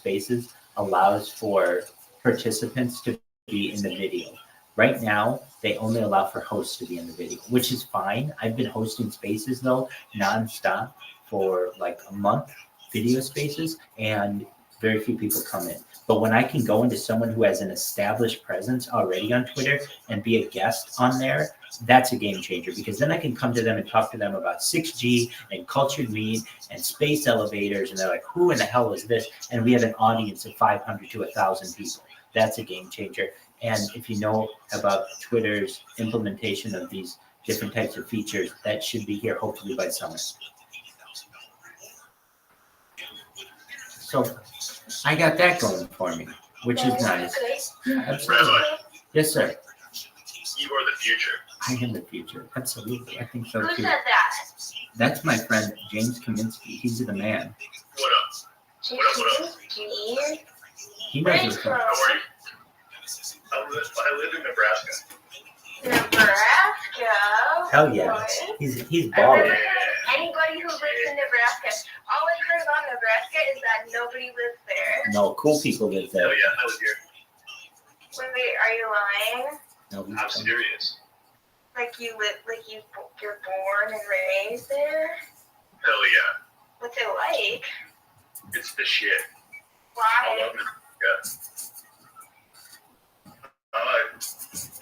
Spaces allows for participants to be in the video. Right now, they only allow for hosts to be in the video, which is fine. I've been hosting Spaces though nonstop for like a month, video Spaces, and very few people come in. But when I can go into someone who has an established presence already on Twitter and be a guest on there, that's a game changer, because then I can come to them and talk to them about 6G and cultured meat and space elevators, and they're like, who in the hell is this? And we have an audience of 500 to 1,000 people. That's a game changer. And if you know about Twitter's implementation of these different types of features, that should be here hopefully by summer. So I got that going for me, which is nice. Yeah, absolutely. Rabbi, Yes, sir. you are the future. I am the future. Absolutely. I think so Who too. said that? That's my friend James Kaminsky. He's the man. What up? What up? He knows what's How going on. are you? I live in Nebraska. Nebraska. Hell yeah. What? He's balling. Anybody who lives in Nebraska, all I've heard about Nebraska is that nobody lives there. No, cool people live Hell there. yeah, I live here. Wait, are you lying? No, I'm serious. Like you're born and raised there? Hell yeah. What's it like? It's the shit. I Why? love Nebraska.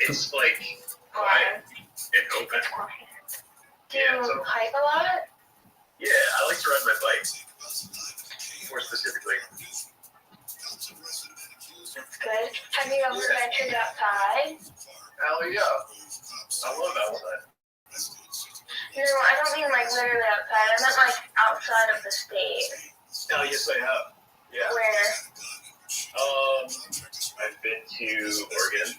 It's like quiet and open. It's quiet. Do Yeah, you so- hike a lot? Yeah, I like to ride my bike. More specifically. That's good. Have you ever ventured outside? Hell yeah. I love outside. No, I don't mean like literally outside. I meant like outside of the state. Hell yes, I have. Yeah. Where? I've been to Oregon.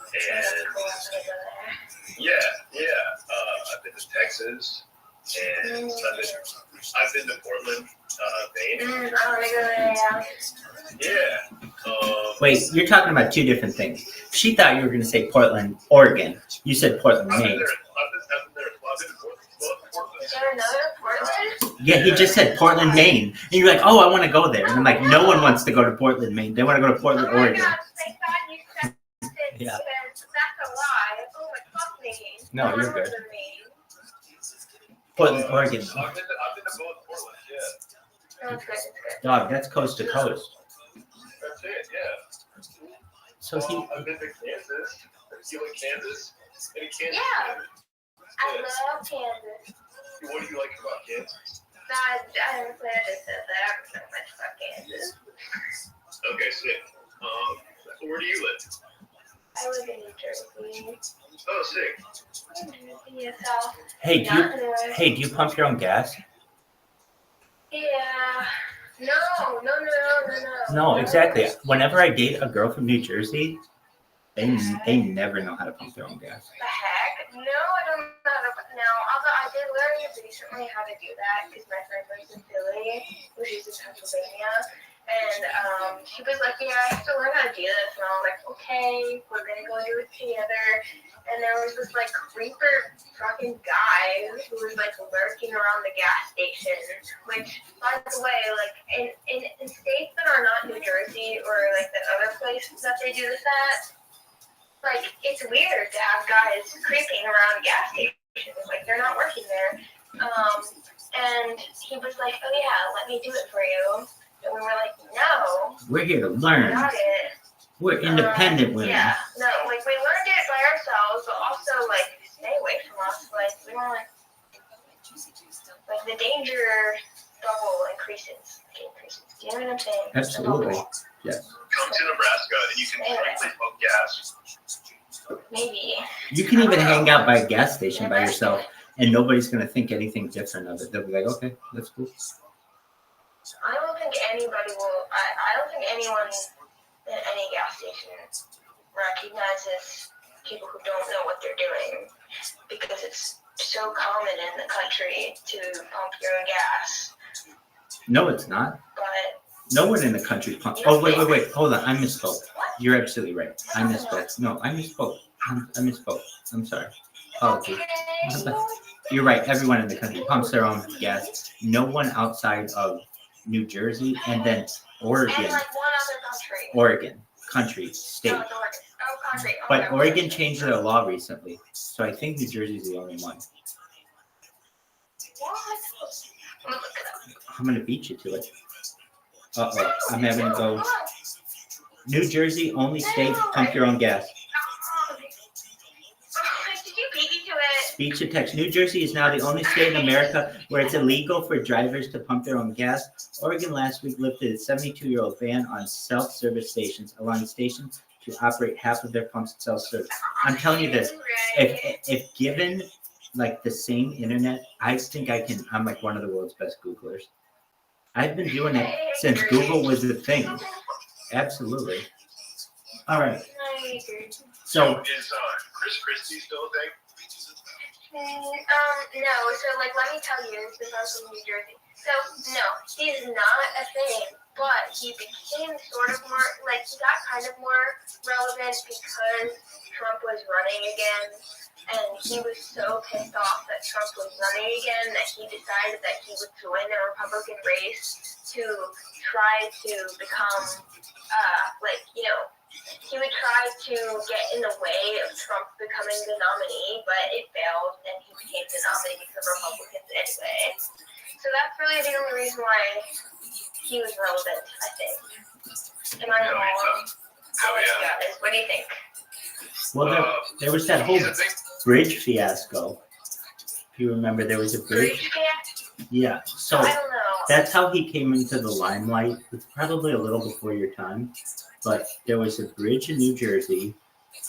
And And yeah. I've been to Texas. And I've been to Portland, Maine. I want to go there, yeah. Yeah. Wait, you're talking about two different things. She thought you were going to say Portland, Oregon. You said Portland, I've been Maine. there. I've been to Portland. Is there another Portland? Yeah, he just said Portland, Maine. And you're like, oh, I want to go there. And I'm like, no one wants to go to Portland, Maine. They want to go to Portland, Oh my Oregon. gosh, thank God you said it. Yeah. Because that's a lie. Oh my fuck me. No, you're one good. was a Maine. Portland, Oregon. I've been to both Portland, yeah. No, it's good, it's good. Dog, that's coast to coast. That's it, yeah. So he, I've been to Kansas. You like Kansas? Any Kansas? Yeah. fans? I love Kansas. What do you like about Kansas? I haven't played it since I haven't so much about Kansas. Okay, sick. Where do you live? I live in New Jersey. Oh, sick. Yeah, so. hey, do you pump your own gas? Yeah. No. No, exactly. Whenever I date a girl from New Jersey, they never know how to pump their own gas. The heck? No, I don't know how to. No, although I did learn recently how to do that because my friend lives in Philly, which is in Pennsylvania. And she was like, yeah, I have to learn how to do this. And I was like, okay, we're going to go do it together. And there was this like creeper fucking guy who was like lurking around the gas station, which, by the way, like in states that are not New Jersey or like the other places that they do this at, like it's weird to have guys creeping around gas stations. Like they're not working there. And he was like, oh yeah, let me do it for you. And we were like, no. We're here to learn. Got it. We're independent women. Yeah. No, like we learned it by ourselves, but also like stay away from us. Like we don't like the danger double increases. Do you know what I'm saying? Absolutely. Yes. Come to Nebraska and you can safely pump gas. Maybe. You can even hang out by a gas station by yourself, and nobody's going to think anything different of it. They'll be like, okay, that's cool. I don't think anybody will. I don't think anyone at any gas station recognizes people who don't know what they're doing because it's so common in the country to pump your own gas. No, it's not. But No one in the country pumps. Oh, wait. Hold on. I misspoke. You're absolutely right. I misspoke. No, I misspoke. I misspoke. I'm sorry. Apologies. You're right. Everyone in the country pumps their own gas. No one outside of New Jersey, and then Oregon. And like one other country. Oregon. Country. State. No, it's Oregon. Oh, country. Oh, But no. Oregon changed their law recently. So I think New Jersey's the only one. What? I'm gonna look it up. I'm going to beat you to it. Uh-oh. I'm having to go. New Jersey, only state to pump your own gas. Did you beat me to it? Speech to text. New Jersey is now the only state in America where it's illegal for drivers to pump their own gas. Oregon last week lifted its 72-year-old ban on self-service stations, allowing stations to operate half of their pumps self-service. I'm telling you this, if given like the same internet, I think I'm like one of the world's best Googlers. I've been doing it since Google was the thing. Absolutely. All right. So is Chris Christie still a thing? No. So like, let me tell you, since I'm from New Jersey. So no, he's not a thing, but he became sort of more like he got kind of more relevant because Trump was running again, and he was so pissed off that Trump was running again that he decided that he would join the Republican race to try to become, he would try to get in the way of Trump becoming the nominee, but it failed, and he became the nominee for Republicans anyway. So that's really the only reason why he was relevant, I think. Am I wrong? Hell yeah. What do you think? well, there was that whole bridge fiasco. If you remember, there was a bridge. Yeah. So I don't know. that's how he came into the limelight. It's probably a little before your time, but there was a bridge in New Jersey,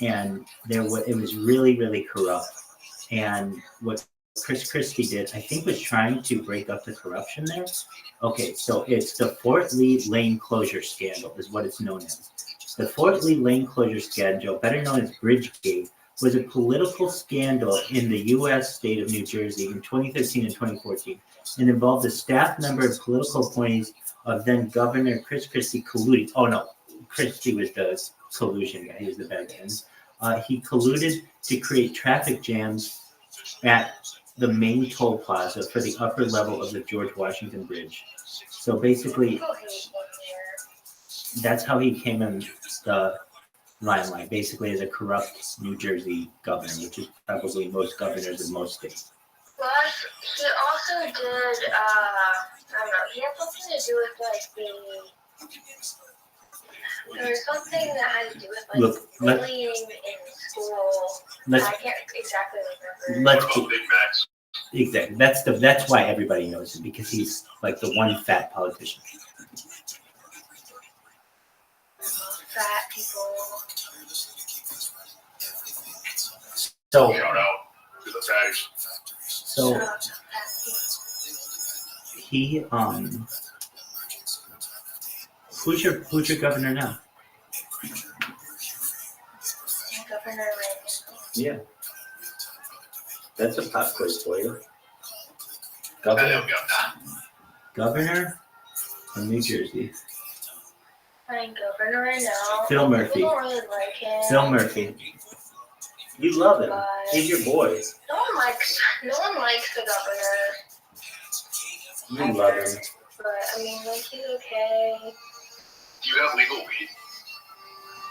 and it was really, really corrupt. And what Chris Christie did, I think, was trying to break up the corruption there. Okay, so it's the Fort Lee Lane closure scandal is what it's known as. The Fort Lee Lane closure scandal, better known as Bridgegate, was a political scandal in the U.S. state of New Jersey in 2013 and 2014. It involved a staff member and political appointees of then Governor Chris Christie colluding. Oh, no, Christie was the collusion guy. He was the bad end. He colluded to create traffic jams at the main toll plaza for the upper level of the George Washington Bridge. So basically, that's how he came in the limelight, basically as a corrupt New Jersey governor, which is probably most governors in most states. Plus, he also did, I don't know, he had something to do with, like, there was something that had to do with, like, bullying in school. I can't exactly remember. Big Macs. Exactly. That's why everybody knows him, because he's like the one fat politician. Fat people. So Shout out to the fatties. So he who's your governor now? Governor Reagan. Yeah. That's a pop quiz for you. Governor of New Jersey. I'm governor right now. Phil Murphy. People don't really like him. Phil Murphy. You love him. But He's your boy. no one likes the governor. You love him. But I mean, like, he's okay. Do you have legal weed?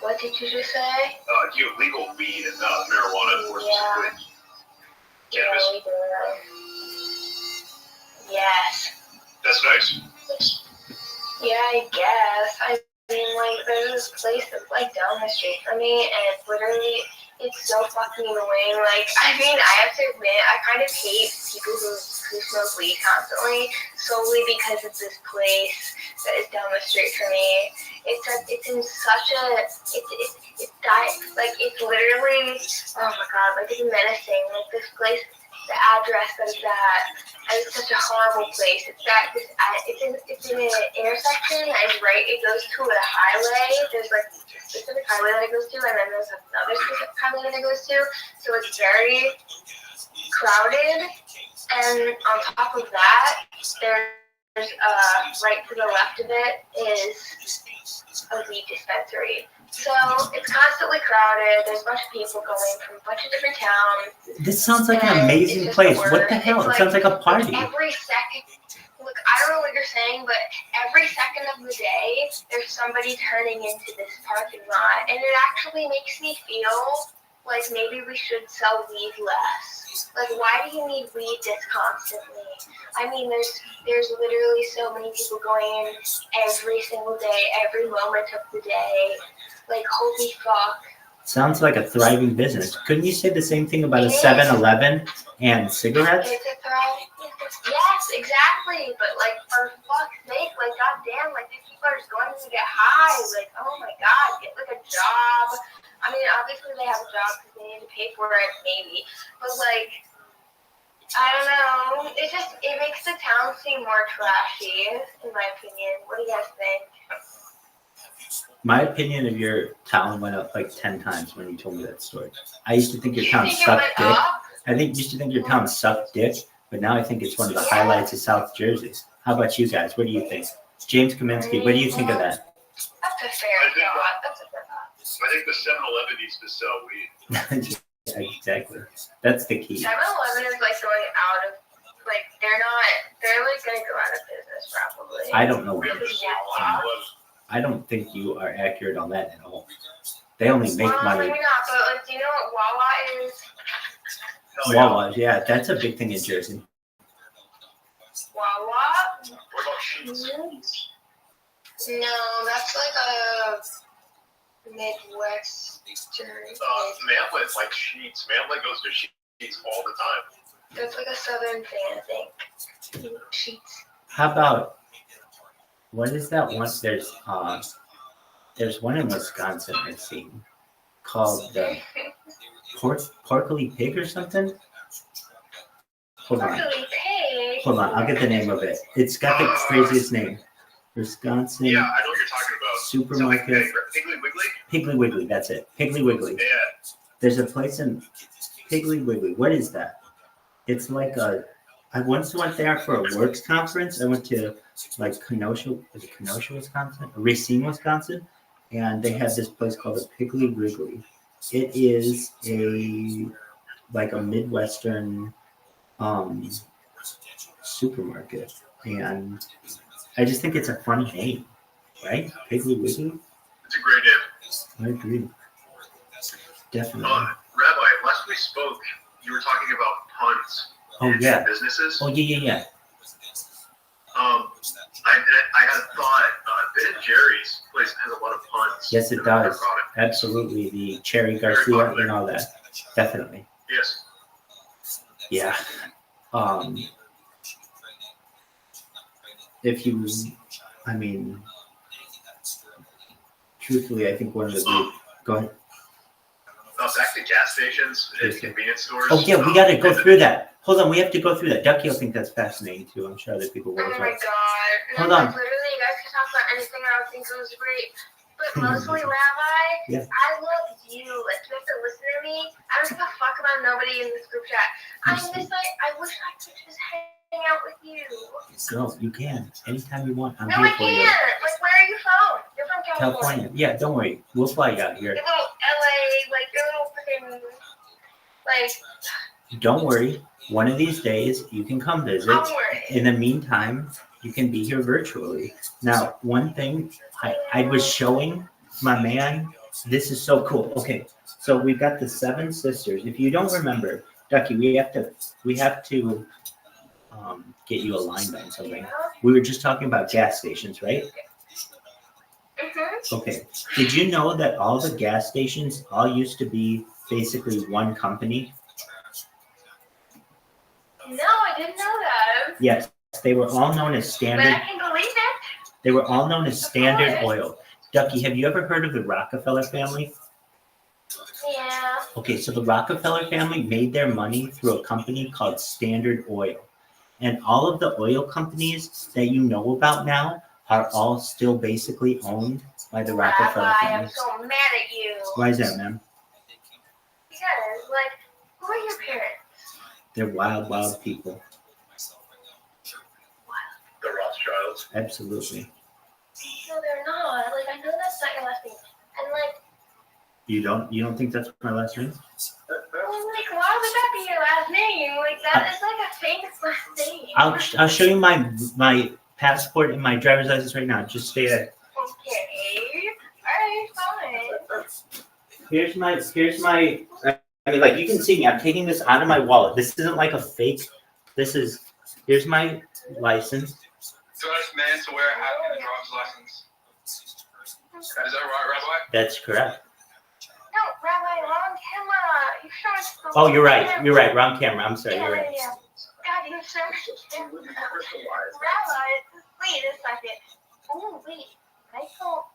What did you just say? Do you have legal weed and marijuana enforcement? Yeah. Yeah, Cannabis? we do. Yes. That's nice. Yeah, I guess. I mean, like, there's this place that's, like, down the street from me, and literally, it's so fucking annoying. Like, I mean, I have to admit, I kind of hate people who smoke weed constantly, solely because it's this place that is down the street from me. It's in such a, it's literally, oh my god, like, it's menacing. Like, this place, the address of that, and it's such a horrible place. It's in an intersection, and it goes to a highway. There's, like, a specific highway that it goes to, and then there's another specific highway that it goes to. So it's very crowded, and on top of that, there's right to the left of it is a weed dispensary. So it's constantly crowded. There's a bunch of people going from a bunch of different towns. This sounds like an amazing place. What the hell? It sounds like a party. Every second, look, I don't know what you're saying, but every second of the day, there's somebody turning into this parking lot, and it actually makes me feel like maybe we should sell weed less. Like, why do you need weed this constantly? I mean, there's literally so many people going in every single day, every moment of the day. Like, holy fuck. Sounds like a thriving business. Couldn't you say the same thing about a 7-Eleven and cigarettes? It's a thrive. Yes, exactly. But like, for fuck's sake, like, goddamn, like these people are just going to get high. Like, oh my god, get like a job. I mean, obviously they have a job because they need to pay for it, maybe. But like, I don't know. It makes the town seem more trashy, in my opinion. What do you guys think? My opinion of your town went up like 10 times when you told me that story. I used to think your town sucked dick. I used to think your town sucked dick, but now I think it's one of the highlights of South Jersey. How about you guys? What do you think? James Kaminsky, what do you think of that? That's a fair thought. That's a fair thought. I think the 7-Eleven needs to sell weed. Exactly. That's the key. 7-Eleven is like going out of, like, they're like going to go out of business probably. I don't know. We have to see 1-11. I don't think you are accurate on that at all. They only make money. Maybe not, but like, do you know what Wawa is? Wawa, yeah, that's a big thing in Jersey. Wawa? What about Sheets? No, that's like a Midwestern. Manlet like Sheets. Manlet goes to Sheets all the time. That's like a Southern thing, I think. Sheets. How about, what is that one? There's one in Wisconsin I've seen called the Porkly Pig or something. Hold on, I'll get the name of it. It's got the craziest name. Wisconsin. Yeah, I know what you're talking about. Supermarket. Like Piggly Wiggly? Piggly Wiggly, that's it. Piggly Wiggly. Yeah. There's a place in Piggly Wiggly. What is that? It's like I once went there for a works conference. I went to like Kenosha, Wisconsin? Racine, Wisconsin. And they had this place called a Piggly Wiggly. It is like a Midwestern supermarket. And I just think it's a fun name, right? Piggly Wiggly? It's a great name. I agree. Definitely. Rabbi, last we spoke, you were talking about puns. Oh, yeah. Businesses. Oh, yeah. I had a thought. Ben & Jerry's place has a lot of puns. Yes, it does. Absolutely. The Cherry Garcia and all that. Definitely. Yes. Yeah. Truthfully, I think one of the go ahead. Back to gas stations and convenience stores. Oh, yeah, we got to go through that. Hold on, we have to go through that. Ducky will think that's fascinating, too. I'm sure other people will. Oh, my God. Hold on. Literally, you guys can talk about anything I would think it was great. But mostly, Rabbi, yeah. I love you. Like, you have to listen to me. I don't give a fuck about nobody in this group chat. I'm just like, I wish I could just hang out with you. Girl, you can. Anytime you want. I'm no, here I for can't. you. Like, where are you from? You're from California. Yeah, don't worry. We'll fly you out here. Your little LA, like, your little freaking, like. Don't worry. One of these days, you can come visit. Don't worry. In the meantime, you can be here virtually. Now, one thing I was showing my man, this is so cool. Okay, so we've got the 7 sisters. If you don't remember, Ducky, we have to get you aligned on something. We were just talking about gas stations, right? Mm-hmm. Okay. Did you know that all the gas stations all used to be basically one company? No, I didn't know that. Yes, they were all known as Standard. But I can believe it. They were all known as Standard Oil. Ducky, have you ever heard of the Rockefeller family? Yeah. Okay, so the Rockefeller family made their money through a company called Standard Oil. And all of the oil companies that you know about now are all still basically owned by the Rockefeller family. I'm so mad at you. Why is that, ma'am? Because, like, who are your parents? They're wild, wild people. The Rothschilds. Absolutely. No, they're not. Like, I know that's not your last name. And, like... You don't think that's my last name? Well, like, why would that be your last last name. Like that is like a famous last name. I'll show you my passport and my driver's license right now. Just stay there. Okay. Alright, fine. Here's my. I mean, like you can see me. I'm taking this out of my wallet. This isn't like a fake. Here's my license. First man to wear a hat in a driver's license. Is that right, Rabbi? That's correct. No, Rabbi, wrong camera. You showed us the Oh, you're right. You're right. Wrong camera. I'm sorry. You're right. Yeah. God, you showed us Rabbi, wait a second. Oh, wait. I thought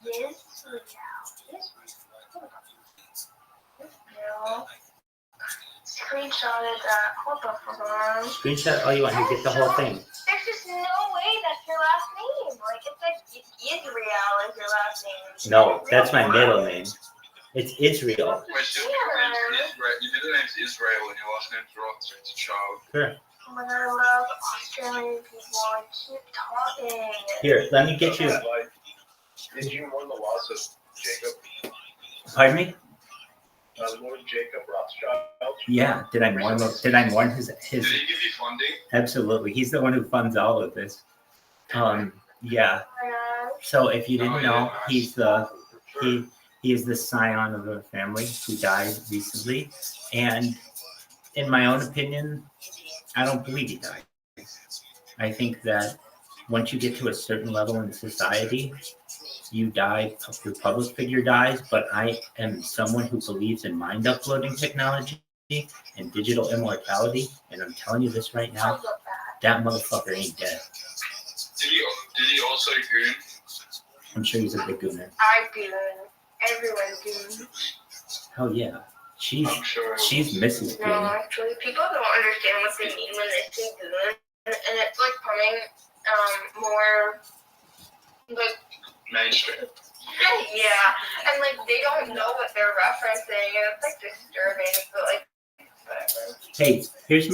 this was out. No. Screenshotted that. What the fuck? Screenshot all you want. You get the whole thing. There's just no way that's your last name. Like, it's like Israel is your last name. No, that's my middle name. It's Israel. Wait, your middle name's Israel and your last name's Rothschild. Sure. Oh my god, I love Australian people. I keep talking. Here, let me get you. Did you mourn the loss of Jacob? Pardon me? Lord Jacob Rothschild? Yeah. Did I mourn his? Did he give you funding? Absolutely. He's the one who funds all of this. Yeah. So if you didn't know, he is the scion of a family who died recently, and in my own opinion, I don't believe he died. I think that once you get to a certain level in society, you die, your public figure dies, but I am someone who believes in mind uploading technology and digital immortality, and I'm telling you this right now, that motherfucker ain't dead. Did he also goon? I'm sure he's a big gooner. I goon. Everyone goon. Hell yeah. She's Mrs. No, Goon. actually, people don't understand what they mean when they say goon, and it's like coming more like Mainstream. yeah, and like they don't know what they're referencing, and it's like disturbing, but like whatever. Hey, here's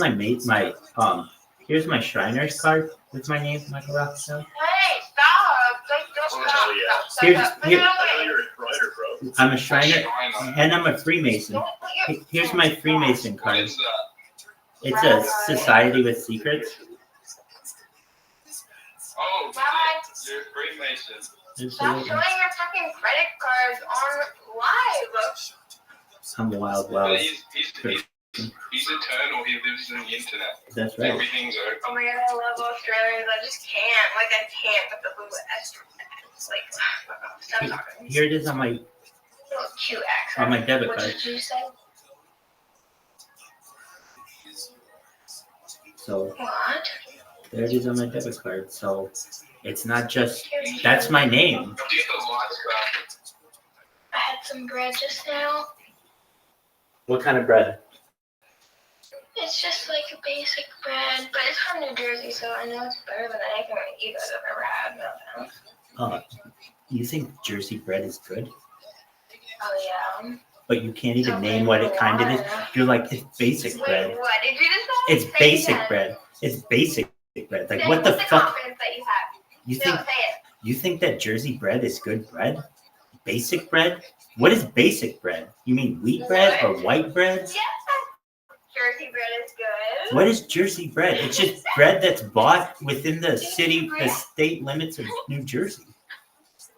here's my Shriner's card with my name, Michael Rothschild. Hey, stop! Like don't stop! Stop! Here- Put it I know away. you're a writer, bro. I'm a Shriner and I'm a Freemason. Don't put your- Here's my Freemason What card. is that? It's a society with secrets. Oh, Bye. you're a Freemason. Stop Absolutely. showing your fucking credit cards on live. I'm wild, But wild. he's eternal. He lives in the internet. That's right. Everything's open. Oh my god, I love Australians. I just can't. Like I can't with the blue X. Like stop talking. Here it is on my Little cute accent. on my debit What card. did you say? So What? there it is on my debit card. So it's not just that's my name. What do you get the lights back? I had some bread just now. What kind of bread? It's just like a basic bread, but it's from New Jersey, so I know it's better than anything that you guys have ever had. No. You think Jersey bread is good? Oh yeah. But you can't even name what it kind of is. You're like, it's basic Wait, bread. what did you just say? It's Say basic again. bread. It's basic bread. Like Say what the with fuck? confidence that you have. You No, think say it. you think that Jersey bread is good bread? Basic bread? What is basic bread? You mean wheat bread or white bread? Yeah. Jersey bread is good. What is Jersey bread? It's just bread that's bought within the state limits of New Jersey.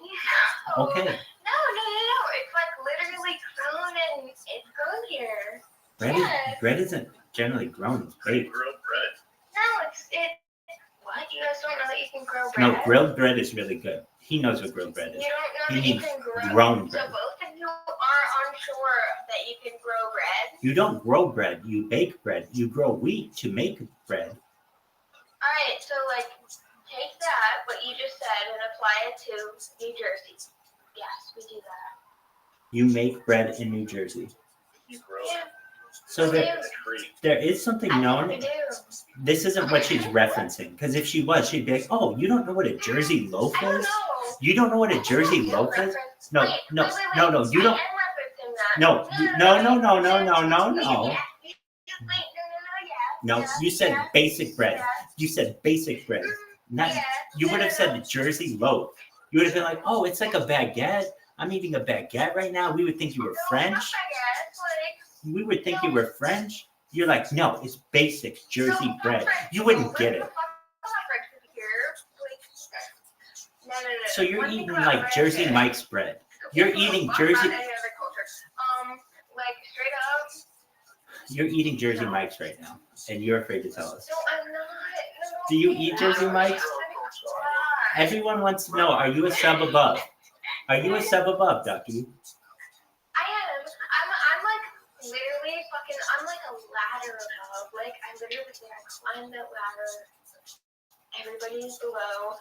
Yeah. Okay. No. It's like literally grown and it's grown here. Bread isn't generally grown, it's baked. Grilled bread. No, it. What? You guys don't know that you can grow bread? No, grilled bread is really good. He knows what grilled bread is. You don't know You that you mean can grow. grown So bread. both of you are unsure that you can grow bread. You don't grow bread, you bake bread. You grow wheat to make bread. All right, so like take that what you just said and apply it to New Jersey. Yes, we do that. You make bread in New Jersey. You grow Yeah, So we do. there, there is something I think known. we do. This isn't what she's referencing. Because if she was, she'd be like, oh, you don't know what a Jersey loaf I don't is? know. You don't know what a Jersey loaf is? No, Wait, no, wait, no, no, you I don't. am referencing that. No, no, no, no, yeah. No, you said basic bread. You said basic bread. Not, you would have said the Jersey loaf. You would have been like, oh, it's like a baguette. I'm eating a baguette right now. We would think you were French. We would think you were French. You're like, no, it's basic Jersey bread. You wouldn't get it. So you're eating like Jersey Mike's bread. You're eating Jersey. Like straight up. You're eating Jersey Mike's right now, and you're afraid to tell us. No, I'm not. No, Do you eat Jersey Mike's? Everyone wants to know, are you a sub above? Are you a sub above, Ducky? I am. I'm like literally fucking. I'm like a ladder above. Like I literally climb that ladder. Everybody's below.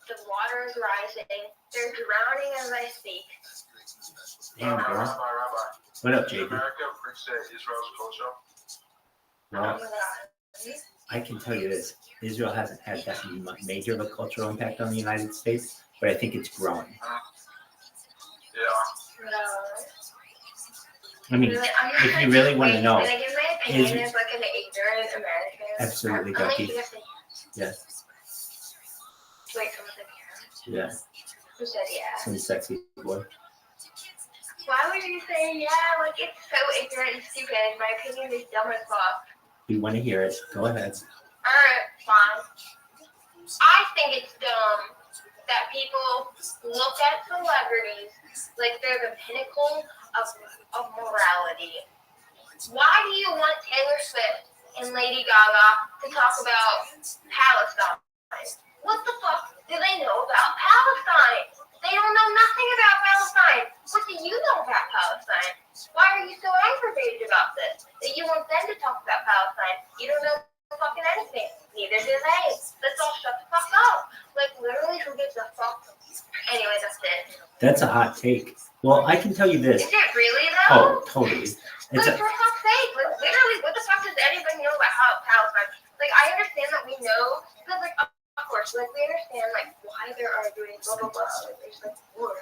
The water is rising. They're drowning as I speak. Damn, girl. What up, JD? America appreciates Israel's culture. Well, I can tell you this. Israel hasn't had that major of a cultural impact on the United States, but I think it's growing. Yeah. I mean, if you really want to know, can I give my opinion as like an ignorant American? Absolutely, Ducky. Yes. Wait, someone said yeah. Yeah. Who said yeah? Some sexy boy. Why would you say yeah? Like it's so ignorant and stupid. My opinion is dumb as fuck. We want to hear it. Go ahead. Alright, fine. I think it's dumb that people look at celebrities like they're the pinnacle of morality. Why do you want Taylor Swift and Lady Gaga to talk about Palestine? What the fuck do they know about Palestine? They don't know nothing about Palestine. What do you know about Palestine? Why are you so aggravated about this? That you want them to talk about Palestine? You don't know fucking anything. Neither do they. Let's all shut the fuck up. Like, literally, who gives a fuck? Anyway, that's it. That's a hot take. Well, I can tell you this. Is it really, though? Oh, totally. Like, for fuck's sake. Like, literally, what the fuck does anybody know about Palestine? Like, I understand that we know, because, like, of course, like, we understand, like, why they're arguing, blah, blah, blah. Like, there's, like, war,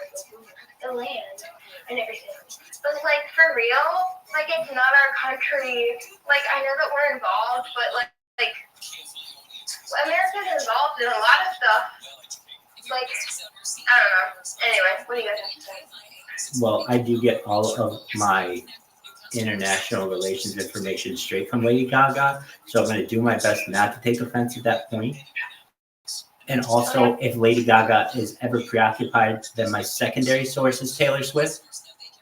the land, and everything. But, like, for real, like, it's not our country. Like, I know that we're involved, but, like America's involved in a lot of stuff. Like, I don't know. Anyway, what do you guys have to say? Well, I do get all of my international relations information straight from Lady Gaga, so I'm going to do my best not to take offense at that point. And also, if Lady Gaga is ever preoccupied, then my secondary source is Taylor Swift.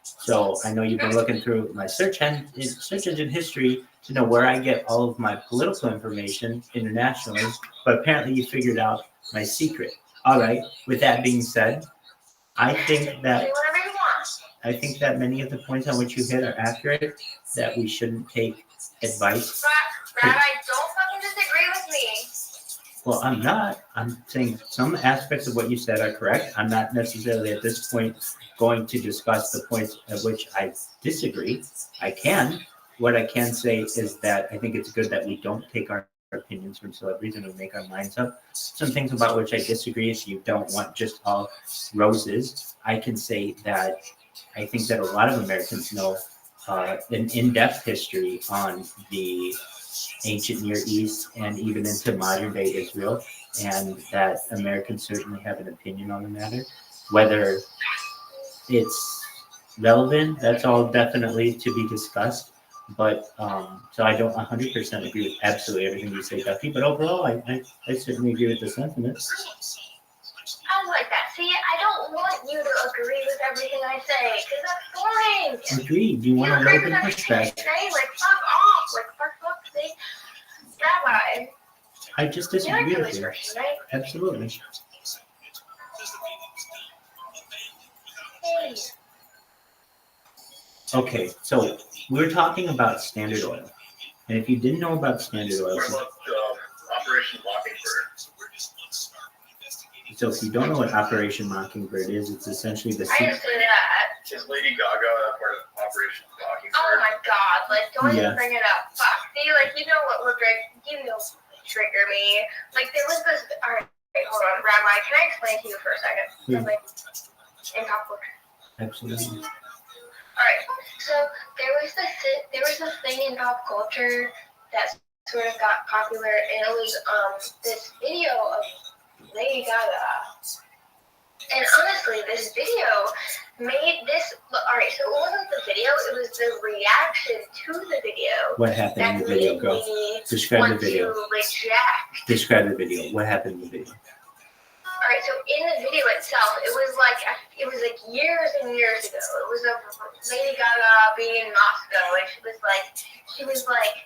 So I know you've been looking through my search engine history to know where I get all of my political information internationally, but apparently you figured out my secret. All right. With that being said, I think that many of the points on which you hit are accurate. That we shouldn't take advice. Brad, I don't fucking disagree with me. Well, I'm not. I'm saying some aspects of what you said are correct. I'm not necessarily at this point going to discuss the points at which I disagree. I can. What I can say is that I think it's good that we don't take our opinions from celebrities and we make our minds up. Some things about which I disagree is you don't want just all roses. I can say that I think that a lot of Americans know an in-depth history on the ancient Near East and even into modern day Israel, and that Americans certainly have an opinion on the matter. Whether it's relevant, that's all definitely to be discussed. But so I don't 100% agree with absolutely everything you say, Ducky. But overall, I certainly agree with the sentiment. I like that. See, I don't want you to agree with everything I say, because that's boring. Agreed. You want a little bit of pushback. Like, fuck off. Like, for fuck's sake. Rabbi. I just disagree with you. Person, right? Absolutely. Hey. Okay, so we're talking about Standard Oil. And if you didn't know about Standard Oil, What about Operation Mockingbird? so if you don't know what Operation Mockingbird is, it's essentially the I just did that. Is Lady Gaga part of Operation Mockingbird? Oh my god, like, don't Yeah. even bring it up. Fuck. See, like, you know what would trigger me. Like, there was this, alright, hold on, Rabbi, can I explain to you for a second? Hmm. Like, in pop culture. Absolutely. Alright, so there was this thing in pop culture that sort of got popular, and it was this video of Lady Gaga. And honestly, this video made this. Alright, so it wasn't the video; it was the reaction to the video What happened in that the video, made girl? me Describe the want video. to reject. Describe the video. What happened in the video? Alright, so in the video itself, it was like years and years ago. It was of Lady Gaga being in Moscow, and she was like,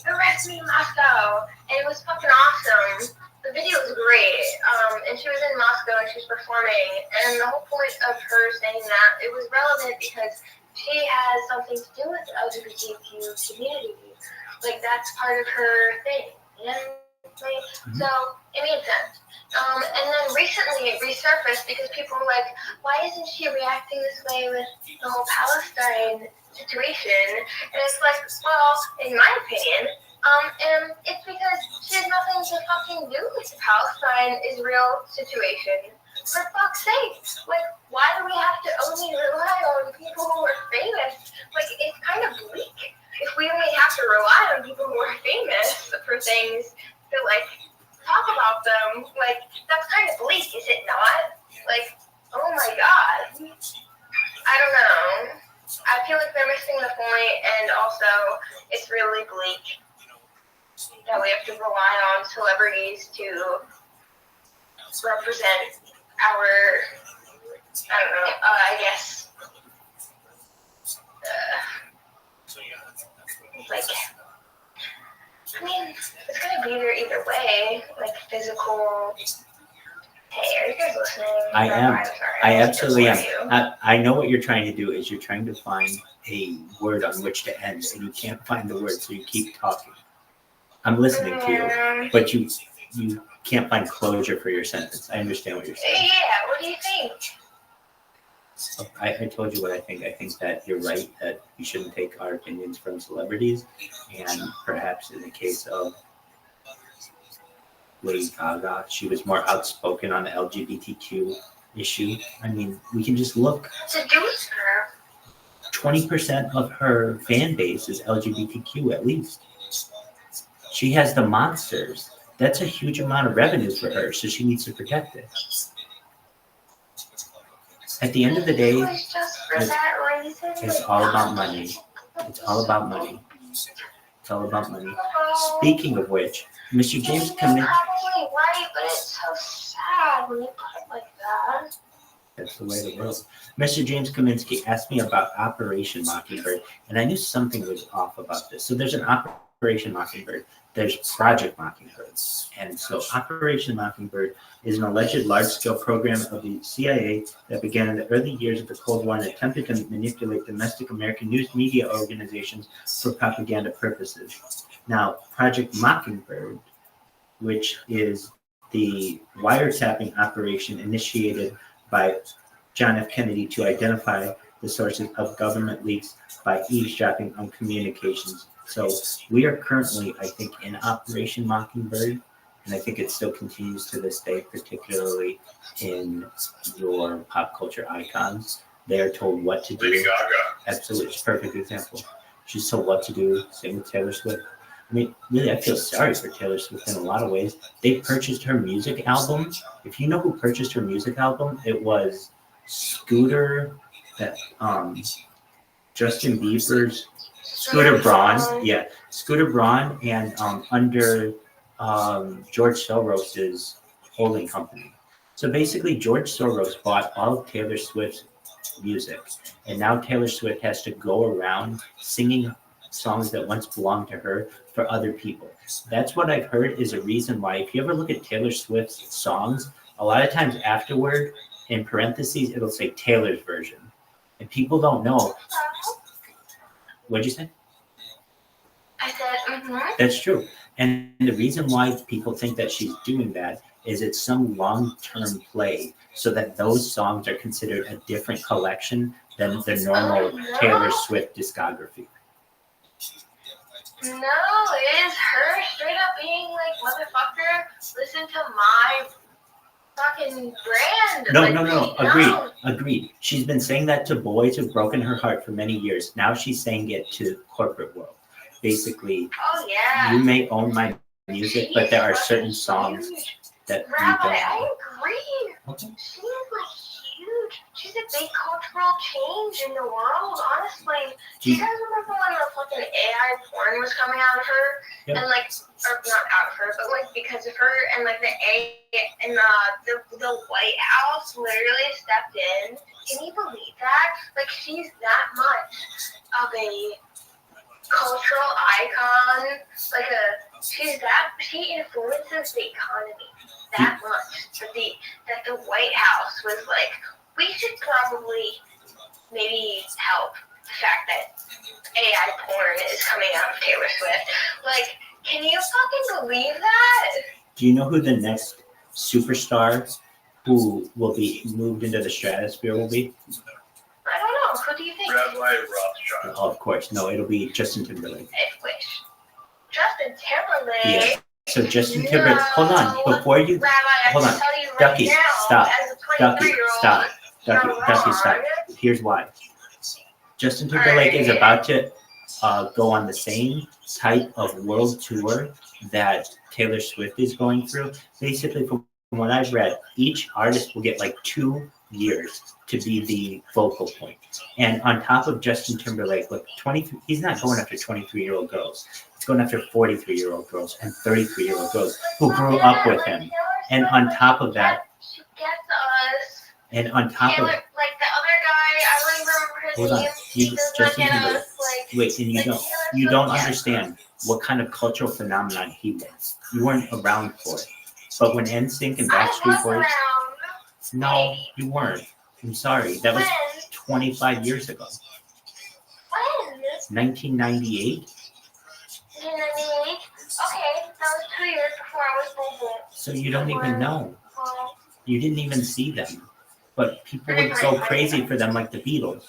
arrest me, Moscow, and it was fucking awesome. The video was great, and she was in Moscow and she was performing, and the whole point of her saying that, it was relevant because she has something to do with the LGBTQ community. Like, that's part of her thing, you know? Right? Mm-hmm. So it made sense. And then recently it resurfaced because people were like, why isn't she reacting this way with the whole Palestine situation? And it's like, well, in my opinion, it's because she has nothing to fucking do with the Palestine-Israel situation. For fuck's sake, like, why do we have to only rely on people who are famous? Like, it's kind of bleak if we only have to rely on people who are famous for things to, like, talk about them. Like, that's kind of bleak, is it not? Like, oh my god. I don't know. I feel like they're missing the point, and also, it's really bleak that we have to rely on celebrities to represent our, I don't know, I guess, like, I mean, it's gonna be there either way, like physical. Hey, are you guys listening? I am. I'm sorry. I absolutely am. You. I know what you're trying to do is you're trying to find a word on which to end, and you can't find the word, so you keep talking. I'm listening to you, but you can't find closure for your sentence. I understand what you're saying. Yeah, what do you think? I told you what I think. I think that you're right, that we shouldn't take our opinions from celebrities, and perhaps in the case of Lady Gaga, she was more outspoken on the LGBTQ issue. I mean, we can just look. Seduce her. 20% of her fan base is LGBTQ at least. She has the monsters. That's a huge amount of revenue for her, so she needs to protect it. At the end of the day, it's all about money. It's all about money. It's all about money. Speaking of which, Mr. James Probably right, but it's so sad when you put it like that. That's the way of the world. Mr. James Kaminsky asked me about Operation Mockingbird, and I knew something was off about this. So there's an Operation Mockingbird. There's Project Mockingbird. And so Operation Mockingbird is an alleged large-scale program of the CIA that began in the early years of the Cold War and attempted to manipulate domestic American news media organizations for propaganda purposes. Now, Project Mockingbird, which is the wiretapping operation initiated by John F. Kennedy to identify the sources of government leaks by eavesdropping on communications. So we are currently, I think, in Operation Mockingbird, and I think it still continues to this day, particularly in your pop culture icons. They are told what to do. Lady Gaga. Absolutely, it's a perfect example. She's told what to do, same with Taylor Swift. I mean, really, I feel sorry for Taylor Swift in a lot of ways. They purchased her music album. If you know who purchased her music album, it was Scooter, Justin Bieber's Scooter Braun. Yeah, Scooter Braun, and under George Soros's holding company. So basically, George Soros bought all of Taylor Swift's music, and now Taylor Swift has to go around singing songs that once belonged to her for other people. That's what I've heard is a reason why, if you ever look at Taylor Swift's songs, a lot of times afterward, in parentheses, it'll say Taylor's version. And people don't know. What'd you say? I said, That's true. And the reason why people think that she's doing that is it's some long-term play so that those songs are considered a different collection than the normal Taylor Swift discography. No, it is her straight up being like, motherfucker, listen to my fucking brand. No. Agreed. She's been saying that to boys who've broken her heart for many years. Now she's saying it to corporate world. Basically, you may own my music, but there are certain songs that Rabbi, you don't. I agree. Okay. She is like huge. She's a big cultural change in the world, honestly. Do you guys remember when the fucking AI porn was coming out of her? Yep. And like, or not out of her, but like because of her, and like the the White House literally stepped in. Can you believe that? Like, she's that much of a cultural icon. Like she influences the economy that much that the White House was like, we should probably maybe help the fact that AI porn is coming out of Taylor Swift. Like, can you fucking believe that? Do you know who the next superstar who will be moved into the stratosphere will be? I don't know. Who do you think? Rabbi Rothschild. Oh, of course. No, it'll be Justin Timberlake. I wish. Justin Timberlake. Yeah. So Justin Timberlake, hold on, before you, Rabbi, hold on. tell you right Ducky, now, stop. as a Ducky, 23-year-old, stop. Ducky, you're Ducky, stop. wrong. Here's why. Justin Timberlake is about to go on the same type of world tour that Taylor Swift is going through. Basically, from what I've read, each artist will get like 2 years to be the focal point. And on top of Justin Timberlake, look, 23, he's not going after 23-year-old girls. He's going after 43-year-old girls and 33-year-old girls who grew up with him. And on top of that, She gets us. and on top Taylor, of like the other guy, I don't even remember his hold on, name. you, He does Justin not get Timberlake. us, like, Wait, and you don't understand what kind of cultural phenomenon he was. You weren't around for it. But when NSYNC and I Backstreet was Boys, around. no, you weren't. I'm sorry, that was 25 years ago. When? 1998. Okay, that was 2 years before I was born. So you don't even know. Well, You didn't even see them. But people would go crazy for them like the Beatles.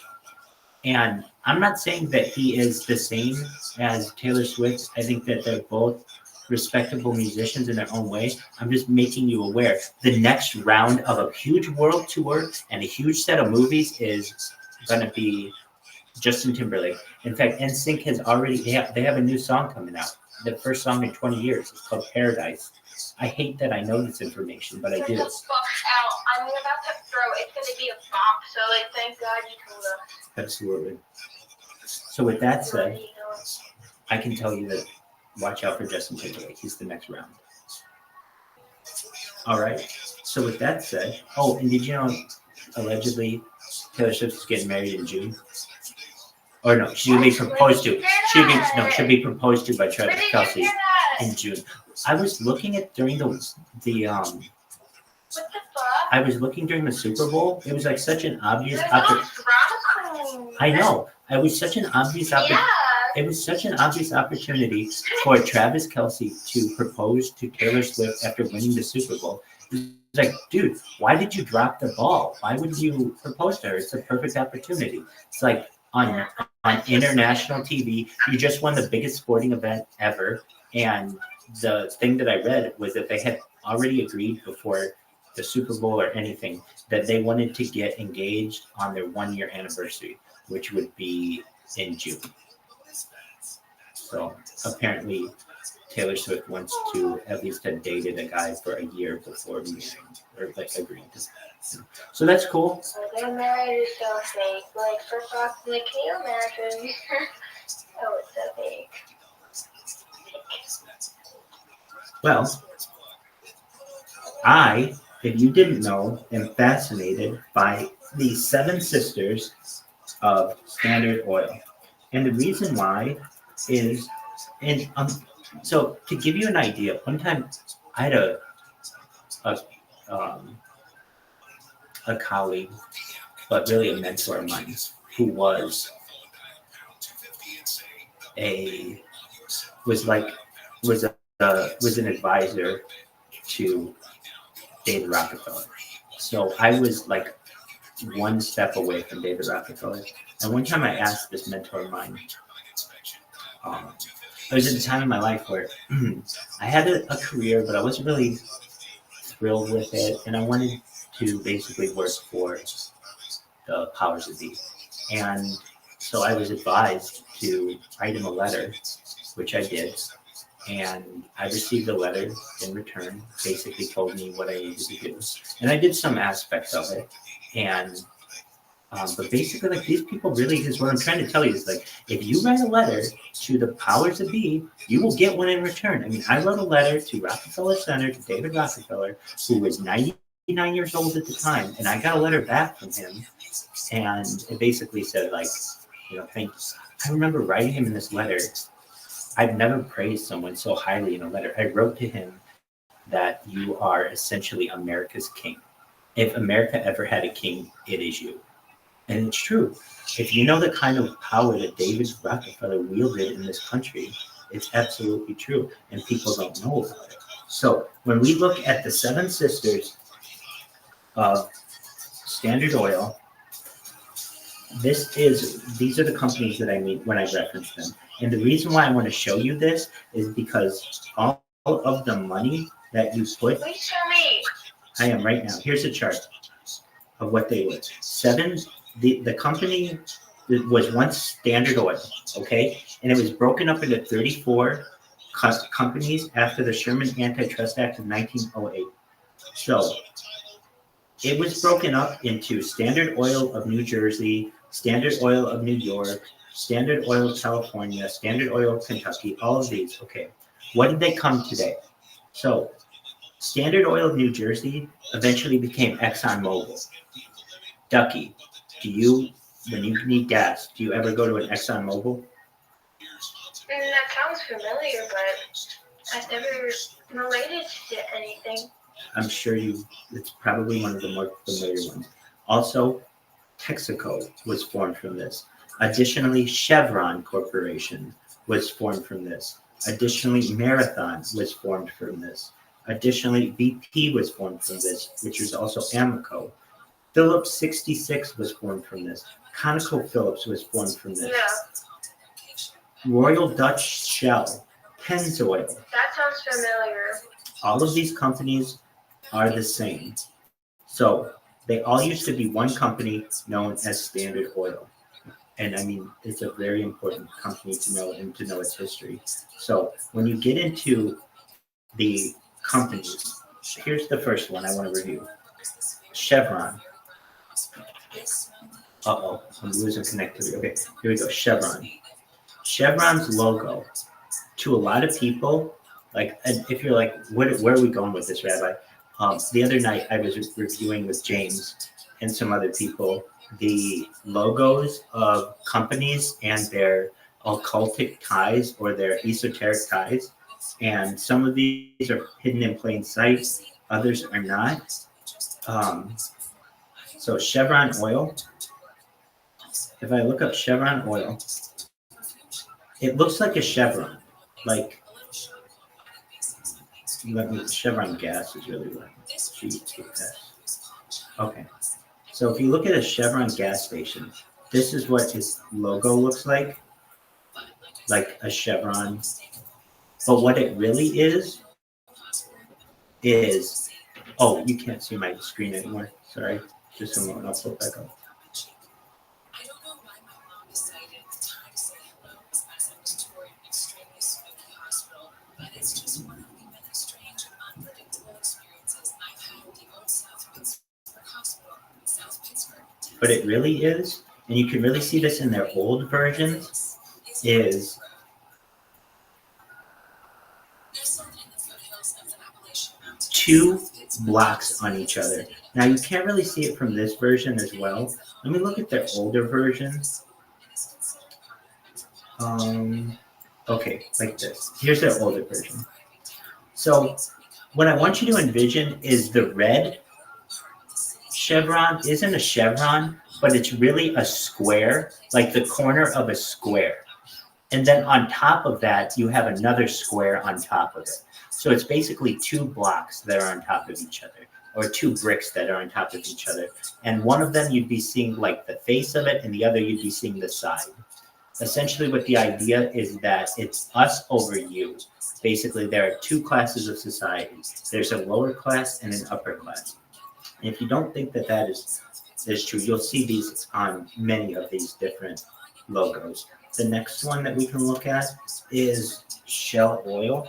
And I'm not saying that he is the same as Taylor Swift. I think that they're both respectable musicians in their own way. I'm just making you aware. The next round of a huge world tour and a huge set of movies is going to be Justin Timberlake. In fact, NSYNC has already, they have a new song coming out. The first song in 20 years. It's called Paradise. I hate that I know this information, but I do. Get the fuck out. I'm about to throw. It's going to be a bop, so like, thank God you told us. Absolutely. So with that said, I can tell you that watch out for Justin Timberlake. He's the next round. All right. So with that said, oh, and did you know allegedly Taylor Swift is getting married in June? Or no, she'll be proposed to. She'll be proposed to by Travis Kelce in June. I was looking at during What the fuck? I was looking during the Super Bowl. It was like such an obvious There's no opportunity. drama queen. I know. It was such an obvious opportunity. Yeah. It was such an obvious opportunity for Travis Kelce to propose to Taylor Swift after winning the Super Bowl. It's like, dude, why did you drop the ball? Why would you propose to her? It's a perfect opportunity. It's like on international TV, you just won the biggest sporting event ever. And the thing that I read was that they had already agreed before the Super Bowl or anything that they wanted to get engaged on their 1-year anniversary, which would be in June. So apparently Taylor Swift wants to at least have dated a guy for a year before marrying or like agreeing to. So that's cool. Their marriage is so fake. Like, first off, like, can you imagine? Oh, it's so fake. Well, I, if you didn't know, am fascinated by the 7 sisters of Standard Oil. And the reason why is, and so to give you an idea, one time I had a colleague, but really a mentor of mine, who was an advisor to David Rockefeller. So I was like one step away from David Rockefeller. And one time I asked this mentor of mine, it was at a time in my life where I had a career, but I wasn't really thrilled with it. And I wanted to basically work for the powers that be. And so I was advised to write him a letter, which I did. And I received a letter in return, basically told me what I needed to do. And I did some aspects of it. And But basically, like these people really is what I'm trying to tell you is like if you write a letter to the powers that be, you will get one in return. I mean, I wrote a letter to Rockefeller Center to David Rockefeller, who was 99 years old at the time, and I got a letter back from him, and it basically said like, thank you. I remember writing him in this letter. I've never praised someone so highly in a letter. I wrote to him that you are essentially America's king. If America ever had a king, it is you. And it's true. If you know the kind of power that David Rockefeller wielded in this country, it's absolutely true. And people don't know about it. So when we look at the seven sisters of Standard Oil, these are the companies that I mean when I reference them. And the reason why I want to show you this is because all of the money that you put. Please show me. I am right now. Here's a chart of what they were. The company was once Standard Oil, okay? And it was broken up into 34 companies after the Sherman Antitrust Act of 1908. So it was broken up into Standard Oil of New Jersey, Standard Oil of New York, Standard Oil of California, Standard Oil of Kentucky, all of these. Okay. What did they come today? So Standard Oil of New Jersey eventually became ExxonMobil. Ducky, when you need gas, do you ever go to an ExxonMobil? That sounds familiar, but I've never related to anything. I'm sure it's probably one of the more familiar ones. Also, Texaco was formed from this. Additionally, Chevron Corporation was formed from this. Additionally, Marathon was formed from this. Additionally, BP was formed from this, which is also Amoco. Phillips 66 was formed from this. ConocoPhillips was formed from this. Yeah. Royal Dutch Shell, Pennzoil. That sounds familiar. All of these companies are the same. So they all used to be one company known as Standard Oil. And I mean, it's a very important company to know and to know its history. So when you get into the companies, here's the first one I want to review. Chevron. I'm losing connectivity. Okay, here we go. Chevron. Chevron's logo, to a lot of people, like, if you're like, where are we going with this, Rabbi? The other night I was reviewing with James and some other people the logos of companies and their occultic ties or their esoteric ties. And some of these are hidden in plain sight, others are not. So Chevron Oil, if I look up Chevron Oil, it looks like a chevron, like Chevron gas is really what Okay, so if you look at a Chevron gas station, this is what its logo looks like a chevron. But what it really is, oh, you can't see my screen anymore. Sorry, just a moment, I'll pull it back up. But it really is, and you can really see this in their old versions, is two blocks on each other. Now you can't really see it from this version as well. Let me look at their older version. Okay, like this. Here's their older version. So what I want you to envision is the red chevron isn't a chevron, but it's really a square, like the corner of a square. And then on top of that, you have another square on top of it. So it's basically two blocks that are on top of each other, or two bricks that are on top of each other. And one of them you'd be seeing like the face of it, and the other you'd be seeing the side. Essentially what the idea is that it's us over you. Basically, there are two classes of society. There's a lower class and an upper class. And if you don't think that that is true, you'll see these on many of these different logos. The next one that we can look at is Shell Oil.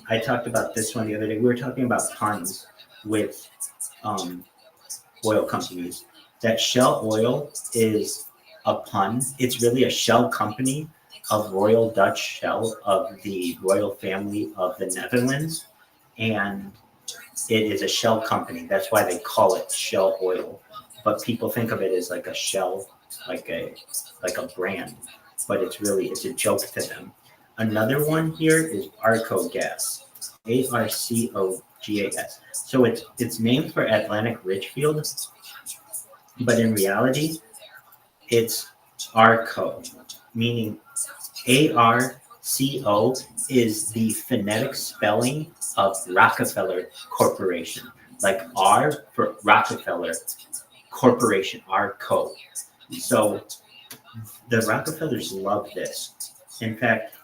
I talked about this one the other day. We were talking about puns with oil companies. That Shell Oil is a pun. It's really a shell company of Royal Dutch Shell of the royal family of the Netherlands, and it is a shell company. That's why they call it Shell Oil. But people think of it as like a shell, like a brand. But it's a joke to them. Another one here is Arco Gas, Arcogas. So it's named for Atlantic Richfield, but in reality, it's Arco, meaning ARCO is the phonetic spelling of Rockefeller Corporation, like R for Rockefeller Corporation, Arco. So the Rockefellers love this. In fact,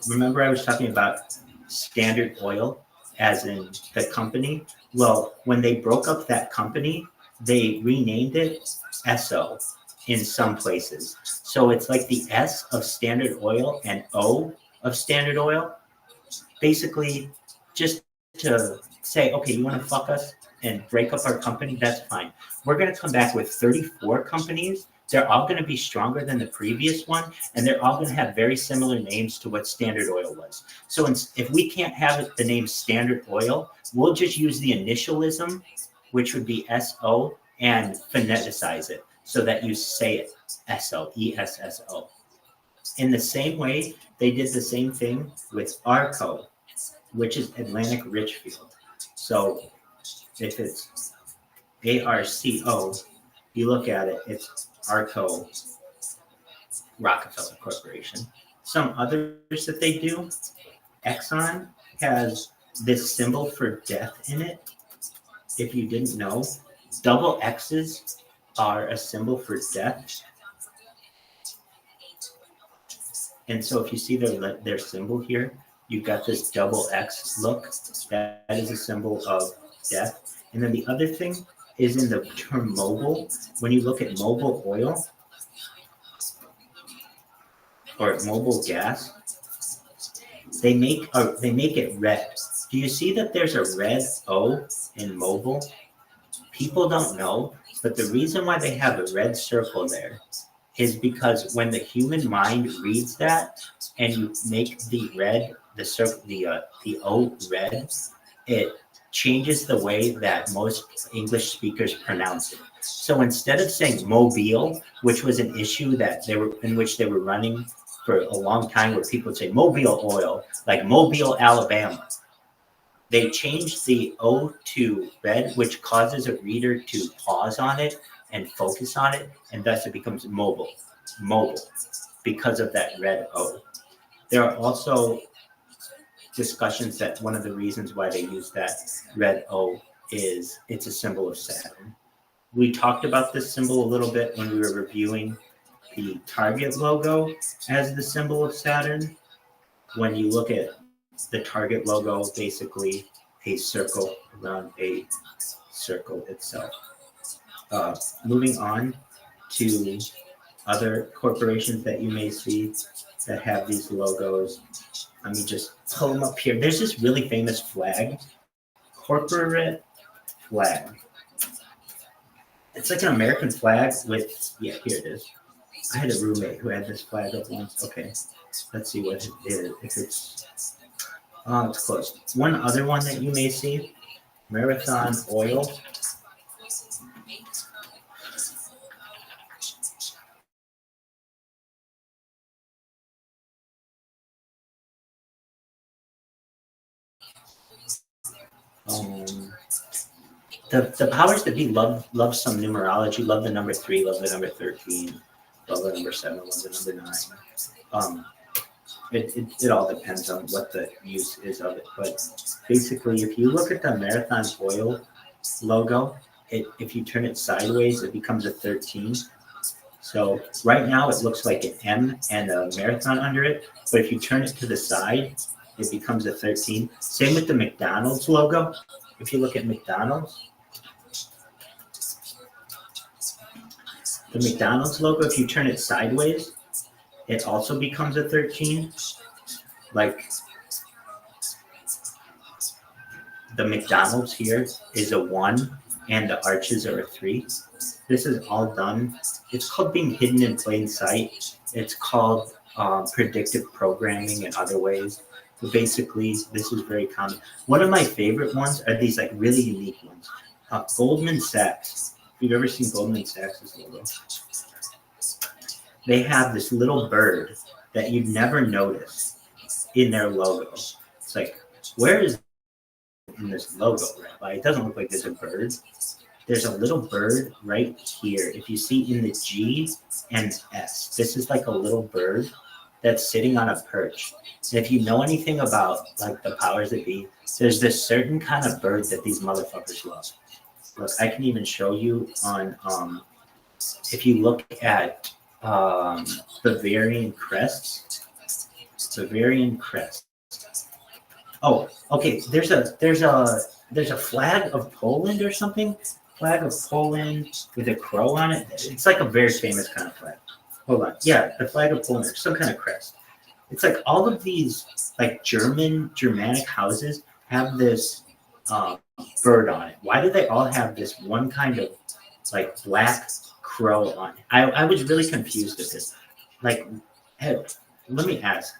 remember I was talking about Standard Oil as in the company? Well, when they broke up that company, they renamed it SO in some places. So it's like the S of Standard Oil and O of Standard Oil. Basically, just to say, okay, you want to fuck us and break up our company? That's fine. We're going to come back with 34 companies. They're all going to be stronger than the previous one, and they're all going to have very similar names to what Standard Oil was. So if we can't have the name Standard Oil, we'll just use the initialism, which would be SO, and phoneticize it so that you say it SO, ESSO. In the same way, they did the same thing with Arco, which is Atlantic Richfield. So if it's ARCO, you look at it, it's Arco Rockefeller Corporation. Some others that they do, Exxon has this symbol for death in it. If you didn't know, double X's are a symbol for death. And so if you see their symbol here, you've got this double X look. That is a symbol of death. And then the other thing is in the term mobile. When you look at mobile oil or mobile gas, they make it red. Do you see that there's a red O in mobile? People don't know, but the reason why they have a red circle there is because when the human mind reads that and you make the red, the circle, the O red, it changes the way that most English speakers pronounce it. So instead of saying Mobile, which was an issue that in which they were running for a long time, where people would say Mobile oil, like Mobile, Alabama, they changed the O to red, which causes a reader to pause on it and focus on it, and thus it becomes mobile, because of that red O. There are also discussions that one of the reasons why they use that red O is it's a symbol of Saturn. We talked about this symbol a little bit when we were reviewing the Target logo as the symbol of Saturn. When you look at the Target logo, basically a circle around a circle itself. Moving on to other corporations that you may see that have these logos. Let me just pull them up here. There's this really famous flag, corporate flag. It's like an American flag with, here it is. I had a roommate who had this flag up once. Okay, let's see what it is. If it's close. One other one that you may see, Marathon Oil. The powers that be love some numerology, love the number 3, love the number 13, love the number 7, love the number 9. It all depends on what the use is of it. But basically, if you look at the Marathon Oil logo, if you turn it sideways, it becomes a 13. So right now it looks like an M and a marathon under it. But if you turn it to the side, it becomes a 13. Same with the McDonald's logo. If you look at McDonald's, the McDonald's logo, if you turn it sideways, it also becomes a 13. Like the McDonald's here is a 1 and the arches are a 3. This is all done. It's called being hidden in plain sight. It's called predictive programming in other ways. So basically, this is very common. One of my favorite ones are these like really unique ones. Goldman Sachs. If you've ever seen Goldman Sachs' logo, they have this little bird that you'd never notice in their logo. It's like, where is in this logo, Rabbi? It doesn't look like there's a bird. There's a little bird right here. If you see in the G and S, this is like a little bird that's sitting on a perch. And if you know anything about like the powers that be, there's this certain kind of bird that these motherfuckers love. Look, I can even show you on, if you look at Bavarian crests. Bavarian crest. Oh, okay. There's a flag of Poland or something. Flag of Poland with a crow on it. It's like a very famous kind of flag. Hold on. Yeah, the flag of Poland, some kind of crest. It's like all of these like Germanic houses have this bird on it. Why do they all have this one kind of like black crow on it? I was really confused at this. Like, let me ask.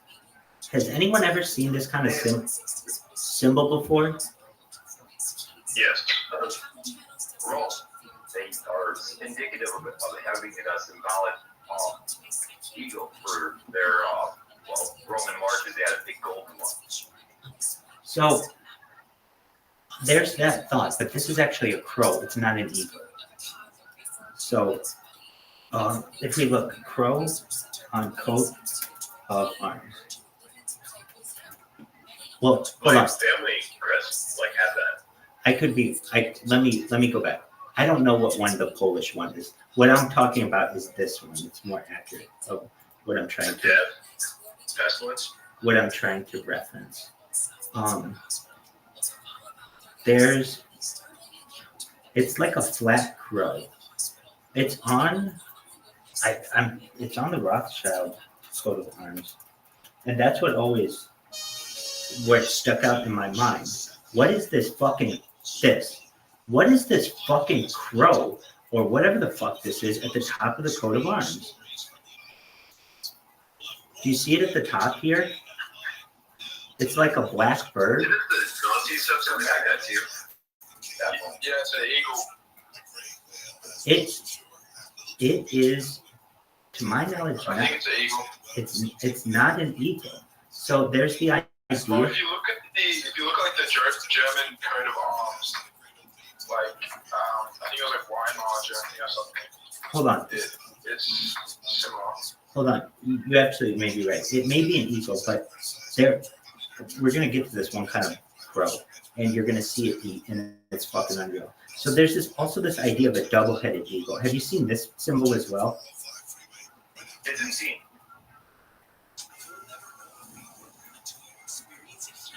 Has anyone ever seen this kind of symbol before? Yes. Ross, they are indicative of having a symbolic eagle for their Roman marches. They had a big golden one. So there's that thought, but this is actually a crow. It's not an eagle. So if we look, crow on coat of arms. Well, hold on. Family crest like had that. Let me go back. I don't know what one the Polish one is. What I'm talking about is this one. It's more accurate of what I'm trying to. Death, pestilence. What I'm trying to reference. It's like a flat crow. It's on. It's on the Rothschild coat of arms, and that's what stuck out in my mind. What is this fucking this? What is this fucking crow or whatever the fuck this is at the top of the coat of arms? Do you see it at the top here? It's like a black bird. Didn't the Nazis have something like that too? Yeah, it's an eagle. It is, to my knowledge, I think it's an eagle. It's not an eagle. So there's the idea. Well, if you look at the German coat of arms, like I think it was like Weimar Germany or something. Hold on. It's similar. Hold on. You absolutely may be right. It may be an eagle, but we're gonna get to this one kind of crow, and you're gonna see it eat, and it's fucking unreal. So there's this idea of a double-headed eagle. Have you seen this symbol as well? It's insane.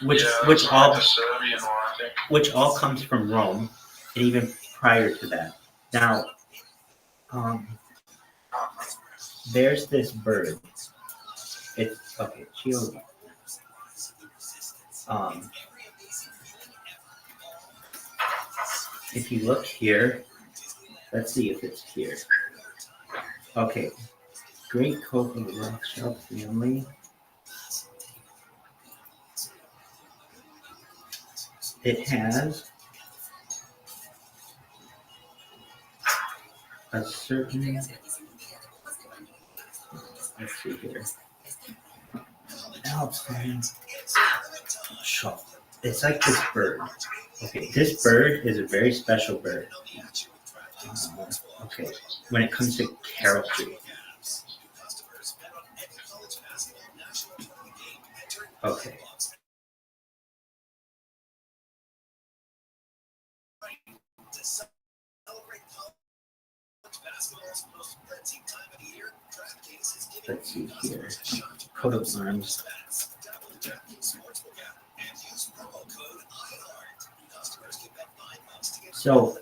Which all comes from Rome, and even prior to that. Now, there's this bird. It's okay, chill. If you look here, let's see if it's here. Okay, great coat of the Rothschild family. It has a certain, let's see here, it's like this bird. Okay, this bird is a very special bird. Okay, when it comes to heraldry. Okay. Let's see here. Coat of arms. So,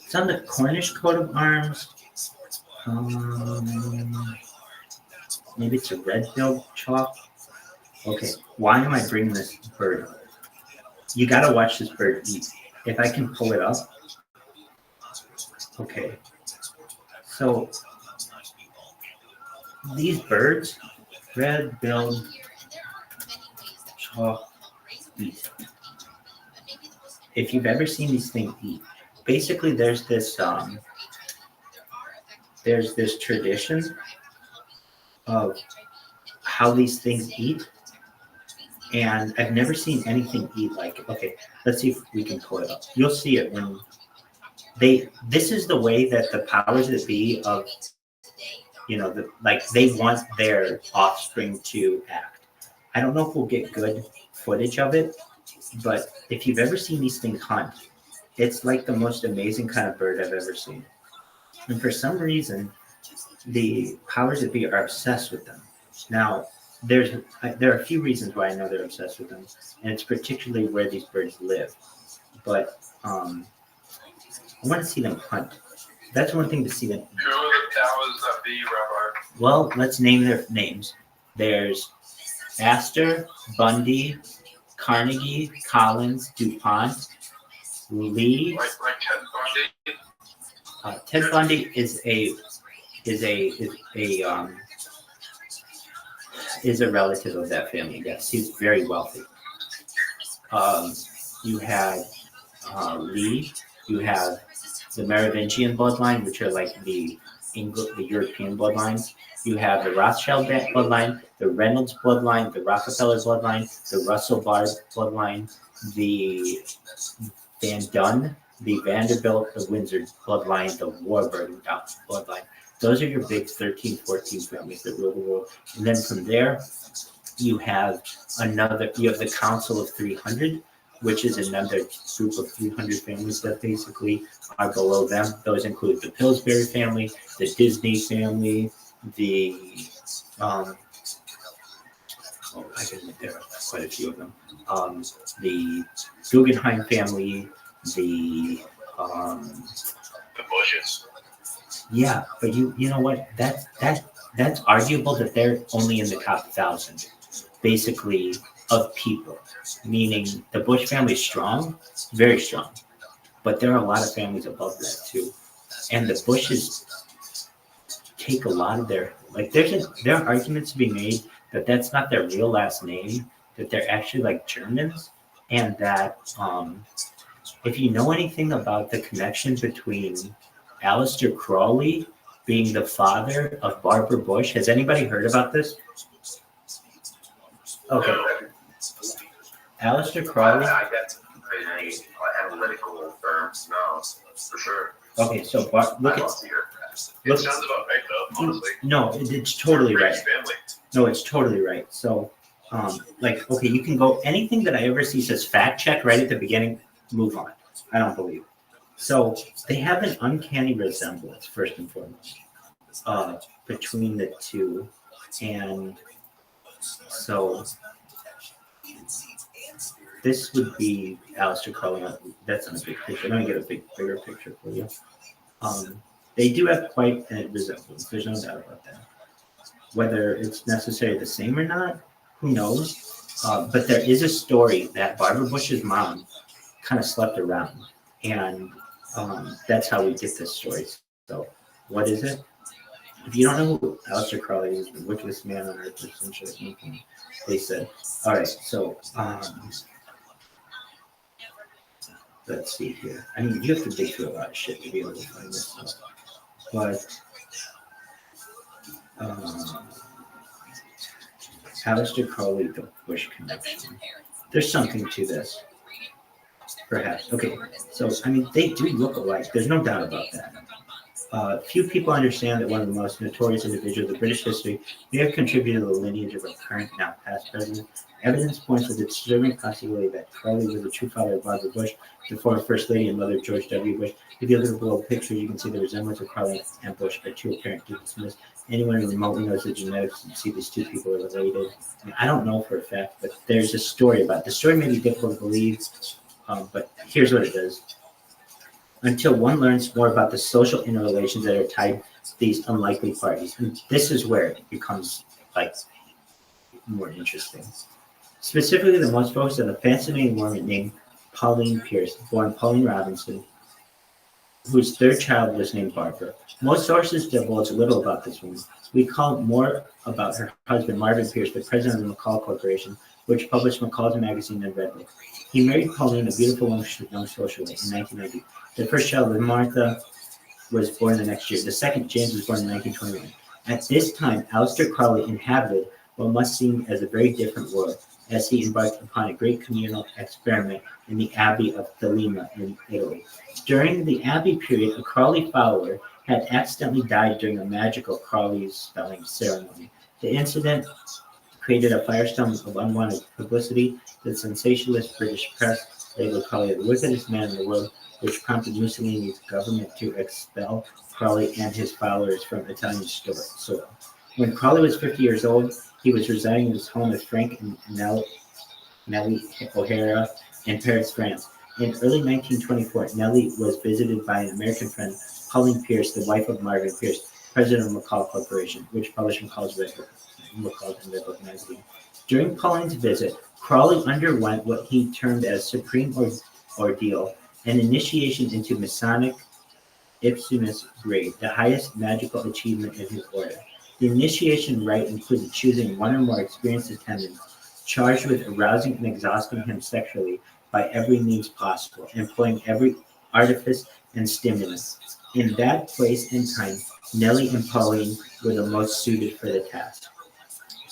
it's on the Cornish coat of arms. Maybe it's a red-billed chalk. Okay, why am I bringing this bird up? You gotta watch this bird eat. If I can pull it up. Okay. So these birds, red-billed chalk eat. If you've ever seen these things eat, basically there's this tradition of how these things eat, and I've never seen anything eat like it. Okay, let's see if we can pull it up. You'll see it when this is the way that the powers that be of, they want their offspring to act. I don't know if we'll get good footage of it, but if you've ever seen these things hunt, it's like the most amazing kind of bird I've ever seen. And for some reason, the powers that be are obsessed with them. Now, there are a few reasons why I know they're obsessed with them, and it's particularly where these birds live. But I want to see them hunt. That's one thing to see them. Who are the powers that be, Rabbi? Well, let's name their names. There's Astor, Bundy, Carnegie, Collins, DuPont, Lee. Like Ted Bundy? Ted Bundy is a relative of that family. Yes, he's very wealthy. You have Lee. You have the Merovingian bloodline, which are like the European bloodlines. You have the Rothschild bloodline, the Reynolds bloodline, the Rockefeller bloodline, the Russell Bard bloodline, the Van Dunn, the Vanderbilt, the Windsor bloodline, the Warburg bloodline. Those are your big 13, 14 families that rule the world. And then from there, you have the Council of 300, which is another group of 300 families that basically are below them. Those include the Pillsbury family, the Disney family, there are quite a few of them. The Guggenheim family, the Bushes. Yeah, but you know what? That's arguable that they're only in the top 1,000, basically, of people. Meaning the Bush family is strong, very strong, but there are a lot of families above that too. And the Bushes take a lot of there are arguments to be made that that's not their real last name, that they're actually like Germans, and that if you know anything about the connection between Aleister Crowley being the father of Barbara Bush. Has anybody heard about this? Okay. Aleister Crowley. I get any analytical terms, no, for sure. Okay, so look at. It sounds about right though, honestly. No, it's totally right. Family. No, it's totally right. So, okay, you can go, anything that I ever see says fact check right at the beginning, move on. I don't believe it. So they have an uncanny resemblance, first and foremost, between the two. And so this would be Aleister Crowley. That's not a big picture. Let me get a bigger picture for you. They do have quite a resemblance. There's no doubt about that. Whether it's necessarily the same or not, who knows? But there is a story that Barbara Bush's mom kind of slept around. And that's how we get this story. So what is it? If you don't know who Aleister Crowley is, the wickedest man on earth, essentially, they said. All right, so let's see here. I mean, you have to dig through a lot of shit to be able to find this stuff. But Aleister Crowley, the Bush connection. There's something to this. Perhaps. Okay, so, I mean, they do look alike. There's no doubt about that. Few people understand that one of the most notorious individuals of British history may have contributed to the lineage of our current, now past president. Evidence points to the disturbing possibility that Crowley was the true father of Barbara Bush, the former First Lady and mother of George W. Bush. If you look at the below picture, you can see the resemblance of Crowley and Bush are too apparent to dismiss. Anyone who remotely knows the genetics and see these two people are related. I mean, I don't know for a fact, but there's a story about it. The story may be difficult to believe, but here's what it is. Until one learns more about the social interrelations that are tied to these unlikely parties. And this is where it becomes more interesting. Specifically, the most focused on a fascinating woman named Pauline Pierce, born Pauline Robinson, whose third child was named Barbara. Most sources divulge little about this woman. We call more about her husband, Marvin Pierce, the president of the McCall Corporation, which published McCall's magazine and Red Book. He married Pauline, a beautiful young socialite, in 1990. The first child, Martha, was born the next year. The second, James, was born in 1921. At this time, Aleister Crowley inhabited what must seem as a very different world, as he embarked upon a great communal experiment in the Abbey of Thelema in Italy. During the Abbey period, a Crowley follower had accidentally died during a magical Crowley's spelling ceremony. The incident created a firestorm of unwanted publicity. The sensationalist British press labeled Crowley the wickedest man in the world, which prompted Mussolini's government to expel Crowley and his followers from Italian soil. When Crowley was 50 years old, he was residing in his home with Frank and Nellie O'Hara in Paris, France. In early 1924, Nellie was visited by an American friend, Pauline Pierce, the wife of Marvin Pierce, president of McCall Corporation, which published McCall's Red Book magazine. During Pauline's visit, Crowley underwent what he termed as supreme ordeal, an initiation into Masonic Ipsimus grade, the highest magical achievement in his order. The initiation rite included choosing one or more experienced attendants, charged with arousing and exhausting him sexually by every means possible, employing every artifice and stimulus. In that place and time, Nellie and Pauline were the most suited for the task.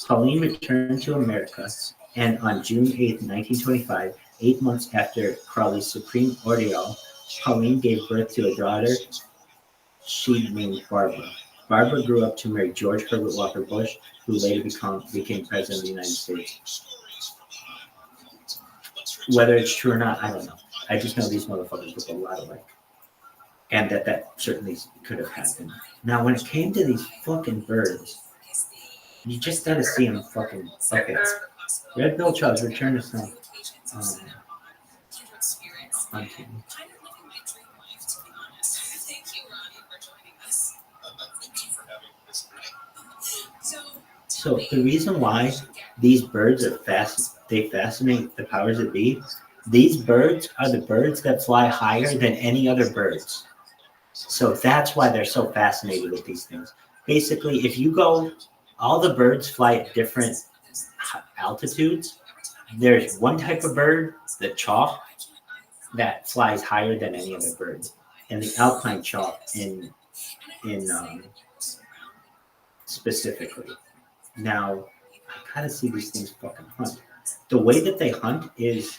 Pauline returned to America, and on June 8, 1925, 8 months after Crowley's supreme ordeal, Pauline gave birth to a daughter she named Barbara. Barbara grew up to marry George Herbert Walker Bush, who later became president of the United States. Whether it's true or not, I don't know. I just know these motherfuckers look a lot alike. And that certainly could have happened. Now, when it came to these fucking birds, you just gotta see them fucking. Okay. Red-billed chubs return to some. Hunting. So the reason why these birds are they fascinate the powers that be. These birds are the birds that fly higher than any other birds. So that's why they're so fascinated with these things. Basically, if you go, all the birds fly at different altitudes. There's one type of bird, the chalk, that flies higher than any other bird, and the alpine chalk in specifically. Now, I gotta see these things fucking hunt. The way that they hunt is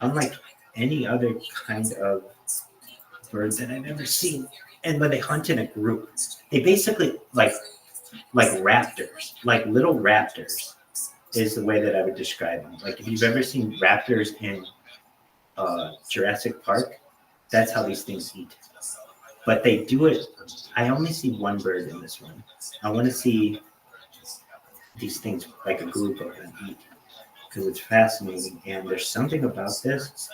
unlike any other kind of bird that I've ever seen. And when they hunt in a group, they basically like raptors, like little raptors is the way that I would describe them. Like if you've ever seen raptors in Jurassic Park, that's how these things eat. But they do it. I only see one bird in this one. I want to see these things like a group of them eat because it's fascinating. And there's something about this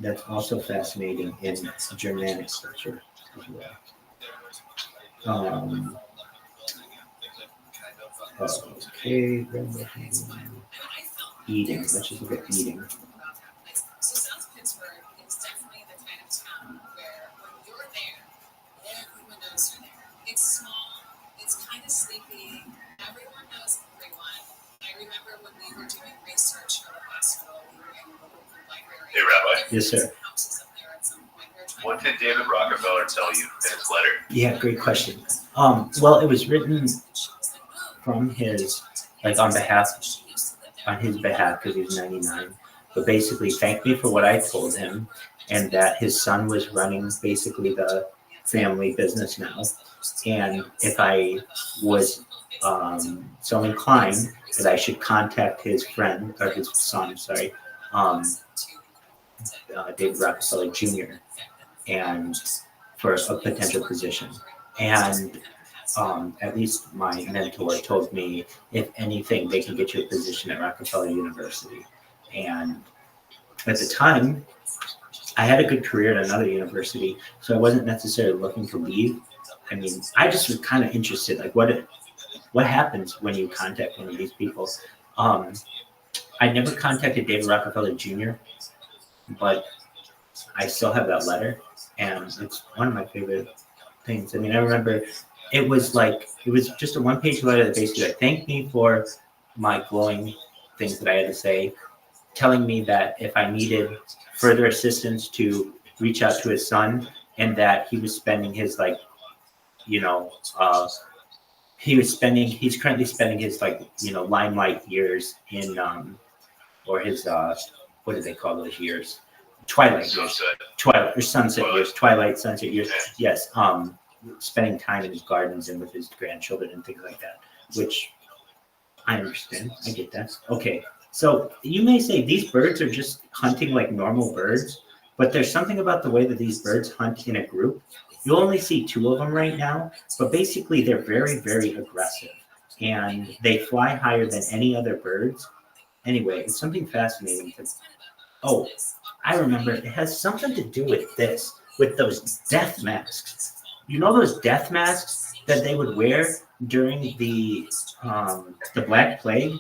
that's also fascinating in Germanic culture as well. Okay, eating. Let's just look at eating. So South Pittsburgh is definitely the kind of town where when you're there, everyone knows you're there. It's small, it's kind of sleepy, everyone knows everyone. I remember when we were doing research for the hospital, we were in the local library. Hey, Rabbi. Yes, sir. Houses up there at some point. What did David Rockefeller tell you in his letter? Yeah, great question. Well, it was written from his, like on his behalf, because he was 99. But basically, thanked me for what I told him, and that his son was running basically the family business now. And if I was so inclined, that I should contact his friend, or his son, sorry, David Rockefeller Jr., and for a potential position. And at least my mentor told me, if anything, they can get you a position at Rockefeller University. And at the time, I had a good career at another university, so I wasn't necessarily looking to leave. I mean, I just was kind of interested, like what happens when you contact one of these people. I never contacted David Rockefeller Jr., but I still have that letter, and it's one of my favorite things. I mean, I remember it was just a one-page letter that basically like, thanked me for my glowing things that I had to say, telling me that if I needed further assistance to reach out to his son, and that he was spending his you know, he's currently spending his limelight years in or his what do they call those years? Twilight years, twilight or sunset years, twilight, sunset years. Yes, spending time in his gardens and with his grandchildren and things like that, which I understand. I get that. Okay, so you may say these birds are just hunting like normal birds, but there's something about the way that these birds hunt in a group. You'll only see two of them right now, but basically they're very, very aggressive, and they fly higher than any other birds. Anyway, it's something fascinating to. Oh, I remember it has something to do with this, with those death masks. You know those death masks that they would wear during the Black Plague?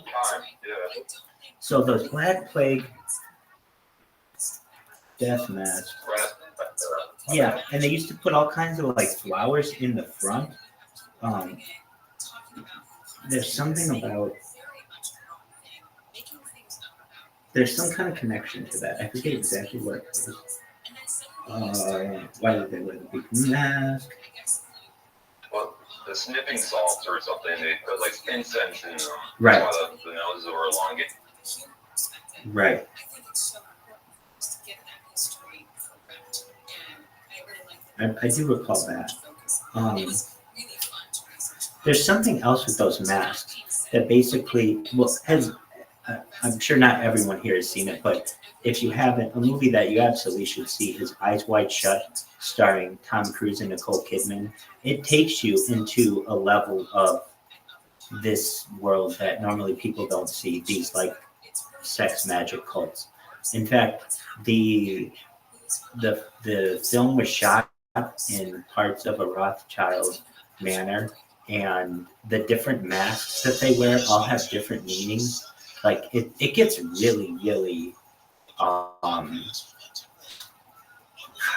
So those Black Plague death masks. Yeah, and they used to put all kinds of like flowers in the front. Um, there's something about there's some kind of connection to that. I forget exactly what it was. Why did they wear the big mask? Well, the sniffing salts or something, they put like incense in them. Right. While the noses were elongated. Right. I do recall that. There's something else with those masks that basically, I'm sure not everyone here has seen it, but if you haven't, a movie that you absolutely should see is Eyes Wide Shut, starring Tom Cruise and Nicole Kidman. It takes you into a level of this world that normally people don't see, these like sex magic cults. In fact, the film was shot in parts of a Rothschild manor, and the different masks that they wear all have different meanings. Like it gets really, really I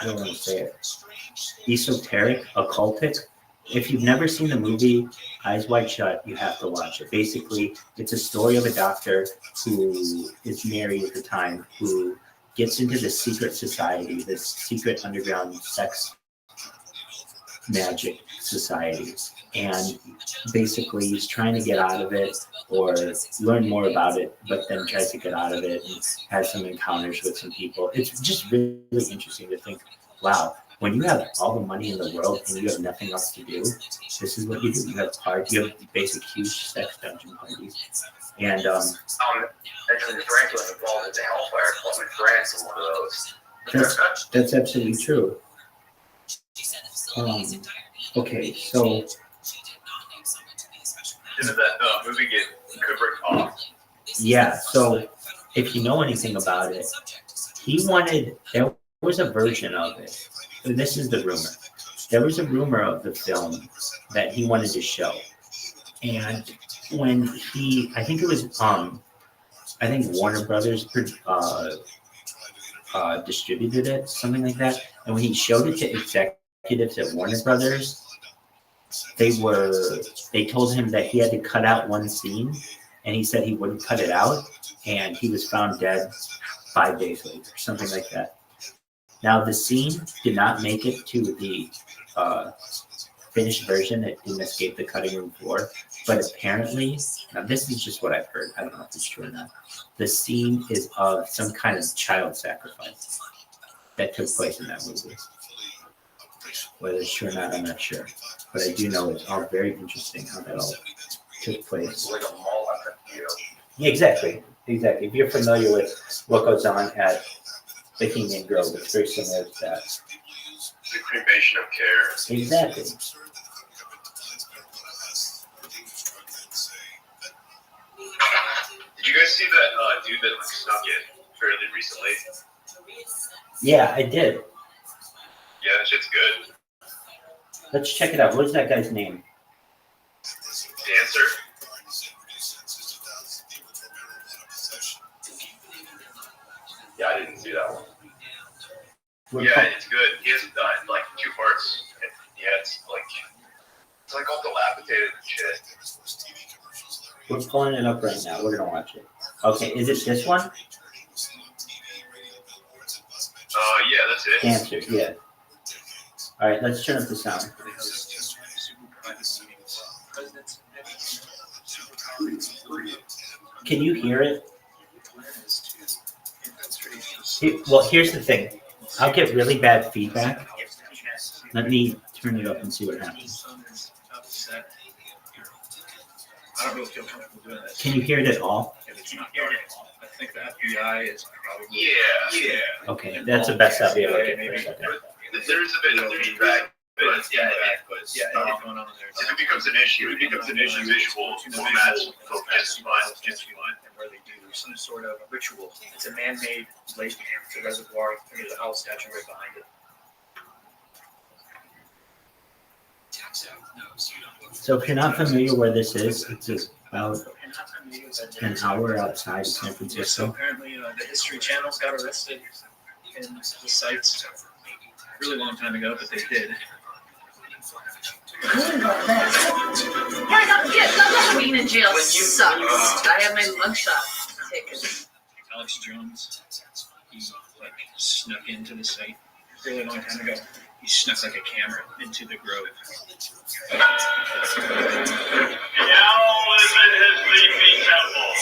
don't want to say it, esoteric, occultic. If you've never seen the movie Eyes Wide Shut, you have to watch it. Basically, it's a story of a doctor who is married at the time, who gets into this secret society, this secret underground sex magic society. And basically he's trying to get out of it or learn more about it, but then tries to get out of it and has some encounters with some people. It's just really, really interesting to think, wow, when you have all the money in the world and you have nothing else to do, this is what you do. You have basic huge sex dungeon parties. And Actually, Franklin involved in the Hellfire Club in France in one of those. That's absolutely true. Okay, so Didn't that movie get Kubrick off? yeah, so if you know anything about it, there was a version of it. And this is the rumor. There was a rumor of the film that he wanted to show. And when I think it was, I think Warner Brothers distributed it, something like that. And when he showed it to executives at Warner Brothers, they told him that he had to cut out one scene, and he said he wouldn't cut it out, and he was found dead 5 days later, something like that. Now the scene did not make it to the finished version. It didn't escape the cutting room floor, but apparently, now this is just what I've heard, I don't know if it's true or not, the scene is of some kind of child sacrifice that took place in that movie. Whether it's true or not, I'm not sure. But I do know it's all very interesting how that all took place. Like a mall, Yeah, exactly. If you're familiar with what goes on at Bohemian Grove, it's very similar to that. The cremation of care. Exactly. Did you guys see that dude that snuck in fairly recently? Yeah, I did. Yeah, that shit's good. Let's check it out. What is that guy's name? Dancer? Yeah, I didn't see that one. Yeah, it's good. He has like 2 parts. Yeah, it's like all dilapidated and shit. We're pulling it up right now. We're gonna watch it. Okay, is it this one? Yeah, that's it. Answer, yeah. All right, let's turn up the sound. Can you hear it? Well, here's the thing. I'll get really bad feedback. Let me turn it up and see what happens. I don't really feel comfortable doing that. Can you hear it at all? If it's not dark, I think the FBI is probably. Yeah. Okay, that's the best I'll be able to get for a second. There is a bit of feedback, but yeah, what's going on there. if it becomes an issue, visual formats, just fine. And where they do some sort of ritual. It's a man-made lake. It's a reservoir. There's a owl statue right behind it. So if you're not familiar where this is, it's about an hour outside of San So Francisco. apparently, the History Channel's got arrested in the sites a really long time ago, but they did. Being in jail sucks. I have my mugshot taken. Alex Jones, he snuck into the site a really long time ago. He snuck like a camera into the grove. Now live in his leafy temple,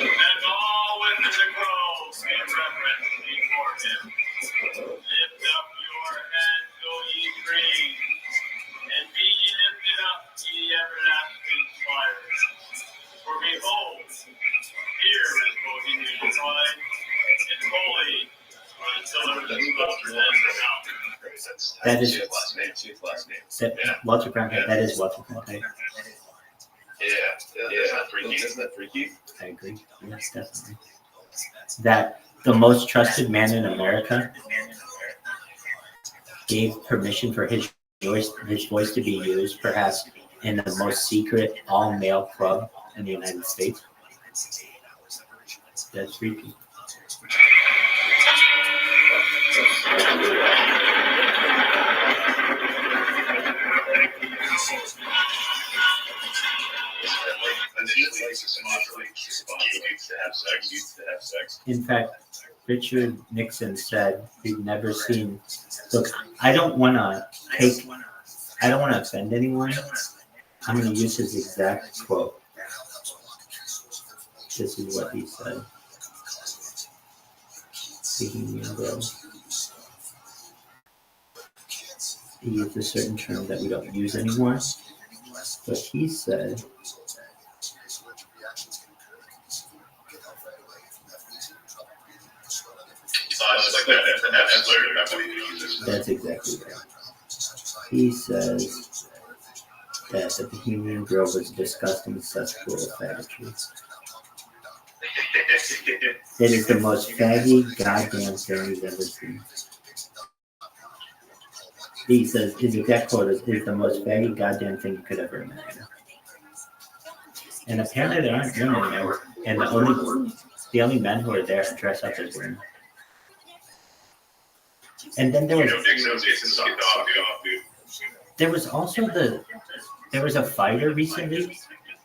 and all within the grove be reverent before him. Lift up your head, go ye trees, and be ye lifted up, ye everlasting spires. For behold, here is Bohemian wine, and holy are the pillars of sculpture and the mountain. That is last name. Walter Cronkite. That is Walter Cronkite. Yeah. Isn't that freaky? I agree. Yes, definitely. That the most trusted man in America gave permission for his voice to be used, perhaps in the most secret all-male club in the United States. That's freaky. In fact, Richard Nixon said we've never seen. Look, I don't want to offend anyone. I'm going to use his exact quote. This is what he said. Bohemian Grove. He used a certain term that we don't use anymore. But he said, that's exactly right. He says that the Bohemian Grove was a disgusting cesspool of faggotry. It is the most faggy goddamn thing he's ever seen. He says his exact quote is the most faggy goddamn thing you could ever imagine. And apparently there aren't women there, and the only men who are there dress up as women. And then there was also there was a fighter recently.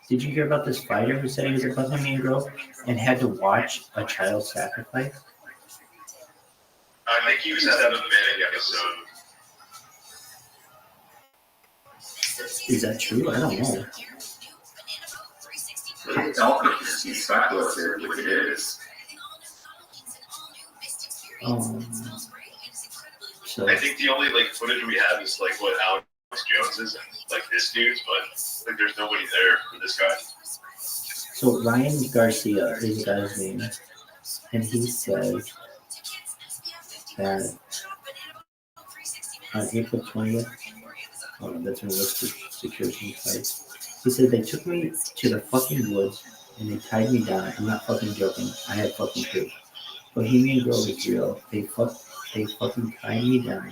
Did you hear about this fighter who said he was a Bohemian Grove and had to watch a child sacrifice? I think he was at the beginning episode. Is that true? I don't know. He's speculative if it is. So I think the only footage we have is what Alex Jones is and this dude's, but there's nobody there for this guy. So Ryan Garcia is the guy's name, and he says that on April 20th, that's when he was for security fight. He said they took me to the fucking woods and they tied me down. I'm not fucking joking. I had fucking proof. Bohemian Grove is real. They fucking tied me down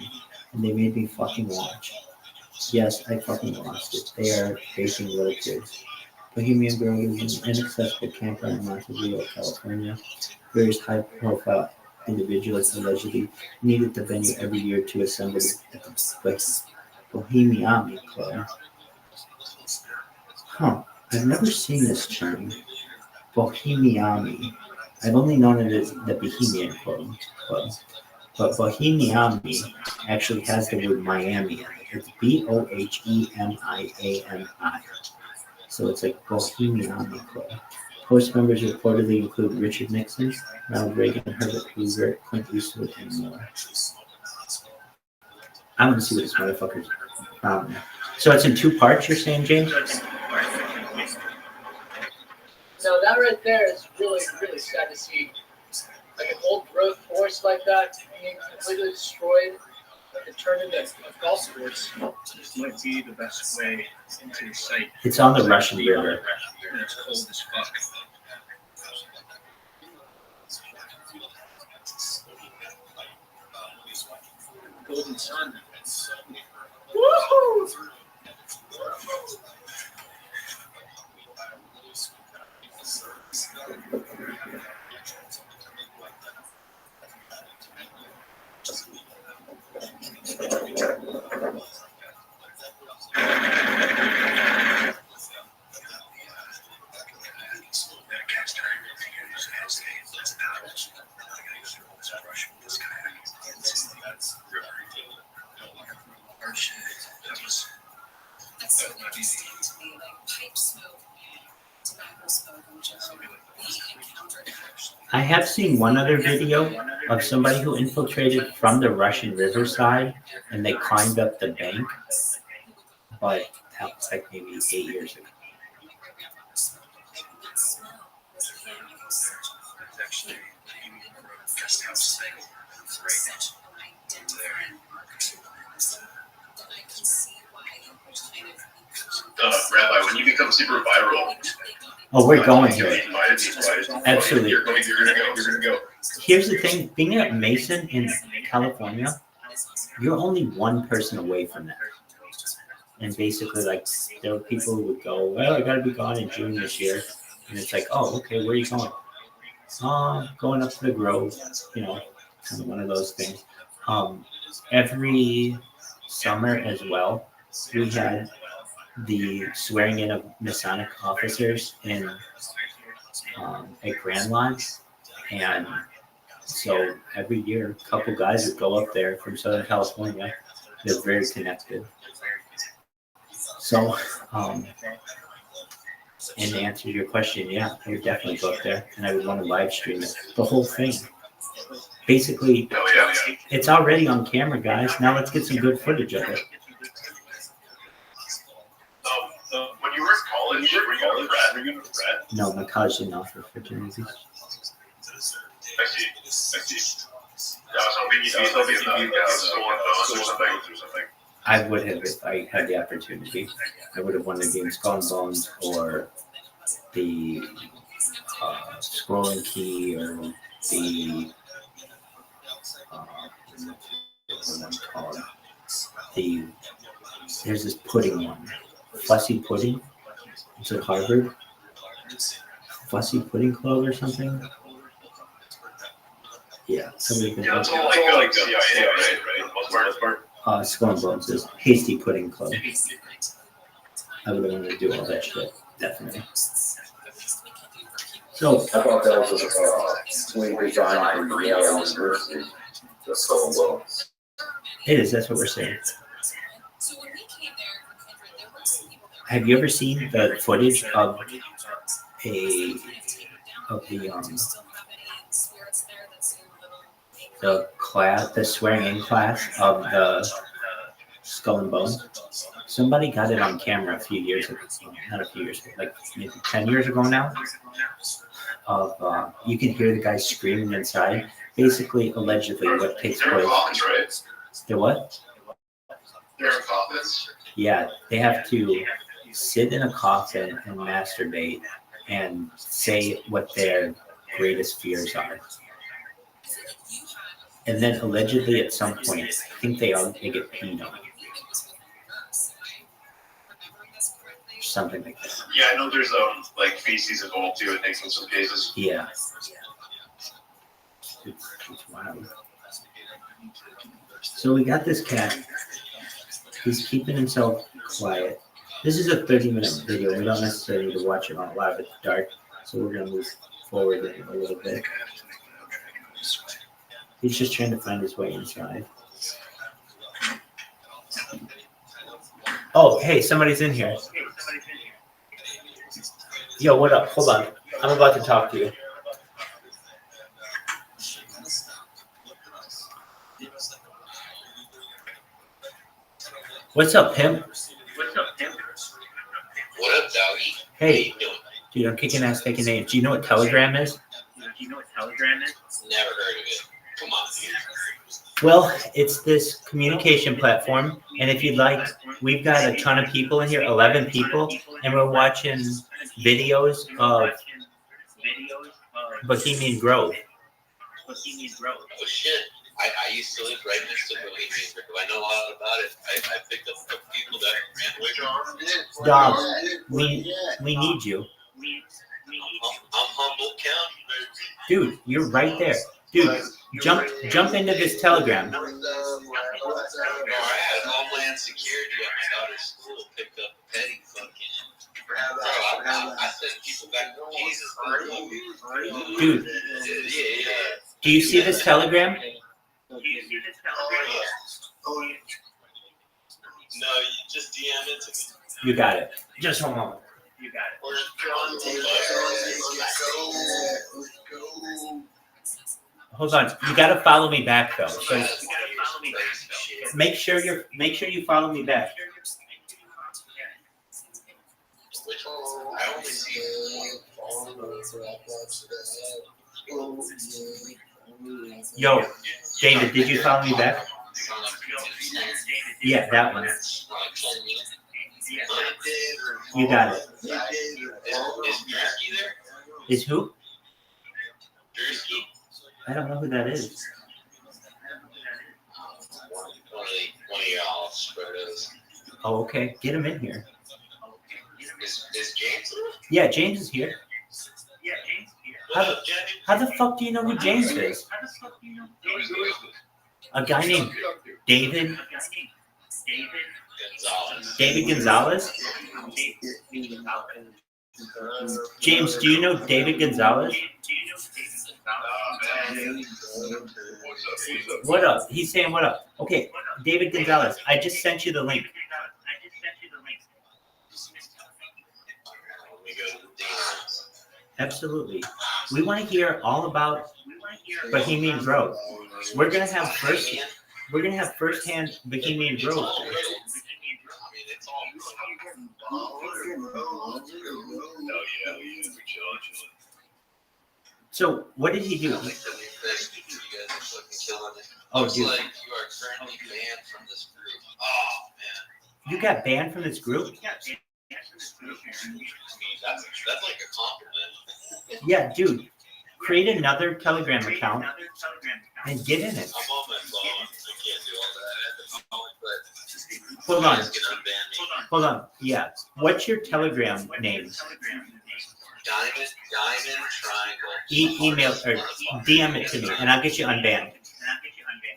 and they made me fucking watch. Yes, I fucking lost it. They are facing little kids. Bohemian Grove is an inaccessible campground in Montezuma, California. Various high-profile individuals allegedly needed the venue every year to assemble at the Bohemian Club. Huh. I've never seen this term. Bohemian. I've only known it as the Bohemian Club. But Bohemian actually has the word Miami in it. It's Bohemiani. So it's like Bohemian Club. Host members reportedly include Richard Nixon, Ronald Reagan, Herbert Hoover, Clint Eastwood, and more. I want to see what this motherfucker's found. So it's in 2 parts, you're saying, James? So that right there is really, really sad to see. Like an old growth forest like that being completely destroyed and turned into a golf course. This might be the best way into the site. It's on the Russian River. And it's cold as fuck. Golden sun. Woohoo! That's so interesting to me, like pipe smoke and tobacco smoke in general. We encountered actually. I have seen one other video of somebody who infiltrated from the Russian River side and they climbed up the bank, but that was like maybe 8 years ago. That smell was him. It was such a hard Actually, guest house thing. such an identifying mark to us that I can see why he would kind of become. Rabbi, when you become super viral, Oh, we're going here. invited. Absolutely. You're gonna go. You're gonna go. Here's the thing, being at Mason in California, you're only one person away from that. And basically, like, there were people who would go, well, I gotta be gone in June this year. And it's like, oh, okay, where are you going? Going up to the Grove, you know, kind of one of those things. Every summer as well, we had the swearing in of Masonic officers in at Grand Lodge. And so every year, a couple guys would go up there from Southern California. They're very connected. So, and to answer your question, yeah, I would definitely go up there and I would want to live stream it. The whole thing. Basically, it's already on camera, guys. Now let's get some good footage of it. When you were in college, were you in Brad? No, my college didn't offer fraternities. I see. Yeah, I was hoping you'd be in the school and those or something. I would have if I had the opportunity. I would have wanted to be in Skull and Bones or the Scroll and Key or the what's called there's this pudding one, Fussy Pudding. It's at Harvard. Fussy Pudding Club or something. Yeah, somebody. Yeah, it's all like CIA, right? Most part. Skull and Bones is Hasty Pudding Club. I would have wanted to do all that shit, definitely. So, I thought that was a swing design for Yale University. The Skull and Bones. it is, that's what we're saying. So when we came there for Kindred, there were some people there. Have you ever seen the footage of the swearing in class of the Skull and Bones? Somebody got it on camera a few years ago, not a few years ago, like maybe 10 years ago now. You can hear the guys screaming inside. Basically, allegedly, what takes They're in place. coffins, right? The what? They're in coffins. Yeah, they have to sit in a coffin and masturbate and say what their greatest fears are. And then allegedly at some point, I think they get peed on. Something like that. Yeah, I know there's like feces involved too, I think, in some cases. Yeah. It's It's wild. So we got this cat. He's keeping himself quiet. This is a 30-minute video. We don't necessarily need to watch it all live. It's dark, so we're gonna move forward a little bit. He's just trying to find his way inside. Oh, hey, somebody's in here. Yo, what up? Hold on. I'm about to talk to you. What's up, pimp? What up, doggy? Hey, dude, I'm kicking ass taking names. Do you know what Telegram is? Never heard of it. Come on, dude. Well, it's this communication platform, and if you'd like, we've got a ton of people in here, 11 people, and we're watching videos of Bohemian Grove. Oh shit. I used to live right next to Bohemian Grove. I know a lot about it. I picked up a couple people that ran away. Dog, we need you. I'm Humboldt County. Dude, you're right there. Dude, jump into this Telegram. No, I had Homeland Security at my daughter's school picked up petty fucking. Bro, I sent people back to Jesus. Dude, Yeah. do you see this Telegram? No, you just DM it to me. You got it. Just one moment. Hold on. You gotta follow me back though. So make sure you follow me back. Which one? I only see Yo, David, did you follow me back? Yeah, that one. You got it. Is Drewski there? Is who? Drewski? I don't know who that is. One of y'all spreaders. Oh, okay. Get him in here. Is James there? Yeah, James is here. What's up, James? How the fuck do you know who James is? A guy named David Gonzalez. David Gonzalez? James, do you know David Gonzalez? What up? He's saying what up. Okay, David Gonzalez, I just sent you the link. Let me go to the DMs. Absolutely. We want to hear all about Bohemian Grove. We're gonna have firsthand Bohemian Grove. I mean, it's all. Oh, yeah, we chilling. So what did he do? You guys are fucking killing it. Oh, Looks dude. like you are currently banned from this group. Oh, man. You got banned from this group? I mean, that's like a compliment. Yeah, dude. Create another Telegram account and get in it. I'm on my phone. I can't do all that at the moment, but Hold you on. guys can unban me. Hold on. Yeah. What's your Telegram name? Diamond Triangle. Email or DM it to me and I'll get you unbanned.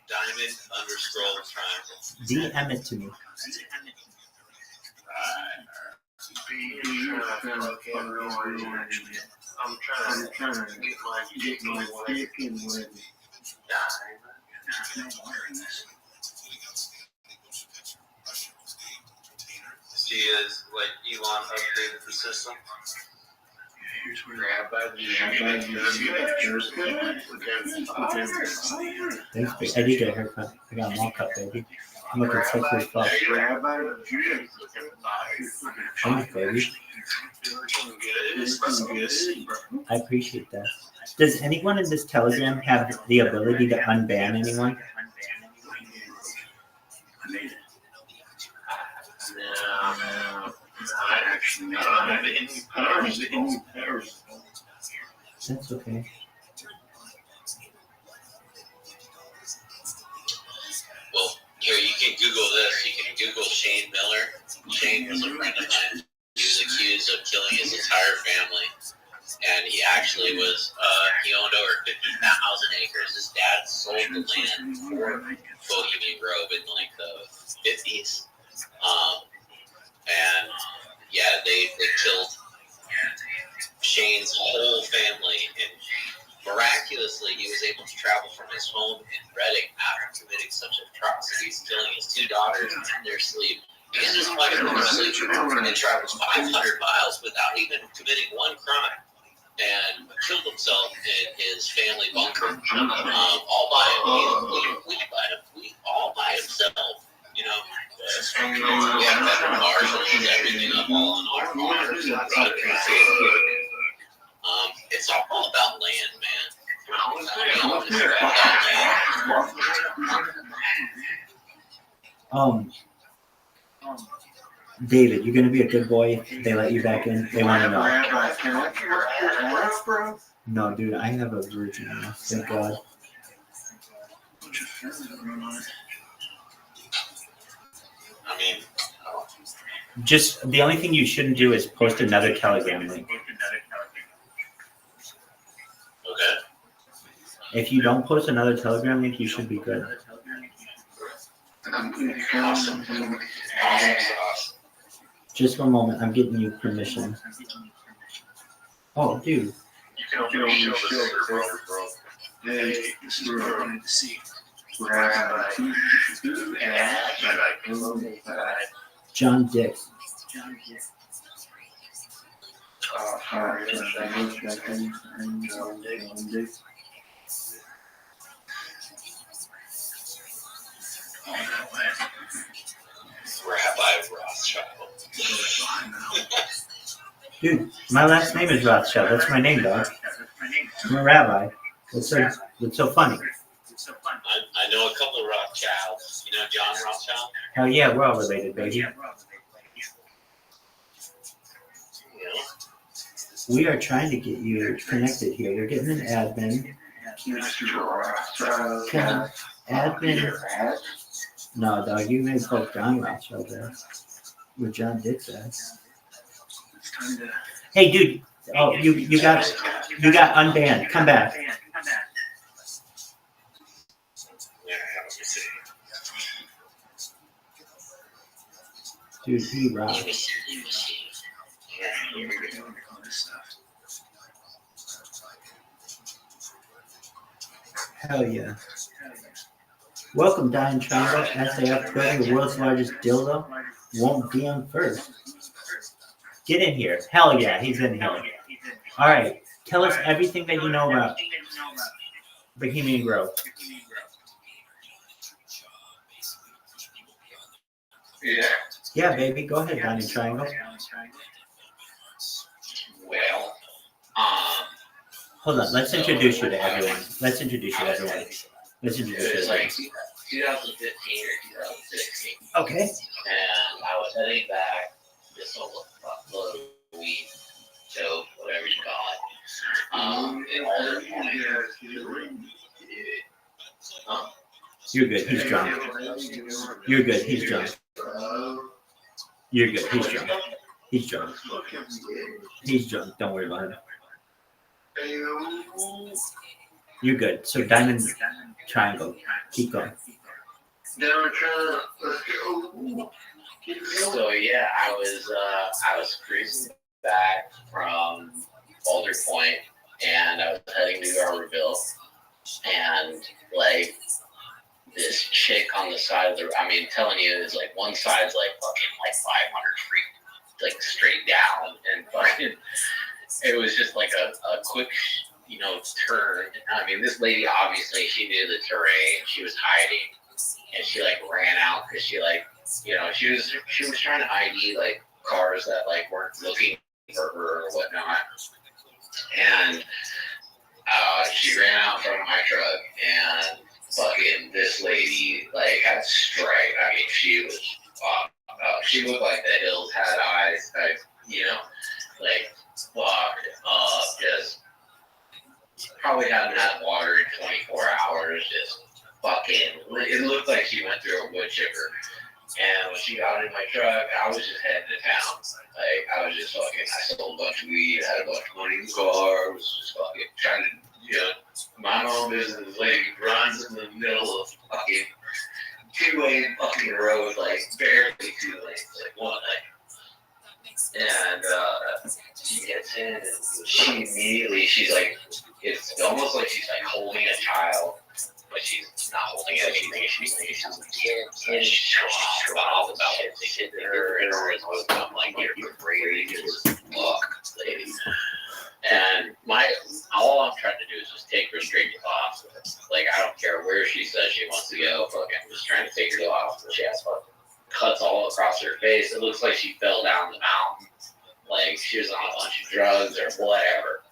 Diamond_triangle. DM it to me. I'm trying to get my dick in with See, is like Elon updated the system. Thanks, baby. I did get a haircut. I got a mall cut, baby. I'm looking sexy as fuck. Thanks, baby. I appreciate that. Does anyone in this Telegram have the ability to unban anyone? That's okay. Well, here you can Google this. You can Google Shane Miller. Shane was a friend of mine. He was accused of killing his entire family, and he actually was. He owned over 50,000 acres. His dad land for Bohemian Grove in like the 50s. And yeah, they killed Shane's whole family, and miraculously he was able to travel from his home in Reading after committing such atrocities, killing his 2 daughters in their sleep. He ends his life in their sleep and travels 500 miles without even committing one crime, and killed himself in his family bunker, all by himself. You know, we have better marshals, everything up all in our farms. It's all about land, man. David, you're gonna be a good boy if they let you back in. They want to know. No, dude, I have a virgin now. Thank God. I mean, Just the only thing you shouldn't do is post another Telegram link. okay. If you don't post another Telegram link, you should be good. Awesome. Just one moment, I'm getting you permission. Oh, dude. You can only show the silver, bro. Hey, this is what I wanted to see. John Dix. Rabbi Rothschild. Dude, my last name is Rothschild. That's my name, dog. I'm a rabbi. What's so funny? I know a couple of Rothschilds. You know John Rothschild? Hell yeah, we're all related, baby. You know? We are trying to get you connected here. We're getting an admin. Admin. No, dog, you made both John Rothschild there. With John Dix at. Hey, dude. Oh, you got unbanned. Come back. Dude, he rocks. Hell yeah. Welcome, Diane Triangle. SAF building the world's largest dildo. Won't be on first. Get in here. Hell yeah, he's in here. All right. Tell us everything that you know about Bohemian Grove. Yeah, baby. Go ahead, Diamond Triangle. Well, Hold on. Let's introduce you to everyone. Let's introduce you to everyone. Let's introduce you it was to like everyone. 2015 or 2016, Okay. and I was heading back this whole load of weed, so whatever you call it. In Alder County. You're good. He's drunk. You're good. He's drunk. You're good. He's drunk. He's drunk. He's drunk. Don't worry about it. You're good. So Diamond Triangle. Keep going. So yeah, I was cruising back from Boulder Point, and I was heading to Garberville, and like this chick on the side of the, I mean, telling you, it's like one side's like fucking like 500 feet, like straight down, and fucking, it was just like a quick, you know, turn. I mean, this lady obviously she knew the terrain. She was hiding, and she like ran out because she like, you know, she was trying to ID like cars that like weren't looking for her or whatnot, and she ran out from my truck, and fucking this lady like had strike. I mean, she was she looked like the hills had eyes, like, you know, like fucked up, just probably hadn't had water in 24 hours, just fucking, it looked like she went through a wood chipper. And when she got in my truck, I was just heading to town. Like, I was just fucking, I sold a bunch of weed, had a bunch of money in the car, was just fucking trying to, my own business. Lady runs in the middle of fucking two-lane fucking road, like, barely 2 lanes, like 1 lane. And she gets in, and she immediately, she's like, it's almost like she's like holding a child, but she's not holding anything. She's like, she's showing off about it. They hit her and her was I'm like, you're crazy as fuck, lady. And all I'm trying to do is just take her straight to the hospital. Like, I don't care where she says she wants to go. Fuck, I'm just trying to take her to the hospital. She has fucking cuts all across her face. It looks like she fell down the mountain. Like, she was on a bunch of drugs or whatever,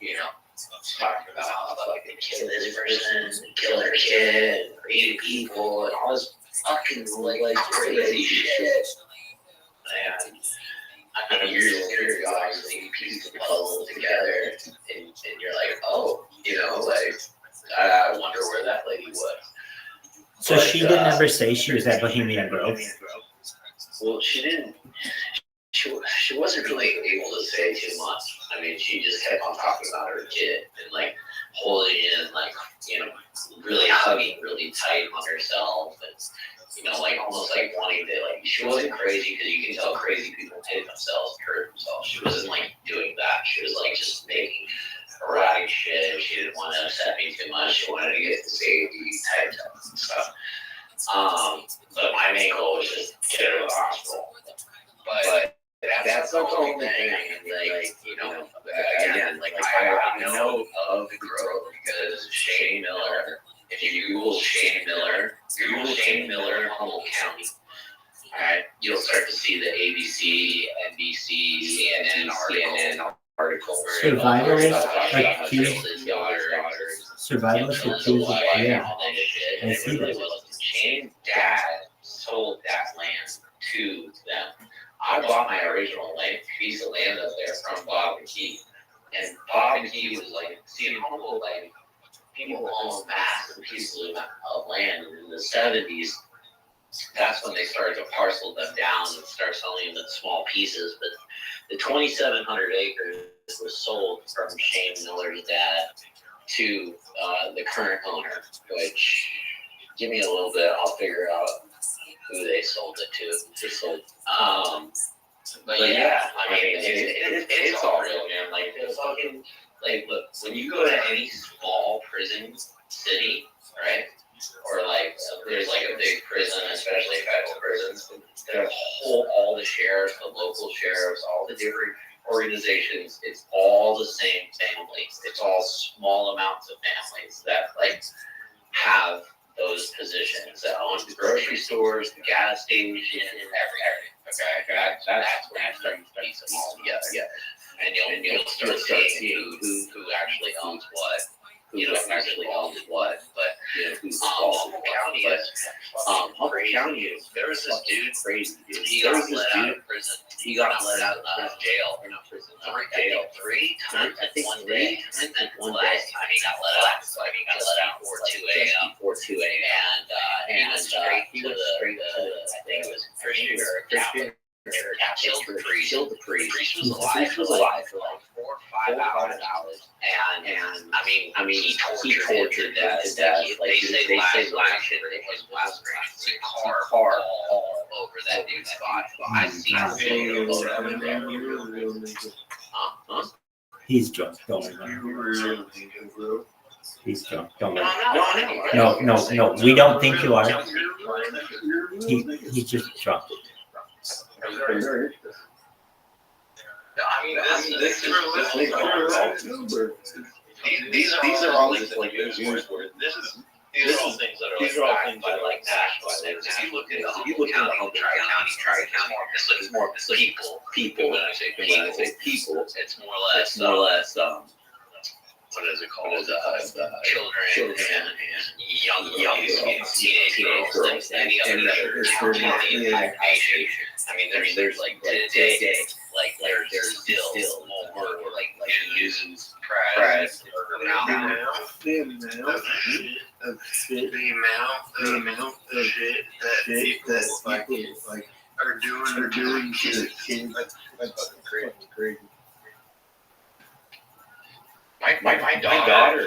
talking about how fucking kill this person, kill her kid, and 80 people, and all this fucking like crazy shit. And I mean, you're obviously pieces of the puzzle together, and you're like, oh, like, I wonder where that lady was. So she didn't ever say she was at Bohemian Grove? Well, she didn't. She wasn't really able to say too much. I mean, she just kept on talking about her kid and like holding in, like, really hugging really tight on herself, and like almost like wanting to, like, she wasn't crazy, because you can tell crazy people hit themselves and hurt themselves. She wasn't like doing that. She was like just making erratic shit. She didn't want to upset me too much. She wanted to get to safety type stuff. But my main goal was just get her to the hospital. But that's not the only thing. Again, like I know of the Grove because Shane Miller. If you Google Shane Miller in Humboldt County, alright, you'll start to see the ABC, NBC, CNN articles. Survivalists accused of, yeah. I see that. Shane's dad sold that land to them. I bought my original piece of land up there from Bob McKee. And Bob McKee was like, see, in Humboldt, like, people own massive pieces of land in the 70s. That's when they started to parcel them down and start selling them in small pieces. But the 2,700 acres was sold from Shane Miller's dad to the current owner, which, give me a little bit, I'll figure out who they sold it to. But yeah, I mean, it's all real, man. Like, it's fucking, like, look, when you go to any small prison city, right? Or like, there's like a big prison, especially federal prisons, they'll hold all the sheriffs, the local sheriffs, all the different organizations. It's all the same families. It's all small amounts of families that like have those positions that own the grocery stores, the gas stations, everything. Okay, that's when you start to piece them all together. Yeah. And you'll start seeing who actually owns what, who actually owns what, but Humboldt County is. Humboldt County is. There was this dude, crazy dude. He got let out of prison. He got let out of jail. Or not prison. Jail 3 times. I think 1 day. And then one last time he got let out. Like he got let out 4-2 a.m. And he went straight to the. I think it was Christian or Catholic. Killed the priest. The priest was alive for like 4 or 5 hours. And I mean, he tortured that to death. They say last shit it was last night. Car all over that dude's body. I seen a video of it. He's drunk. Don't worry. He's drunk. Don't worry. No. We don't think you are. He's just drunk. I mean, these are all things like news where these are all things that are backed by like national things. If you look at Humboldt County, Tri-County, it's more people. When I say people, it's more or less what is it called? Children and young teenagers, any other county nation. I mean, there's like today, like there's still more like news, press, the amount of shit that shit that people like are doing to the kids. That's fucking crazy. My daughter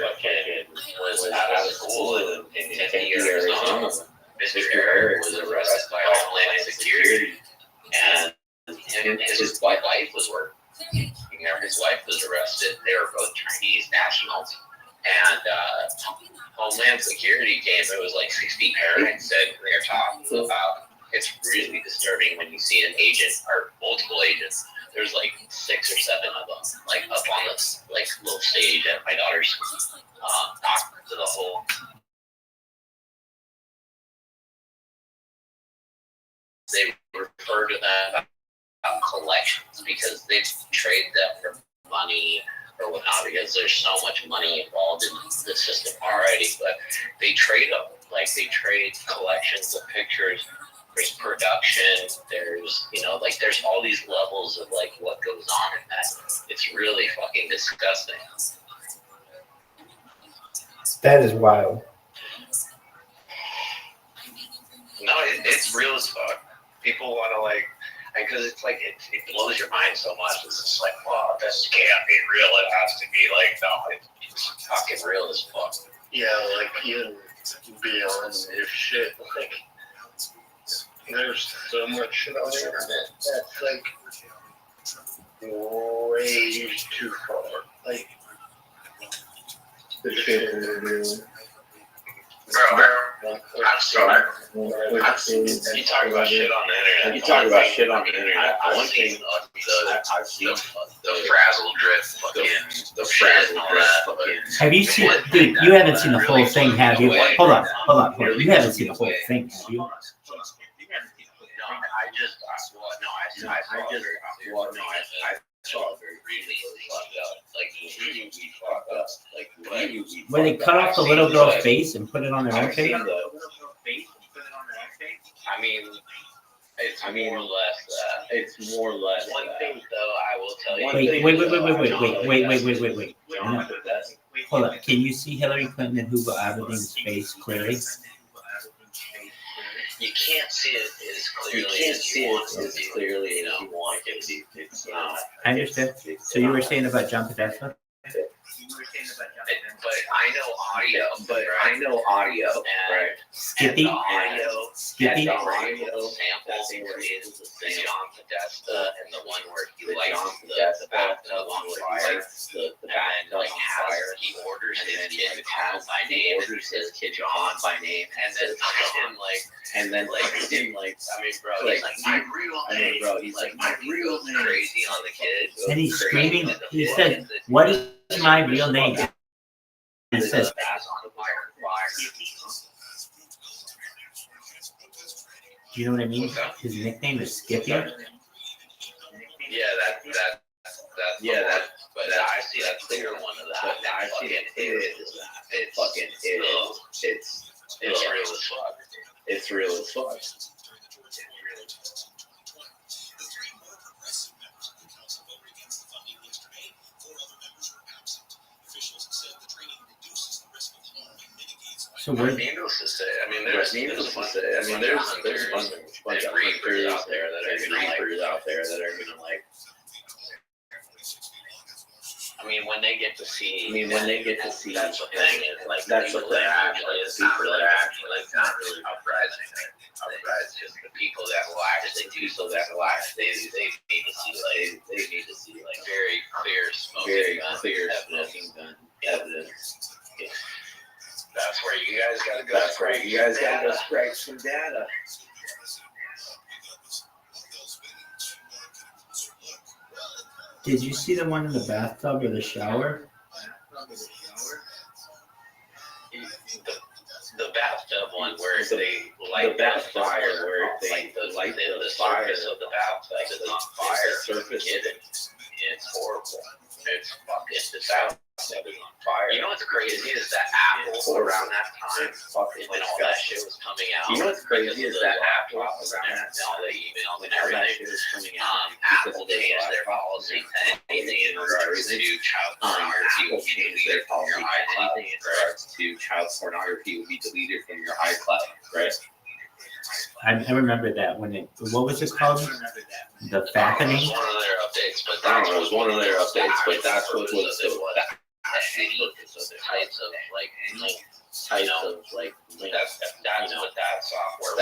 was out of school in Tempe, Arizona. Mr. Eric was arrested by Homeland Security, and his wife was working. His wife was arrested. They were both Chinese nationals, and Homeland Security came. It was like 60 parents, and they're talking about. It's really disturbing when you see an agent or multiple agents. There's like 6 or 7 of them, like up on this like little stage at my daughter's talking to the whole. They refer to them about collections because they trade them for money or whatnot because there's so much money involved in the system already. But they trade them, like they trade collections of pictures. There's production. There's like there's all these levels of like what goes on in that. It's really fucking disgusting. That is wild. No, it's real as fuck. People want to like, because it's like it blows your mind so much. It's just like, wow, this can't be real. It has to be like, no, it's fucking real as fuck. Yeah, like even beyond this shit, like there's so much shit on the internet that's like way too far. Like the shit they're doing. Bro, I'm sorry. You talk about shit on the internet. I've seen the frazzle drift fucking. Have you seen, dude, you haven't seen the whole thing, have you? Hold on. You haven't seen the whole thing, have you? I saw it very briefly. Where they cut off the little girl's face and put it on their own page? I mean, it's more or less that. It's more or less. One thing, though, I will tell you. Wait. No. Hold on. Can you see Hillary Clinton and Hugo Aberdeen's face clearly? You can't see it as clearly as you want it to. It's not. I understand. So you were saying about John Podesta? But I know audio. Right. Skippy? Skippy? The audio samples created the John Podesta and the one where he lights the bathtub on fire. The bathtub on fire. He orders his kid John by name. And then I mean, bro, he's like my real name. Crazy on the kid. And he's screaming. He said, "What is my real name?" He says, "Do you know what I mean? His nickname is Skippy." Yeah, that's. But I see a clear one of that. I see it is that. It's fucking it's real as fuck. It's real as fuck. So we're needless to say, there's a bunch of reapers out there that are gonna like. When they get to see, that's the thing. That's what they're actually. It's not really uprising. It's just the people that will actually do so that will actually. They need to see very clear smoking gun evidence. That's where you guys gotta go. That's where you guys gotta go scrape some data. Did you see the one in the bathtub or the shower? The bathtub one where they light the fire, where they light the surface of the bathtub is on fire. It's horrible. It's fucking disgusting. On fire. You know what's crazy is that Apple around that time, when all that shit was coming out. You know what's crazy is that Apple around that time, all the emails and everything was coming out. Apple changed their policy to anything in regards to child pornography will be deleted from your iCloud. Anything in regards to child pornography will be deleted from your iCloud, right? I remember that when what was it called? The fappening? One of their updates, but that was one of their updates, but that's what was the types of like that's what that software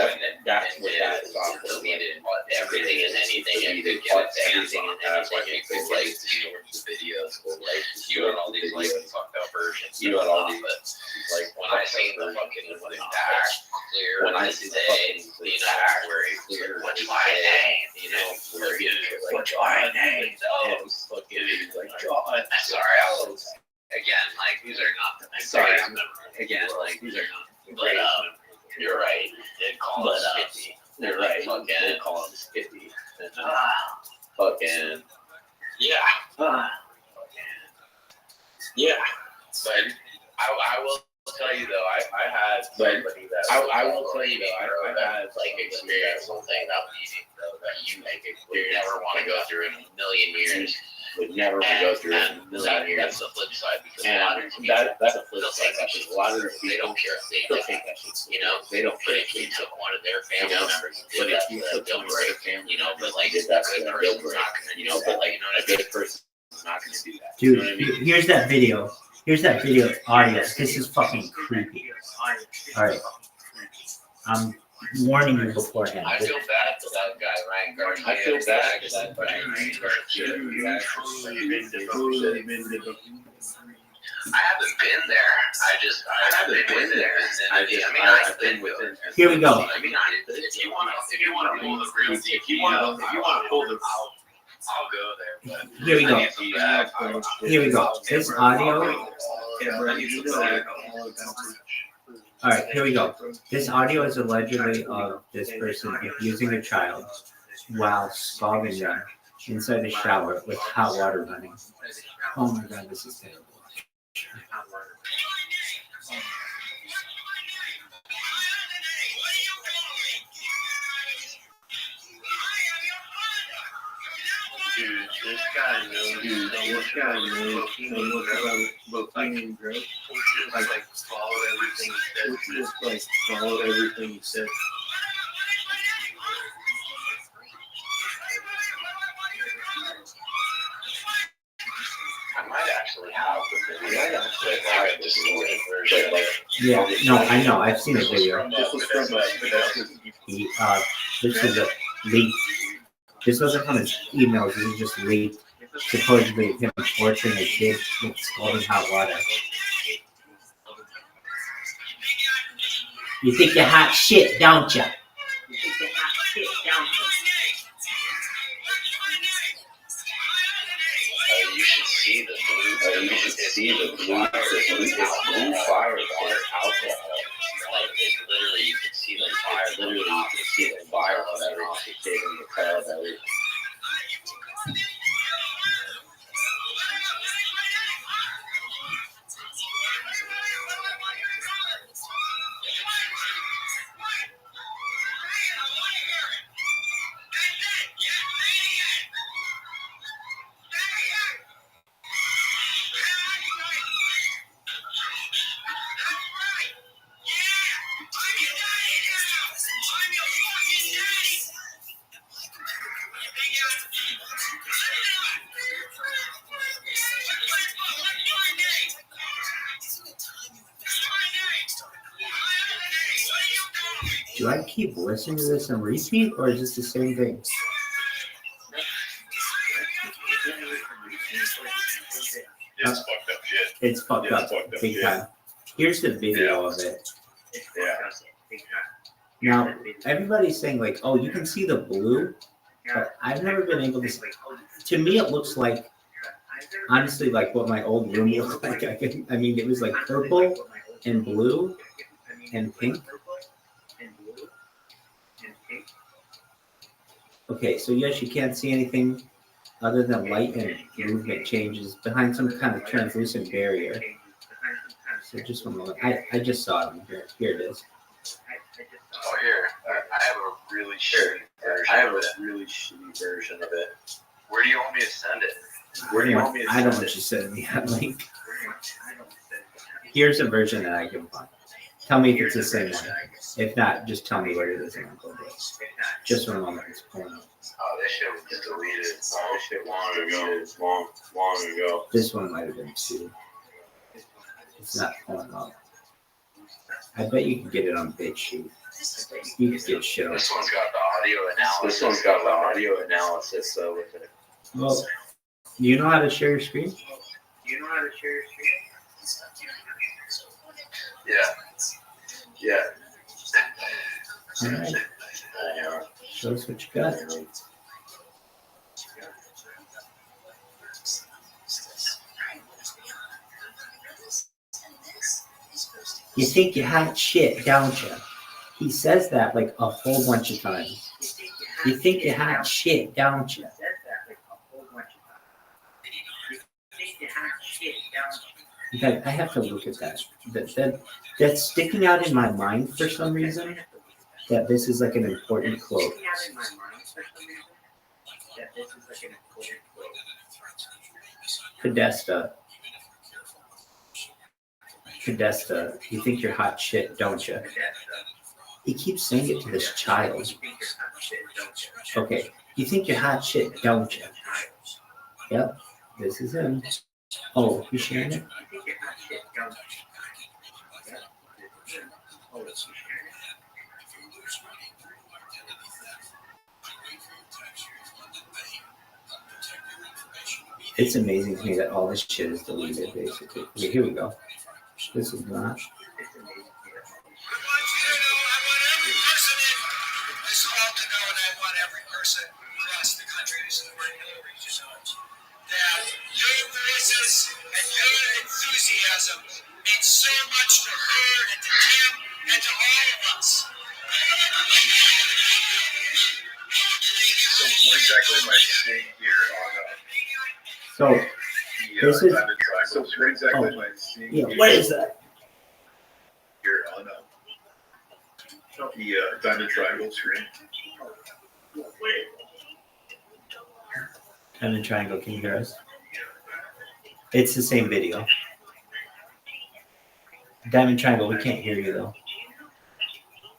that's what that software needed everything and anything and you could get everything and anything it could like the videos or like you had all these like fucked up versions you had all these like when I see the fucking clear when I see the you know very clear what's my name you know where you what's my name those fucking like sorry I was again, like these are not the sorry. Again, like these are not. But you're right. They call it Skippy. You're right. Fucking they call him Skippy. Fucking yeah. Yeah. But I will tell you though, I had somebody that I will tell you though, I had like experienced something that you would never want to go through in a million years. Would never go through in a million years. That's the flip side because a lot of that's a flip side. A lot of they don't care if they take that shit. You know, they don't care if you took one of their family members. But if you took one of their family, you know, but like that good person's not gonna, you know, but like you know, a good person's not gonna do that. Dude, you know what I mean? here's that video. Here's that video audio. This is fucking creepy. All right, I'm warning you beforehand. I feel bad for that guy, Ryan Garcia. I feel bad for that guy, Ryan Garcia. I haven't been there. I haven't been there. I've been with it. Here we go. I mean, if you want to pull the real, if you want to pull the, I'll go there. But Here we go. Here we go. This audio. All right, here we go. This audio is allegedly of this person abusing a child while scalding them inside the shower with hot water running. Oh my God, this is terrible. Dude, this guy knows so much about fucking drugs. Like followed everything he said. Followed everything he said. I might actually have the video. I might actually have a distorted version. Yeah, no, I know. I've seen the video. This was from This is a leak. This wasn't from his emails. This is just leaked. Supposedly him torturing a kid with scalding hot water. You think you're hot shit, don't ya? You should see the blue. You should see the blue. Blue fire on alcohol. Like it literally, you can see the fire. Literally, you can see the fire that off the kid in the crowd. Do I keep listening to this and repeat, or is this the same thing? It's fucked up shit. It's fucked up big time. Here's the video of it. Yeah. Now, everybody's saying like, oh, you can see the blue, but I've never been able to see. To me, it looks like, honestly, like what my old room looked like. I mean, it was like purple and blue and pink. Okay, so yes, you can't see anything other than light and movement changes behind some kind of translucent barrier. So just one moment. I just saw it here. Here it is. Oh, here. I have a really shitty version. I have a really shitty version of it. Where do you want me to send it? Where do you want me to I send don't want you to send me that link. Here's a version that I can find. Tell me if it's the same one. If not, just tell me what it is. And I'll go there. Just one moment. It's pulling up. Oh, this shit was deleted. Oh, this shit long ago. This one might have been too. It's not pulling up. I bet you can get it on BitChute. You can get shit on. This one's got the audio analysis with it. Well, you know how to share your screen? Yeah. All right. Show us what you got. You think you're hot shit, don't you? He says that like a whole bunch of times. You think you're hot shit, don't you? In fact, I have to look at that. That's sticking out in my mind for some reason. That this is like an important quote. Podesta, you think you're hot shit, don't you? He keeps saying it to this child. Okay, you think you're hot shit, don't you? Yep, this is him. Oh, you sharing it? It's amazing to me that all this shit is deleted, basically. Okay, here we go. This is not. Your voices and your enthusiasm mean so much to her and to Tim and to all of us. So what exactly am I seeing here So this is. So what exactly am I seeing Yeah, what is that? here on the diamond triangle screen? Diamond triangle, can you hear us? It's the same video. Diamond triangle, we can't hear you though.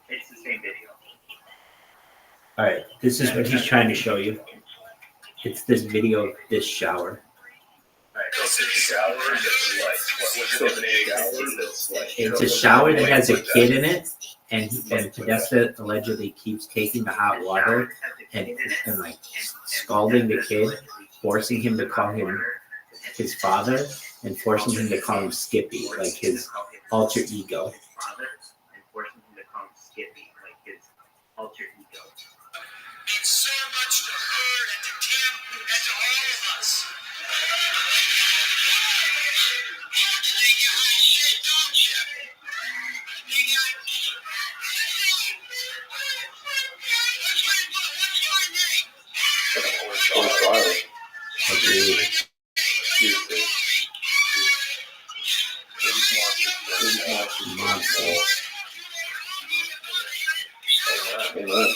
It's the same video. All right, this is what he's trying to show you. It's this video of this shower. It's a shower that has a kid in it, and Podesta allegedly keeps taking the hot water and like scalding the kid, forcing him to call him his father, and forcing him to call him Skippy, like his alter ego. Means so much to her and to Tim and to all of us. Amen.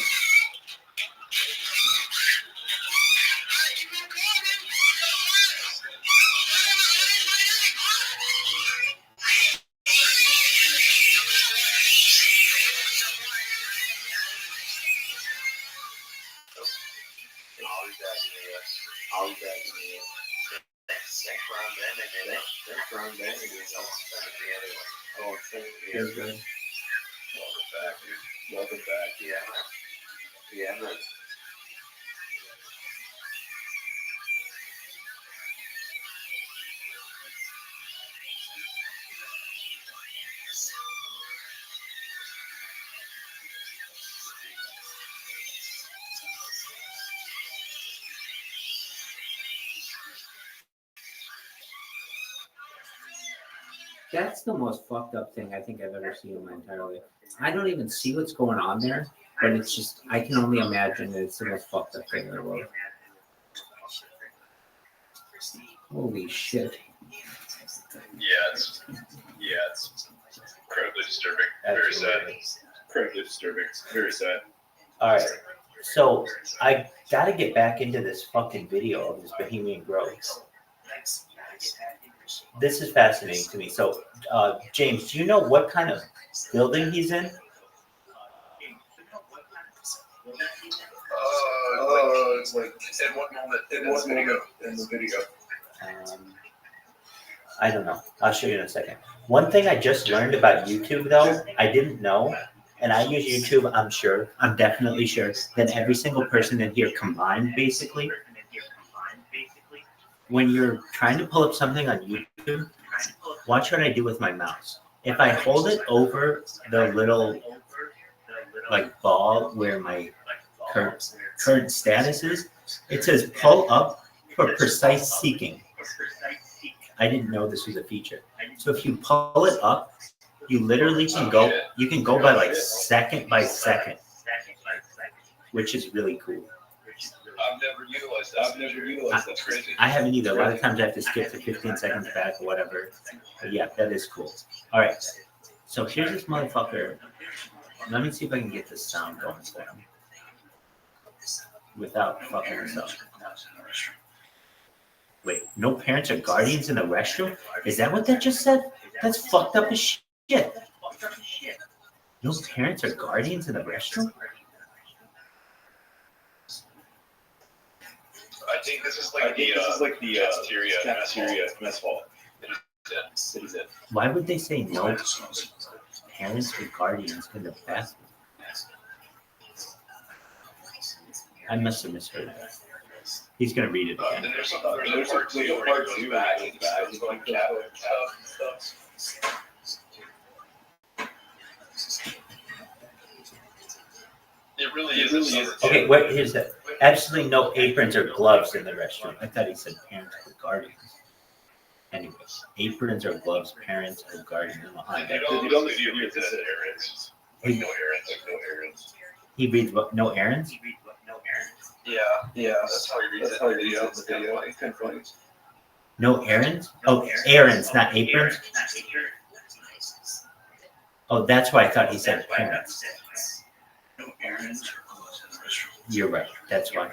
Feels good. Welcome back. Yeah, man. That's the most fucked up thing I think I've ever seen in my entire life. I don't even see what's going on there, but it's just, I can only imagine that it's the most fucked up thing in the world. Holy shit. It's incredibly disturbing. Very sad. Incredibly disturbing. Very sad. All right. So I got to get back into this fucking video of this Bohemian Grove. this is fascinating to me. So, James, do you know what kind of building he's in? It's like in what moment in the video. I don't know. I'll show you in a second. One thing I just learned about YouTube, though, I didn't know, and I use YouTube, I'm definitely sure, than every single person in here combined, basically. When you're trying to pull up something on YouTube, watch what I do with my mouse. If I hold it over the little, like, ball where my current status is, it says pull up for precise seeking. I didn't know this was a feature. So if you pull it up, you literally can go by like second by second, which is really cool. I've never utilized that. That's crazy. I haven't either. A lot of times I have to skip to 15 seconds back or whatever. But yeah, that is cool. All right. So here's this motherfucker. Let me see if I can get the sound going for him without fucking this up. Wait, no parents or guardians in the restroom? Is that what that just said? That's fucked up as shit. No parents or guardians in the restroom? I think this is like the cafeteria mess hall. Why would they say no parents or guardians in the bathroom? I must have misheard that. He's gonna read it again. And there's a part two where he goes back and he's going cabin and stuff. It really is. Okay, wait, here's that. Absolutely no aprons or gloves in the restroom. I thought he said parents or guardians. Anyways, aprons or gloves, parents or guardians. You don't see errands. Like no errands. He reads what? No errands? Yeah. That's how he reads it. It's kind of funny. No errands? Oh, errands, not aprons? Oh, that's why I thought he said parents. No errands or clothes in the restroom. You're right. That's why.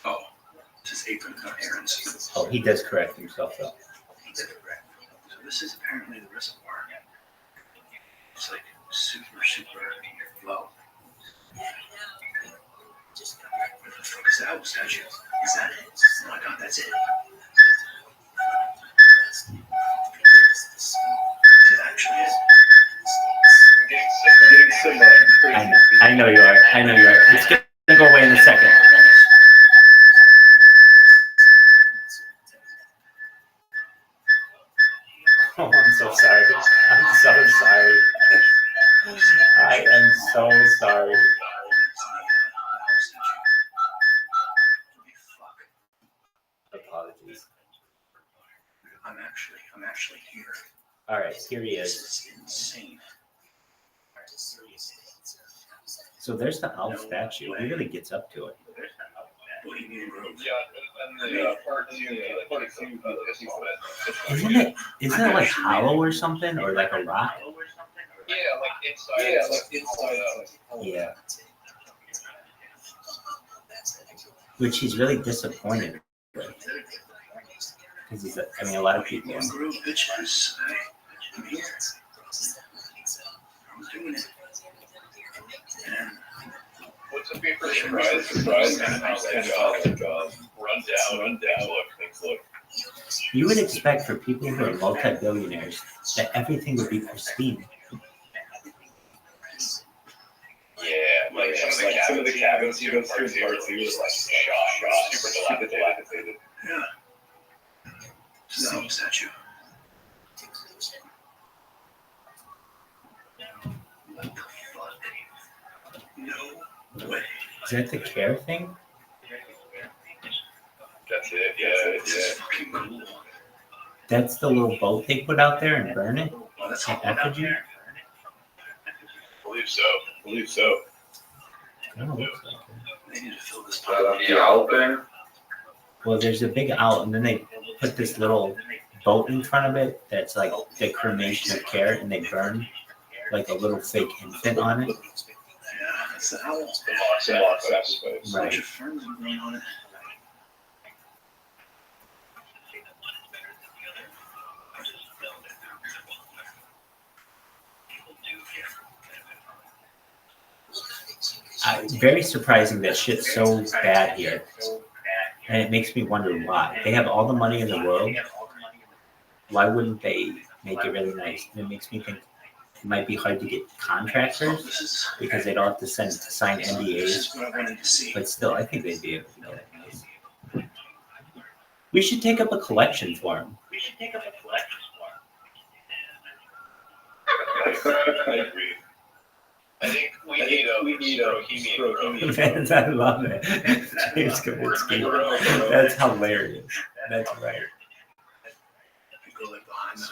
Oh, this is apron, not errands. Oh, he does correct himself, though. So this is apparently the reservoir. It's like super low. Is that a statue? Is that it? Oh my god, that's it. Is it actually it? I know you are. It's gonna go away in a second. Oh, I'm so sorry. I'm so sorry. I am so sorry. Apologies. I'm actually here. All right, here he This is. is insane. So there's the owl statue. He really gets up to it. Bohemian Grove. Yeah, and the part two, Isn't it like hollow or something, or like a rock? Yeah, like inside. Yeah. Which he's really disappointed with. Because a lot of people. Bohemian Grove, bitches. I'm here. I'm doing it. And What's a big surprise? Kind of run down. Things look. You would expect for people who are multi-billionaires that everything would be pristine. Yeah, like some of the cabins you go through was like shot, super dilapidated. yeah. This is the owl statue. What the fuck? No way. Is that the care thing? That's it. Yeah. This is fucking cool. That's the little boat they put out there and burn it? Oh, that's At all out effigy? there. Believe so. Oh, looks like it. They need to fill this The owl thing. Well, there's a big owl, and then they put this little boat in front of it that's like the cremation of care, and they burn like a little fake infant on it. Yeah, That's the owl. The box sacrifice. A bunch of ferns are growing on it. Very surprising that shit's so bad here. And it makes me wonder why. They have all the money in the world. Why wouldn't they make it really nice? And it makes me think it might be hard to get contractors because they'd all have to sign NDAs. But still, I think they'd be able to get it nice. We should take up a collection for them. I agree. I think we need a Bohemian Fans, I love it. James Kaminsky. That's hilarious. That's right.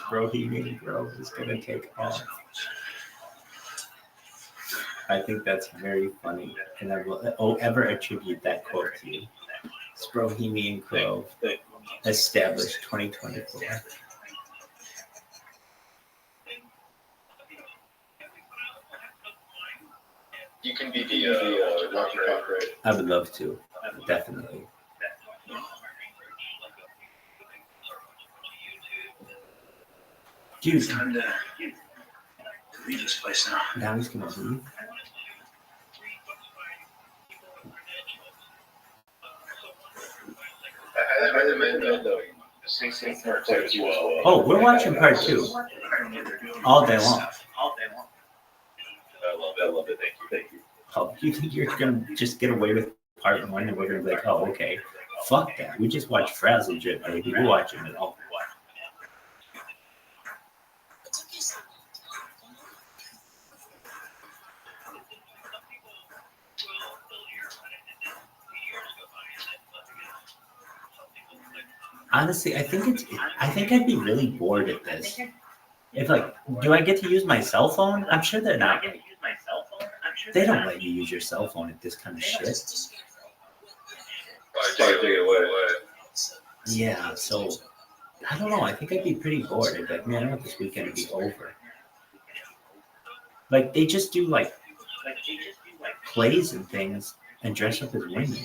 Bohemian Grove is going to take off. I think that's very funny. And I will ever attribute that quote to you. It's Bohemian Grove, established 2024. You can be the Rocky Cockroach. I would love to, definitely. Dude, Time to leave this place now. now he's gonna leave. I recommend the 16th part two as well. Oh, we're watching part 2 all day long. I love it. Thank you. Oh, you think you're gonna just get away with part 1 and we're gonna be like, oh, okay, fuck that. We just watched Frazzle Drip, baby. We're watching it all. Honestly, I think I'd be really bored at this. If do I get to use my cell phone? I'm sure they're not. They don't let you use your cell phone at this kind of shit. Take it away. Yeah, so I don't know. I think I'd be pretty bored. I'd be like, man, I want this weekend to be over. Like they just do plays and things and dress up as women.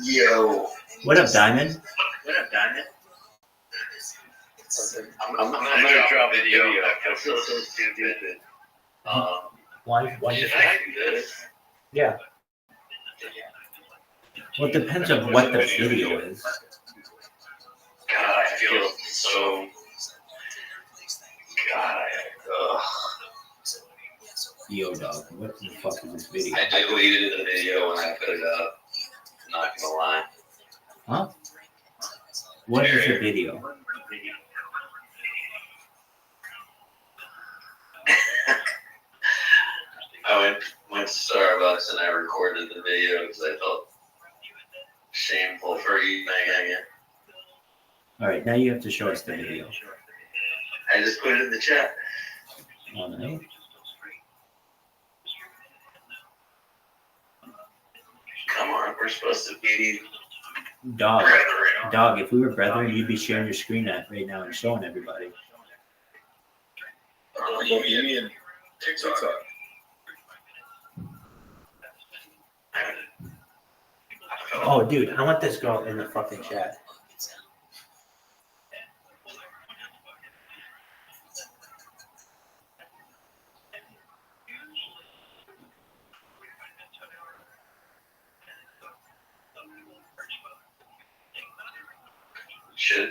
Yo. What up, Diamond? I'm gonna drop a video. I feel so stupid. Why? Should I do this? Yeah. Well, it depends on what the video is. God, I feel so. God, Yo, dog, what the fuck is this video? I deleted the video when I put it up. I'm not gonna lie. Huh? What is the video? I went to Starbucks and I recorded the video because I felt shameful for eating it. All right, now you have to show us the video. I just put it in the chat. All right. Come on, we're supposed to be Dog, brethren. if we were brethren, you'd be sharing your screen right now and showing everybody. Bohemian TikTok. Oh, dude, I want this girl in the fucking chat.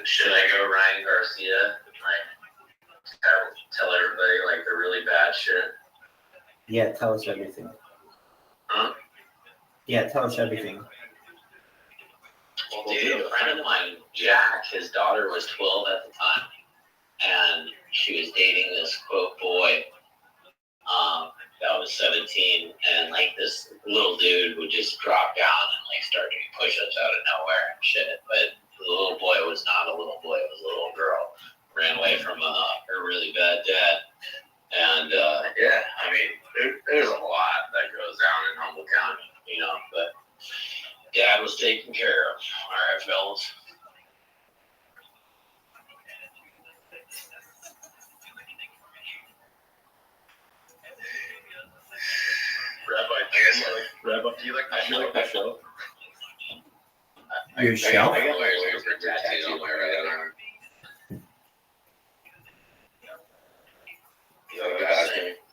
Should I go Ryan Garcia? Tell everybody the really bad shit. Yeah, tell us everything. Huh? Yeah, tell us everything. Well, dude, a friend of mine, Jack, his daughter was 12 at the time, and she was dating this quote boy that was 17, and this little dude would just drop down and start doing push-ups out of nowhere and shit. But the little boy was not a little boy; it was a little girl. Ran away from her really bad dad, and yeah, I mean, there's a lot that goes down in Humboldt County, but dad was taken care of. All right, fellas. like the show? Your shelf? I got my laser tattooed on my right arm.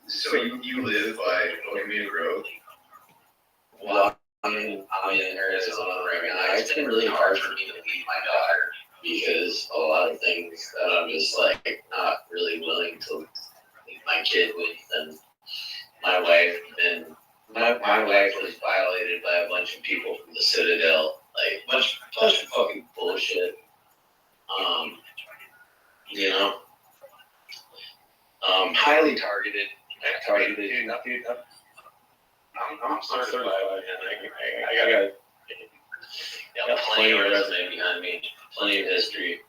So you live by Oakmead Road? Well, I'm in Arizona right now. It's been really hard for me to leave my daughter because a lot of things that I'm just like not really willing to leave my kid with, and my wife my wife was violated by a bunch of people from the Citadel, like bunch of fucking bullshit. You know, highly targeted. Dude, I'm certified, and I got plenty of resume behind me, plenty of history,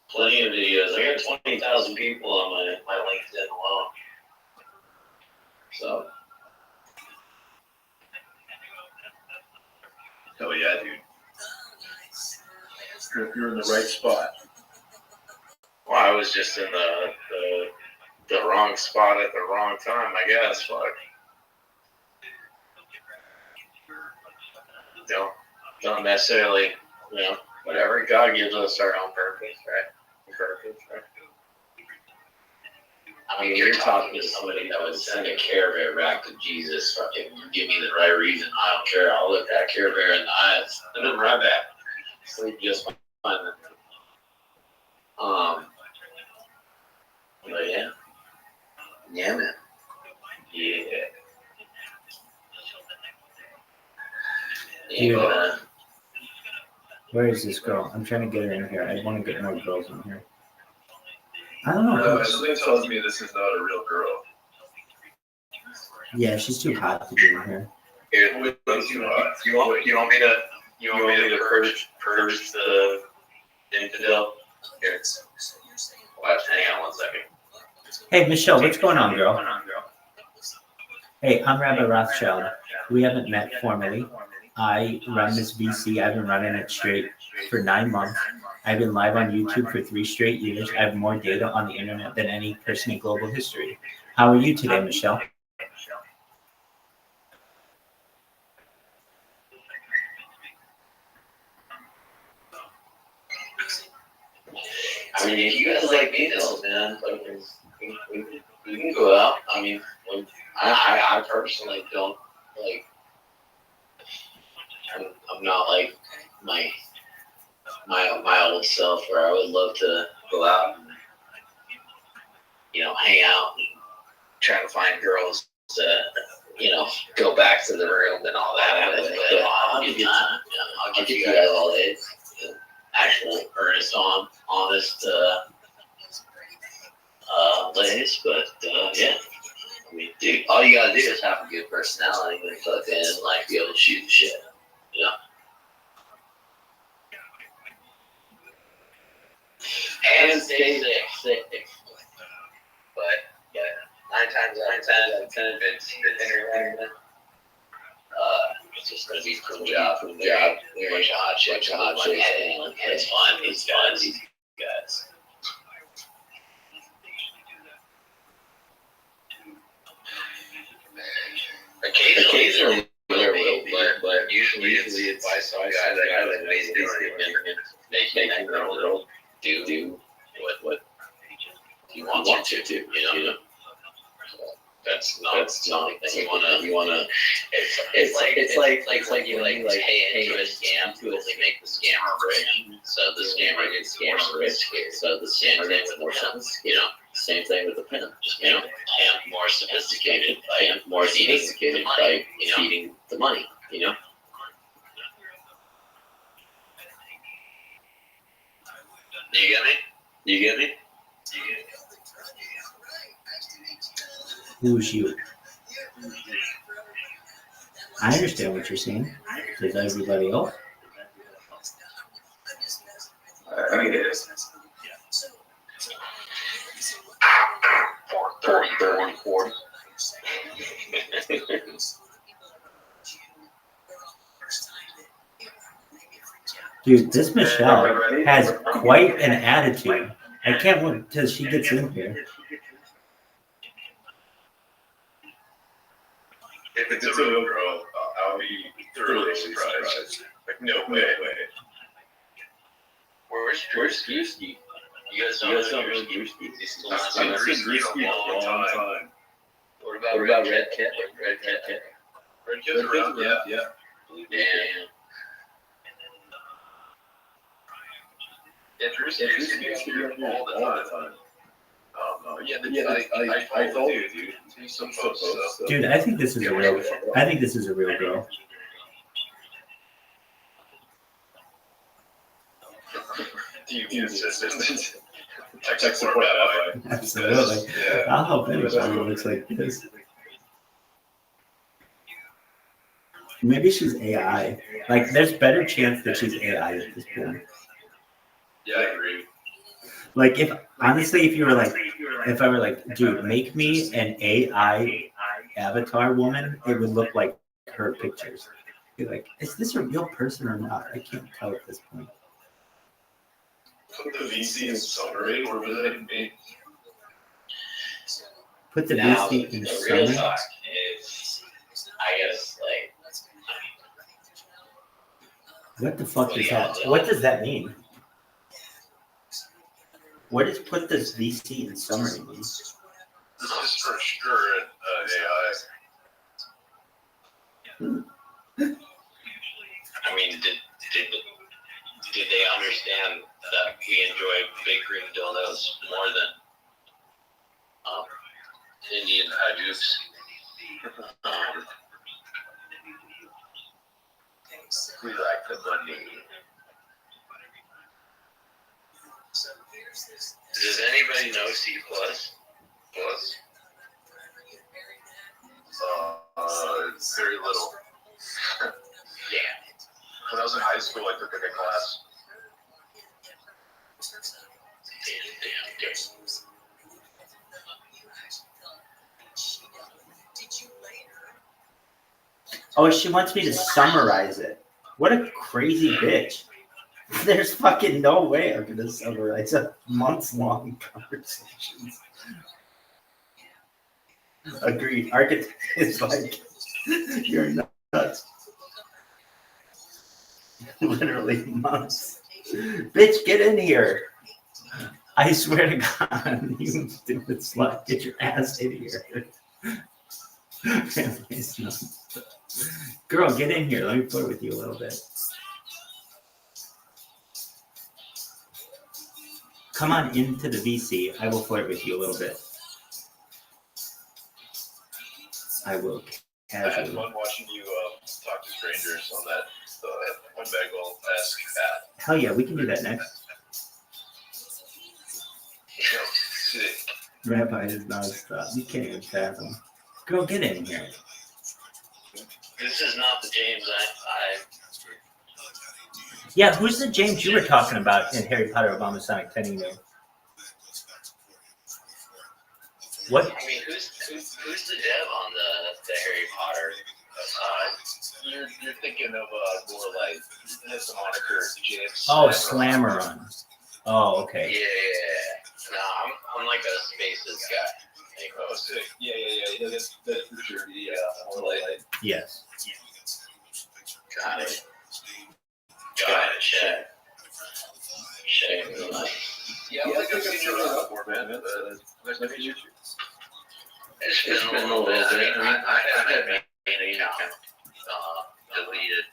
plenty of videos. I got 20,000 people on my LinkedIn alone. So, Hell yeah, dude. You're in the right spot. well, I was just in the wrong spot at the wrong time, I guess. But don't necessarily, whatever God gives us our own purpose, right? I mean, you're talking to somebody that would send a Care Bear back to Jesus. Fucking give me the right reason. I don't care. I'll look that Care Bear in the eyes. Send him right back. Sleep just fine. But yeah. Yeah, man. Yeah. Dude, where is this girl? I'm trying to get her in here. I want to get more girls in here. I don't know. Something tells me this is not a real girl. Yeah, she's too hot to be in here. Here, Too hot. you want me to purge the infidel? Here. Watch, hang on 1 second. Hey, Michelle, what's going on, girl? Hey, I'm Rabbi Rothschild. We haven't met formally. I run this VC. I've been running it straight for 9 months. I've been live on YouTube for 3 straight years. I have more data on the internet than any person in global history. How are you today, Michelle? I mean, if you guys like meals, man, like, we can go out. I mean, I personally don't like. I'm not like my old self where I would love to go out and hang out and try to find girls to go back to the room and all that. But I'll give you time. I'll give you guys all the actual earnest, honest ladies. But yeah. I mean, dude, all you gotta do is have a good personality and fucking be able to shoot the shit. And stay sick. But yeah, 9 times out of 10, if it's entertainment, it's just gonna be from job. Very much a hot chick, and it's fun. These guys. Occasionally there will be, but usually it's by some guy that basically making that girl do what he wants her to, That's not you wanna. It's like you pay into a scam to only make the scammer rich. So the scammer gets more rich. So the same thing with the pimps, Same thing with the pimp. And more sophisticated by feeding the money. You get me? Who's you? I understand what you're saying. Does everybody else? I mean, it is. 40. Dude, this Michelle has quite an attitude. I can't wait till she gets in here. If it's a real girl, I'll be thoroughly surprised. Like, no way. Where's Drewski? You guys don't know Drewski. I've seen Drewski in a long time. What about Red Kit? Red Kit's around, yeah. Damn. Yeah, Drewski all the time. I told you, dude. He's some folks, so. Dude, I think this is a real girl. Do you insist? Tech support that way. Absolutely. Yeah. I'll help anybody who looks like this. Maybe she's AI. Like, there's better chance that she's AI at this point. Yeah, I agree. Like, if I were like, dude, make me an AI avatar woman, it would look like her pictures. Be like, is this a real person or not? I can't tell at this point. Put the VC in summary, or was it me? Put the Now, VC in the summary. real talk is, I guess, like, What the fuck is that? What does that mean? What does put this VC in summary mean? This is for sure AI. I mean, did they understand that we enjoy big green dildos more than Indian hajjus? We like the money. Does anybody know C++? Very little. Yeah. When I was in high school, I took like a class. Damn. Oh, she wants me to summarize it. What a crazy bitch. There's fucking no way I'm gonna summarize a months-long conversations. Agreed. Architect is like, you're nuts. Literally months. Bitch, get in here. I swear to God, you stupid slut, get your ass in here. Girl, get in here. Let me flirt with you a little bit. Come on into the VC. I will flirt with you a little bit. I will I had casually. fun watching you talk to strangers on that Winbagel-esque app. Hell yeah, we can do that next. Sick. Rabbi is non-stop. You can't even fathom. Girl, get in here. This is not the James I Yeah, who's the James you were talking about in Harry Potter Obama Sonic 10 email? What? I mean, who's the dev on the Harry Potter side? You're thinking of more like has the moniker James. Oh, Slammer-On. Oh, okay. Yeah. No, I'm like a spaces guy. Like, Oh, sick. Yeah. That's for sure. Yeah, more like. Yes. got it. Check. Yeah, I think I've seen you around before, man. Nice to meet you. It's been a little bit. I mean, I had main account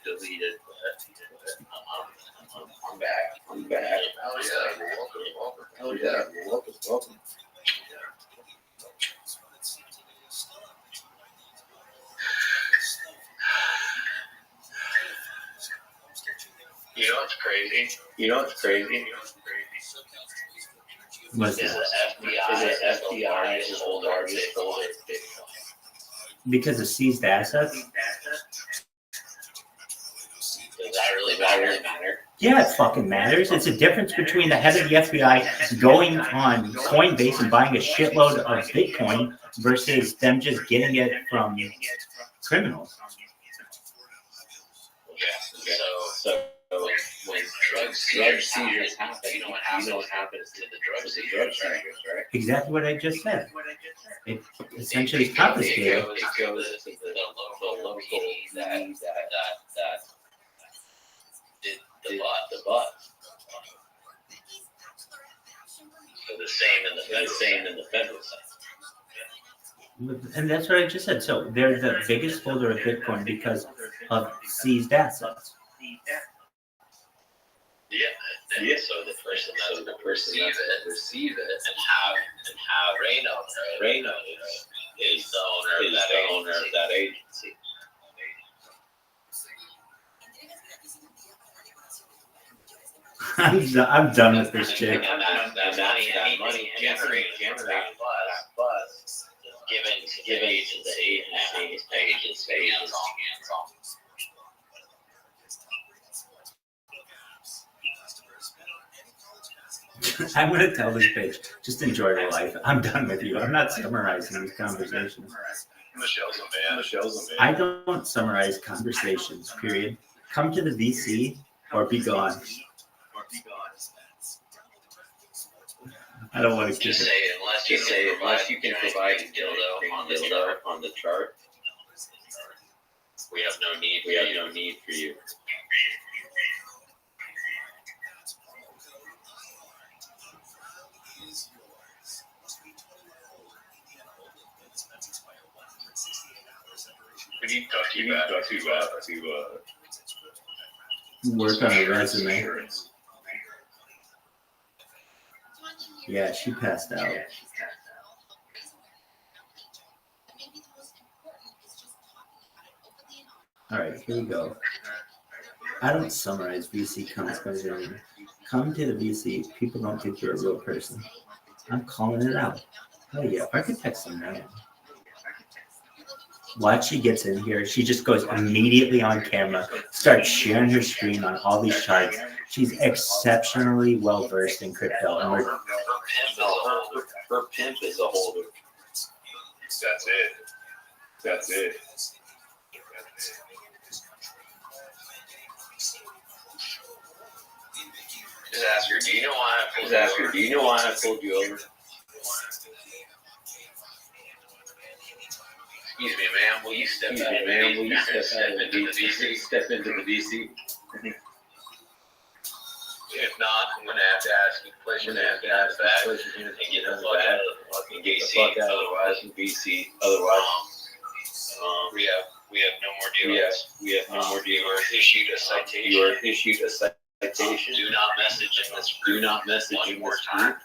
deleted, but I'm back. Hell yeah. Welcome. Hell yeah. Welcome. You know what's crazy? What's Is that? the FBI is the largest holder of Bitcoin. Because of seized assets? Does that really matter? Yeah, it fucking matters. It's a difference between the head of the FBI going on Coinbase and buying a shitload of Bitcoin versus them just getting it from criminals. Yeah. So when drug seizures happen, you know what happens to the drug seizures, right? Exactly what I just said. It essentially is confiscated. It goes to the local that the butt. So the same in the federal side. And that's what I just said. So they're the biggest holder of Bitcoin because of seized assets. Yeah. So the person that's receive it and have Reno is the owner of that agency. I'm done with this chick. And that money generated buzz given to the agency hands on. I'm going to tell this bitch, just enjoy your life. I'm done with you. I'm not summarizing these conversations. Michelle's a man. I don't summarize conversations, period. Come to the VC or be gone. I don't want to Just say unless you can provide a dildo on the chart. We have no need for you. We need to talk to you about work on a resume. Yeah, she passed out. All right, here we go. I don't summarize VC conversations. Come to the VC. People don't think you're a real person. I'm calling it out. Oh yeah, architects are man. Once she gets in here, she just goes immediately on camera, starts sharing her screen on all these charts. She's exceptionally well versed in crypto, and her pimp is a holder. That's it. Just ask her, do you know why I pulled you over? Excuse me, ma'am, will you step out into the VC? If not, I'm going to have to ask you questions and get the fuck out of the fucking VC. Otherwise, we have no more dealings. We have no more dealings. You are issued a citation. Do not message in this group. One more time.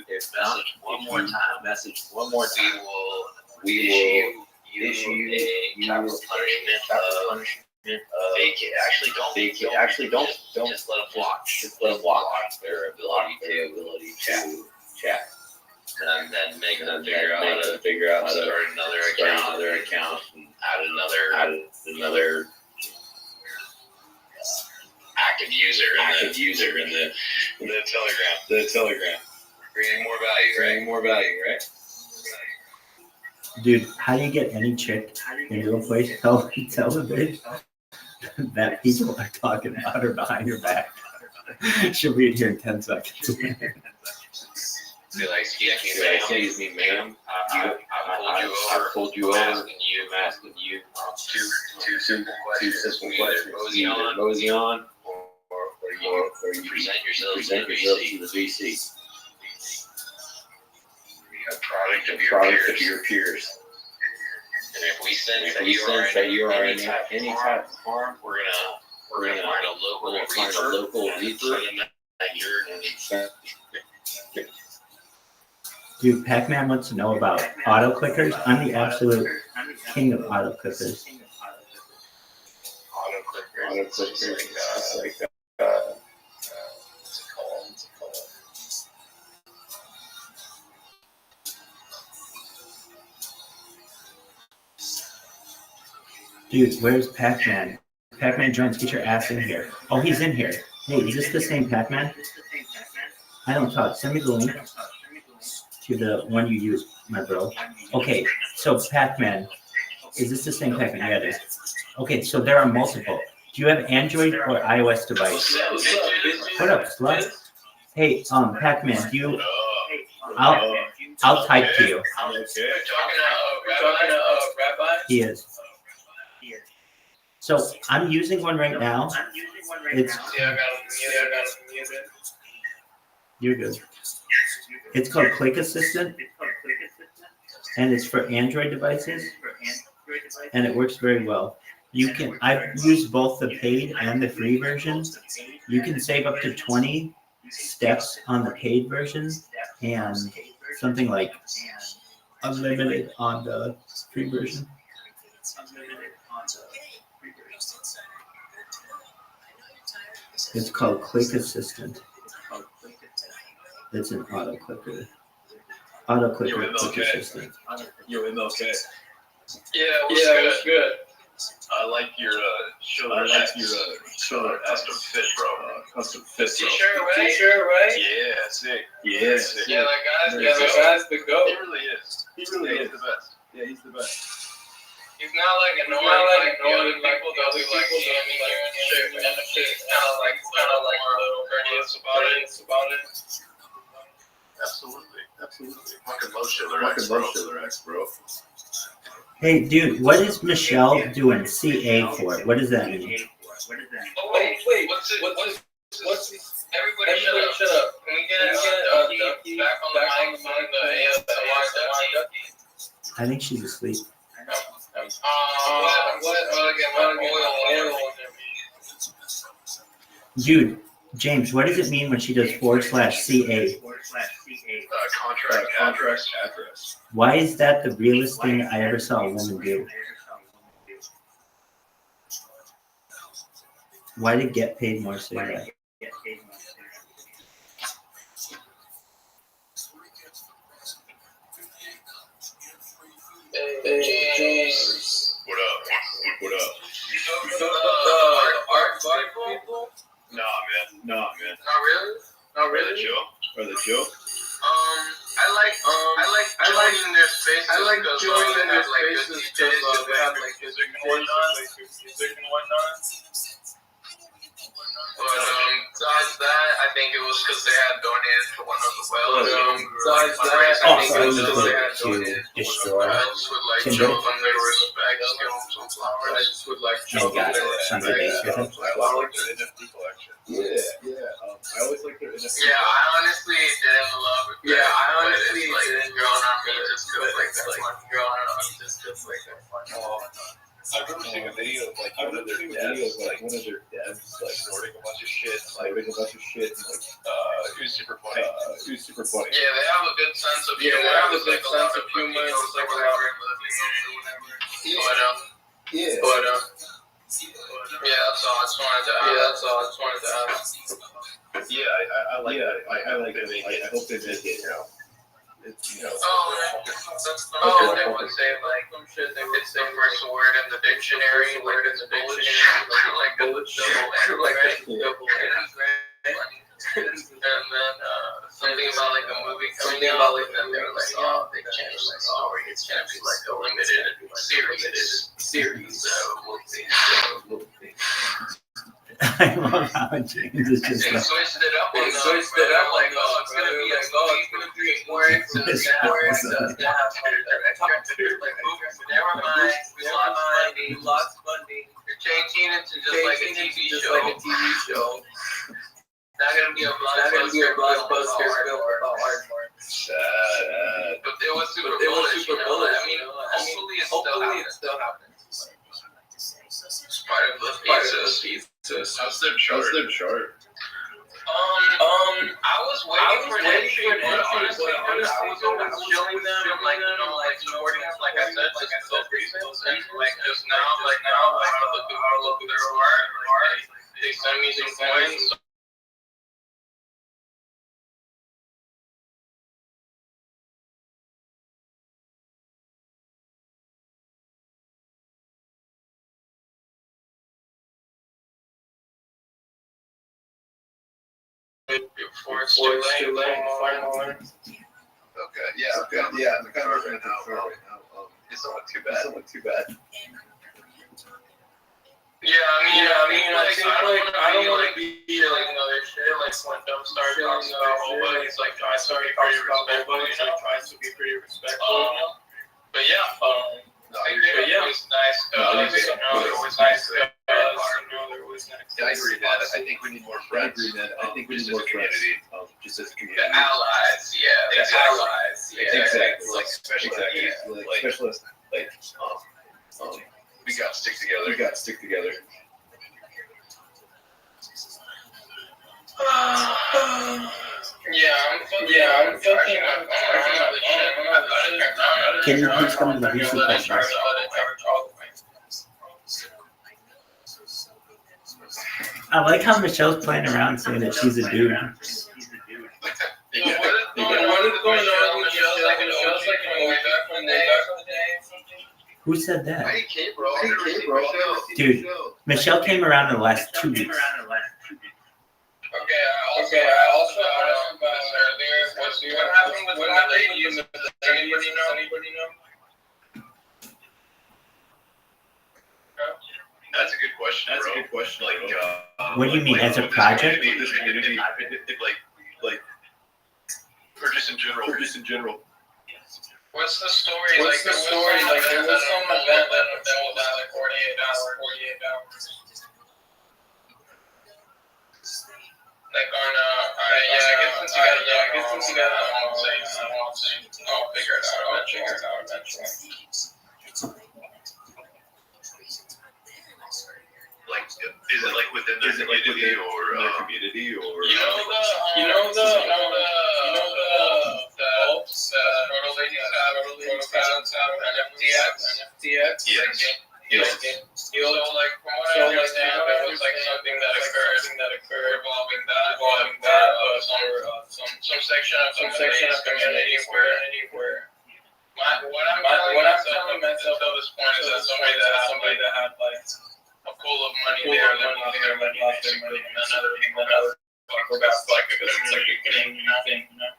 If not, message one more time. We will issue a capital punishment. Actually don't. Just let them block their ability to chat. And then make them figure out how to start another account, and add another active user in the Telegram. Bringing more value, right? dude, how do you get any chick into a place? Tell the bitch that people are talking about her behind her back. She'll be in here in 10 seconds. Be like, excuse me, ma'am. I pulled you over. I'm asking you two simple questions. Either mosey on, or you present yourself to the VC. A product of your peers. And if we sense that you are in any type of harm, we're gonna find a local reaper. Dude, Pac-Man wants to know about auto clickers. I'm the absolute king of auto clickers. Auto clickers. It's like what's it called? Dude, where's Pac-Man? Pac-Man joins. Get your ass in here. Oh, he's in here. Hey, is this the same Pac-Man? I don't talk. Send me the link to the one you use, my bro. Okay, so Pac-Man. Is this the same Pac-Man? Yeah, it is. Okay, so there are multiple. Do you have Android or iOS device? What up, slut? Hey, Pac-Man, do you... I'll type to you. Talking to Rabbi? He is. So I'm using one right now. one right It's- now. Yeah, I got it muted. You're good. It's called Click Assistant, It's called Click Assistant. and it's for Android devices, For Android devices. and it works very well. I've used both the paid and the free version. You can save up to 20 steps on the paid version and something like unlimited on the free version. Unlimited on the free version. It's called Click Assistant. It's called Click Assistant. It's an auto clicker. Auto clicker, Click Assistant. Yo, MLK. Yeah, what's good? I like your shoulder custom fit, bro. Custom fit, bro. T-shirt, right? Yeah, sick. Yeah, sick. Yeah, that guy's the GOAT. He really is. He really is the best. Yeah, he's the best. He's not like annoying like the other people that we like DMing you and shit. And the shit is kind of like a little courteous about it. Absolutely. Fucking love Schiller X, bro. Hey, dude, what is Michelle doing CA for? What does that mean? What does that mean? Oh wait, what's everybody shut up. Can we get Ducky back on the mic from the ASMR? I think she's asleep. Dude, James, what does it mean when she does /CA? /CA. Contract address. Why is that the realest thing I ever saw a woman do? Why did Get Paid More say that? James. What up? Art people? Nah, man. Not really? The joke? I like joining their spaces. I like joining their spaces because they have like music and whatnot. But besides that, I think it was because they had donated to one of the wells. Besides that, I think it was because they had donated to one of the wells with like show them their respect, give them some flowers. I just would like show them their respect, give them some flowers. I always like their NFT. Yeah, I honestly didn't love it. Yeah, I honestly didn't grown on me just because like that's fun. Grown on me just because like that's fun. I've never seen a video of like one of their devs like hoarding a bunch of shit, who's super funny. Yeah, they have a good sense of humor. It's like whatever. But yeah, that's all I just wanted to ask. Yeah, I like that. I like that. I hope they make it. It's they would say like some shit. They would say first word in the dictionary, like double and then something about like a movie coming out, like then they were like, oh, they changed the story. It's gonna be like a limited series. I love how James is just They like, switched it up. Like, oh, it's gonna be like, oh, it's gonna be words and words. Never mind. We lost funding. You're changing it to just like a TV show. Not gonna be a blockbuster film about hardcore. sad. But it was super bullish. I mean, hopefully it still happens. It's part of the pieces. How's their chart? I was waiting for an entry, but honestly, I was always showing them, like, supporting, like I said, like so recent, like just now, I look at their art, they send me some coins. Before it's too late. Okay, yeah, I'm kind of right now. It's not too bad. Yeah, I mean, like, I don't want to be like another shit, like when Dumb started talking about but he's like tries to be pretty respectful, But yeah, it was nice. There was nice. There was I agree that. I think we need more friends. Community. Just as a The community. allies, yeah. The allies, yeah. Exactly. Like especially we got to stick together. I'm fucking Can you please come to the VC questions? I like how Michelle's playing around saying that she's a dude. What is going on with Michelle's like an OG from way back from the day? Who said that? Hey, Kate, bro. I've never seen Michelle. Dude, Michelle came around in the last 2 weeks. Okay, I also asked about this earlier. What happened with the ladies? Does anybody know? That's a good question, bro. Like, What do you mean, as a project? Like, or just in general. What's the story? Like, there was some event that was like 48 hours. Like on, I guess since you got I won't say. I'll figure it out eventually. Like, is it like within their community or? You know the photo ladies have NFTX. Yes. So like from what I understand, it was like something that occurred involving that some section of community where what I'm telling myself at this point is that somebody that had like a pool of money there that lost their money basically, and then other people got like a thing, you know?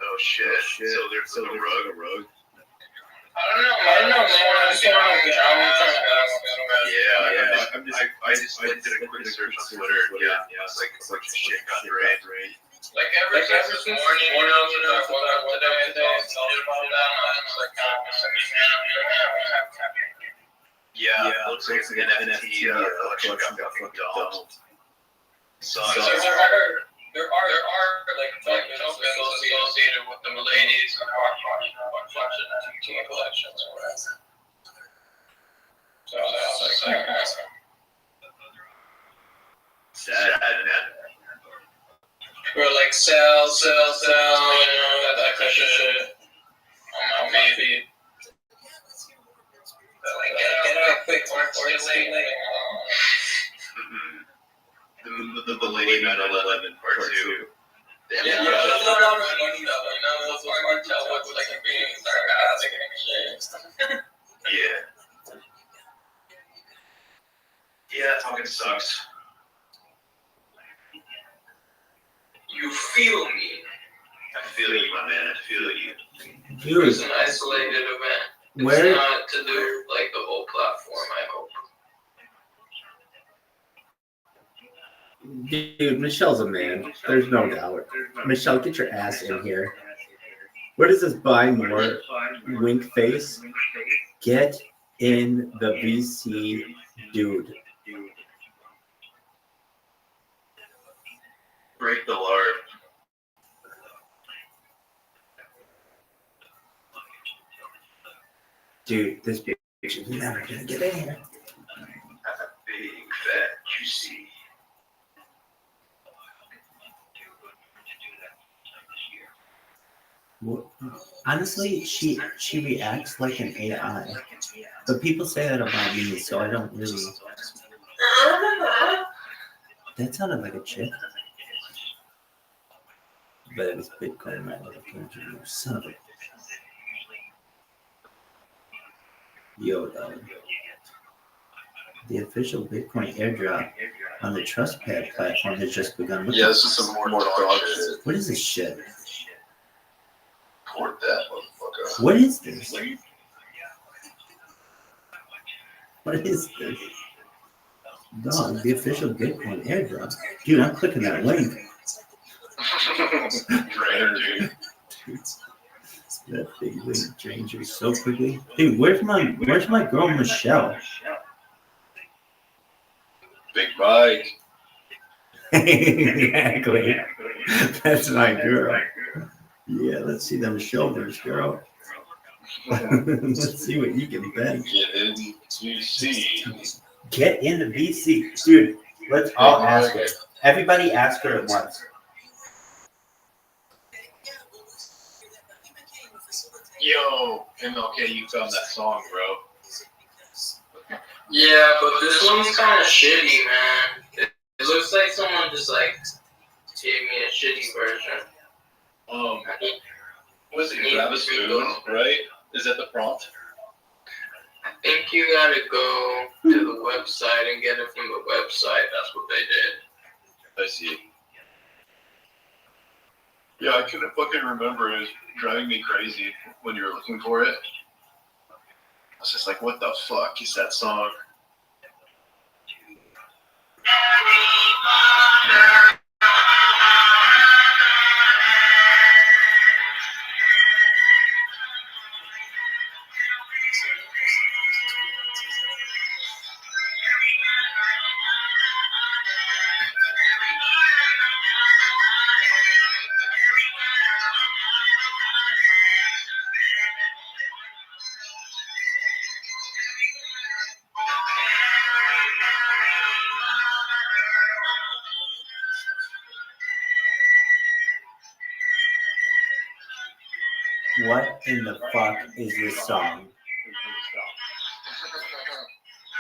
Oh shit. So there's a rogue. I don't know, man. I just want to Yeah. I just did a quick search on Twitter. Yeah. It's like a bunch of shit got drained. Like ever since this morning, you know, like what today, it's all about that. It's like Yeah. Looks like the NFT collection got fucking dumped. So there are like tokens associated with the ladies and NFT collections or whatever. So that's like sad, man. Or like sell, you know, that kind of shit on my feed. Like get out quick or it's late. The lady 9/11 part 2. Yeah, no, you know, it's hard to tell what's like being sarcastic and shit. Yeah, it fucking sucks. You feel me? I feel you, my man. I feel you. Dude, It's an isolated event. It's where? not to do like the whole platform, I hope. Dude, Michelle's a man. There's no doubt. Michelle, get your ass in here. Where does this buy more? Wink face. Get in the VC, dude. Break the lard. Dude, this bitch is never gonna get in here. That's a big, fat, juicy. Honestly, she reacts like an AI. But people say that about me, so I don't really. That sounded like a chick. But it was Bitcoin, right? You son of a. Yo, dog. The official Bitcoin airdrop on the TrustPad platform has just begun. Yeah, this is some more dog shit. What is this shit? Court that motherfucker. What is this? What is this? Dog, the official Bitcoin airdrop. Dude, I'm clicking that link. Great, dude. That big link changes so quickly. Dude, where's my girl Michelle? Big bike. Exactly. That's my girl. Yeah, let's see them shoulders, girl. Let's see what you can bench. Get in VC. Get in the VC. Dude, let's all ask her. Everybody ask her at once. Yo, MLK, you found that song, bro. Yeah, but this one's kind of shitty, man. It looks like someone just like gave me a shitty version. Was it grab a spoon, right? Is that the prompt? I think you gotta go to the website and get it from the website. That's what they did. I see. Yeah, I couldn't fucking remember. It was driving me crazy when you were looking for it. I was just like, what the fuck is that song? What in the fuck is this song?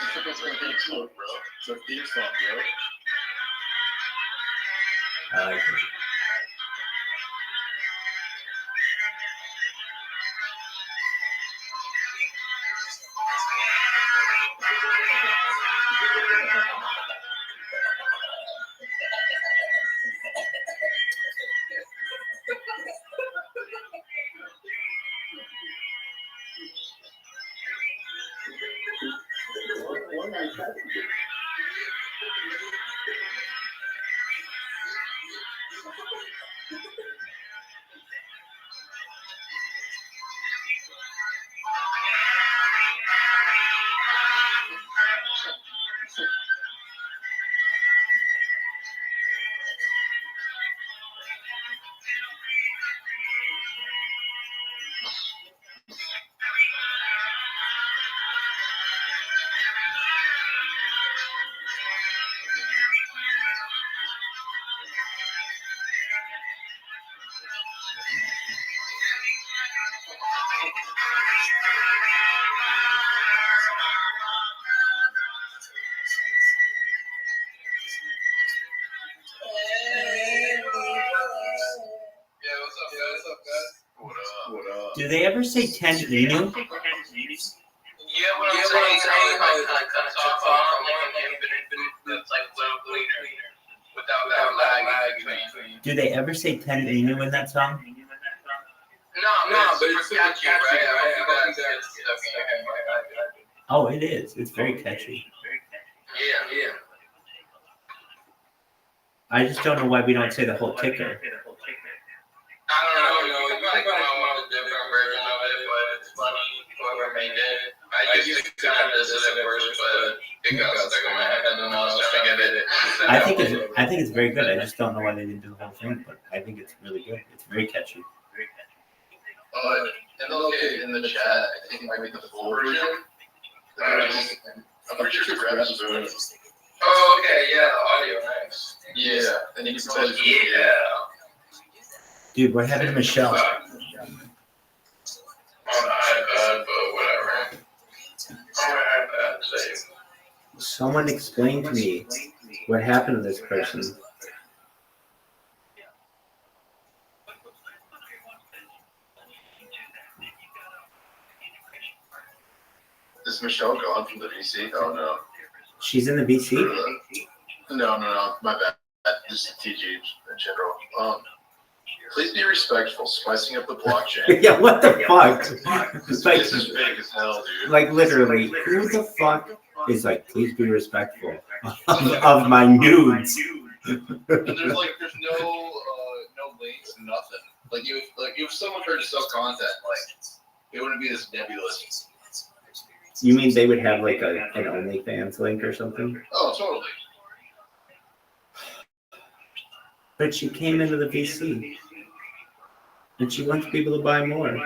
It's a theme song, bro. It's a theme song, bro. I like it. Do they ever say 10 Inu? Yeah, what I'm saying, how it like cuts off on it's like a little cleaner without that lag between. Do they ever say 10 Inu in that song? No, but it's catchy, right? Oh, it is. It's very catchy. Yeah. I just don't know why we don't say the whole ticker. I don't know. You might come up with a different version of it, but it's funny. Whoever made it. I used to kind of this at first, but it got stuck in my head, and then I was trying to get it. I think it's very good. I just don't know why they didn't do the whole thing, but I think it's really good. It's very catchy. MLK in the chat, I think it might be the full version. I'm pretty sure it's grab a spoon. Oh, okay, yeah, the audio, nice. Yeah, and you can tell it's Yeah. Dude, we're having Michelle. On the iPad, but whatever. On my iPad, save. Someone explain to me what happened to this person. Is Michelle gone from the VC? Oh no. She's in the BC? No, my bad. Just TG in general. Please be respectful, spicing up the blockchain. Yeah, what the fuck? It's like, This is big as hell, dude. like literally, who the fuck is like, please be respectful of my nudes? And there's no links, nothing. Like if someone tried to sell content, like it wouldn't be this nebulous. You mean they would have like an OnlyFans link or something? Oh, totally. But she came into the VC and she wants people to buy more.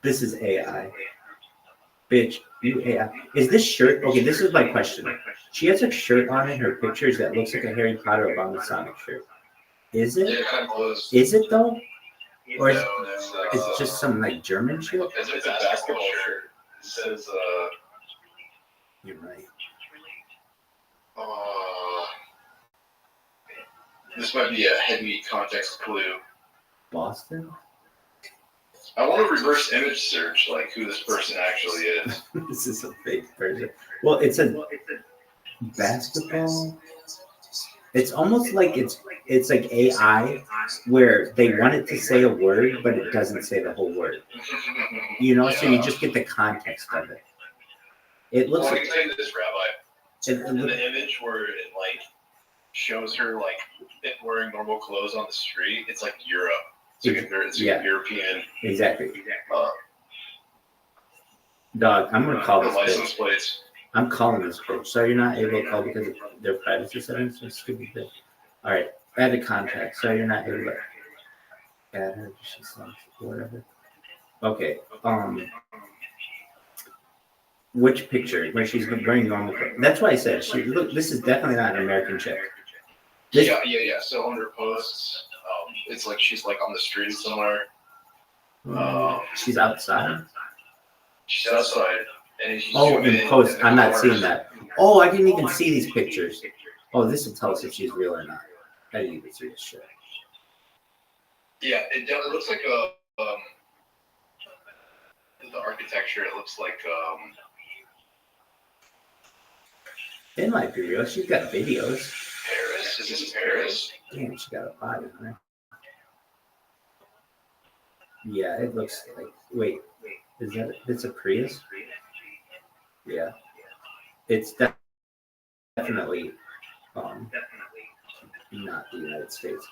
This is AI. Bitch, you AI. Is this shirt? Okay, this is my question. She has a shirt on in her pictures that looks like a Harry Potter or Obama Sonic shirt. Is it? Yeah, kind of close. Is it though? Or is No, that's, it just some like German shit? It's a basketball shirt. It says, You're right. this might be a heavy context clue. Boston? I want to reverse image search, like who this person actually is. This is a fake person. Well, it's a basketball. It's almost like it's like AI, where they want it to say a word, but it doesn't say the whole word. You know, so you just get the context of it. It looks Well, I like can tell you this, Rabbi. it In look, the image where it like shows her like wearing normal clothes on the street, it's like Europe. It's Yeah. European. exactly. Dog, I'm gonna call The this license bitch. plates. I'm calling this bitch. So you're not able to call because of their privacy settings? So stupid bitch. All right, add a contact. So you're not able to add her. She's like whatever. Okay. Which picture where she's been wearing normal clothes? That's why I said she look. This is definitely not an American chick. This, Yeah. So on her posts, it's like she's like on the street somewhere. she's outside. She's outside. And she's Oh, zooming in post, the I'm not corners. seeing that. Oh, I didn't even see these pictures. Oh, this will tell us if she's real or not. I didn't even see this shit. Yeah, it looks like the architecture. It looks like It might be real. She's got videos. Paris. Is this Paris? Damn, she got a body on her. Yeah, it looks like. Wait, is that? It's a Prius. Yeah, it's definitely not the United States.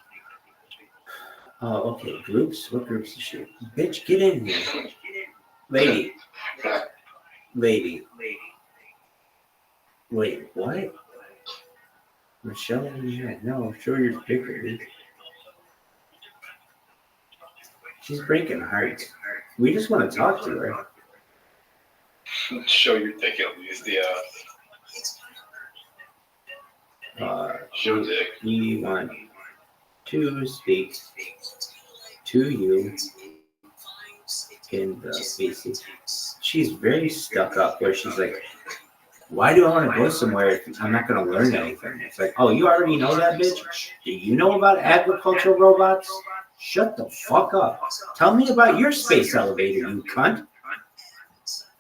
Oh, okay. Groups. What groups is she? Bitch, get in here, lady. Lady. Wait, what? Michelle? No, show your picture, dude. She's breaking hearts. We just want to talk to her. Show your dick at least. Show dick. We want to speak to you in the basic. She's very stuck up where she's like, why do I want to go somewhere if I'm not going to learn anything? It's like, oh, you already know that, bitch? Do you know about agricultural robots? Shut the fuck up. Tell me about your space elevator, you cunt.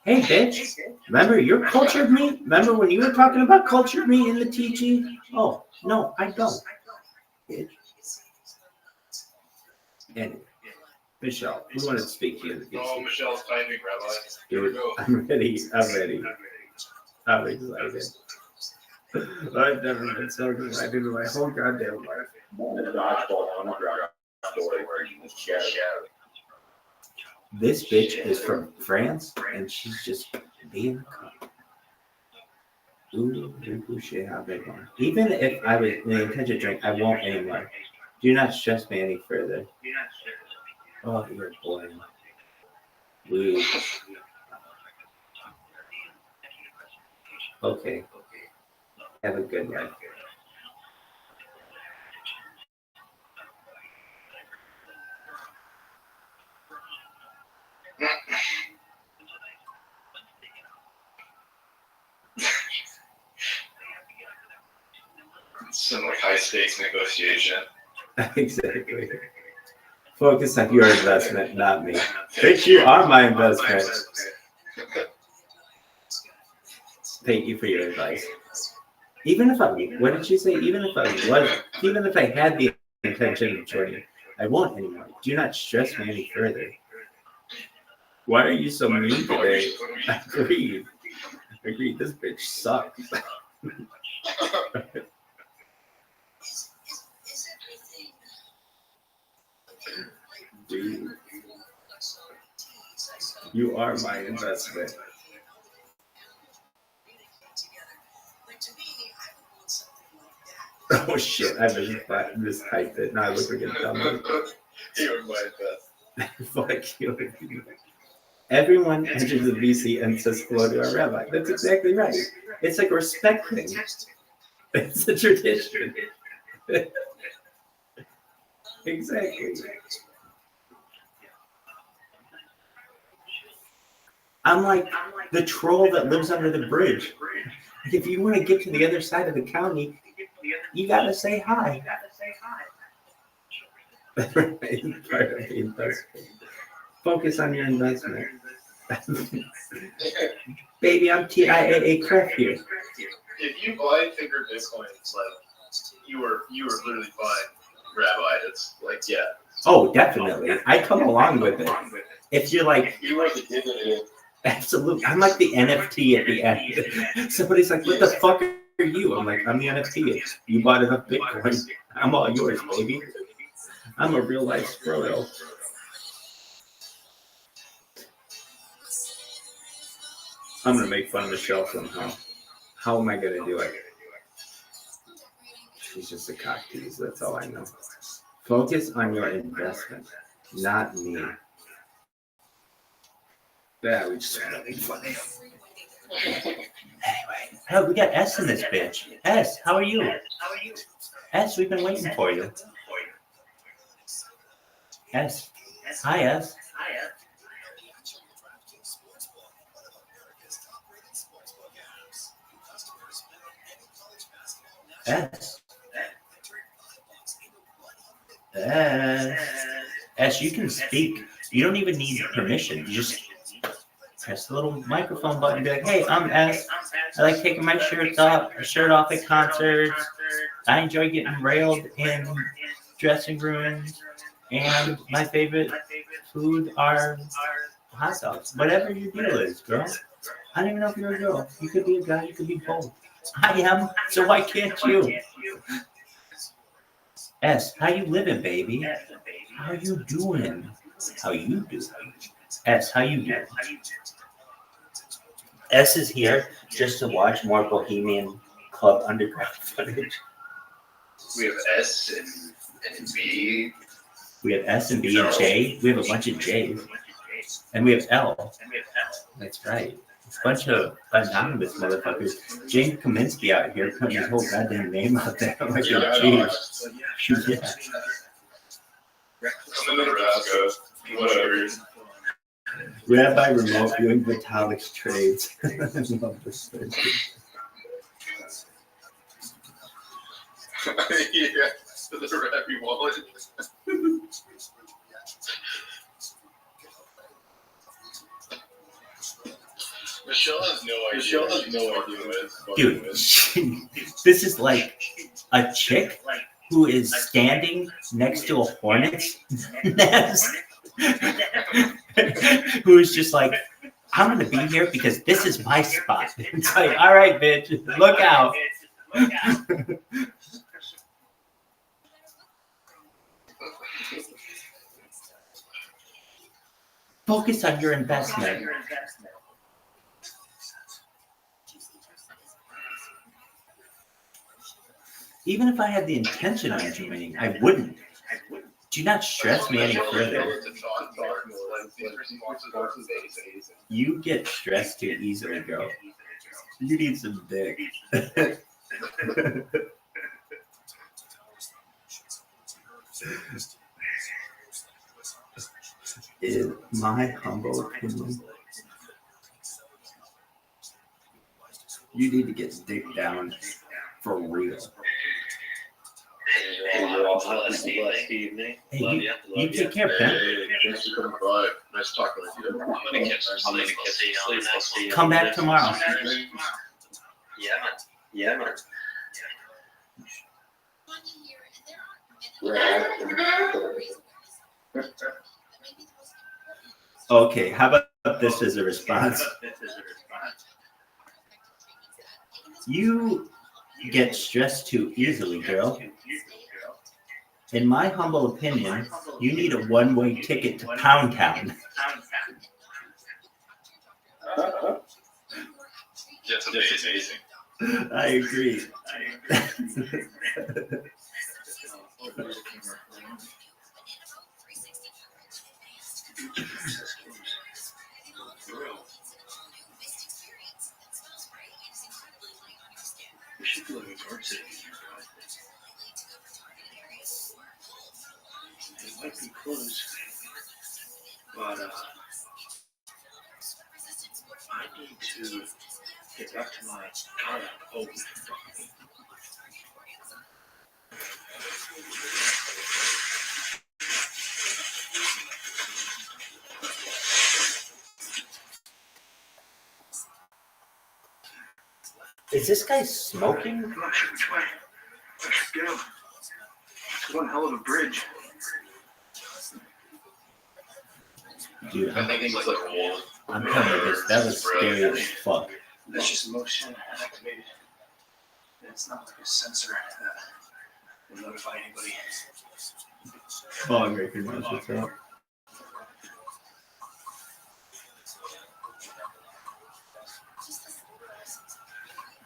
Hey, bitch. Remember your cultured meat? Remember when you were talking about cultured meat in the teaching? Oh, no, I don't. Bitch. Anyway, Michelle, we wanted to speak to you in the Oh, BC. Michelle's typing, Rabbi. Here we Dude, go. I'm ready. I'm excited. I've never been so excited in my whole goddamn life. This bitch is from France, and she's just being a cunt. Even if I was in the intention to drink, I won't anymore. Do not stress me any further. Oh, you're boring. Woo. Okay. Have a good life. Some like high stakes negotiation. Exactly. Focus on your investment, not me. Bitch, you are my investment. Thank you for your advice. Even if what did she say? Even if I had the intention of joining, I won't anymore. Do not stress me any further. Why are you so mean today? Agreed. This bitch sucks. Dude, you are my investment. Oh shit! I mistyped it. Now I look like a dumb. You were my best. Fuck you. Everyone enters the VC and says hello to our rabbi. That's exactly right. It's like a respect thing. It's a tradition. Exactly. I'm like the troll that lives under the bridge. If you want to get to the other side of the county, you gotta say hi. Part of the investment. Focus on your investment. Baby, I'm TIAA Craft here. If you buy finger Bitcoin, it's like you were literally buying Rabbi. It's like, yeah. Oh, definitely. I come along with it. If you're like, You were the dividend. absolutely. I'm like the NFT at the end. Somebody's like, what the fuck are you? I'm like, I'm the NFT. You bought enough Bitcoin. I'm all yours, baby. I'm a real life Frodo. I'm gonna make fun of Michelle somehow. How am I gonna do it? She's just a cock tease. That's all I know. Focus on your investment, not me. Yeah, we just want to make fun of him. Anyway, oh, we got S in this bitch. S, how are you? S, we've been waiting for you. S, hi S. S. S, you can speak. You don't even need permission. You just press the little microphone button and be like, hey, I'm S. I like taking my shirt off at concerts. I enjoy getting railed in dressing rooms. And my favorite food are hot dogs. Whatever your deal is, girl. I don't even know if you're a girl. You could be a guy. You could be both. I am. So why can't you? S, how you living, baby? How you doing? How you doing? S, how you doing? S is here just to watch more Bohemian Club Underground footage. We have S and B. We have S and B and J. We have a bunch of J's. And we have L. That's right. It's a bunch of anonymous motherfuckers. James Kaminsky out here putting his whole goddamn name out there. I'm like, Yeah, geez. Yeah. Come to Nebraska. Whatever. Rabbi Remote doing Vitalik's trades. I love this thing. Yeah, the Rabbi wallet. Michelle has no idea what it's Dude, this is like a chick who is standing next to a hornet's nest. Who is just like, I'm gonna be here because this is my spot. It's like, all right, bitch, look out. Focus on your investment. Even if I had the intention of joining, I wouldn't. Do not stress me any further. You get stressed too easily, girl. You need some dick. In my humble opinion, you need to get dick down for real. evening. Hey, you take care, Ben. Hey, thanks for coming by. Nice talking with you. I'm gonna catch some sleep. Come back tomorrow. Yeah, man. Okay, how about this as a response? You get stressed too easily, girl. In my humble opinion, you need a one-way ticket to Pound Town. That's amazing. I agree. We should do like a card sitting in here, guys. It might be close, but I need to get back to my kayak. Oh, Is this guy smoking? I'm not sure which way I should go. It's one hell of a bridge. Dude, I think it's like a wolf. I'm telling you this. That was scary as fuck. That's just motion activated. It's not like a sensor that will notify anybody. Oh, great. Good knows what's up.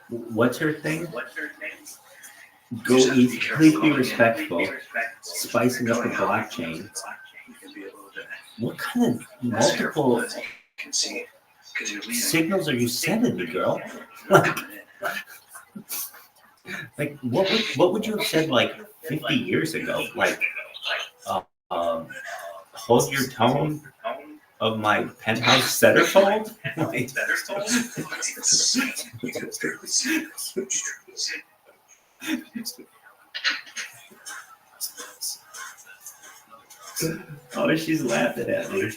What's her thing? Go easy. Please be respectful. Spicing up the blockchain. What kind of multiple Can see because you're leaving. signals are you sending me, girl? Like what would you have said like 50 years ago? Like, hold your tone of my penthouse centerfold? Like, oh, she's laughing at me.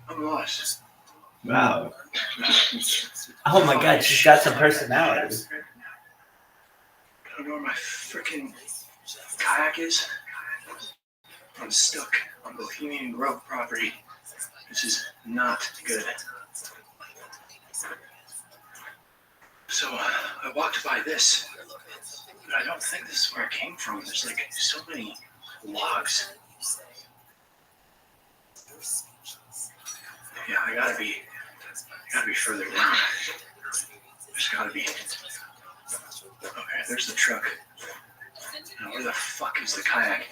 I'm lost. Wow. Oh my God, she's got some personality. I don't know where my freaking kayak is. I'm stuck on Bohemian Grove property. This is not good. So I walked by this, but I don't think this is where it came from. There's like so many logs. Yeah, I gotta be further down. There's gotta be. Okay, there's the truck. Now where the fuck is the kayak?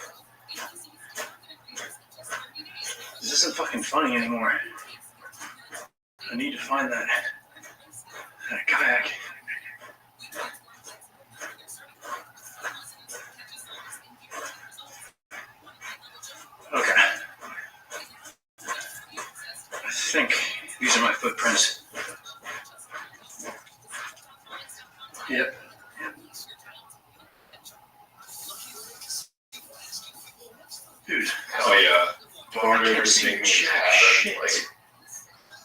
This isn't fucking funny anymore. I need to find that kayak. Okay. I think these are my footprints. Yep. Dude. Oh yeah. I can't see jack shit.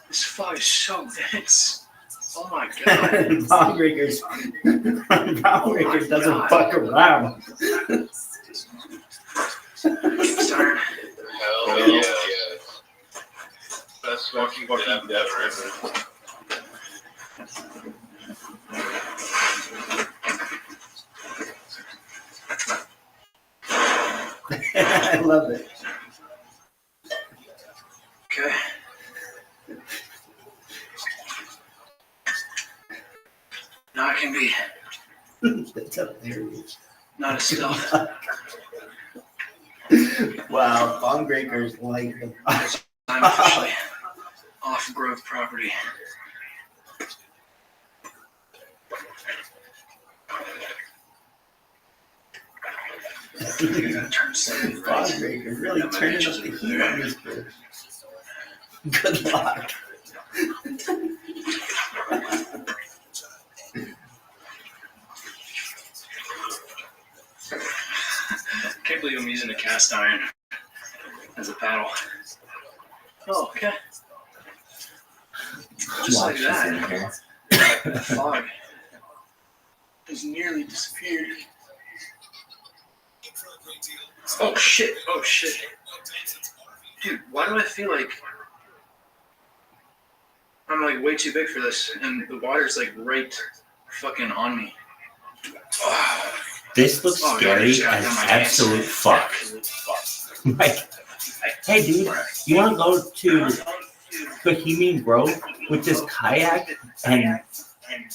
This fog is so dense. Oh my god. Bomb Breakers doesn't fuck around. Darn. Hell yeah. Best fucking death ever. I love it. Okay. Now I can be That's hilarious. not a stealth. Wow, Bomb Breakers like the I'm officially off Grove property. Turn 70 Bomb right. Breakers really turning up the heat on this bitch. Good luck. Can't believe I'm using a cast iron as a paddle. Oh, okay. Just like Watch this in that, here. the fog has nearly disappeared. Oh shit, oh shit. Dude, why do I feel like I'm like way too big for this and the water's like right fucking on me. This looks Oh, scary God, as my absolute hands. fuck. Like, hey dude, you want to go to Bohemian Grove with this kayak and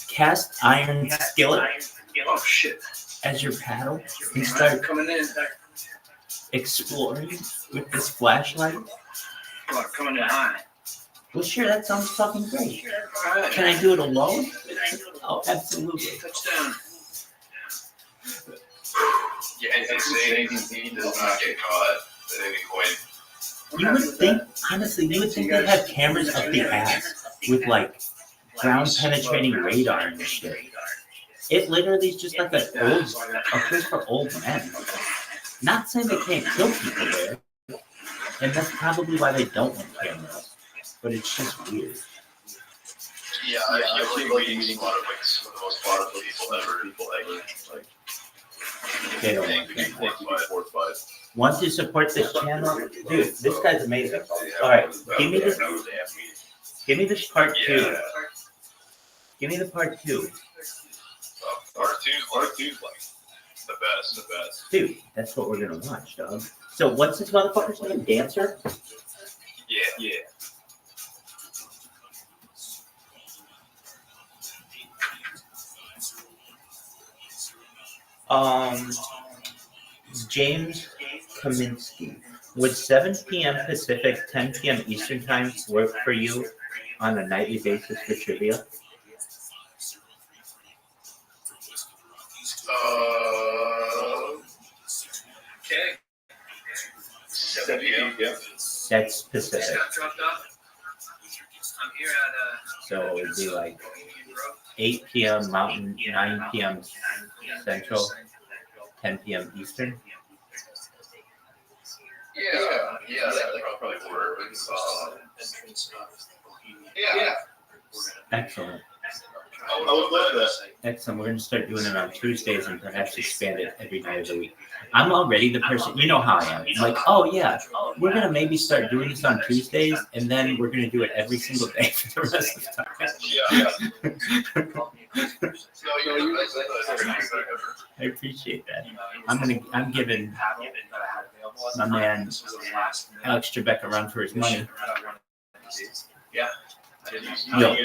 cast iron skillet Oh shit! as your paddle and start Coming in. exploring with this flashlight? Oh, coming in high. Well, sure, that sounds fucking great. All right. Can I do it alone? Oh, absolutely. Touchdown. Yeah, and saying he does not get caught at any point. You would think, honestly, you would think they'd have cameras up the ass with like ground penetrating radar and shit. It literally is just like a place for old men. Not saying they can't kill people there, and that's probably why they don't want cameras. But it's just weird. Yeah, I feel like meeting a lot of like some of the most powerful people ever. Like, They don't want cameras. Want to support this channel? Dude, this guy's amazing. All right, give me this. Give me this part 2. Give me the part 2. Part two's like the best. Dude, that's what we're gonna watch, dog. So what's this motherfucker's name? Dancer? Yeah. James Kaminsky. Would 7 p.m. Pacific, 10 p.m. Eastern Time work for you on a nightly basis for trivia? Okay. 7 p.m. Yeah. That's Pacific. Just got dropped off. I'm here at So it would be like 8 p.m. Mountain, 9 p.m. Central, 10 p.m. Eastern. Yeah, that probably work. Yeah. Excellent. I would love that. Excellent. We're going to start doing it on Tuesdays and perhaps expand it every night of the week. I'm already the person, you know how I am. I'm like, oh yeah, we're going to maybe start doing this on Tuesdays and then we're going to do it every single day for the rest of the time. I appreciate that. I'm giving my man Alex Trebek a run for his money. Yo,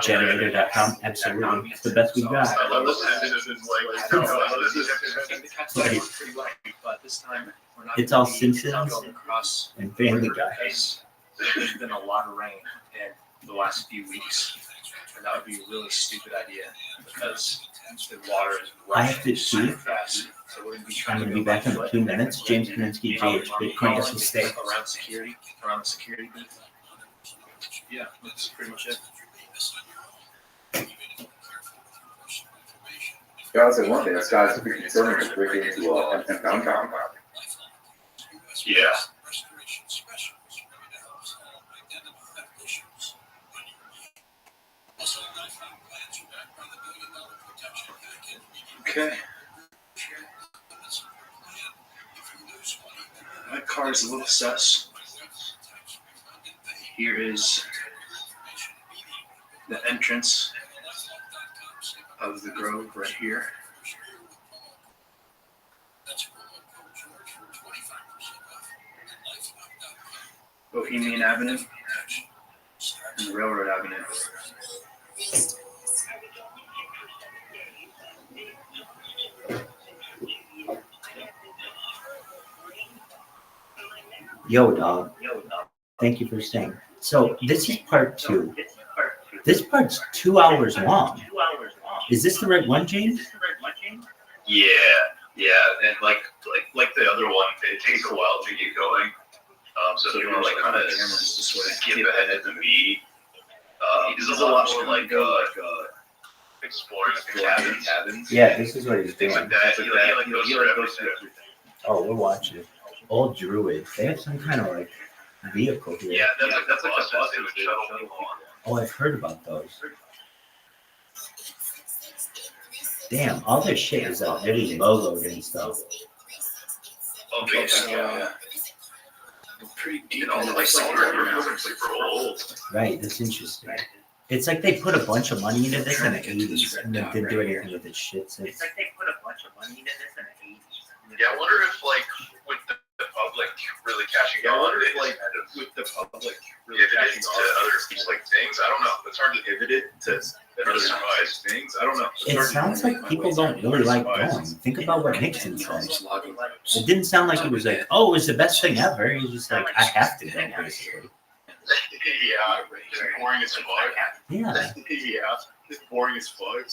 generator.com, absolutely. It's the best we got. It's all Simpsons and Family Guy. There's been a lot of rain in the last few weeks, and that would be a really stupid idea because the water is I have to so see. fast. So we're going to be I'm trying going to be back in 2 minutes. James Kaminsky, JH Bitcoin has to stay. around the security booth. Yeah, that's pretty much it. Yeah, I'll say one thing, this guy's pretty concerning to break into a downtown. Yeah. Okay. My car is a little sus. Here is the entrance of the Grove right here. Bohemian Avenue and Railroad Avenue. Yo, dog. Thank you for staying. So this is part 2. This part's 2 hours long. Is this the right one, James? Yeah, and like the other one, it takes a while to get going. So if you want to like kind of skip ahead at the meat, there's a lot more like exploring the cabins. Yeah, this is what he's Things doing. like that. He like goes through everything. Oh, we're watching it. Old Druid. They have some kind of like vehicle here. Yeah, that's like a bus they would shuttle people on. Oh, I've heard about those. Damn, all their shit is really logoed and stuff. Okay, yeah. Pretty deep. And also like super old. Right, that's interesting. It's like they put a bunch of money into this in the 80s and then didn't do anything with this shit since. Yeah, I wonder if like with the public really catching on, they just kind of sounds like people don't really like going. Think about what Nixon said. It didn't sound like he was like, oh, it was the best thing ever. He was just like, I have to go, basically. Yeah, just boring as fuck. Yeah. Yeah, just boring as fuck.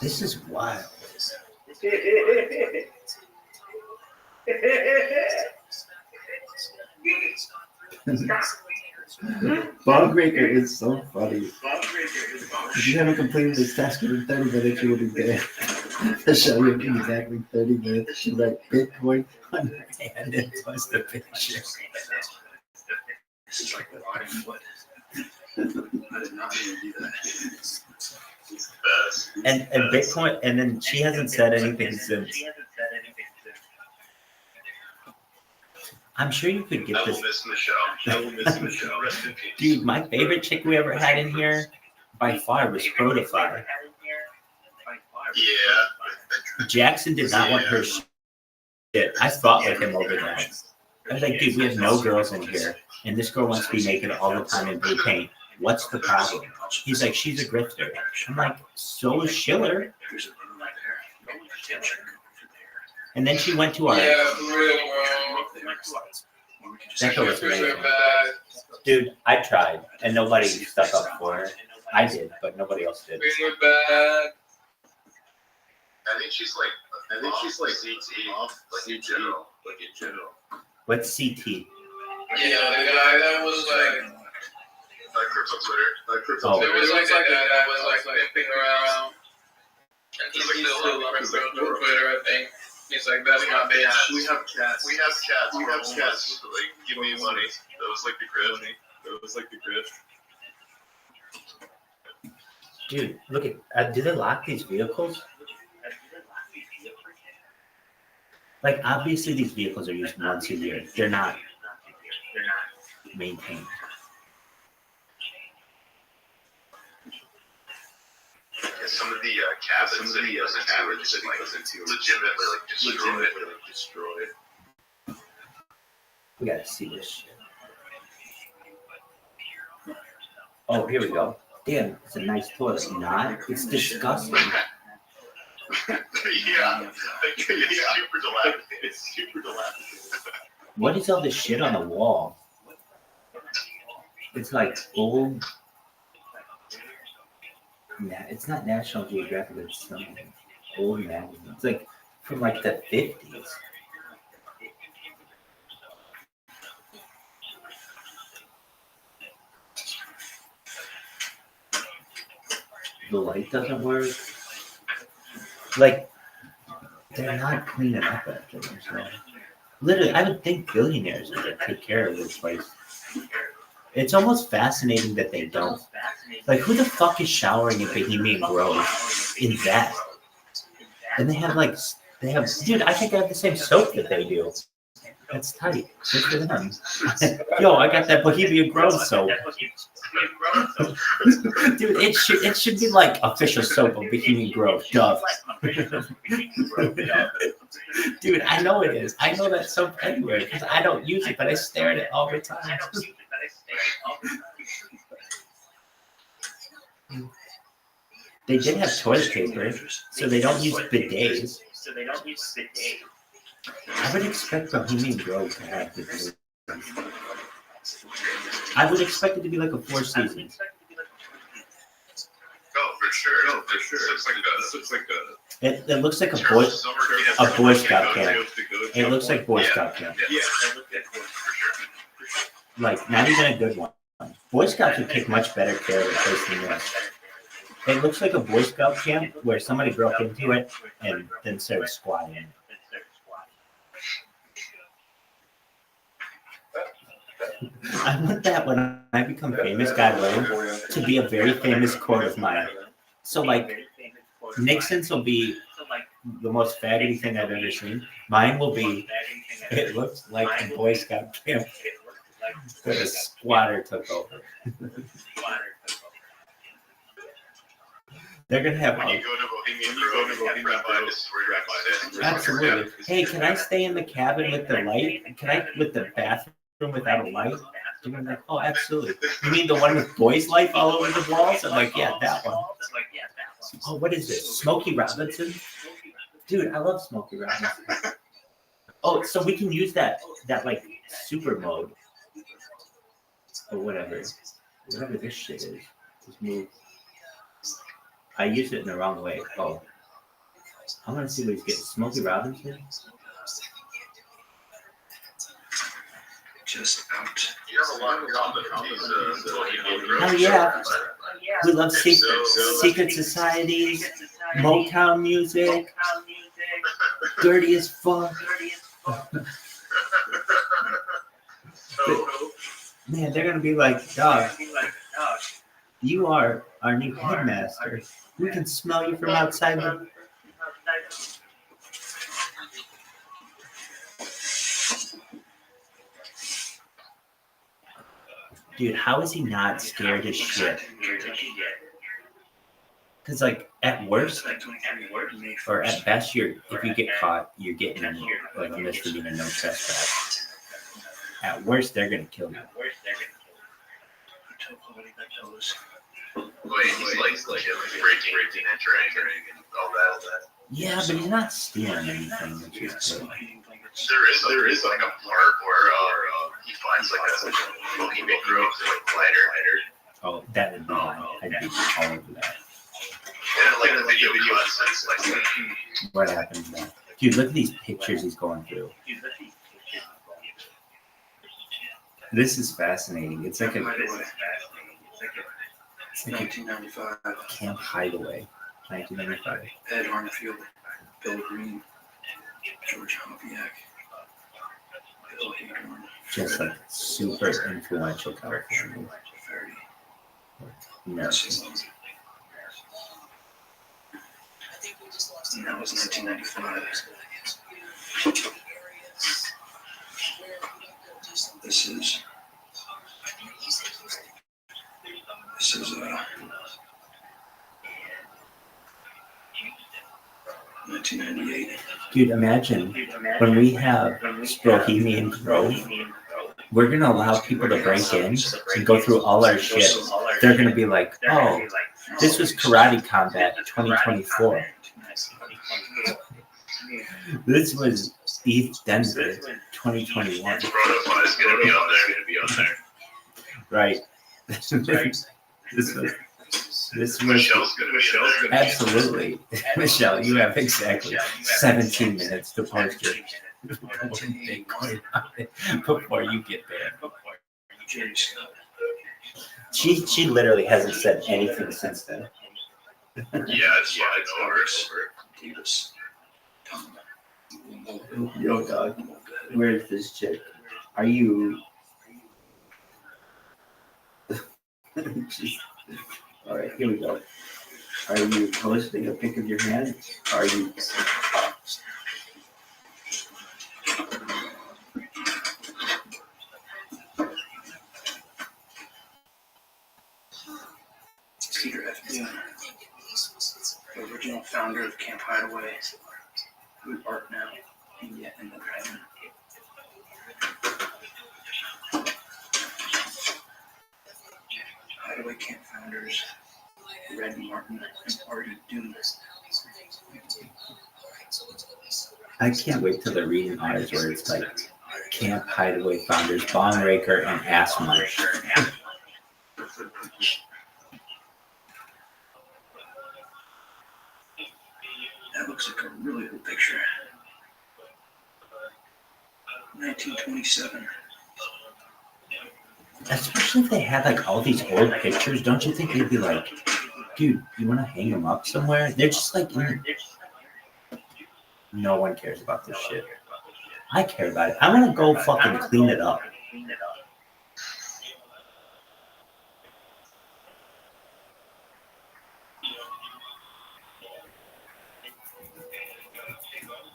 This is wild. Bog Breaker is so funny. If you haven't completed this task within 30 minutes, you will be dead. I'll show you in exactly 30 minutes. She write Bitcoin on her hand and post the picture. This is like a rotting foot. I did not mean to do that. And Bitcoin, and then she hasn't said anything since. I'm sure you could get I will this. miss Michelle. I will miss Michelle. Rest in peace. Dude, my favorite chick we ever had in here by far was Protify. Yeah. Jackson did not want her shit. I fought with him over that. I was like, dude, we have no girls in here, and this girl wants to be naked all the time in blue paint. What's the problem? He's like, she's a grifter. I'm like, so is Schiller. And then she went to our. Yeah, for real, bro. That girl was amazing. Super bad. Dude, I tried, and nobody stuck up for her. I did, but nobody else did. Really bad. I think she's like CT, like in general. What's CT? Yeah, the guy that was like, Crypto Twitter. Oh. there was like a guy that was like pimping around. And he's still on Twitter, I think. He's like, that's my bitch. We have cats. Like, give me money. That was like the grift. Dude, look at. Do they lock these vehicles? Like, obviously, these vehicles are used once a year. They're not maintained. Yeah, some of the cabins that he goes into, legitimately destroyed. We gotta see this shit. Oh, here we go. Damn, it's a nice toilet. Not? It's disgusting. Yeah, it's super dilapidated. What is all this shit on the wall? It's like old. It's not National Geographic. It's something old magazine. It's like from like the 50s. The light doesn't work. Like, they're not cleaning up after themselves. Literally, I would think billionaires would take care of this place. It's almost fascinating that they don't. Like, who the fuck is showering in Bohemian Grove in that? And they have, dude, I think I have the same soap that they do. That's tight. Good for them. Yo, I got that Bohemian Grove soap. Dude, it should be like official soap of Bohemian Grove. Duh. Dude, I know it is. I know that soap anywhere because I don't use it, but I stare at it all the time. They did have toilet paper, so they don't use bidets. I would expect Bohemian Grove to have bidets. I would expect it to be like a Four Seasons. Oh, for sure. It looks like a Boy Scout camp. It looks like Boy Scout camp. Yeah. Like, not even a good one. Boy Scouts would take much better care of a place than this. It looks like a Boy Scout camp where somebody broke into it and then started squatting. I want that when I become famous, God willing, to be a very famous quote of mine. So, like, Nixon's will be the most faggoty thing I've ever seen. Mine will be, it looks like a Boy Scout camp that a squatter took over. They're gonna have When you go to Bohemian Grove, Rabbi, this is where Rabbi is. absolutely. Hey, can I stay in the cabin with the light? Can I with the bathroom without a light? You're gonna be like, oh, absolutely. You mean the one with boys' life all over the walls? I'm like, yeah, that one. Oh, what is this? Smokey Robinson? Dude, I love Smokey Robinson. Oh, so we can use that like super mode or whatever this shit is. This move. I used it in the wrong way. Oh, I'm gonna see what he's getting. Smokey Robinson. Just out. You have a lot of these Bohemian Grove Hell yeah. shows. We love secret societies, Motown music, dirty as fuck. Man, they're gonna be like, dog, you are our new headmaster. We can smell you from outside the. Dude, how is he not scared as shit? Because, like, at worst, or at best, if you get caught, you're getting like misdemeanor, no trespass. At worst, they're gonna kill you. Wait, he's like breaking entering and all that. Yeah, but he's not stealing anything, which is good. There is like a part where he finds like a Bohemian Grove like lighter. Oh, that would be mine. I'd be all over that. Yeah, like the video concepts, like What happens then? Dude, look at these pictures he's going through. This is fascinating. It's like a 1995. Camp Hideaway. 1995. Ed Arnfield, Bill Green, George Hopiak, Bill Hayhorn. Just like super influential California. No. And that was 1995. This is 1998. Dude, imagine when we have Bohemian Grove, we're going to allow people to break in and go through all our shit. They're going to be like, oh, this was Karate Combat 2024. This was East Denver 2021. Protocol is gonna be on there. Right. This was Michelle's gonna be on there. absolutely. Michelle, you have exactly 17 minutes to post your Bitcoin on it before you get there. She literally hasn't said anything since then. Yeah, it's over. Davis. Yo, dog, where's this chick? Are you? All right, here we go. Are you posting a pic of your hand? Are you? Peter F. Boone, the original founder of Camp Hideaway, who art now and yet in the present. Hideaway Camp founders, Red Martin and Artie Doom. I can't wait till they're reading ours where it's like Camp Hideaway founders, Bong Raker, and Ass Munch. That looks like a really old picture. 1927. Especially if they had like all these old pictures, don't you think they'd be like, dude, you want to hang them up somewhere? They're just like, no one cares about this shit. I care about it. I want to go fucking clean it up.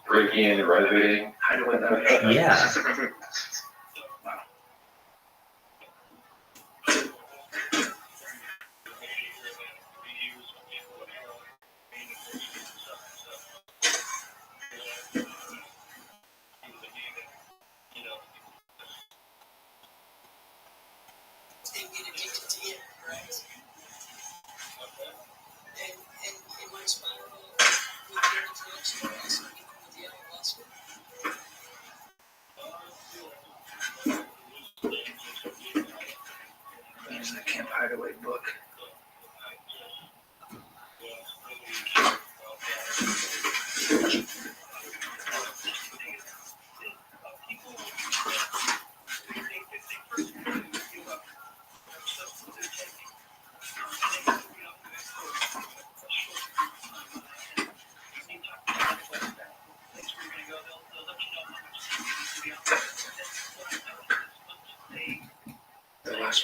Breaking in and renovating. Yeah.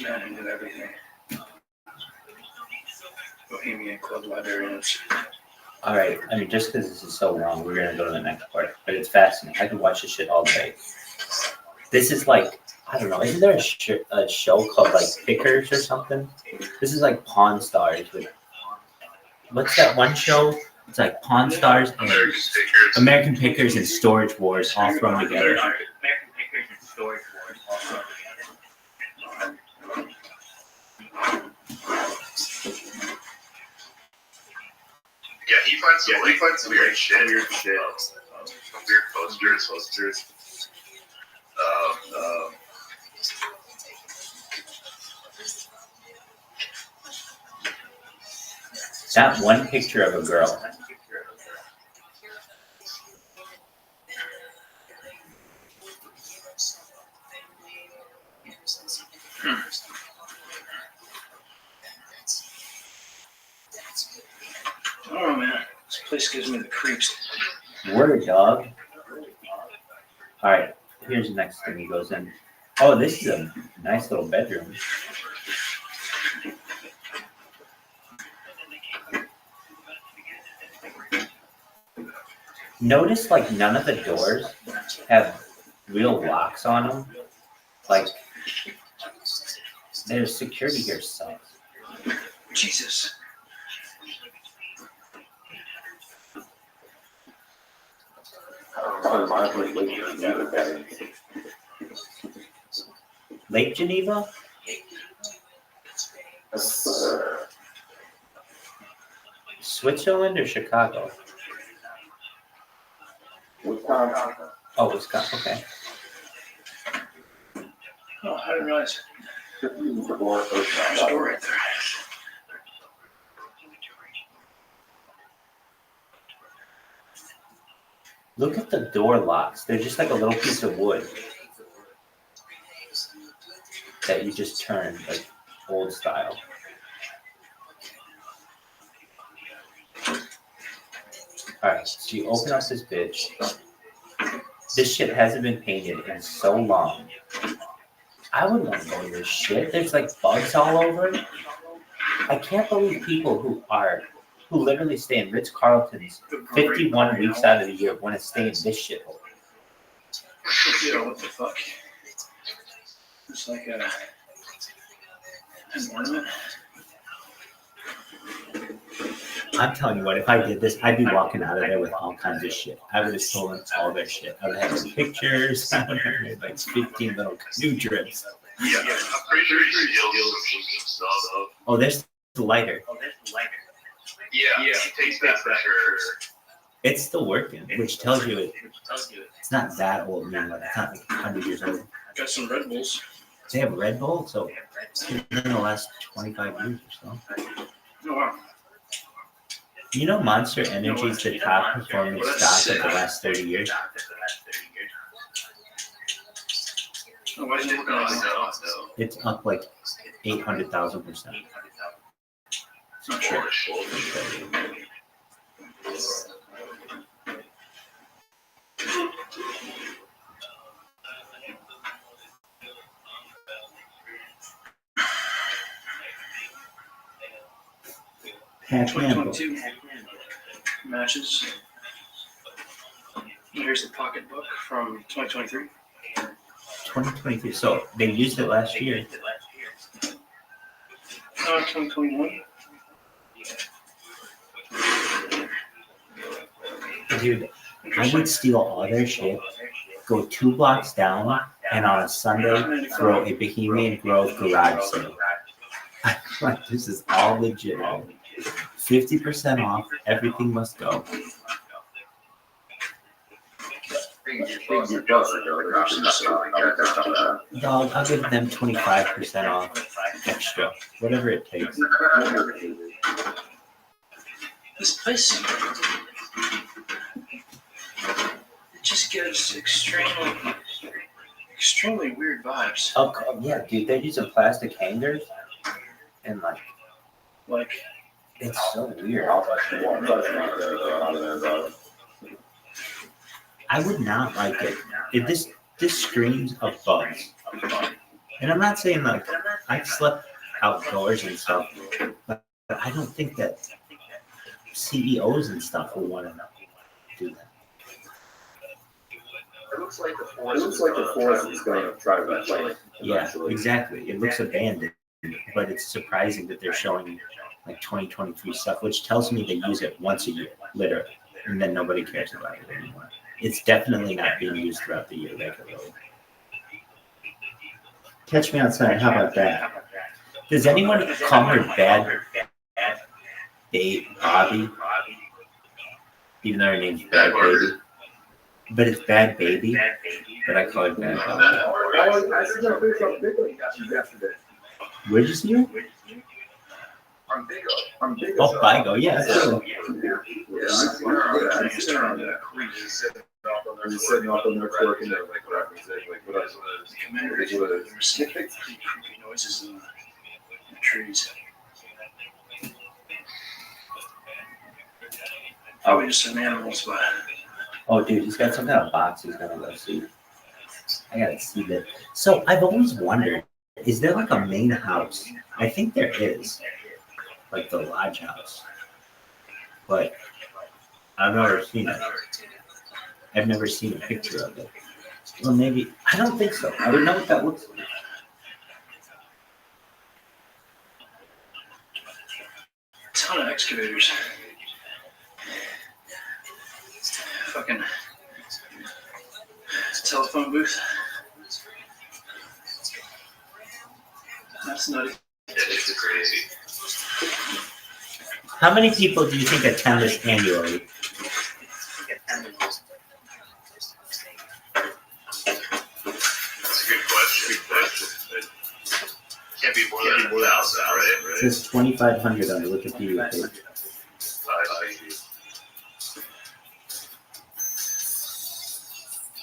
man who did everything. Bohemian Club librarians. All right. I mean, just because this is so long, we're gonna go to the next part. But it's fascinating. I could watch this shit all day. This is like, I don't know. Isn't there a show called like Pickers or something? This is like Pawn Stars. With, what's that one show? It's like Pawn Stars and American Pickers and Storage Wars all thrown together. Yeah, he finds some weird shit. Weird posters. That one picture of a girl. Oh man, this place gives me the creeps. Word, dog. All right, here's the next thing he goes in. Oh, this is a nice little bedroom. Notice, like, none of the doors have real locks on them. Like, there's security here sucks. Jesus. Lake Geneva? Switzerland or Chicago? Wisconsin. Oh, Wisconsin. Okay. Oh, I didn't realize. There's a door right there. Look at the door locks. They're just like a little piece of wood that you just turn, like old style. Alright, so you open up this bitch. This shit hasn't been painted in so long. I wouldn't want to go in this shit. There's like bugs all over it. I can't believe people who literally stay in Ritz-Carlton's 51 weeks out of the year want to stay in this shithole. Yeah, what the fuck? It's like an ornament. I'm telling you what, if I did this, I'd be walking out of there with all kinds of shit. I would have stolen all their shit. I would have had some pictures. I would have made like 15 little canoe trips. Yeah, I'm pretty sure he steals some stuff. Oh, there's the lighter. Yeah, he takes that for sure. It's still working, which tells you it's not that old, man. Like, it's not like 100 years old. Got some Red Bulls. They have Red Bull, so it's been in the last 25 years or so. Oh, wow. You know Monster Energy is the top performing stock of the last 30 years? Oh, why didn't it look like that? It's up like 800,000%. Not sure. Pac-Man. 2022 matches. Here's the pocketbook from 2023. 2023. So they used it last year. 2021. Dude, I would steal all their shit, go 2 blocks down, and on a Sunday throw a Bohemian Grove garage sale. Like, this is all legit. 50% off. Everything must go. Dog, I'll give them 25% off extra, whatever it takes. This place, it just gives extremely weird vibes. Oh, yeah, dude, they're using plastic hangers, and like it's so weird. I would not like it. This screams of bugs. And I'm not saying like I've slept outdoors and stuff, but I don't think that CEOs and stuff will want to do that. It looks like the forest is going to try to reclaim it. Yeah, exactly. It looks abandoned, but it's surprising that they're showing like 2023 stuff, which tells me they use it once a year, literally, and then nobody cares about it anymore. It's definitely not being used throughout the year regularly. Catch me outside. How about that? Does anyone call her Bad Bobby? Even though her name's Bad Baby. But it's Bad Baby. But I call her Bad Bobby. I see your face on Bigo yesterday. Where'd you see her? On Bigo. Oh, Bigo. Yeah, that's good. He's sitting up on there twerking there, like whatever. Like what else? Creepy noises in the trees. Probably just some animals, but Oh, dude, he's got some kind of box he's gonna go see. I gotta see that. So I've always wondered, is there like a main house? I think there is, like the lodge house, but I've never seen it. I've never seen a picture of it. Well, maybe I don't think so. I don't know what that looks like. ton of excavators. Fucking telephone booth. That's nutty. It's crazy. How many people do you think attend this annually? That's a good question. Can't be more than 1,000, right? It says 2,500 on the Wikipedia page.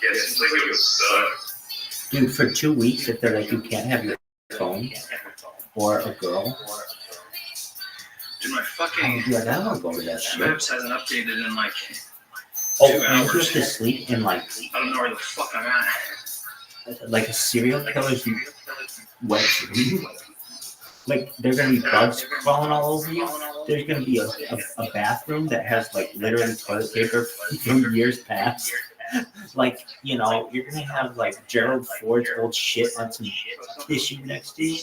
Yeah, it seems like it would suck. Dude, for 2 weeks, if they're like, you can't have your phone or a girl, Dude, my fucking I'd be like, I don't want to go to that shit. maps hasn't updated in like Oh, 2 and you have hours. to sleep in like I don't know where the fuck I'm at. a serial killer's wet dream. Like they're gonna be bugs crawling all over you. There's gonna be a bathroom that has like literally toilet paper from years past. Like, you know, you're gonna have like Gerald Ford's old shit on some tissue next to you.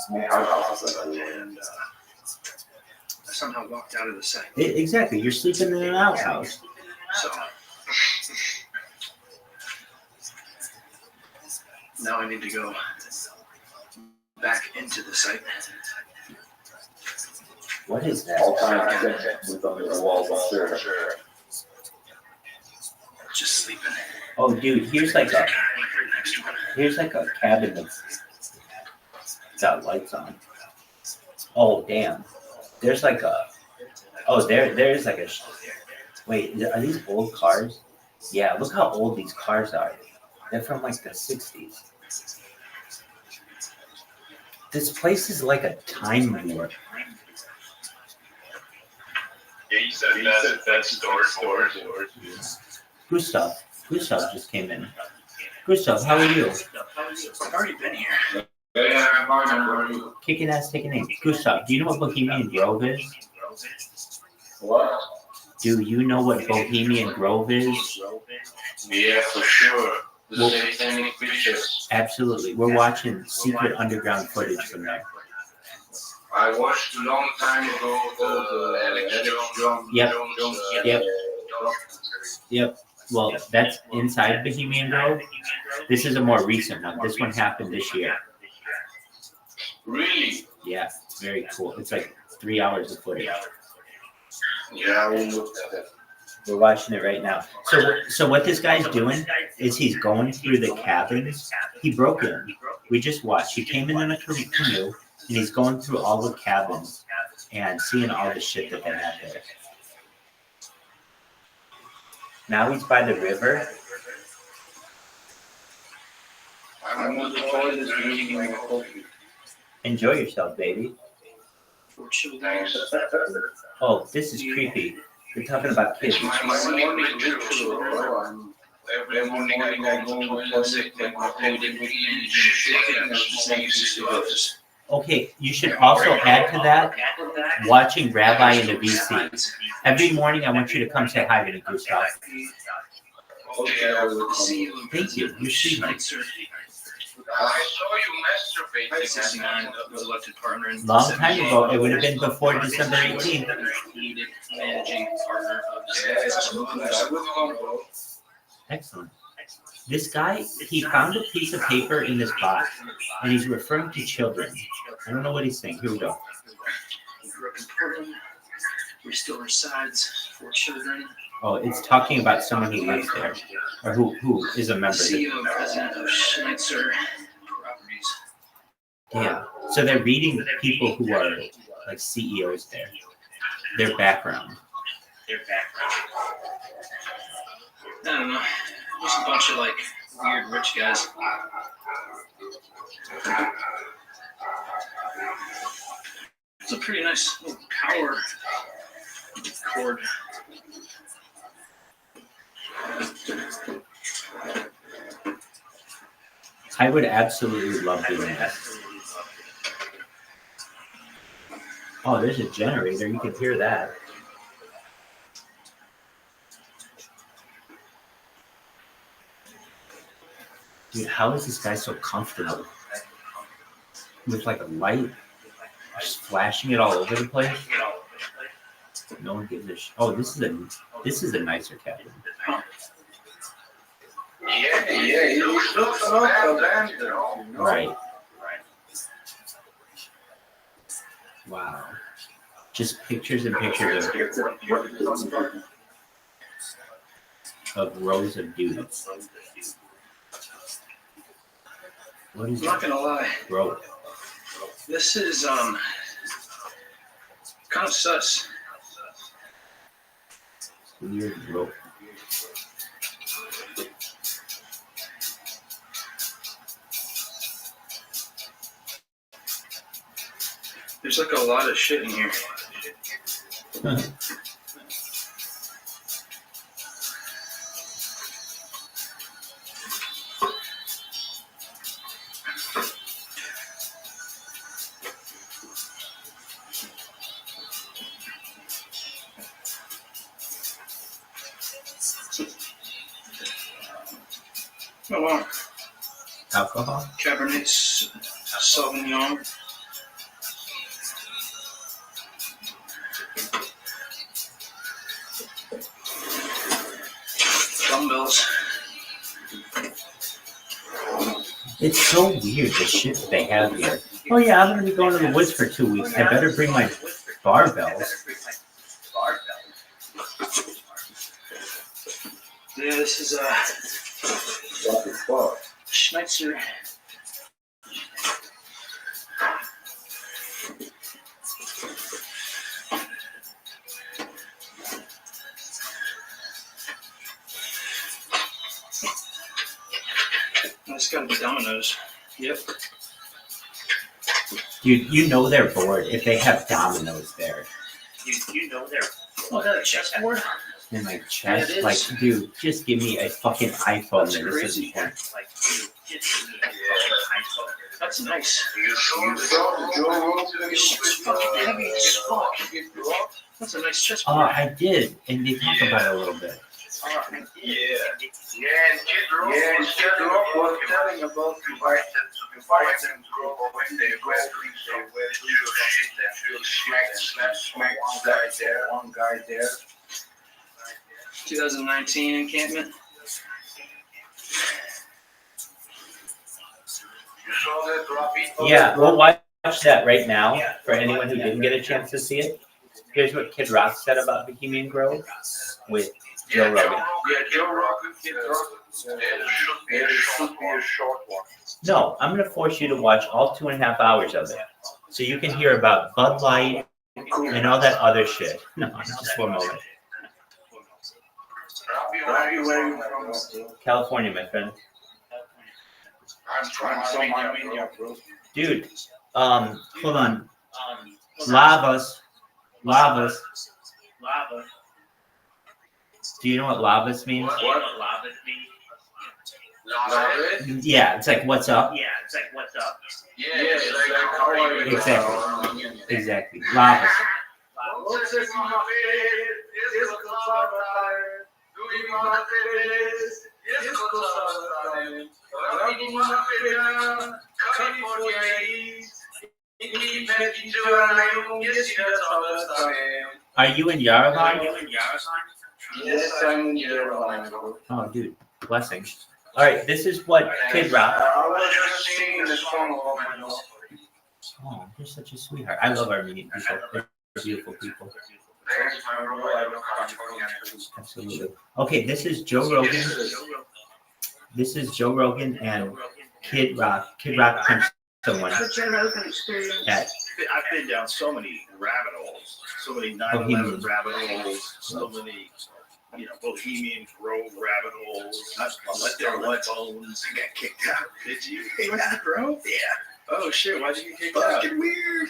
And I somehow walked out of the site. Exactly, you're sleeping in an outhouse. So now I need to go back into the site. What is that? All kinds of things moved under the walls upstairs. Just sleeping. Oh, dude, here's like a cabin that's got lights on. Oh, damn. There's like a. Oh, there's like a. Wait, are these old cars? Yeah, look how old these cars are. They're from like the 60s. This place is like a time warp. Yeah, you said that's storage. Gustav just came in. Gustav, how are you? I've already been here. Yeah, I'm fine. Kicking ass, taking names. Gustav, do you know what Bohemian Grove is? What? Do you know what Bohemian Grove is? Yeah, for sure. The Well- satanic bitches. Absolutely. We're watching secret underground footage from there. I watched a long time ago the Alex Jones. Yep. Jones, Yep. Yep. Well, that's inside Bohemian Grove. This is a more recent one. This one happened this year. Really? Yeah, it's very cool. It's like 3 hours of footage. Yeah, we looked at it. We're watching it right now. So what this guy's doing is he's going through the cabins. He broke in. We just watched. He came in a canoe, and he's going through all the cabins and seeing all the shit that they have there. Now he's by the river. I'm on the toilet drinking my coffee. Enjoy yourself, baby. Thanks. Oh, this is creepy. You're talking about kids. My morning ritual, bro. Every morning I go to the toilet, sit like my food and shit, and just Okay, you should also add to that watching Rabbi in the VC. Every morning, I want you to come say hi to me, Gustav. okay, I will See you. Thank you. You're sweet. I saw you masturbating. 69 was elected partner in Long time ago, it would have been before December 18th. managing partner of Excellent. This guy, he found a piece of paper in this box, and he's referring to children. I don't know what he's saying. Here we go. grew up in Portland. We still resides 4 children. Oh, it's talking about someone who lives there, or who is a member. CEO and president of Schnitzer Properties. Yeah. So they're reading people who are like CEOs there, their background. I don't know. Just a bunch of like weird rich guys. It's a pretty nice little power cord. I would absolutely love doing that. Oh, there's a generator. You can hear that. Dude, how is this guy so comfortable? With like a light, just flashing it all over the place. No one gives a shit. Oh, this is a nicer cabin. Yeah, it looks not abandoned. Right. Wow. Just pictures and pictures of rows of dudes. What is I'm not gonna lie. Bro? This is kind of sus. Weird rope. There's like a lot of shit in here. Oh wow. Alcohol? Cabernet Sauvignon. Dumbbells. It's so weird the shit that they have here. Oh yeah, I'm gonna be going to the woods for 2 weeks. I better bring my barbells. Yeah, this is Schnitzer. It's gotta be Domino's. Yep. You know they're bored if they have dominoes there. You know they're. Oh, is that a chessboard? In my chest, Yeah, it is. like, dude, just give me a fucking iPhone. That's and this crazy. is important. That's nice. You saw the Joe Rogan It's fucking heavy as fuck. That's a nice chessboard. I did, and they talk about it a little bit. Yeah, and Kid Rock was telling about the fights and grow when they were shit and feel smack one guy there. 2019 encampment. You saw that, Rabbi? Yeah, we'll watch that right now for anyone who didn't get a chance to see it. Here's what Kid Rock said about Bohemian Grove with Joe Rogan. Yeah, Joe Rogan, Kid Rock. There should be a short one. No, I'm going to force you to watch all 2.5 hours of it. So you can hear about Bud Light and all that other shit. No, just for a moment. Rabbi, where are you from? California, my friend. I'm from Armenia, bro. Dude, hold on. Lavas. Do you know what lavas means? What? Yeah, it's like, what's up? Yeah, it's like, how are you? Exactly. Lava. Are you in Yerevan? Yes, I'm in Yerevan. Oh, dude, blessings. All right, this is what Kid Rock. I was just singing the song of my dog. Oh, you're such a sweetheart. I love Armenian people. They're beautiful people. Absolutely. Okay, this is Joe Rogan. This is Joe Rogan and Kid Rock. Kid Rock punched someone. At, I've been down so many rabbit holes, so many 9/11 rabbit holes, so many, Bohemian Grove rabbit holes. I let their bones. I got kicked out. Did you? Bohemian Grove? Yeah. Oh shit! Why'd you get kicked out? Fucking weird.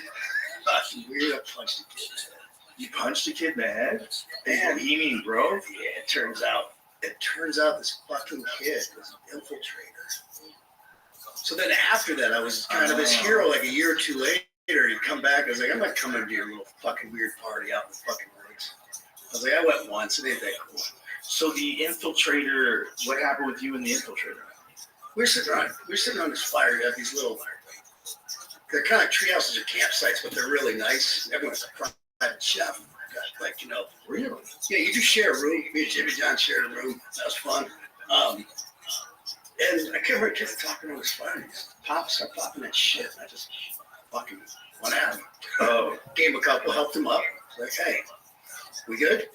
Fucking weird. I punched a kid. You punched a kid in the head? In Bohemian Grove? Yeah. It turns out this fucking kid was an infiltrator. So then after that, I was kind of this hero. Like a year or two later, he'd come back. I was like, I'm not coming to your little fucking weird party out in the fucking woods. I was like, I went once. It ain't that cool. So the infiltrator, what happened with you and the infiltrator? We're sitting on this fire. You have these little, they're kind of treehouses or campsites, but they're really nice. Everyone's a private chef. Like, really? Yeah, you do share a room. Me and Jimmy John shared a room. That was fun. And I can't remember kids talking on this fire. Start popping that shit. And I just fucking went at him. Oh, gave him a couple, helped him up. Like, hey, we good?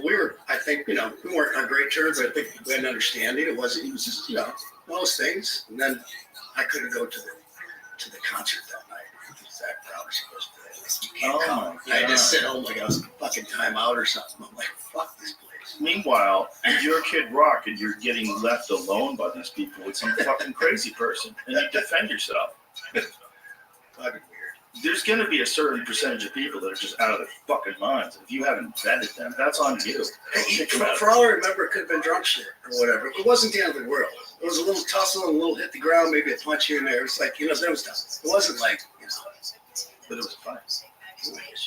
Well, I think, we weren't on great terms, but I think we had an understanding. It was just, one of those things. And then I couldn't go to the concert that night. Zach Brown was supposed to. You can't come. I just sit home like I was fucking time out or something. I'm like, fuck this place. Meanwhile, you're Kid Rock and you're getting left alone by these people with some fucking crazy person, and you defend yourself. Fucking weird. There's going to be a certain percentage of people that are just out of their fucking minds. If you haven't vetted them, that's on you. For all I remember, it could have been drunk shit or whatever. It wasn't the end of the world. It was a little tussle, a little hit the ground, maybe a punch here and there. It was like, there was done. It wasn't like, but it was fun.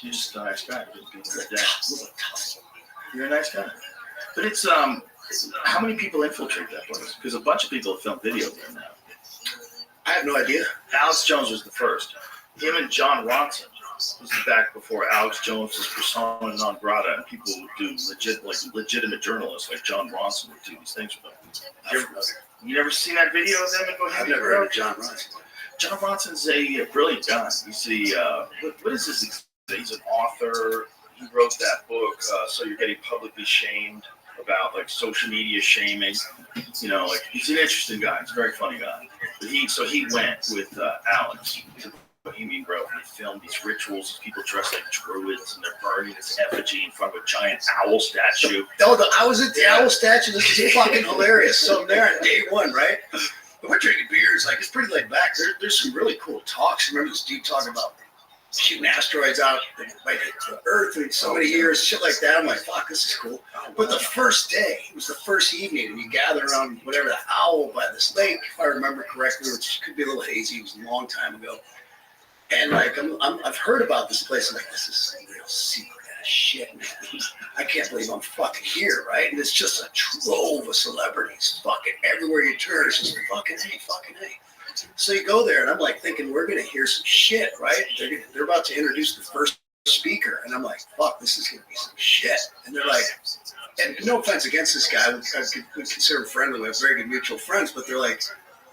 You're just a nice guy. You're a nice guy. But it's, how many people infiltrate that place? Because a bunch of people have filmed videos there now. I have no idea. Alex Jones was the first. Him and John Ronson. This is back before Alex Jones was persona non grata, and people would do legitimate journalists like John Ronson would do these things with them. You never seen that video of them in Bohemian? I've never heard of John Ronson. John Ronson's a brilliant guy. He's what is this? He's an author. He wrote that book, So You're Getting Publicly Shamed, about like social media shaming. He's an interesting guy. He's a very funny guy. But he went with Alex to Bohemian Grove and filmed these rituals. People dressed like druids and they're burning this effigy in front of a giant owl statue. I was at the owl statue. This is fucking hilarious. So I'm there on day one, right? But we're drinking beers. Like, it's pretty laid back. There's some really cool talks. Remember this dude talking about shooting asteroids out like the Earth in so many years, shit like that. I'm like, fuck, this is cool. But the first day, it was the first evening, and you gather around whatever the owl by this lake, if I remember correctly, which could be a little hazy. It was a long time ago. And like, I've heard about this place. I'm like, this is some real secret ass shit, man. I can't believe I'm fucking here, right? And it's just a trove of celebrities, fucking everywhere you turn. It's just fucking hey. So you go there, and I'm like thinking we're gonna hear some shit, right? They're about to introduce the first speaker, and I'm like, fuck, this is gonna be some shit. And they're like, and no offense against this guy, we consider him friendly. We have very good mutual friends, but they're like,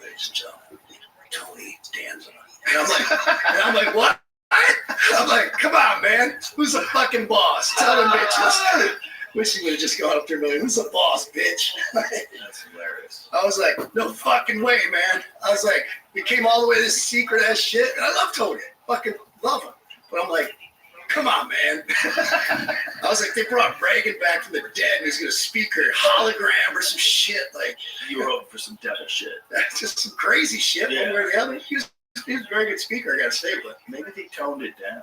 ladies and gentlemen, Tony Danza. And I'm like, what? I'm like, come on, man. Who's the fucking boss? Tell them bitches. Wish he would have just gone up there and been like, who's the boss, bitch? That's hilarious. I was like, no fucking way, man. I was like, we came all the way to this secret ass shit. And I love Tony. Fucking love him. But I'm like, come on, man. I was like, they brought Reagan back from the dead and he's going to speak her hologram or some shit. Like, you were hoping for some devil shit. Just some crazy shit. Yeah. One way or the other. He was a very good speaker, I got to say, but maybe they toned it down.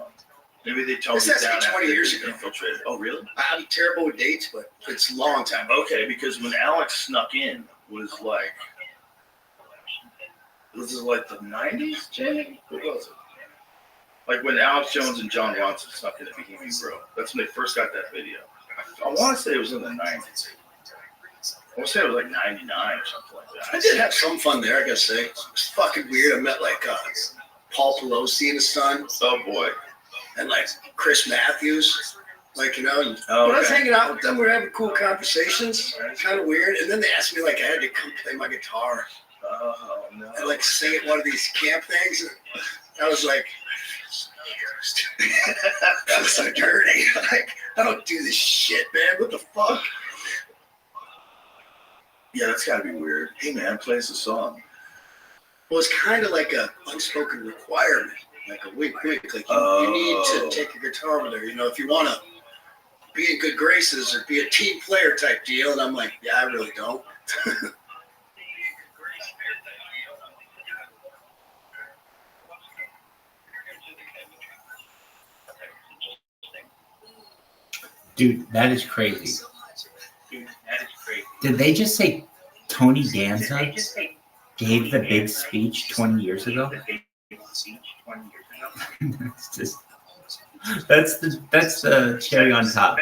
Maybe they toned This it has to be down 20 after years they ago. infiltrated. Oh, really? I'm terrible with dates, but it's a long time. Okay, because when Alex snuck in was like, this is like the 90s, Jay? What was it? Like when Alex Jones and John Watson snuck in at Bohemian Grove. That's when they first got that video. I want to say it was in the 90s. I want to say it was like 99 or something like that. I did have some fun there, I gotta say. It was fucking weird. I met like Paul Pelosi and his son. Oh, boy. And like Chris Matthews. Like, you know, and Oh, when I was okay. hanging out with them, we were having cool conversations. Kind of weird. And then they asked me like I had to come play my guitar Oh, no. and like sing at one of these camp things. And I was like, that was so dirty. Like, I don't do this shit, man. What the fuck? Yeah, that's got to be weird. Hey, man, play us a song. Well, it's kind of like a unspoken requirement, like a wink, wink. Like you need to take your guitar over there. You know, if you want to be in good graces or be a team player type deal. And I'm like, yeah, I really don't. Dude, that is crazy. Did they just say Tony Danza gave the big speech 20 years ago? That's the cherry on top.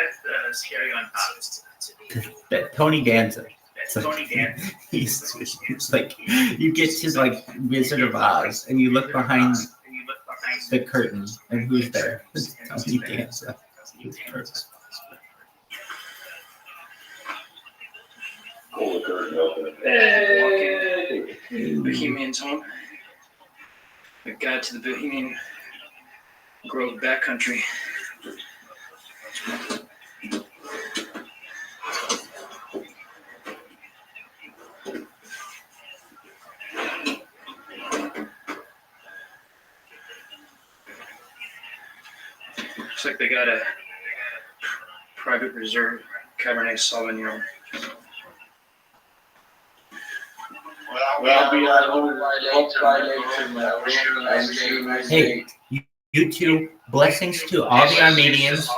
That Tony Danza. He's like, you get to like Wizard of Oz and you look behind the curtain and who's there? It's Tony Danza. It's perfect. Pull the curtain open. Hey, Bohemian's home. A guide to the Bohemian Grove backcountry. Looks like they got a private reserve Cabernet Sauvignon. Well, be on home by later. Hey, you two, blessings to all the Armenians,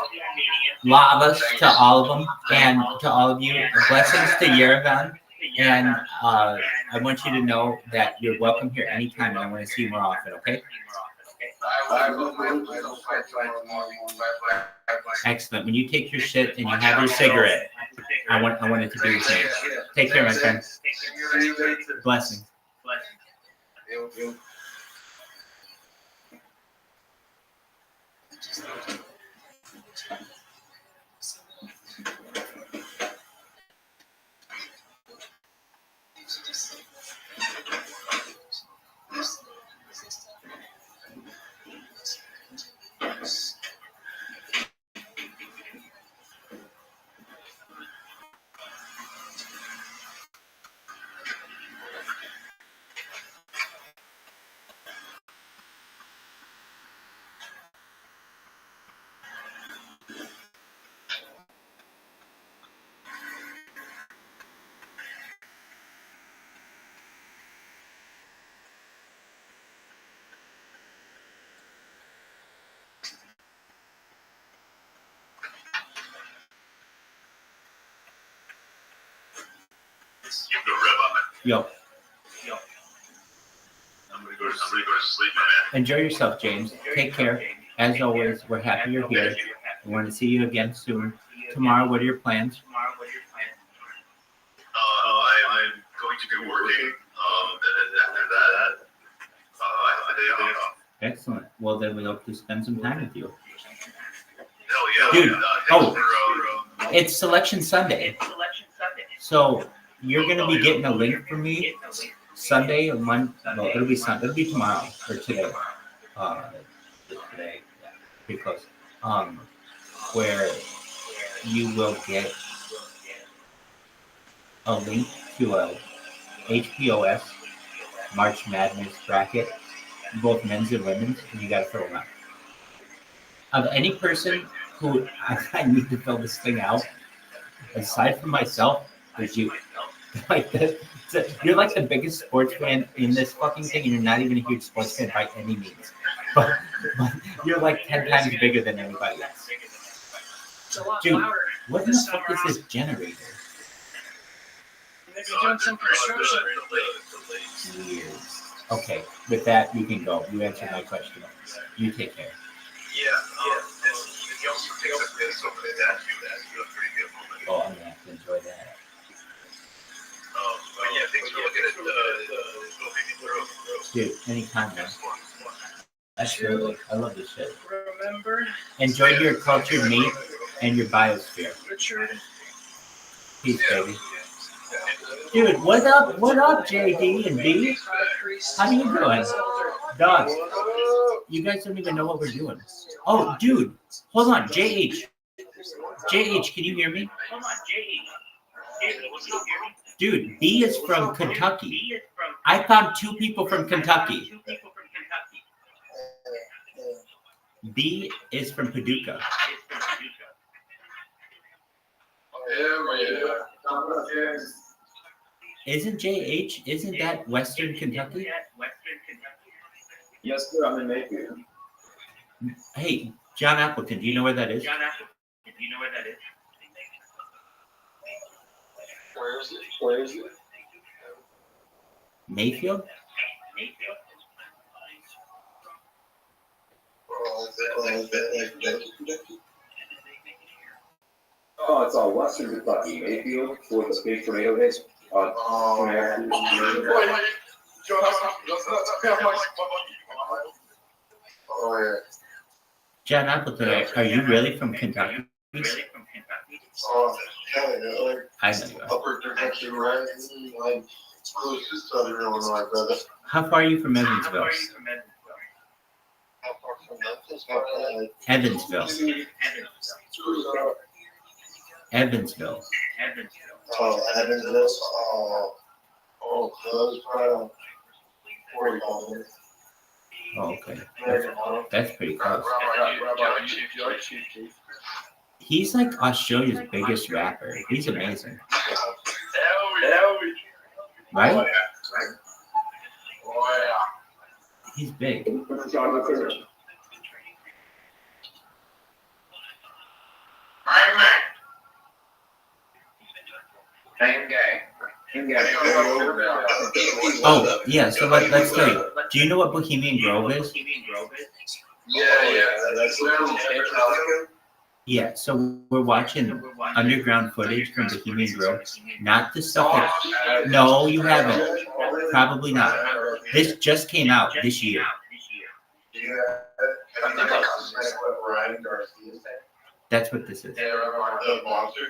lavas to all of them, and to all of you, blessings to Yerevan. And I want you to know that you're welcome here anytime, and I want to see you more often, okay? Excellent. When you take your shit and you have your cigarette, I want it to be the same. Take care, my friend. Blessings. Yo. I'm gonna go to sleep, my man. Enjoy yourself, James. Take care. As always, we're happy you're here. We want to see you again soon. Tomorrow, what are your plans? I'm going to be working. And then after that, I have a day off. Excellent. Well, then we hope to spend some time with you. Hell yeah. Dude, it's Selection Sunday. So you're going to be getting a link from me Sunday or Monday. No, it'll be Sunday. It'll be tomorrow or today. Today, yeah, pretty close. Where you will get a link to a HPOS March Madness bracket, both men's and women's, and you got to fill them out. Of any person who I need to fill this thing out, aside from myself, is you. Like this, you're like the biggest sports fan in this fucking thing, and you're not even a huge sports fan by any means. but you're like 10 times bigger than everybody else. It's a lot Dude, louder. what in the fuck is this generator? Maybe doing some construction. Weird. Okay, with that, you can go. You answered my question. You take care. Yeah, and he also takes a piss over the statue. That's a pretty good moment. Oh, I'm gonna have to enjoy that. But yeah, thanks for looking at the Dude, anytime, man. Absolutely. I love this shit. Remember, Enjoy your culture, mate, and your biosphere. Richard. Peace, baby. Dude, what up? What up, JD and B? How you doing? Dogs. You guys don't even know what we're doing. Oh, dude. Hold on. JH. JH, can you hear me? Hold on, JH. Dude, B is from Kentucky. I found 2 people from Kentucky. B is from Paducah. Isn't JH, isn't that Western Kentucky? Yes, sir. I'm in Mayfield. Hey, John Appleton, do you know where that is? Where is it? Mayfield? Oh, it's all Western Kentucky. Mayfield, where the big tornado hit. John Appleton, are you really from Kentucky? I know you are. Upper Kentucky, right? Like, close to Southern Illinois, brother. How far are you from Evansville? How far from Memphis? Okay. Evansville. Evansville. Oh, Evansville. Oh, close, probably 45 minutes. Oh, okay. That's pretty close. He's like Australia's biggest rapper. He's amazing. Right? He's big. Oh, yeah, so let's tell you. Do you know what Bohemian Grove is? Yeah. That's Yeah, so we're watching underground footage from Bohemian Grove. Not the stuff that... No, you haven't. Probably not. This just came out this year. That's what this is. The monster,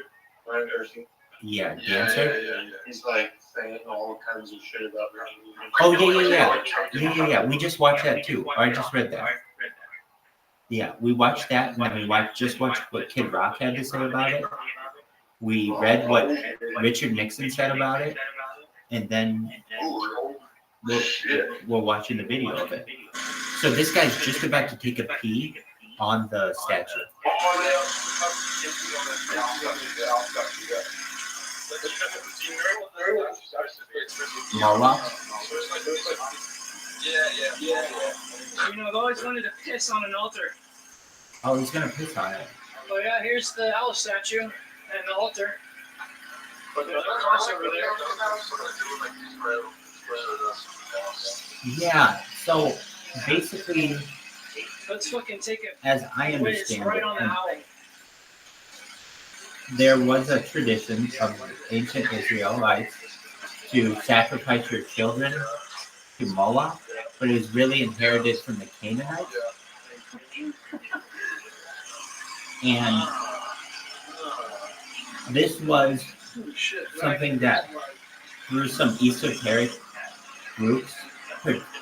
Ryan Darcy. Yeah, dancer. Yeah. He's like saying all kinds of shit about me. Oh, yeah. We just watched that too. Or I just read that. Yeah, we watched that, and then we watched what Kid Rock had to say about it. We read what Richard Nixon said about it, and then we're watching the video of it. So this guy's just about to take a pee on the statue. Moloch? Yeah. You know, I've always wanted to piss on an altar. Oh, he's gonna piss on it. Oh yeah, here's the owl statue and the altar. But there's a cross over there. Yeah, so basically, Let's fucking take it. as I Wait, it's understand right it, on the and owl. there was a tradition of ancient Israelites to sacrifice your children to Moloch, but it was really inherited from the Canaanites. And this was something that, through some esoteric groups,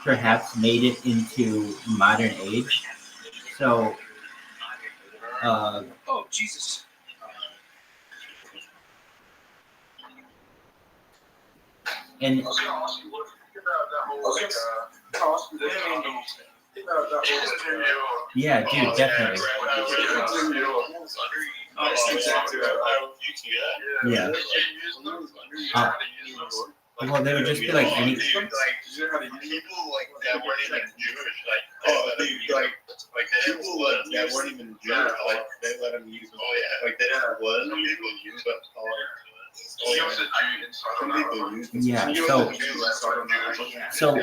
perhaps made it into modern age. So, Oh, Jesus. and yeah, dude, definitely. Yeah. Well, they would just be like any. People like that weren't even Jewish, like like people that weren't even Jewish, like they let them use them. Like they didn't have blood. Some people use it. Yeah. So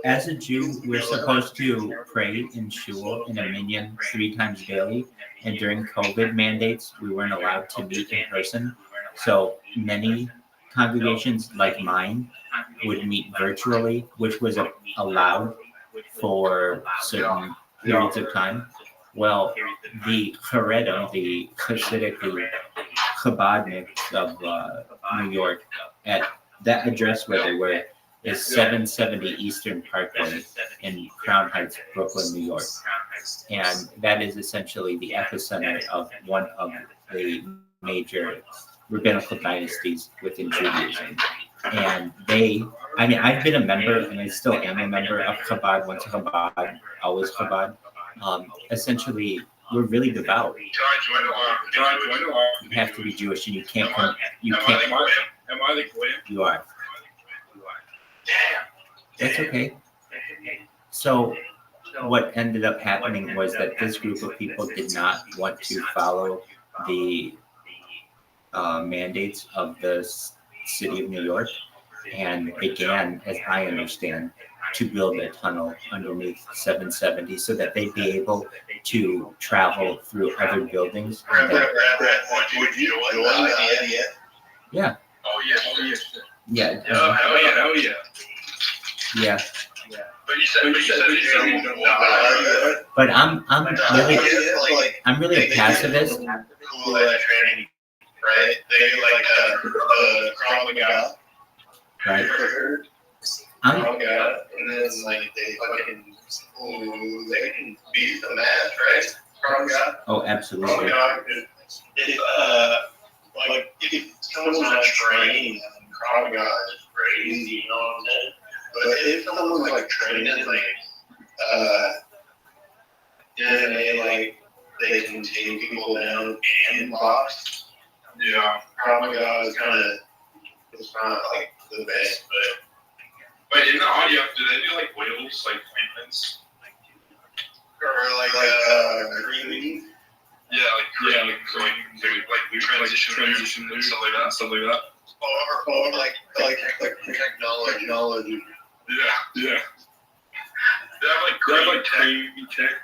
as a Jew, we're supposed to pray in shul in a minyan 3 times daily. And during COVID mandates, we weren't allowed to meet in person. So many congregations like mine would meet virtually, which was allowed for certain periods of time. Well, the Haredim, the Hasidic, the Chabadniks of New York, at that address where they were is 770 Eastern Parkway in Crown Heights, Brooklyn, New York. And that is essentially the epicenter of one of the major rabbinical dynasties within Judaism. And I've been a member, and I still am a member of Chabad, once Chabad, always Chabad. Essentially, we're really devout. You have to be Jewish, and you can't. Am I the Goyim? You are. That's okay. So what ended up happening was that this group of people did not want to follow the mandates of the city of New York, and began, as I understand, to build a tunnel underneath 770 so that they'd be able to travel through other buildings. Would you join the idea? Yeah. Oh yeah. Yeah. Oh yeah. Yeah. But you said you don't want But I'm really a pacifist. cool that training, right? They like the crawling out. Right. And then like they fucking they can beat the match, right? Crawling out. Oh, absolutely. If someone's not trained, crawling out is crazy, you know what I'm saying? But if someone's like trained, then they can take people down and box. Yeah, crawling out is it's not like the best, but in the audio, do they do like whales, like plants? Or like green? Yeah, like transition and stuff like that. Or like technology. Yeah. They have like crazy tech.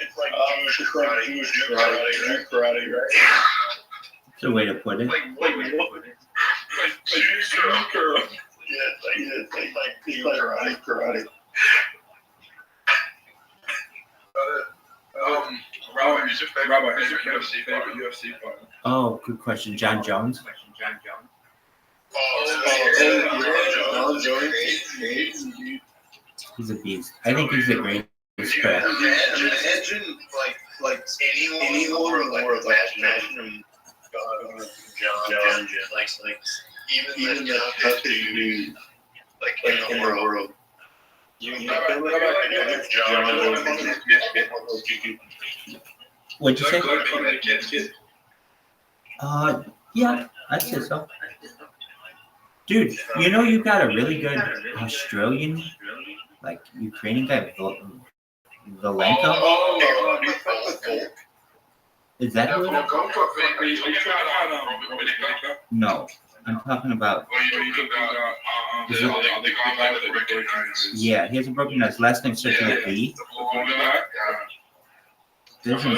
It's like Jewish karate, right? It's a way to put it. Like Jewish karate. Yeah, it's like karate. Robert, who's your favorite UFC fighter? Oh, good question. John Jones. John Jones. He's a beast. I think he's the greatest craft. Imagine like anyone in the world, like imagine John Jones, like even the toughest dude, like in the world. What'd you say? Yeah, I'd say so. Dude, you know you got a really good Australian, like Ukrainian guy, Valenko? Is that who it is? No, I'm talking about. Yeah, he has a broken nose. Last name starts with B. There's an,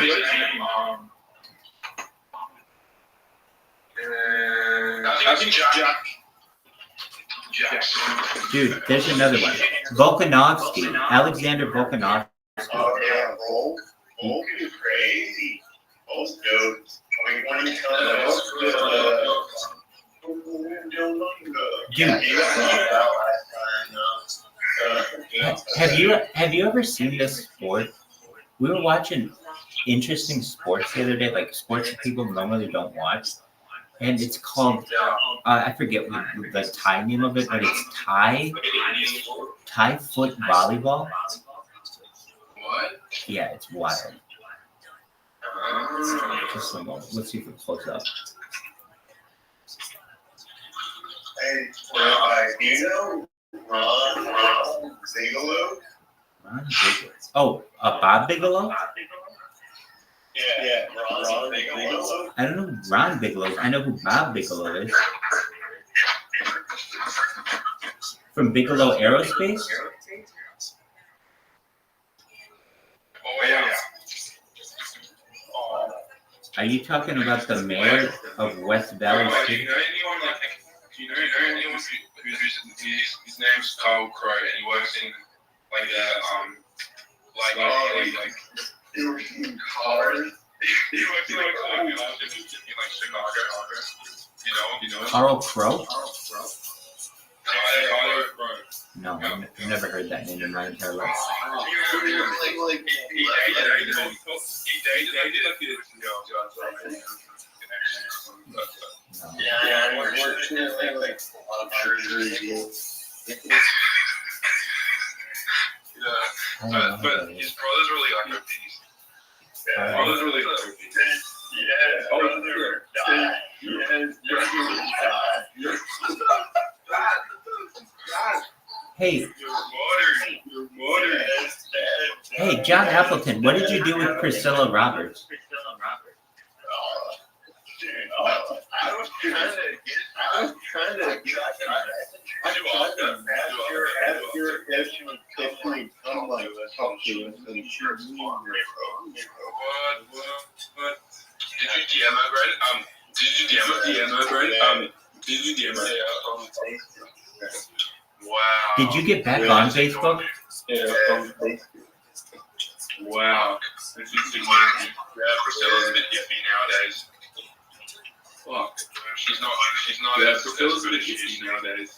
dude, there's another one. Volkanovski, Alexander Volkanovski. Oh yeah, Volk is crazy. Volk's dope. Dude, have you ever seen this sport? We were watching interesting sports the other day, like sports that people normally don't watch, and it's called I forget the Thai name of it, but it's Thai foot volleyball. What? Yeah, it's wild. Just a moment. Let's see if it closes up. Do you know Ron Bigelow? Ron Bigelow. Oh, Bob Bigelow? Yeah, Ron Bigelow. I don't know who Ron Bigelow is. I know who Bob Bigelow is. From Bigelow Aerospace? Oh yeah. Are you talking about the mayor of West Valley Do City? you know anyone like? Do you know anyone his name's Carl Crow and he works in like They were in cars. he works in like Chicago. You know? Carl Crow? Carl Crow. No, I've never heard that name in my entire life. He dated like his No. Yeah, we're doing like a lot of but his brother's really like obese. Yeah, brother's really like obese. Yeah. Oh, they're dying. Yes. Hey, Your mother. hey, John Appleton, what did you do with Priscilla Roberts? I was trying to ask her if she would come like talk to us and she was What? Did you DM her, Brett? Did you DM her? Wow. Did you get back on Facebook? Yeah. Wow. Priscilla's a bit iffy nowadays. Fuck. She's not as good as she is nowadays.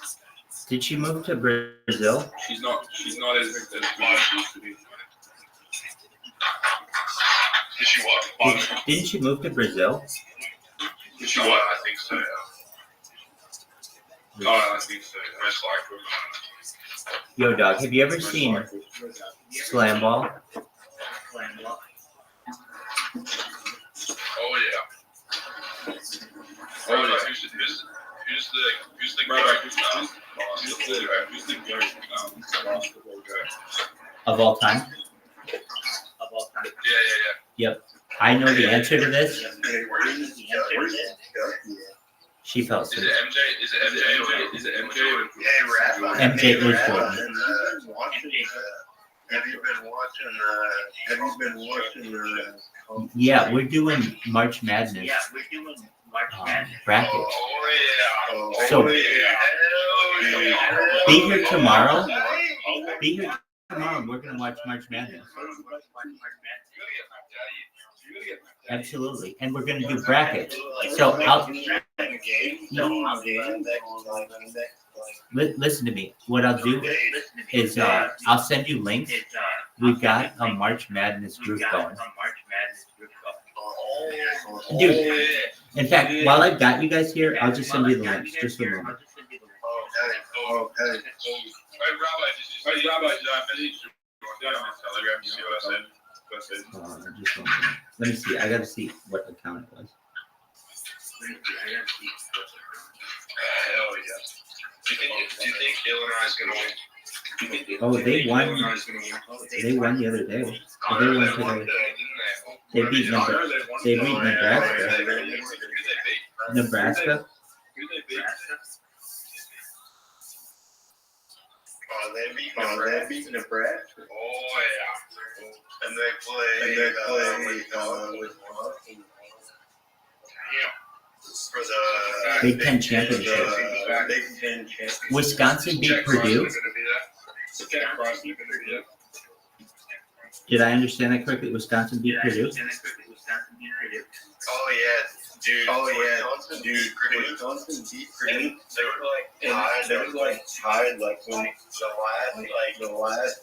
Did she move to Brazil? She's not as good as she used to be. Did she what? Didn't she move to Brazil? Did she what? I think so, yeah. Oh, I think so. Most likely. Yo, dog, have you ever seen Slam Ball? Oh, yeah. Oh, yeah. Who's the basketball guy? Of all time? Yeah. Yep. I know the answer to this. She fell Is asleep. it MJ? Is it MJ? Hey, Raph. MJ is Jordan. Have you been watching? Yeah, we're doing March Madness brackets. Oh, yeah. So yeah. be here tomorrow. Be here tomorrow. And we're gonna watch March Madness. Absolutely, and we're gonna do brackets. So listen to me. What I'll do is I'll send you links. We've got a March Madness group going. Dude, in fact, while I've got you guys here, I'll just send you the links. Just a moment. Rabbi, Telegram, you see what I said? Just a moment. Let me see. I gotta see what account it was. Hell yeah. Do you think Illinois is going to win? Oh, they won. They won the other day. Oh, they won today. They beat Nebraska. Nebraska. They beat Nebraska. Oh yeah. And they play Wisconsin. For the Big Ten championship. Big Ten championship. Wisconsin beat Purdue. Did I understand that correctly? Wisconsin beat Purdue. Oh yeah, dude. Wisconsin beat Purdue. They were tied like when the last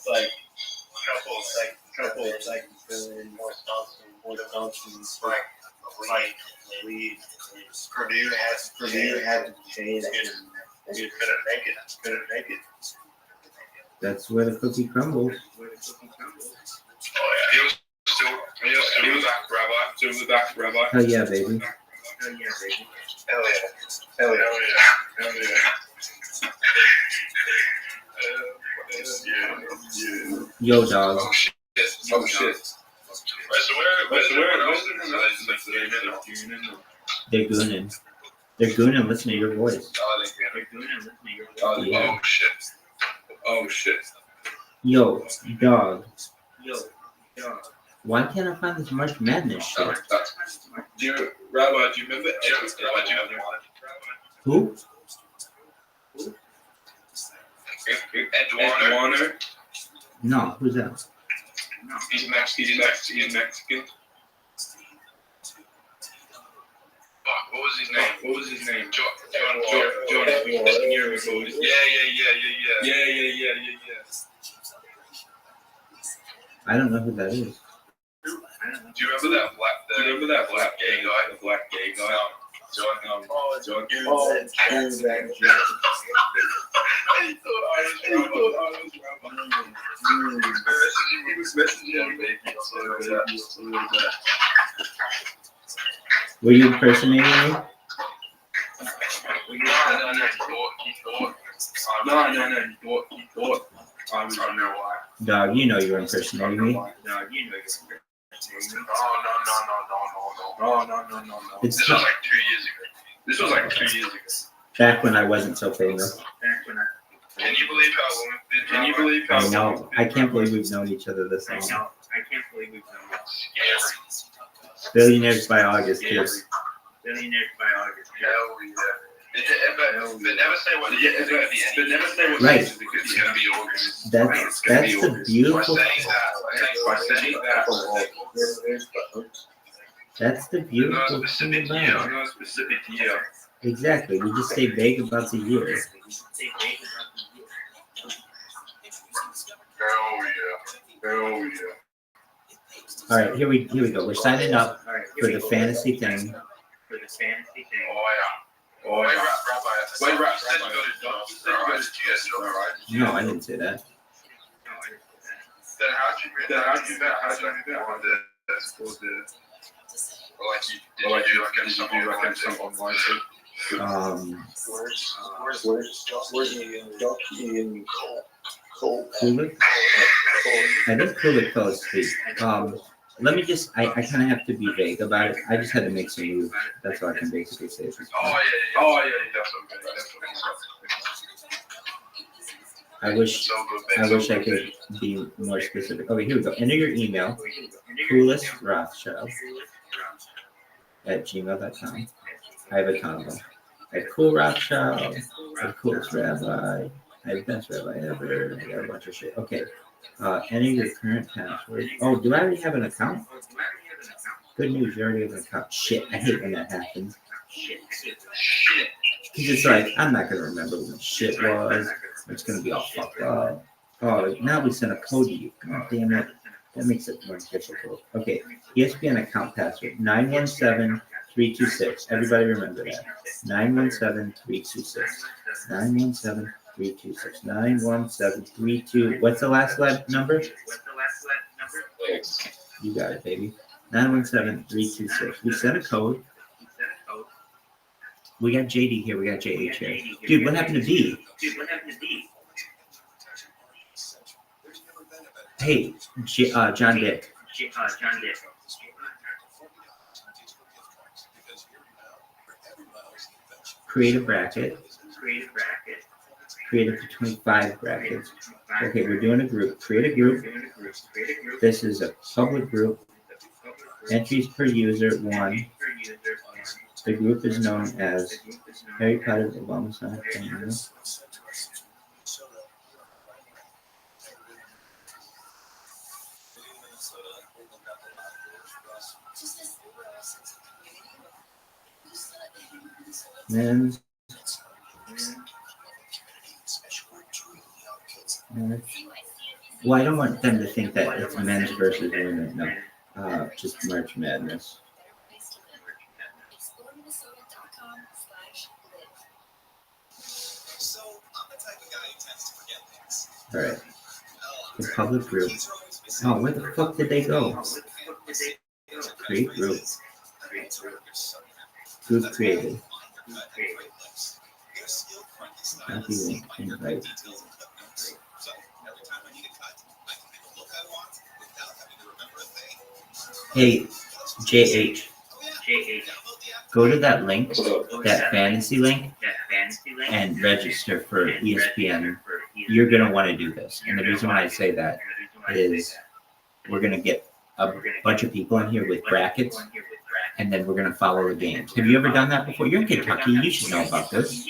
couple of seconds in Wisconsin's lead. Purdue had to change it. Couldn't make it. That's where the cookie crumbles. Oh yeah. He was back, Rabbi. Hell yeah, baby. Hell yeah. Yo, dog. Oh shit. Oh shit. Right, so where's everyone else? They're gooning. They're gooning. Listen to your voice. Yeah. Oh shit. Oh shit. Yo, dog. Why can't I find this March Madness shit? Rabbi, do you remember? Who? Ed Warner. No, who's that? He's Mexican. Fuck, what was his name? John. Yeah. I don't know who that is. Do you remember that black gay guy? The black gay guy. John. John. He thought I was messaging me. Were you impersonating me? He thought. I don't know why. Dog, you know you were impersonating me. No. It's This was like 2 years ago. back when I wasn't so famous. Can you believe how I know. I can't believe we've known each other this long. scary? Billionaires by August, kids. Hell yeah. But never say what it is. It could be anything. Right. It's gonna be August. That's the beautiful. By saying that. That's the beautiful thing about it. No specific year. Exactly. We just stay vague about the year. Hell yeah. All right, here we go. We're signing up for the fantasy thing. Oh yeah. Wait, Rabbi. Said you go to GSO, right? No, I didn't say that. Then how'd you do that? Did you do like some online thing? Kulik? I think Kulik fell asleep. Let me just, I kind of have to be vague about it. I just had to make some moves. That's all I can basically say. At this point. Oh yeah. That's okay. I wish I could be more specific. Okay, here we go. Enter your email, Coolest Rothschild at gmail.com. I have a ton of them. I have Cool Rothschild, I have Coolest Rabbi, I have Best Rabbi Ever, I got a bunch of shit. Okay, enter your current password. Oh, do I already have an account? Good news, you already have an account. Shit, I hate when that happens. Because it's like, I'm not going to remember when shit was. It's going to be all fucked up. Oh, now we sent a code to you. God damn it. That makes it more difficult. Okay, ESPN account password, 917326. Everybody remember that. 917326. 917326. 91732. What's the last number? You got it, baby. 917326. We sent a code. We got JD here. We got JH here. Dude, what happened to D? Hey, John Dick. Create a bracket. Create up to 25 brackets. Okay, we're doing a group. Create a group. This is a public group. Entries per user, 1. The group is known as Harry Potter Obama Sign. Men's. Well, I don't want them to think that it's men's versus women. No, just March Madness. All right. The public group. Oh, where the fuck did they go? Create group. Group created. Copy link, invite. Hey, JH, go to that link, that fantasy link, and register for ESPN. You're going to want to do this. And the reason why I say that is we're going to get a bunch of people in here with brackets, and then we're going to follow the games. Have you ever done that before? You're in Kentucky. You should know about this.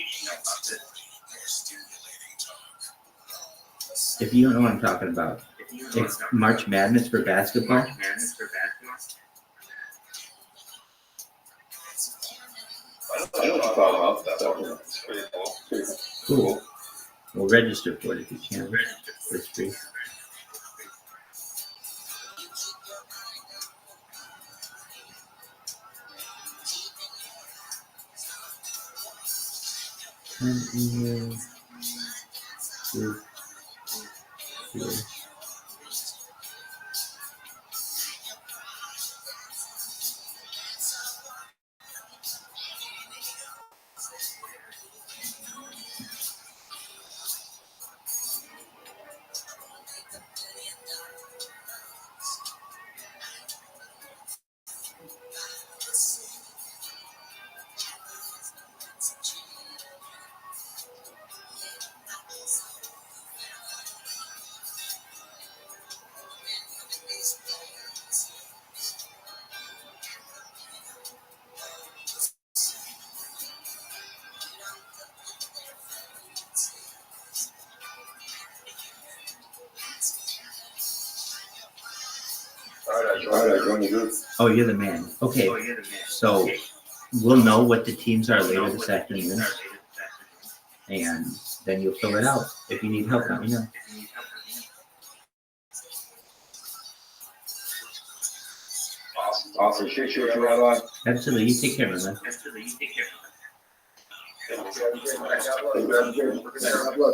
If you don't know what I'm talking about, it's March Madness for basketball. I know what you're talking about. That's pretty cool. Cool. Well, register for it if you can. It's free. Email. Here. All right, join the group. Oh, you're the man. Okay, so we'll know what the teams are later this afternoon, and then you'll fill it out. If you need help, let me know. Awesome. Appreciate you, Rabbi. Absolutely. You take care, man.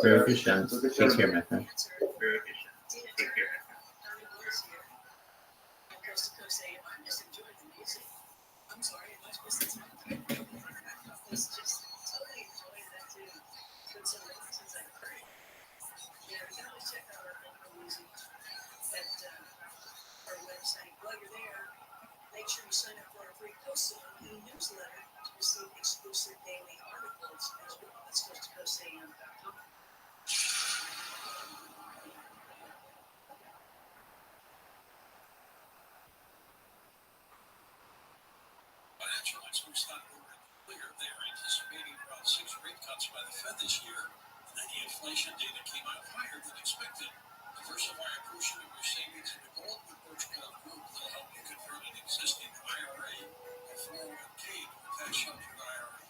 Very good, Sean. Take care, my friend. Make sure you sign up for our free Coast newsletter to receive exclusive daily articles as well. That's coasttocoastam.com. Financial experts thought we were clear. They're anticipating around 6 rate cuts by the Fed this year, and then the inflation data came out higher than expected. Diversify a portion of your savings into gold with Birch Gold Group. They'll help you convert an existing IRA or 401k to a tax-sheltered IRA.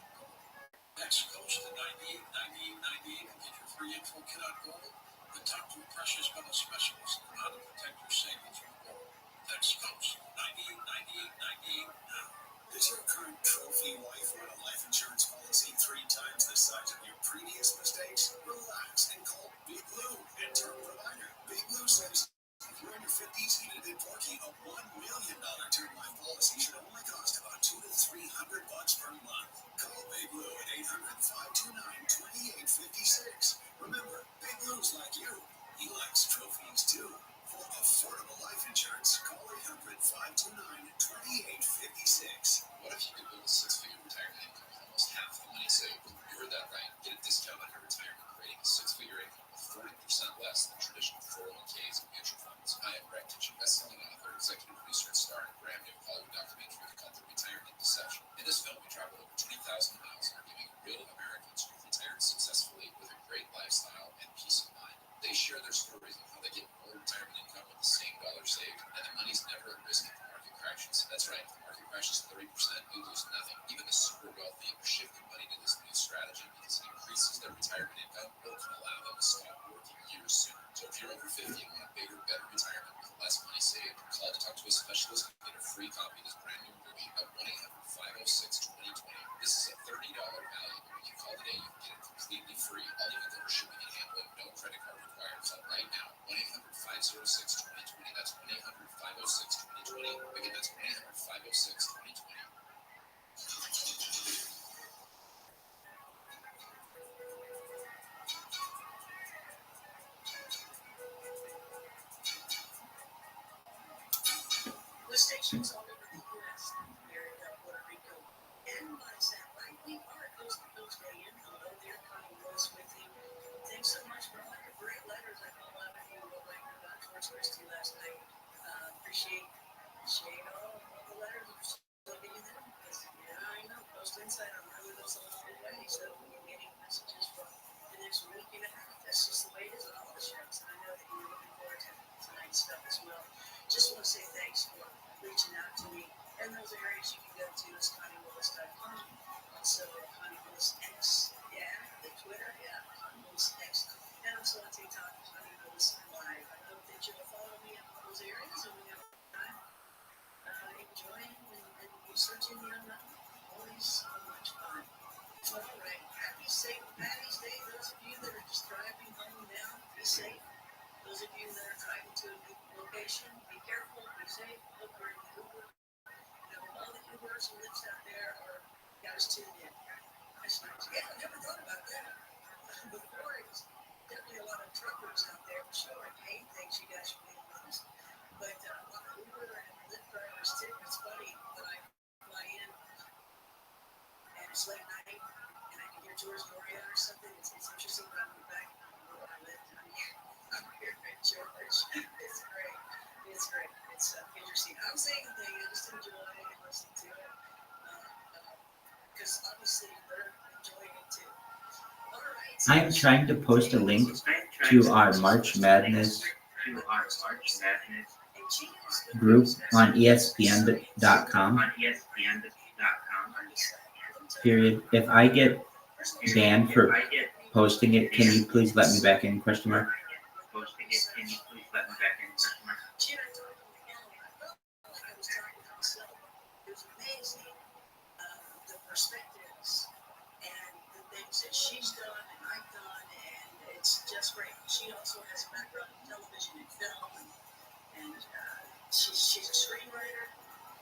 Next, Coast to 989898 and get your free info kit on gold. Then talk to a precious metal specialist on how to protect your savings with gold. Text Coast 989898 now. Does your current trophy wife want a life insurance policy 3 times the size of your previous mistakes? Relax and call Big Blue and term provider. Big Blue says if you're in your 50s, heated and torquey, a $1 million term life policy should only cost about $200 to $300 per month. Call Big Blue at 800-529-2856. Remember, Big Blue's like you. He likes trophies too. For affordable life insurance, call 800-529-2856. What if you could build a 6-figure retirement income with almost half the money saved? You heard that right. Get a discount on your retirement, creating a 6-figure income with 40% less than traditional 401ks and mutual funds. I am Greg Kitchen, best-selling author, executive producer, and star in a brand new Hollywood documentary called The Retirement Deception. In this film, we traveled over 20,000 miles and are giving real Americans who've retired successfully with a great lifestyle and peace of mind. They share their stories of how they get more retirement income with the same dollar saved, and the money's never at risk if the market crashes. That's right, if the market crashes 30%, you lose nothing. Even the super wealthy are shifting money to this new strategy because it increases their retirement income, but it can allow them to stop working years sooner. So if you're over 50 and want a bigger, better retirement with less money saved, call to talk to a specialist and get a free copy of this brand new movie at 1-800-506-2020. This is a $30 value, but when you call today, you can get it completely free. I'll even cover shipping and handling, no credit card required. Call right now, 1-800-506-2020. That's 1-800-506-2020. Again, that's 1-800-506-2020. tours to last night. Appreciate all the letters you're still getting them. Because, yeah, I know, Post Insight, I'm really goes a long way. So we're getting messages for the next week and a half. That's just the way it is with all the shows. And I know that you're looking forward to tonight's stuff as well. Just want to say thanks for reaching out to me. And those areas you can go to is ConnieWillis.com. Also, Connie Willis X. Yeah, the Twitter. Yeah, Connie Willis X. And also on TikTok, Connie Willis Live. I hope that you'll follow me in all those areas. And we have time enjoying and researching the unknown. Always so much fun. All right. Happy St. Patty's Day. Those of you that are just driving home now, be safe. Those of you that are driving to a new location, be careful, be safe. Hope you're in the Uber. All the Ubers and Lyfts out there are guys tuned in. That's nice. Yeah, I never thought about that. Before, it was definitely a lot of truckers out there, for sure, and paid things you guys should be honest. But a lot of Uber and Lyft drivers too. It's funny when I fly in and it's late night and I can hear George Moria or something. It's interesting when I'm back where I live. I'm here at George. It's great. It's great. It's interesting. I don't say anything. I just enjoy it and listen to it. Because obviously they're enjoying it too. All right. I'm trying to post a link to our March Madness group on ESPN.com. Period. If I get banned for posting it, can you please let me back in? Question mark. The perspectives and the things that she's done and I've done, and it's just great. She also has a background in television and film, and she's a screenwriter.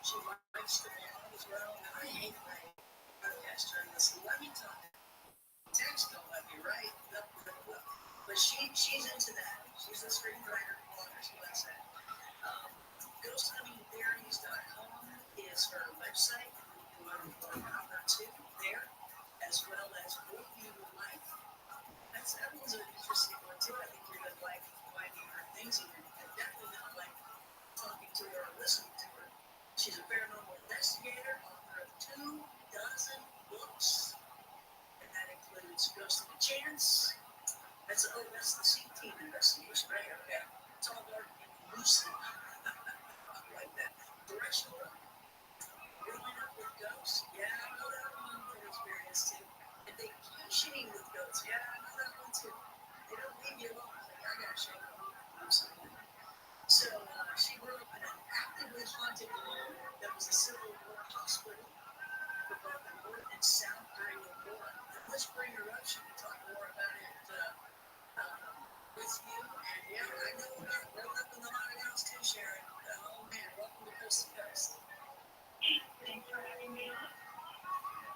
She writes the blog as well. And I hate writing podcast journalists. Let me talk. Text don't let me write. But she's into that. She's a screenwriter, blogger, she likes that. GhostHuntingTheories.com is her website. You can learn more about her too there, as well as What You Like. That one's an interesting one too. I think you're going to like finding her things, and you're definitely going to like talking to her or listening to her. She's a paranormal investigator, author of 2 dozen books, and that includes Ghost of a Chance. That's the C-Team investigation, right? Okay. Tall, dark, and lucid. I like that. Directional. Growing up with ghosts. Yeah, I know that one from experience too. And vacationing with ghosts. Yeah, I know that one too. They don't leave you alone. Like, I gotta show you. I'm sorry. So she grew up in an actively haunted home that was a Civil War hospital for both the North and South during the war. And let's bring her up. She can talk more about it with you. And yeah, I know about growing up in the haunted house too, Sharon. Oh man, welcome to Coast to Coast. Thanks for having me on.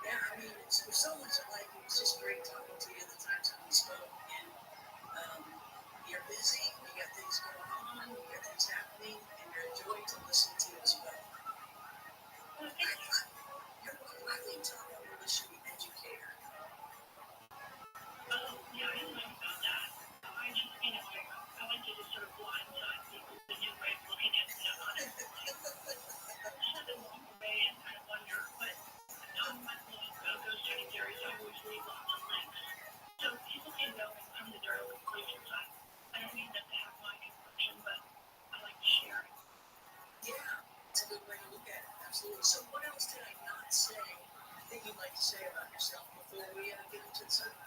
Yeah, I mean, it's so much alike. It was just great talking to you the times that we spoke. And you're busy, you got things going on, you got things happening, and you're a joy to listen to as well. I think Tom really should be an educator. Yeah, I didn't know about that. I just, I like to just sort of blindside people with a new way of looking at it. Just have them walk away and kind of wonder, but on my blog, Ghost Hunting Theories, I always leave lots of links. So people can go and come to their own conclusions. I don't mean that they have my conclusion, but I like to share it. Yeah, it's a good way to look at it. Absolutely. So what else did I not say that you'd like to say about yourself before we get into the circle?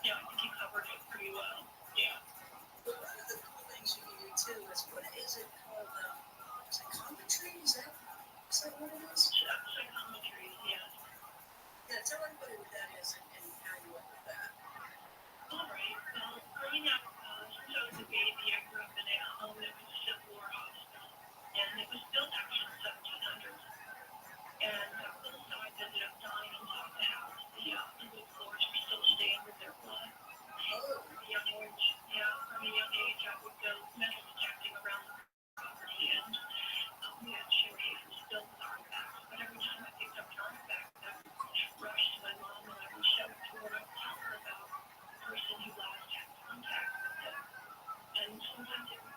Yeah, I think you covered it pretty well. Yeah. But one of the cool things you can do too is, what is it called? Psychometry? Is that what it is? Psychometry, yeah. Yeah, tell everybody what that is and how you work with that. All right. Well, growing up, since I was a baby, I grew up in a home that was a Civil War hospital, and it was built actually in the 1700s. And both sides ended up dying inside the house. The wood floors were still stained with their blood. From a young age, I would go metal detecting around the property, and we had showcases filled with artifacts. But every time I picked up an artifact, I would rush to my mom and I would show it to her and tell her about the person who last had contact with them. And sometimes it would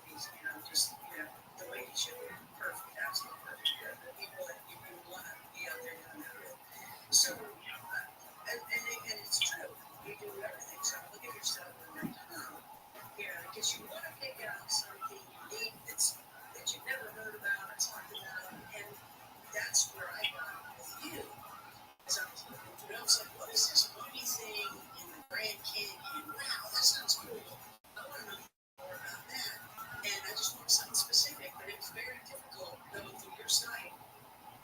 he's, just, the way he should be. Perfect, absolutely perfect. The people that you want to be out there doing that with. So, and it's true. You do everything. So look at yourself and like, because you want to pick out something unique that you've never heard about or talked about, and that's where I got with you. As I was looking through it, I was like, what is this funny thing in the Grand Canyon? Wow, that sounds cool. I want to know more about that. And I just wanted something specific, but it was very difficult going through your site.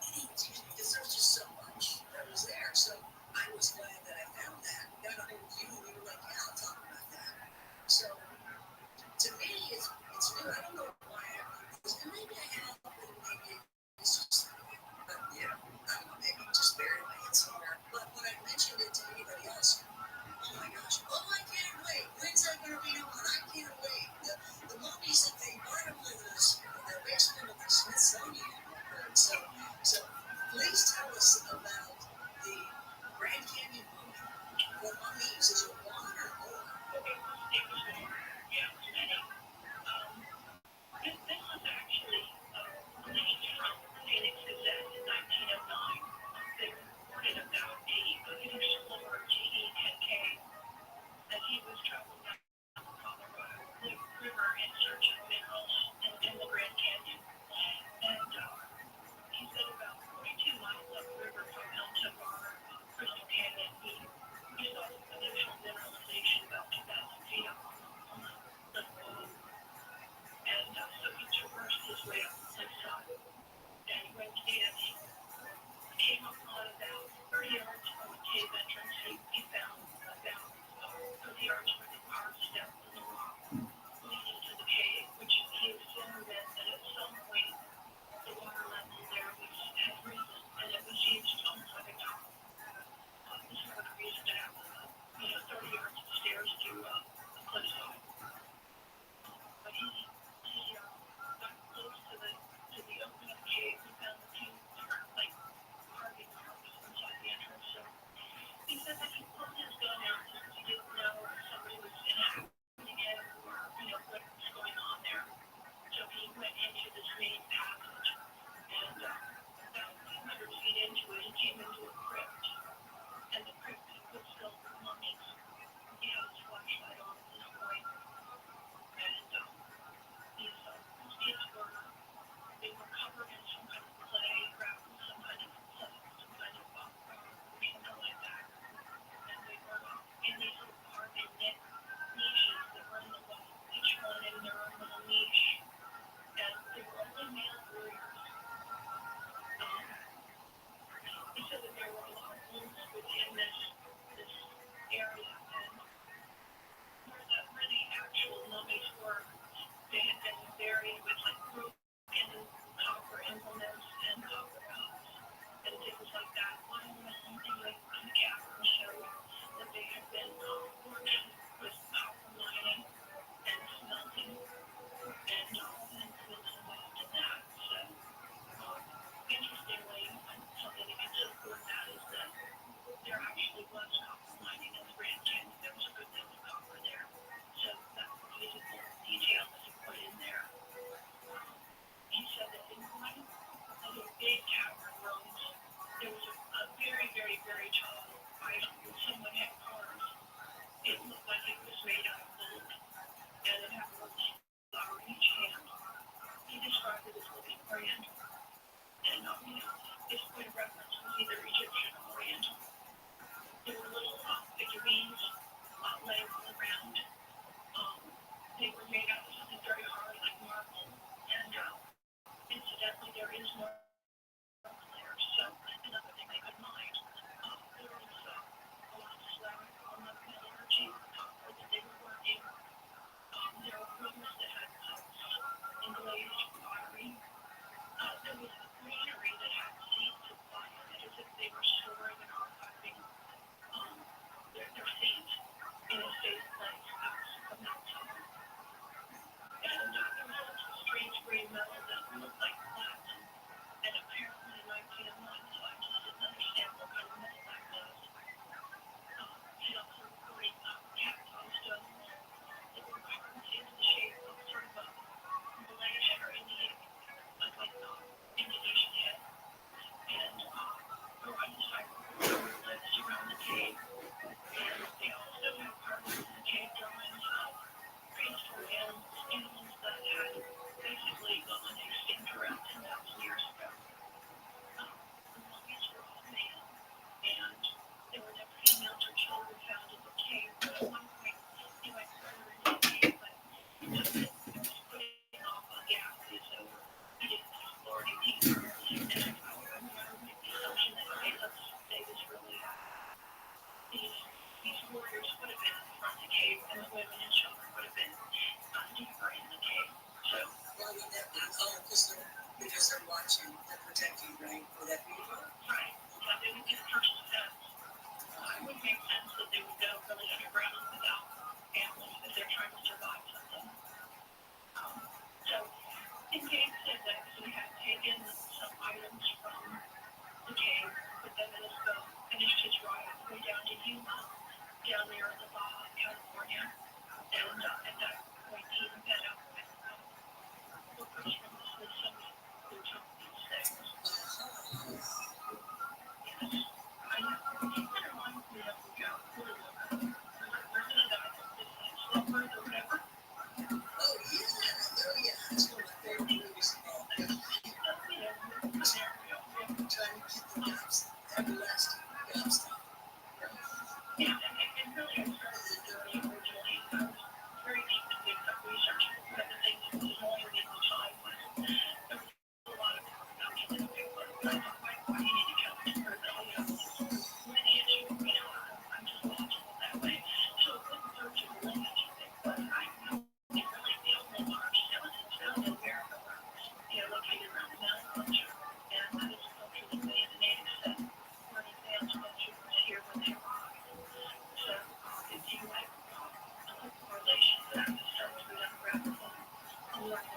Because there's just so much that was there. So I was glad that I found that. Got a hold of you, and you were like, yeah, I'll talk about that. So to me, it's new. I don't know why and maybe I have, but maybe it's just, but I don't know, maybe just buried my head somewhere. But when I mentioned it to anybody else, oh my gosh, I can't wait. When's that going to be on? I can't wait. The mummies that they burned with us in the basement of the Smithsonian. So please tell us about the Grand Canyon mummy. What mummies? Is it one or more? Okay, it was more, many. This was actually released from Phoenix Gazette in 1909. They reported about a explorer, G.E.10K, that he was traveling down the Colorado River in search of minerals in the Grand Canyon. And he said about 42 miles upriver from El Tevar, Crystal Canyon, he saw some unusual mineralization about 2,000 feet up on the wall. And so he traversed his way up the cliffside. And he went and he came upon about 30 yards from the cave entrance. He found about 30 yards worth of carved steps in the rock leading to the cave, which he assumed meant that at some point the water level there had risen, and it was used almost like a tunnel. This is what the reason to have 30 yards of stairs to the cliffside. But he got close to the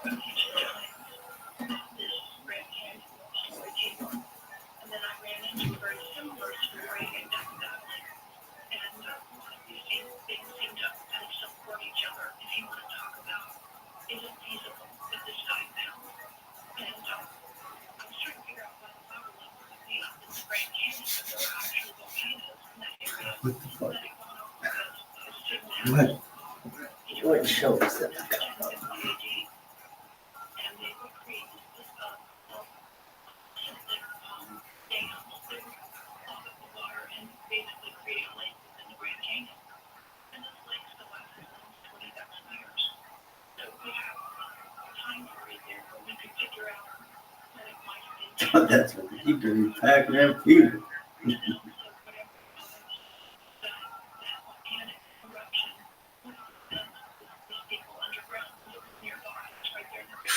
this red kid story came up. And then I ran into a very similar story exactly. And these things seem to kind of support each other if you want to talk about is it feasible at this time now? And I was trying to figure out what the power level would be up in the Grand Canyon, but there are actually volcanoes in that area. What the fuck? That I don't know because it's sitting What? What show is that? and they would create this something dams that would clog up the water and basically create a lake within the Grand Canyon. And this lake's still after 20,000 years. So we have a time period there where we could figure out that it might have been. Oh, that's what the people are packing their people. And also whatever that volcanic eruption would have sent these people underground living nearby. It's right there in the Grand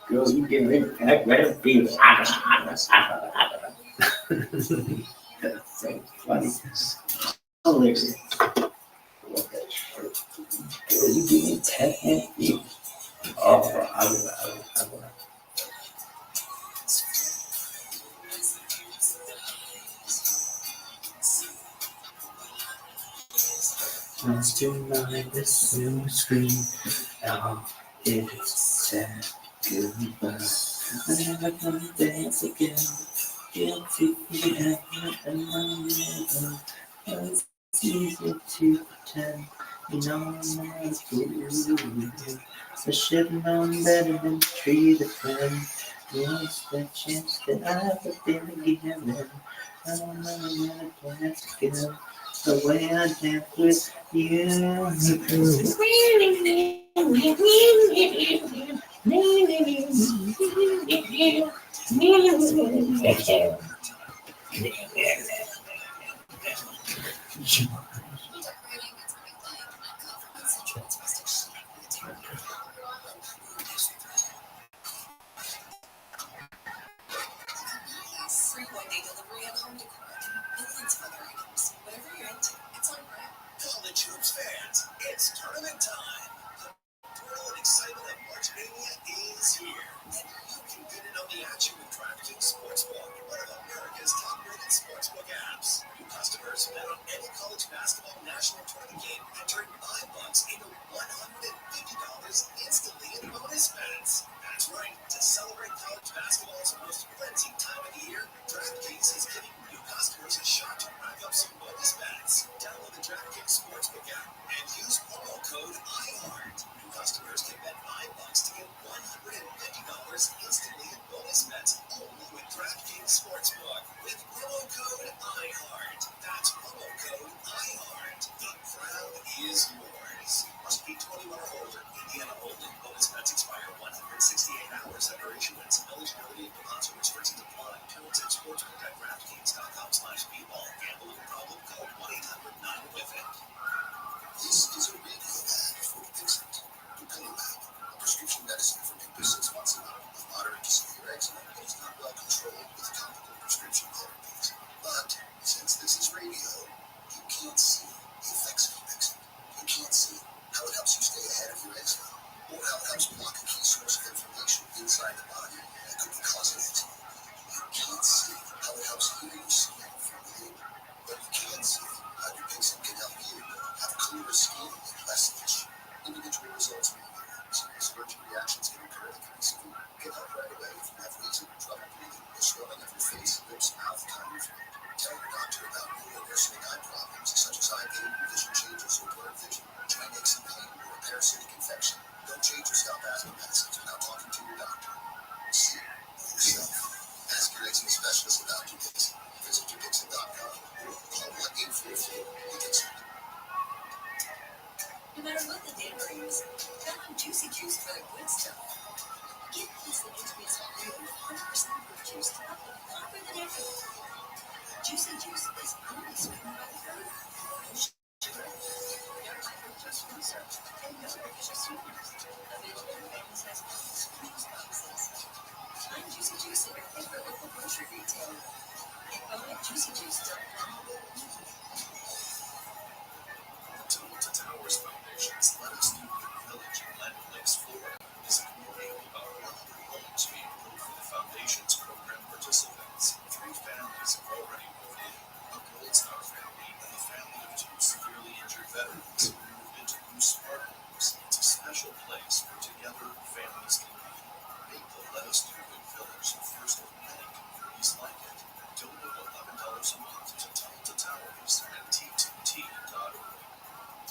Girl, you get ready to pack their people. That's so funny. Hilarious. Girl, you get me pack their people. Oh, bro, I will. Once tonight, this new screen. Now it's sad goodbye. I never gonna dance again. Guilty and it's easy to pretend. You know I'm not a fool. I should've known better than to treat a friend. What's the chance that I've been given? I don't know when to dance again. The way I dance with you. Free one-day delivery and home decor. Millions of other items. Whatever you're into, it's on brand. College hoops fans, it's tournament time. The thrill and excitement of March Mania is here. And you can get in on the action with DraftKings Sportsbook, one of America's top-rated sportsbook apps. New customers bet on any college basketball national tournament game and turn $5 into $150 instantly in bonus bets. That's right. To celebrate college basketball's most frenzied time of the year, DraftKings is giving new customers a shot to rack up some bonus bets. Download the DraftKings Sportsbook app and use promo code IHEART. New customers can bet $5 to get $150 instantly in bonus bets only with DraftKings Sportsbook with promo code IHEART. That's promo code IHEART. The crown is yours. Must be 21 or older. Indiana only. Bonus bets expire 168 hours after issuance. Eligibility and deposit restrictions apply. Terms at sportsbook.draftkings.com/speedball. Gamble with a problem? Call 1-800-9-WITH-IT. This is a radio ad for Vincent. Dupilumab, a prescription medicine for lupus and spontaneity with moderate to severe eczema that is not well controlled with topical prescription therapies. But since this is radio, you can't see the effects of eczema. You can't see how it helps you stay ahead of your eczema, or how it helps block a key source of inflammation inside the body that could be causing eczema. You can't see how it helps heal your skin from within, but you can see how your Dupixent can help you have clearer skin and less itch. Individual results may vary. Serious allergic reactions can occur that can be severe. Get help right away if you have wheezing, trouble breathing, or swelling of your face, lips, mouth, tongue, or throat. Tell your doctor about new or worsening eye problems such as eye pain, vision changes, or blurred vision, joint aches and pain, or a parasitic infection. Don't change or stop asthma medicines without talking to your doctor. See for yourself. Ask your eczema specialist about Dupixent. Visit Dupixent.com or call 1-844-DUPIXENT. No matter what the day brings, count on Juicy Juice for the good stuff. Get kids the nutrients of real 100% fruit juice to help them conquer the day. Juicy Juice is only sweetened by the fruit. No sugar, no high fructose corn syrup, and no artificial sweeteners. Available in family size bottles and juice boxes. Find Juicy Juice at your favorite local grocery retailer. Info at juicyjuice.com. Total Towers Foundation's Let Us Do Good Village in Land Lakes, Florida is a community of about 100 homes being built for the foundation's program participants. 3 families have already moved in: a Gold Star family and a family of 2 severely injured veterans who moved into new smart homes. It's a special place where together families can be. Make the Let Us Do Good Village the first of many communities like it. Donate $11 a month to Total Towers at T2T.org.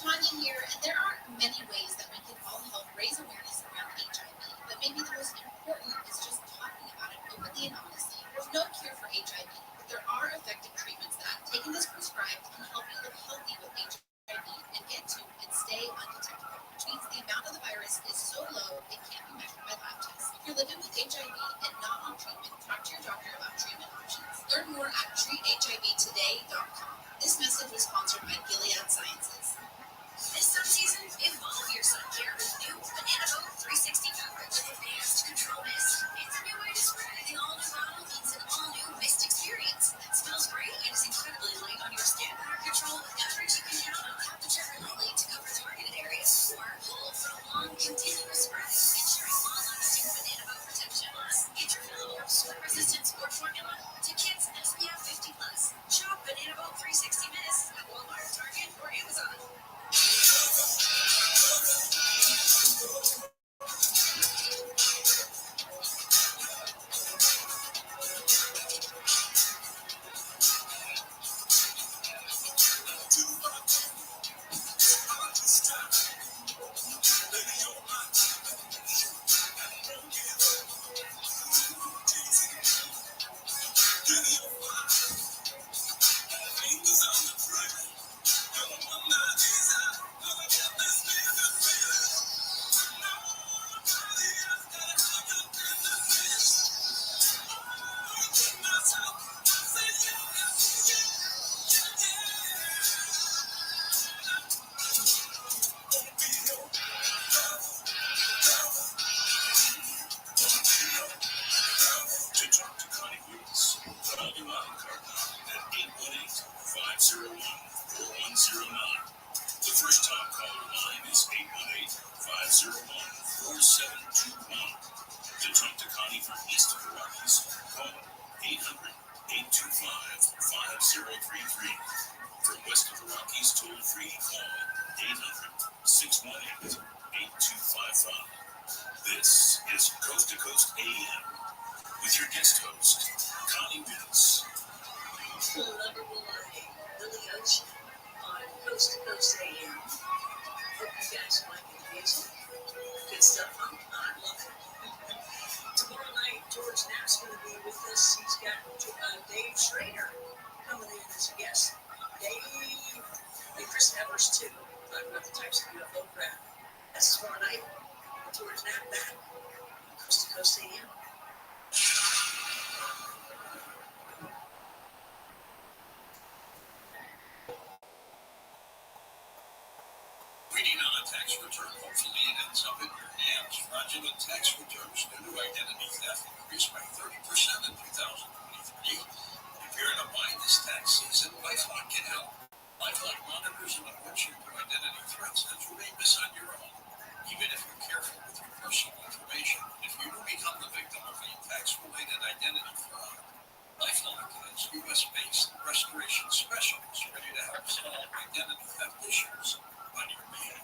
Tanya here, and there are many ways that we can all help raise awareness around HIV, but maybe the most important is just talking about it openly and honestly. There's no cure for HIV, but there are effective treatments that, taken as prescribed, can help you live healthy with HIV and get to and stay undetectable, which means the amount of the virus is so low it can't be measured by lab tests. If you're living with HIV and not on treatment, talk to your doctor about treatment options. Learn more at treathivtoday.com. This message was sponsored by Gilead Sciences. This sun season, evolve your sun care with new Banana Boat 360 fabric with advanced control mist. It's a new way to spray. The all-new bottle means an all-new mist experience that smells great and is incredibly light on your skin. Control with coverage you can count on. Temperature lightly to cover targeted areas, or hold for a long, continuous spray, ensuring long-lasting Banana Boat protection. Plus, get your fill of sweat-resistant sport formula to kids SPF 50+. Shop Banana Boat 360 Mist at Walmart, Target, or Amazon. To talk to Connie Woods, call the line card at 818-501-4109. The first time caller line is 818-501-4721. To talk to Connie from east of the Rockies, call 800-825-5033. From west of the Rockies, toll free, call 800-618-8255. This is Coast to Coast AM with your guest host, Connie Woods. Lovable Life, Lily Ocean on Coast to Coast AM. Hope you guys like the music. Good stuff. I love it. Tomorrow night, George Knapp's going to be with us. He's got Dave Schrader coming in as a guest. Dave and Chris Evers, too. Talking about the types of UFO craft. That's tomorrow night. George Knapp back on Coast to Coast AM. Waiting on a tax return, hopefully it ends up in your hands. Fraudulent tax returns due to identity theft increased by 30% in 2023. If you're in a bind this tax season, LifeLock can help. LifeLock monitors and alerts you to identity threats that you may miss on your own. Even if you're careful with your personal information, if you do become the victim of a tax-related identity fraud, LifeLock has U.S.-based restoration specialists ready to help solve identity theft issues on your behalf.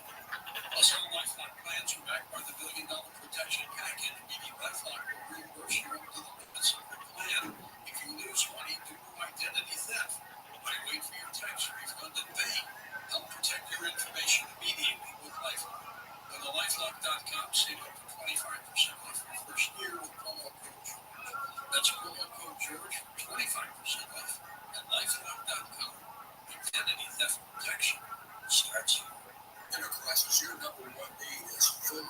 Also, LifeLock plans are backed by the $1 Billion Protection Package, meaning LifeLock will reimburse you up to the limits of your plan if you lose money due to identity theft. Why wait for your tax refund in vain? Help protect your information immediately with LifeLock. Go to LifeLock.com, save up to 25% off your first year with promo code George. That's promo code George for 25% off at LifeLock.com. Identity theft protection starts here. And across Because your number one need is food.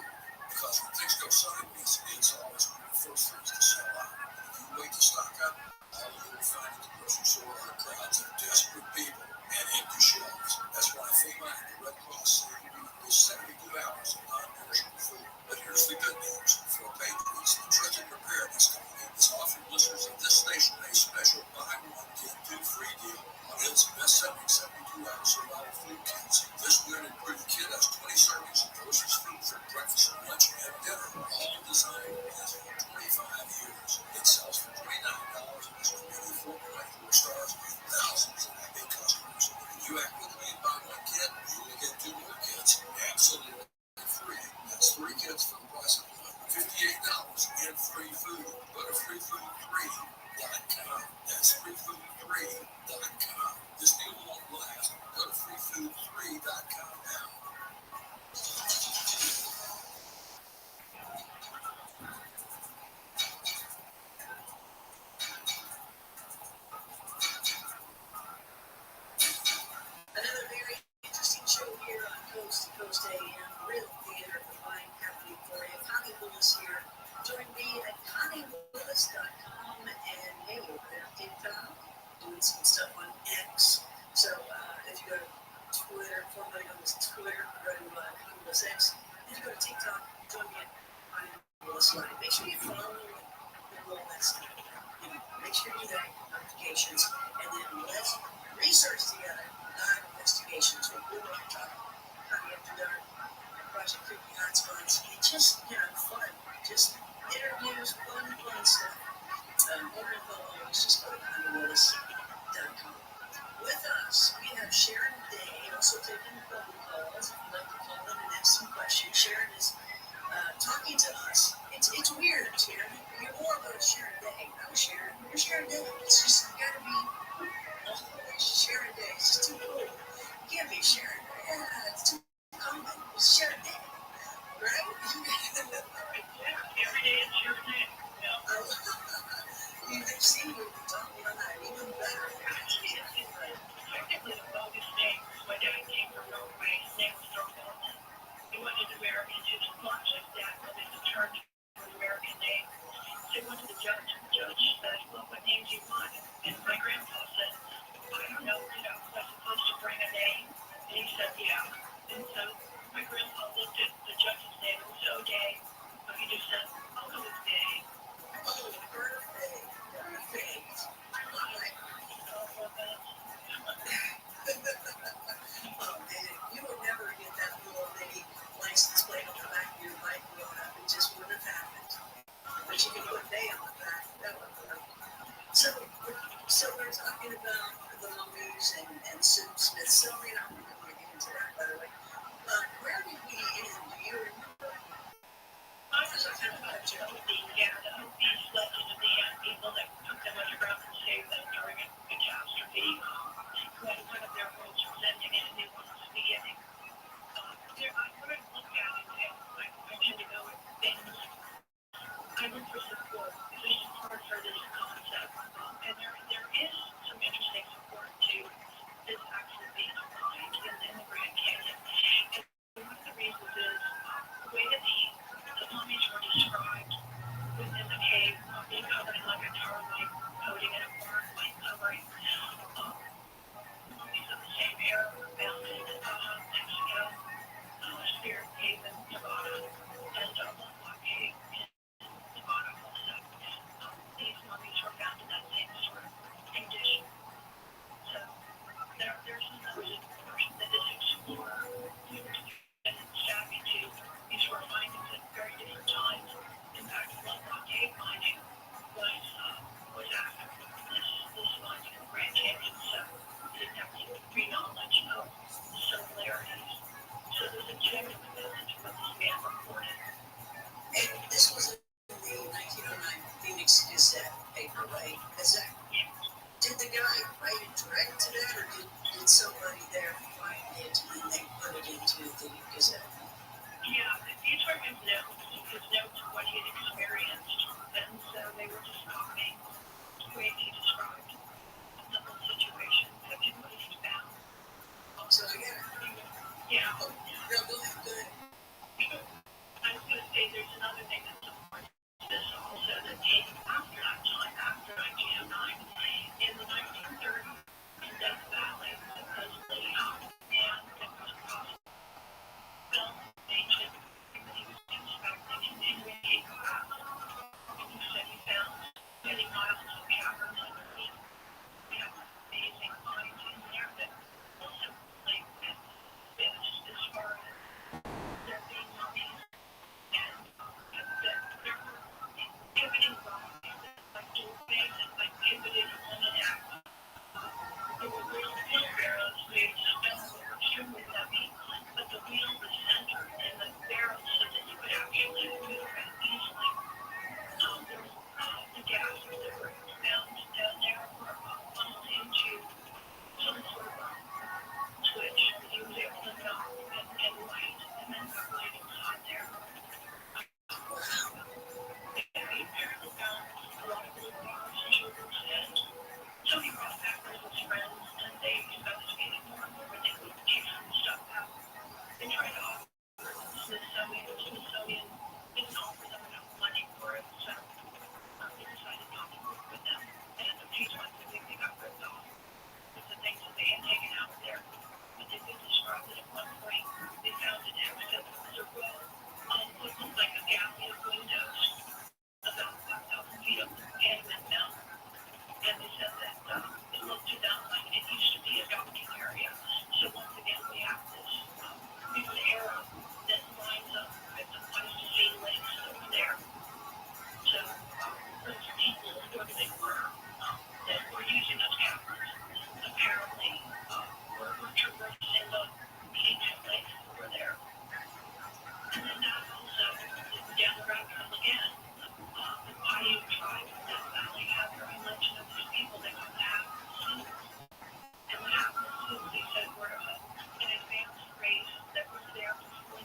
Because when things go sideways, it's always one of the first things to sell out. If you wait to stock up, all you'll find at the grocery store are crowds of desperate people and empty shelves. That's why FEMA and the Red Cross say you need 72 hours of non-perishable food. But here's the good news. For Patriots, the Trusted Preparedness Company is offering listeners of this station a special buy one, get two free deal on its best-selling 72-hour survival food kits. This new and improved kit has 20 servings of delicious food for breakfast, lunch, and dinner, all designed to last for 25 years. It sells for $29 and has community 4.4 stars with thousands of happy customers. If you act quickly and buy one kit, you will get two more kits absolutely free. That's 3 kits for the price of one. $58 and free food. Go to freefood3.com. That's freefood3.com. This deal won't last. Go to freefood3.com now. Another very interesting show here on Coast to Coast AM. Real theater combined happening for you. Connie Willis here. Join me at ConnieWillis.com and hey, over there on TikTok, doing some stuff on X. So if you go to Twitter, formerly known as Twitter, go to Connie Willis X. If you go to TikTok, join me at Connie Willis Live. Make sure you follow and all that stuff. Make sure you get notifications, and then let's research together. Investigations with Blue Rock Talk, Honey After Dark, Project Creepy Hotspots. It's just, fun. Just interviews, fun stuff. More info always just go to ConnieWillis.com. With us, we have Sharon Day, also taking phone calls. If you'd like to call in and ask some questions, Sharon is talking to us. It's weird, Sharon. You're more about Sharon Day. I'm Sharon. You're Sharon Day. It's just, you gotta be always Sharon Day. It's just too cool. You can't be Sharon. Yeah, it's too common. It's Sharon Day. Right? Every day is your day. You've seen me talking on that even better. Actually, it's technically a bogus name. My dad came from Norway. His name was Thorvald. He wanted Americans to launch like that, but they returned to an American name. So he went to the judge, and the judge said, well, what name do you want? And my grandpa said, I don't know, was I supposed to bring a name? And he said, yeah. And so my grandpa looked at the judge's name. It was O'Day. So he just said, I'll go with Day. Oh, perfect. Oh, man, you would never get that little bitty license plate on the back of your bike growing up. It just wouldn't have happened. But you can put Day on the back. That would work. So we're talking about the mummies and Smithsonian. I'm going to get into that, by the way. Where did we end? Do you remember? I was talking about the Hopis legend of the No, go ahead, go ahead. I was going to say there's another thing that supports this also that came after that time, after 1909. In the 1930s, in Death Valley, supposedly, and it was possible film agent that he was inspecting and continuing to pass. And he said he found many miles of caverns underneath. We have amazing finds in there that also like finished as far as there being mummies and that there were inhibiting bodies like doorways and like inhibited almanac. There were real wheelbarrows made of stone that were extremely heavy, but the wheel was centered in the barrel so that you could actually move it easily. There was the gases that were found down there were funneled into some sort of switch that you was able to knock and light, and then got light inside there. They apparently found a lot of little bars and sugars, and so he brought back with his friends, and they investigated more and more. They would take some stuff out. They tried to offer the Smithsonian. The Smithsonian didn't offer them enough money for it, so they decided not to work with them. And a few times I think they got ripped off with the things that they had taken out there. But they did describe that at one point they found an exit that was a row of what looked like a gallery of windows about 5,000 feet up Panamint Mountain. And they said that it looked to them like it used to be a docking area. So once again, we have this arrow that lines up with the Pleistocene lakes over there. So those people, whoever they were, that were using those cameras, apparently were traversing the ancient lakes over there. And then also, down the rabbit hole again, the Paiute tribe in Death Valley had their own legend of these people they called the Half-Moon. And the Half-Moon, they said, were an advanced race that was there before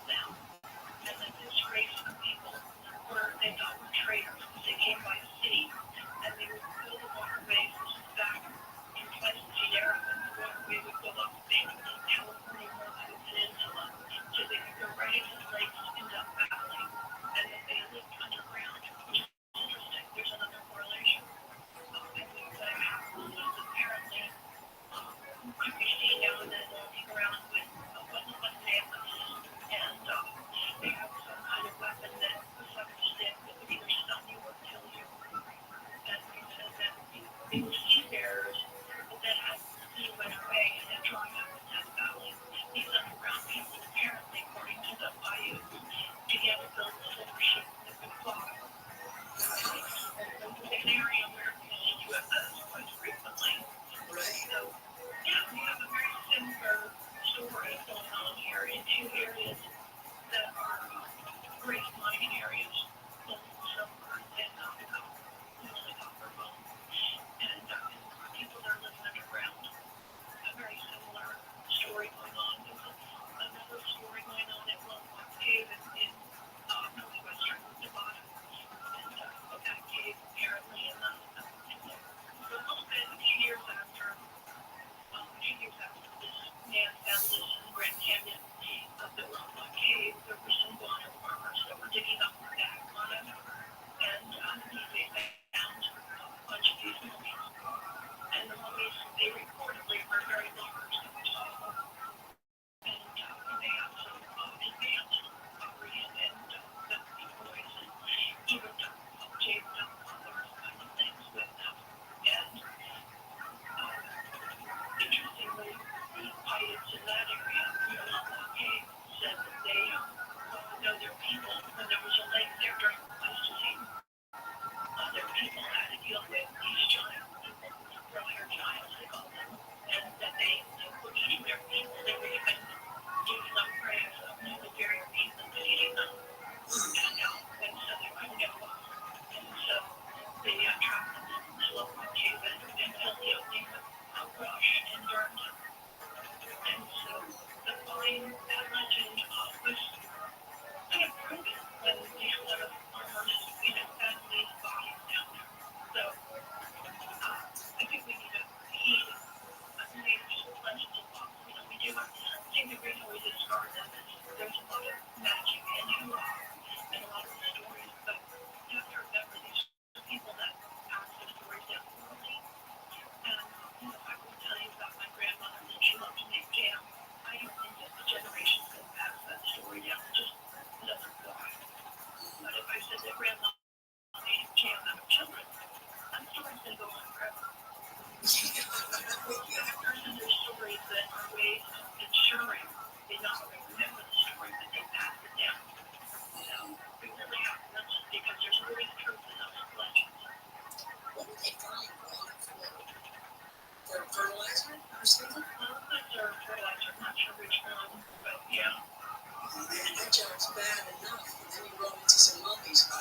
it's bad enough, and then you run into some mummies. I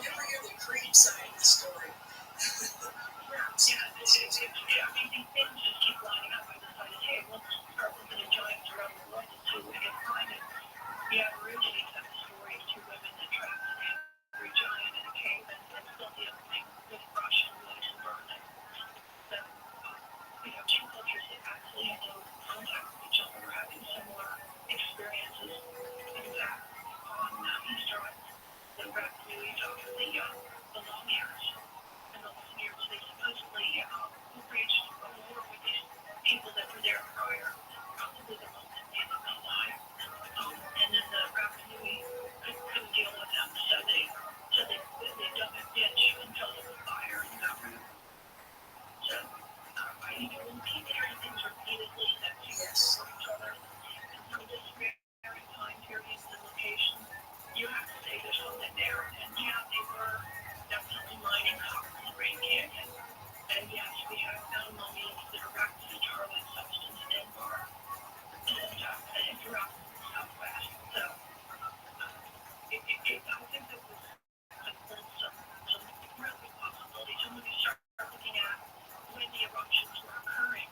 never hear the creep side of the story. Yeah, these things just keep lining up. I decided, hey, let's start looking at giants around the world and see what we can find. And the Aborigines have the story of two women that trapped an angry giant in a cave and built the opening with brush and wood and burned it. So, two cultures that absolutely had no contact with each other were having similar experiences. In fact, on Easter, the Rapanui of the long hairs. And the long hairs, they supposedly waged a war with these people that were there prior, probably the ones that made them alive. And then the Rapanui couldn't deal with them, so they dug a ditch and filled it with fire and got rid of them. So, when people hear things repeatedly that people support each other, and some of this very time periods and locations, you have to say there's something there. And yeah, they were definitely mining copper in the Grand Canyon. And yes, we have found mummies that are wrapped in a tar-like substance in bar and throughout the Southwest. So, I think that was some real good possibilities. And when you start looking at when the eruptions were occurring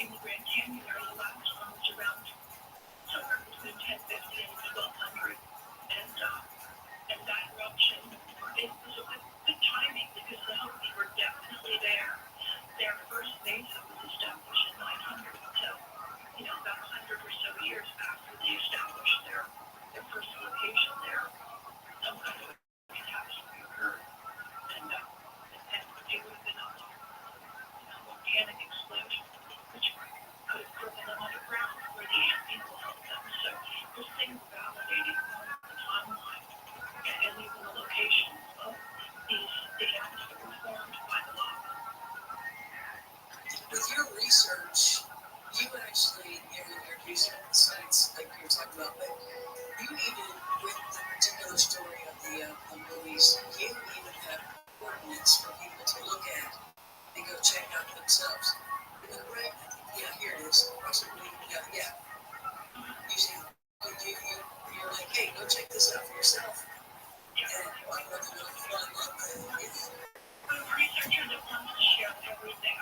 in the Grand Canyon area, the last one was around somewhere between 1050 and 1200. And that eruption, it was a good timing because the Hopi were definitely there. Their first mesa was established in 900. So, about 100 or so years after they established their first location there, some kind of catastrophe occurred. And it would have been a volcanic explosion, which could have driven them underground where the ant people helped them. So those things validating the timeline and even the locations of these dams that were formed by the lava. With your research, you actually, your research sites, like you were talking about, but you even, with the particular story of the movies, you even have coordinates for people to look at and go check out themselves. Right? Yeah, here it is. Yeah. Using, you're like, hey, go check this out for yourself. And I love it. Researchers that want to share everything. I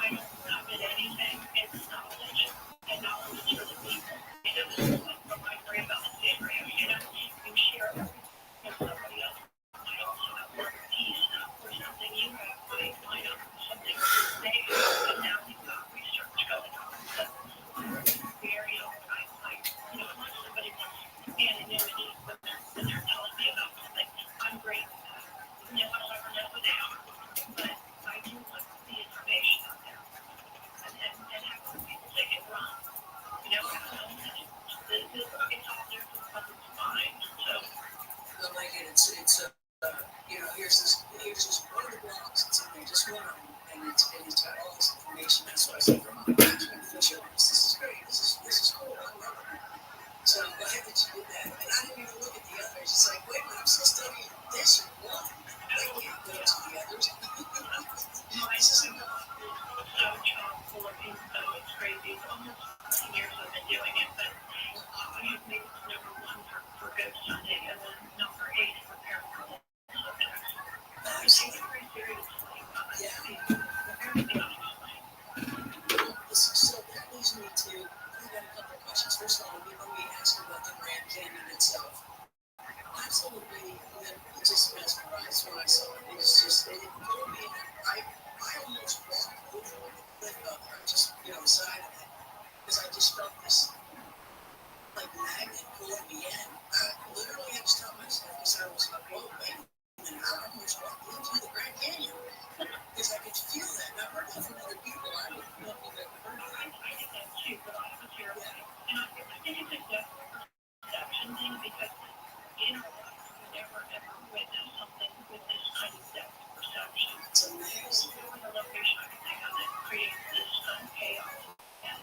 don't covet anything. It's knowledge. And knowledge is for the people. This is what I worry about in the area. You share everything. And somebody else might also have more piece or something you have might have something they have. And now you've got research going on. So the area, unless somebody wants anonymity when they're telling me about something, I'm great. I don't ever know who they are. But I do want the information out there and have people take it wrong. It's all there for the public's mind. So, like it's here's this one of the blogs. It's in there, just one of them, and it's got all this information. That's why I said, this is great. This is cool. I love it. So I'm glad that you did that. And I didn't even look at the others. It's like, wait, I'm still studying this one. I can't go to the others. my system is so chock full of info. It's crazy. It's almost 10 years I've been doing it, but I have made it number 1 for Ghost Sunday and then number 8 for paranormal subjects. I take it very seriously. Everything I explain. So that leads me to, I got a couple of questions. First of all, let me ask you about the Grand Canyon itself. Absolutely, it just mesmerized when I saw it. It blew me. I almost walked over the cliff up there, just, side of it, because I just felt this, magnet pulling me in. I literally had to stop myself because I was like, whoa, wait a minute, I almost walked into the Grand Canyon, because I could feel that. And I've heard that from other people. I don't know if you've ever heard of that. I think that's too, but I was here. And I think it's a definite perception thing because in our life, we never ever witnessed something with this kind of depth perception. It's amazing. There was a location I can think of that created this chaos. And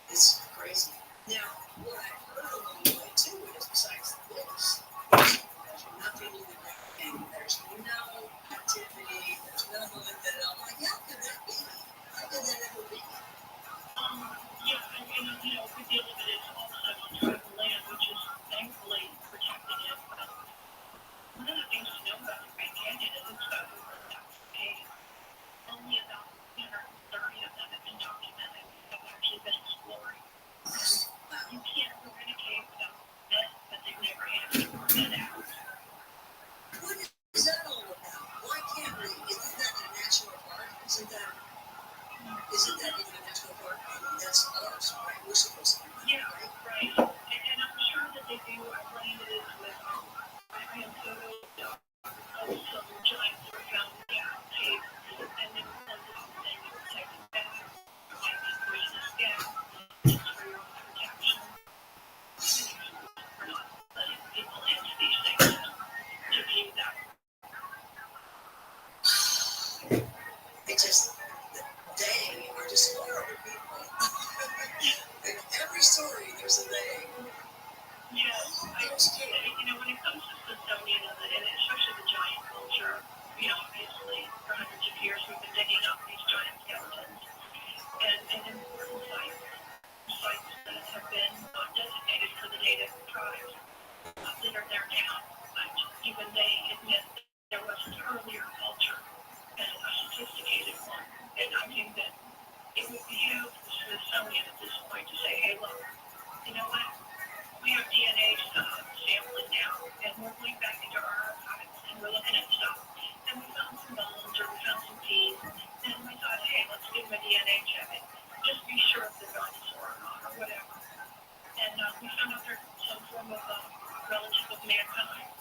it's crazy. Now, what I've heard along the way too is besides this, there's nothing in the Grand Canyon. There's no activity. There's nothing like that. I'm like, how could that be? How could that ever be? yeah, and the deal with it is all the we're supposed to be. Yeah, right. And I'm sure that they do. I run into this with, I have photos of some giants that were found in the caves, and they were closed off saying they were protected back, like poisonous gas, just for your own protection. We're not letting people into these things to view that. Because they are just horrible people. In every story, there's a they. Yeah, when it comes to Smithsonian and especially the giant culture, obviously for hundreds of years we've been digging up these giant skeletons and important sites that have been designated for the native tribes that are there now. But even they admit that there was an earlier culture and a sophisticated one. And I think that it would behoove the Smithsonian at this point to say, hey, look, you know what? We have DNA sampling now, and we're going back into our archives, and we're looking at stuff. And we found some bones, or we found some teeth, and we thought, hey, let's give them a DNA check. Just be sure if they're dinosaur or not, or whatever. And we found out they're some form of relative of mankind.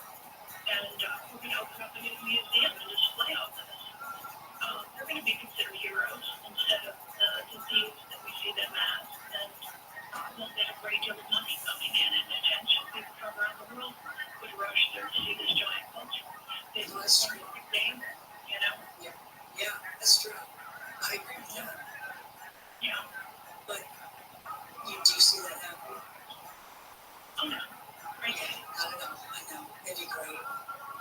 And we're going to open up a new museum and display all this. They're going to be considered heroes instead of the disease that we see them as. And they'll get a great deal of money coming in and attention. People from around the world would rush there to see this giant culture. They would want to name it, Yeah, that's true. I agree with that. Yeah. But do you see that happening? Oh, no. Right. I don't know. I know. It'd be great.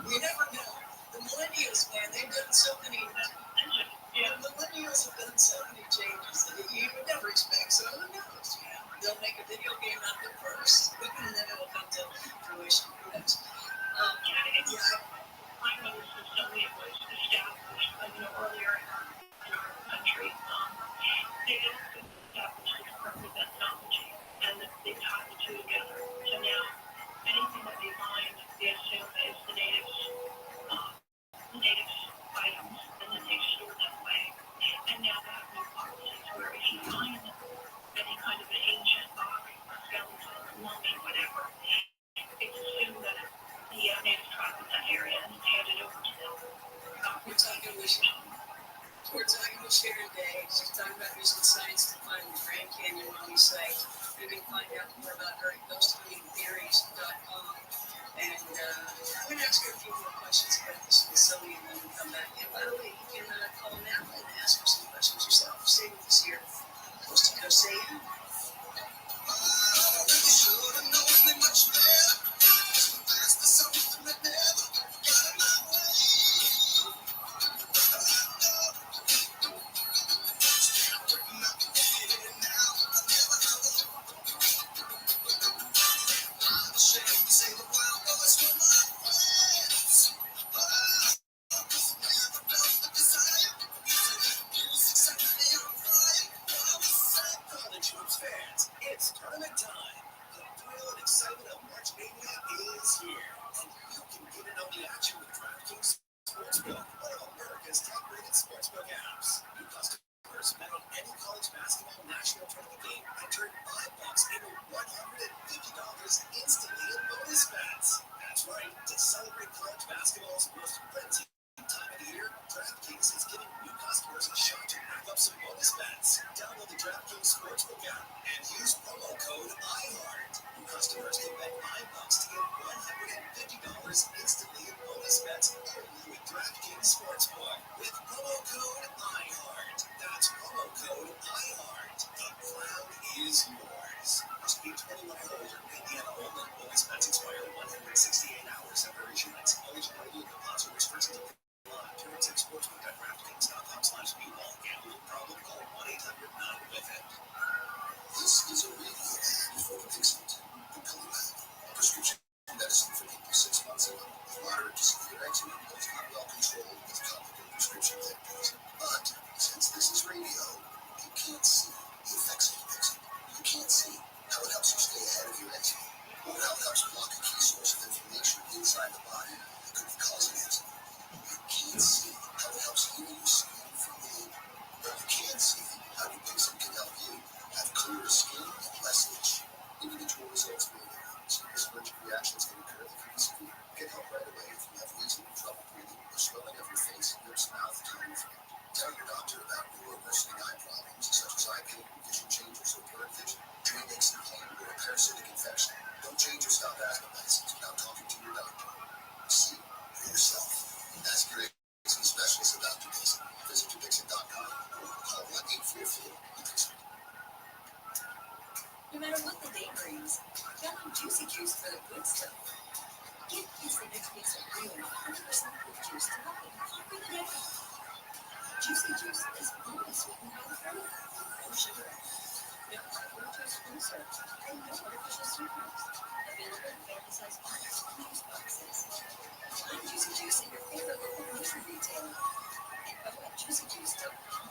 You never know. The millennials, man, they've done so many. Yeah. The millennials have done so many changes that you would never expect. So who knows? They'll make a video game out of it first, and then it'll come to fruition. Who knows? I know the Smithsonian was established, earlier in our country. They established this purpose ethnology, and they tied the two together. So now, anything that they find, they assume is the natives' items, and then they store them away. And now they have new policies where if you find any kind of an ancient body, a skeleton, a mummy, whatever, it's assumed that the native tribe in that area and handed over to them. We're talking with Sharon Day. She's talking about using science to find the Grand Canyon mummy site. You can find out more about her at ghosthuntingtheories.com. And I'm going to ask her a few more questions about the Smithsonian when we come back. And by the way, you can call now and ask her some questions yourself. Stay with us here. Coast to Coast AM. It's tournament time. The thrill and excitement of March Mania is here. And you can get in on the action with DraftKings Sportsbook, one of America's top-rated sportsbook apps. New customers bet on any college basketball national tournament game and turn $5 into $150 instantly in bonus bets. That's right. To celebrate college basketball's most frenzied time of the year, DraftKings is giving new customers a shot to rack up some bonus bets. Download the DraftKings Sportsbook app and use promo code IHEART. New customers can bet $5 to get $150 instantly in bonus bets only with DraftKings Sportsbook with promo code IHEART. That's promo code IHEART. The crown is yours. Must be 21 or older. Indiana only. Bonus bets expire 168 hours after issuance. Eligibility and deposit restrictions apply. Terms and sportsbook.draftkings.com/bball. Gambling problem? Call 1-800-9-WITH-IT. This is a radio ad for Dixit. A prescription medicine for people 6 months old. Moderate to severe activity that is not well controlled with complicated prescription therapies. But since this is radio, you can't see the effects of Dixit. You can't see how it helps you stay ahead of your eczema, or how it helps block a key source of inflammation inside the body that could be causing eczema. You can't see how it helps heal your skin from pain. But you can see how Dixit can help you have clearer skin matter what the day brings, count on Juicy Juice for the good stuff. Give kids the next mix of real 100% fruit juice to help them conquer the day. Juicy Juice is only sweetened by the fruit. No sugar, no fructose fruit syrup, and no artificial sweeteners. Available in family-size bottles and juice boxes. Find Juicy Juice in your favorite local grocery retailer. Info at juicyjuice.com.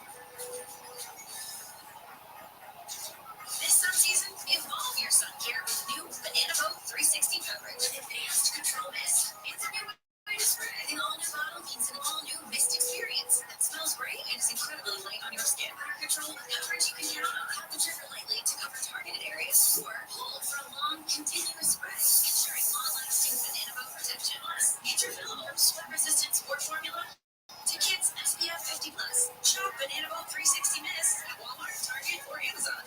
This sun season, evolve your sun care with new Banana Boat 360 coverage with advanced control mist. It's a new way to spray. The all-new bottle means an all-new mist experience that smells great and is incredibly light on your skin. Control with coverage you can count on. Tap the trigger lightly to cover targeted areas or hold for a long, continuous spray, ensuring long-lasting Banana Boat protection. Plus, get your fillable, sweat-resistant sport formula to kids SPF 50+. Shop Banana Boat 360 Mist at Walmart, Target, or Amazon.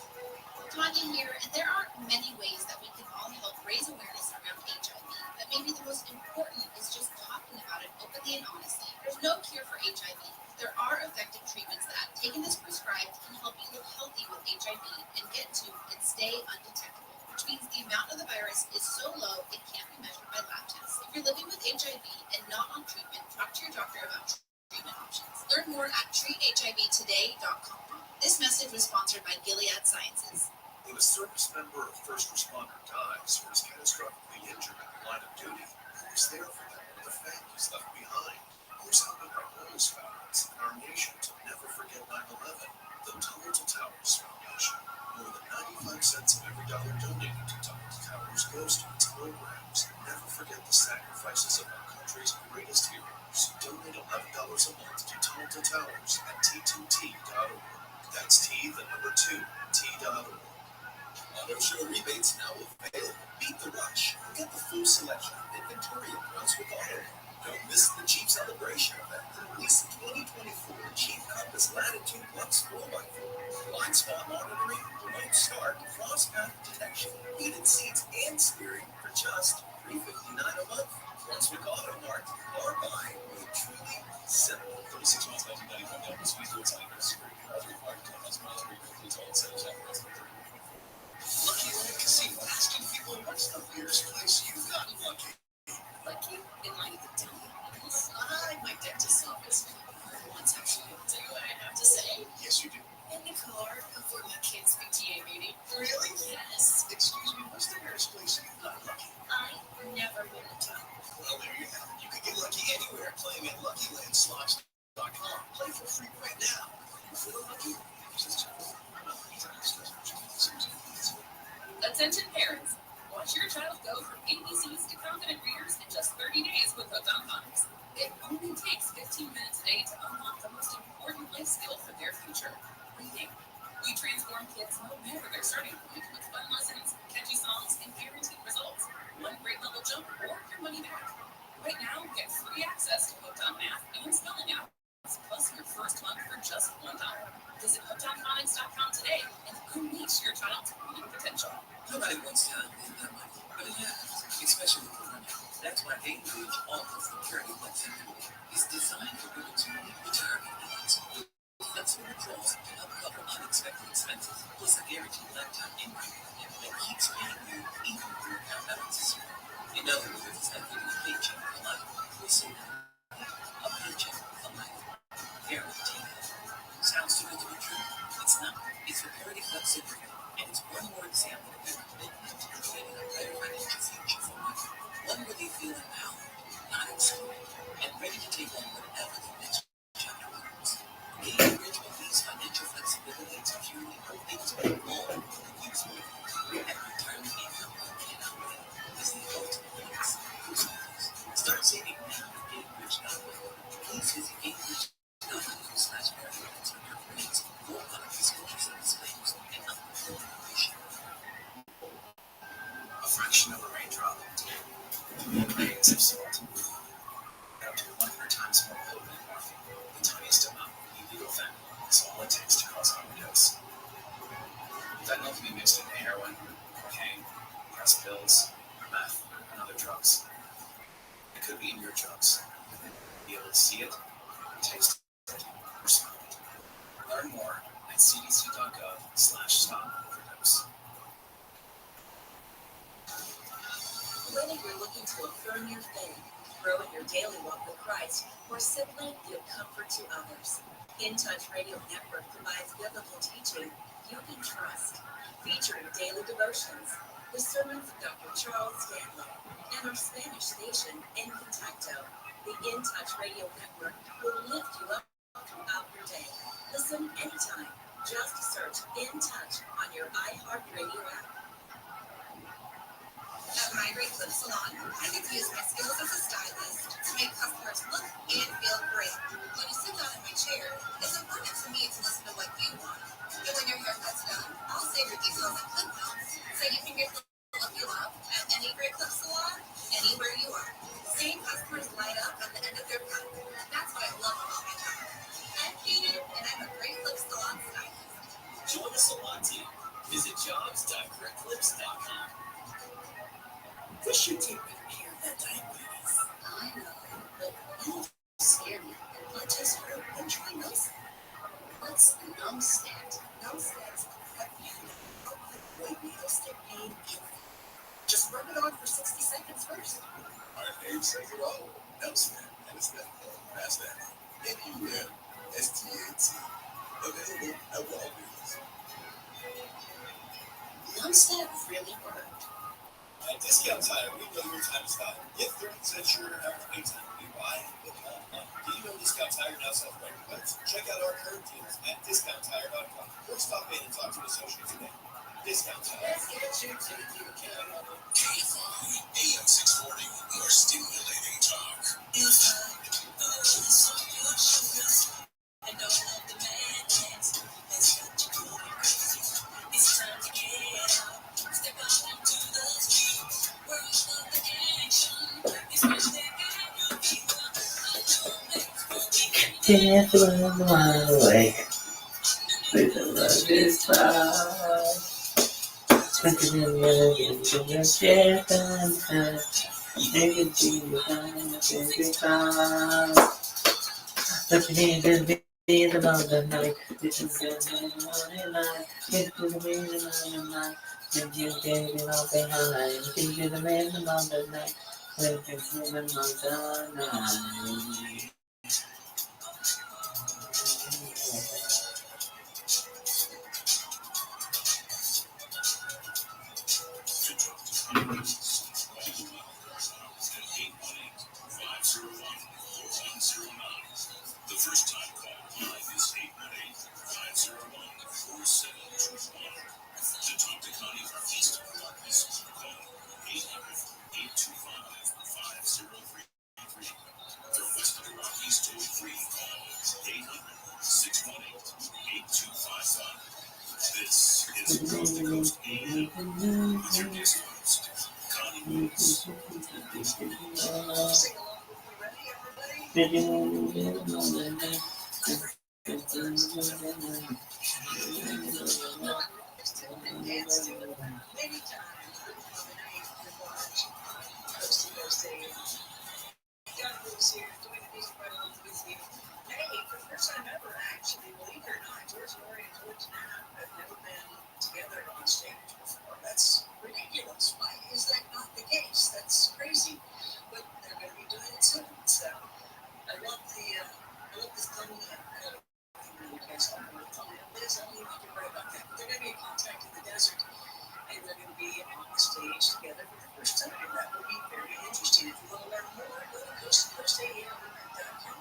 Talking here, and there are many ways that we can all help raise awareness around HIV, but maybe the most important is just talking about it openly and honestly. There's no cure for HIV. There are effective treatments that, taken as prescribed, can help you live healthy with HIV and get to and stay undetectable, which means the amount of the virus is so low it can't be measured by lab tests. If you're living with HIV and not on treatment, talk to your doctor about treatment options. Learn more at treathivtoday.com. This message was sponsored by Gilead Sciences. When a service member or first responder dies or is catastrophically injured in the line of duty, who's there for them and the families left behind? Who's helping our homeless families and our nation to never forget 9/11? The Tunnel to Towers Foundation. More than 95 cents of every dollar donated to Tunnel to Towers goes to its programs. Never forget the sacrifices of our country's greatest heroes. Donate $11 a month to Tunnel to Towers at T2T.org. That's T, the number 2, T.org. Auto show rebates now available. Beat the rush. Get the full selection of Victoria Brunswick Auto. Don't miss the Jeep Celebration event. Release the 2024 Jeep Compass Latitude Lux 4x4. Blind spot monitoring, remote start, cross path detection, heated seats, and steering for just $359 a month. Brunswick Auto Mart. Our buying made truly simple. 36 months, 1995 down. Squeeze what's on your security. All required 10,000 miles. Includes all incentives on the Lucky Land Casino asking people what's the weirdest place you've gotten lucky? Lucky? In line at the deli. I like my dentist's office. Once actually, do I have to say? Yes, you do. In the car before my kid's PTA meeting. Really? Yes. Excuse me, what's the weirdest place you've gotten lucky? I never win a ton. Well, there you have it. You can get lucky anywhere playing at LuckyLandSlots.com. Play for free right now. Feel lucky? Attention parents, watch your child go from ABCs to confident readers in just 30 days with Hooked on Phonics. It only takes 15 minutes a day to unlock the most important life skill for their future, reading. We transform kids no matter their starting point with fun lessons, catchy songs, and guaranteed results. One great level jump or your money back. Right now, get free access to Hooked on Math and Spelling Apps, plus your first month for just $1. Visit hookedonphonics.com today and unleash your child's reading potential. Nobody wants to leave their money, but it happens, especially for women. That's why Engage offers the Carry Flexibility. It's designed for women to meet retirement needs with flexible withdrawals to help cover unexpected expenses, plus a guaranteed lifetime income that keeps paying you even through account balances. In other words, it's like getting a paycheck for life. Listen, a paycheck for life. Guaranteed. Sounds too good to be true. It's not. It's the Parity Flexibility. And it's one more example of their commitment to creating a better financial future for women. One where they feel empowered, not excluded, and ready to take on whatever the next chapter brings. Gain rich with these financial flexibility and security are things that all women use more. And retirement income cannot wait. Is the ultimate mix. Start saving now at GameBridge.com. Please visit GameBridge.com/parity for your rates, more on disclosures and disclaimers, and other information. A fraction of a raindrop. Grains of salt. Up to 100 times more potent than morphine. The tiniest amount of illegal fentanyl is all it takes to cause an overdose. Fentanyl can be mixed into heroin, cocaine, press pills, meth, and other drugs. It could be in your drugs. Be able to see it, taste it, or smell it. Learn more at cdc.gov/stop overdose. Whether you're looking to affirm your faith, grow in your daily walk with Christ, or simply give comfort to others, In Touch Radio Network provides biblical teaching you can trust, featuring daily devotions, the sermons of Dr. Charles Stanley, and our Spanish station, En Contacto. The In Touch Radio Network will lift you up throughout your day. Listen anytime. Just search In Touch on your iHeartRadio app. At my Great Clip Salon, I get to use my skills as a stylist to make customers look and feel great. When you sit down in my chair, it's important for me to listen to what you want. And when your haircut's done, I'll save your details and clip notes so you can get the look you love at any Great Clip Salon, anywhere you are. Seeing customers light up at the end of their cut. That's what I love about my job. I'm Katie, and I'm a Great Clip Salon stylist. Join the salon team. Visit jobs.greatclips.com. This should take better care of that diabetes. I know, but it'll scare me. I just heard them try numbstat. What's numbstat? Numbstat's a avoid needle stick pain. Just rub it on for 60 seconds first. Our name says it all. Numbstat, and it's that NASDAQ. NUMSTAT. Available at Walgreens. Numbstat really worked. At Discount Tire, we know your time is valuable. Get 30% sure anytime you buy and book online. Did you know Discount Tire now sells brake pads? Check out our current deals at discounttire.com or stop in and talk to an associate today. Discount Tire. Let's get you to the account. KFI AM 640, more stimulating talk. And don't love the madness. That's what you call crazy. It's time to get out. Step out into the street. World of the action. It's when they got your people. Dance around my way. With the love is far. Something in the share time. Make it be the time. Take it time. Looking in the in the mountain night, this is the morning light. Get to the man in the night, and you get it all behind. Get to the man in the mountain night, when you see the mountain night. The first time call line is 818-501-4721. To talk to Connie Northeast Departments, call 800-825-5033. For West of the Rockies toll-free, call 800-618-8255. This is Coast to Coast AM with your guest host, Connie Northeast. First time ever, actually, believe it or not, George Laurie and George Knapp have never been together on stage before. That's ridiculous. Why is that not the case? That's crazy. But they're going to be doing it soon. So I love this coming up. I don't really catch up with Liz. I don't even have to worry about that. But they're going to be in contact in the desert, and they're going to be on the stage together for the first time. And that will be very interesting. If you want to learn more, go to coasttocoastam.com.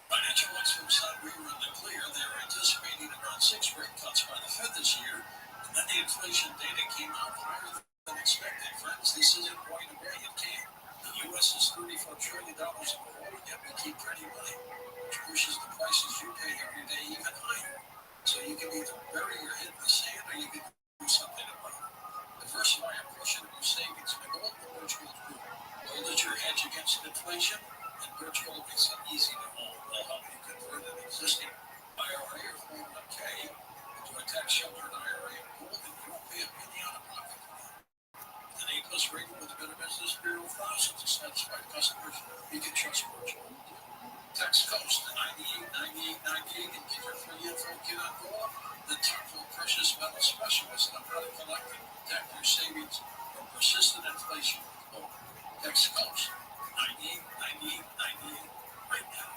Financial experts said we were in the clear. They were anticipating around 6 rate cuts by the Fed this year, and then the inflation data came out higher than expected. Friends, this isn't going away. It can't. The U.S. is $34 trillion in the hole, yet we keep printing money, which pushes the prices you pay every day even higher. So you can either bury your head in the sand or you can do something about it. Diversify a portion of your savings by going to Rothschild Group. Know that you're hedged against inflation, and Rothschild makes it easy to own. They'll help you convert an existing IRA or 401k into a tax-sheltered IRA in gold, and you won't pay a penny out of pocket. With an A-plus rating with the Better Business Bureau, thousands of satisfied customers, you can trust a specialist on how to collect and protect your savings from persistent inflation. Call text SCOPES 989898 right now.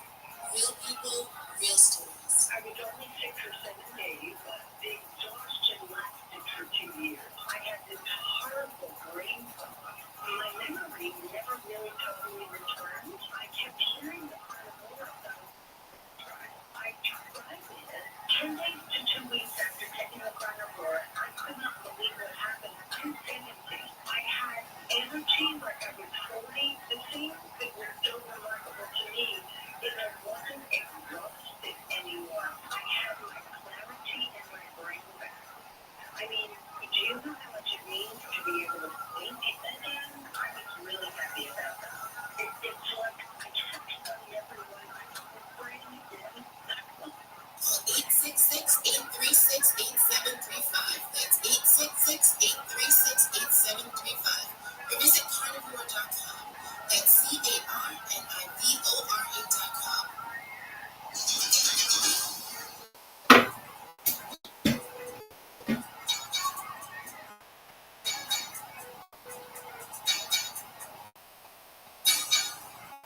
Real people, real stories. I was only 6 or 7 days, but the exhaustion lasted for 2 years. I had this horrible brain fog. My memory never really totally returned. I kept hearing the carnivore stuff. I tried it. 10 days to 2 weeks after taking the carnivore, I could not believe what happened. Insanity. I had energy like I was 40. The thing that was so remarkable to me is I wasn't exhausted anymore. I had my clarity and my brain back. I mean, do you know how much it means to be able to think again? I was really happy about that. It's like I kept telling everyone I was brain again. 866-836-8735. That's 866-836-8735. Or visit carnivore.com. That's carnivora.com.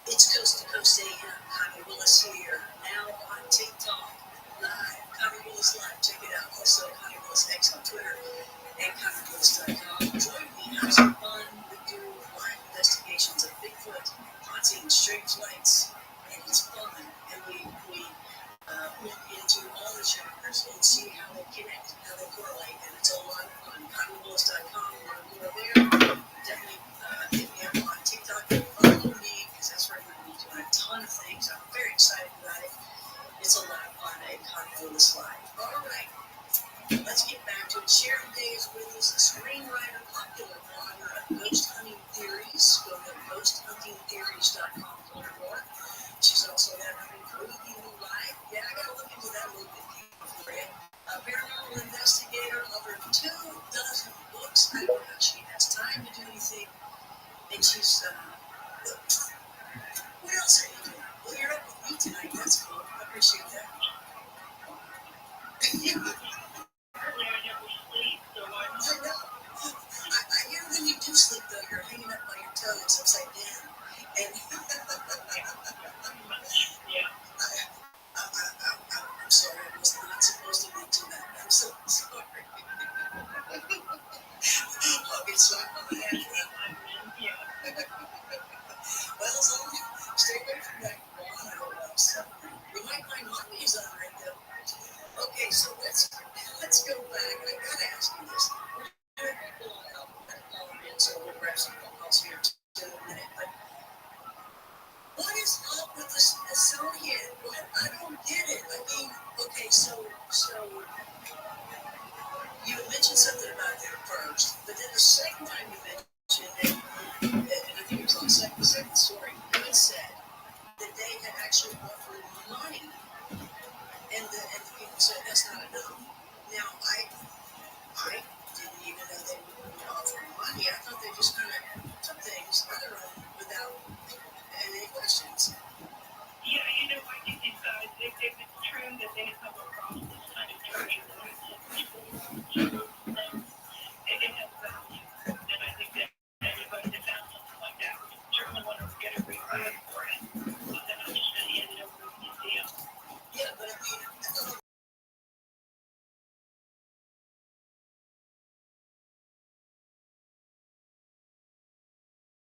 It's Coast to Coast AM. Connie Willis here. Now on TikTok. Live. Connie Willis Live. Check it out. Also, Connie Willis X on Twitter and ConnieWillis.com. Join me. Have some fun. We do live investigations of Bigfoot, haunting, strange lights, and it's fun. And we look into all the chapters and see how they connect, how they correlate, and it's a lot of fun. ConnieWillis.com. You want to go there? Definitely hit me up on TikTok and follow me, because that's where I'm going to be doing a ton of things. I'm very excited about it. It's a lot of fun at Connie Willis Live. All right, let's get back to it. Sharon Day is with us, a screenwriter, popular blogger of ghost hunting theories. Go to ghosthuntingtheories.com to learn more. She's also had a movie live. Yeah, I got to look into that a little bit deeper for you. A paranormal investigator, over 2 dozen books. I don't know how she has time to do anything. And she's, what else are you doing? Well, you're up with me tonight. That's cool. I appreciate that. Apparently I never sleep, so I know. I hear when you do sleep, though, you're hanging up by your toes upside down. And yeah. I'm sorry, I was not supposed to mention that. I'm so sorry. I'll get slapped on the head for that one. Yeah. Well, as long as you stay away from that guano stuff. You might find monkeys on right though. Okay, so let's go back. I gotta ask you this. We're doing people out calling in, so we'll grab some phone calls here in a minute. But what is up with the Smithsonian? What? I don't get it. I mean, okay, so you mentioned something about their first, but then the second time you mentioned it, and I think it was on the second story, you had said that they had actually offered money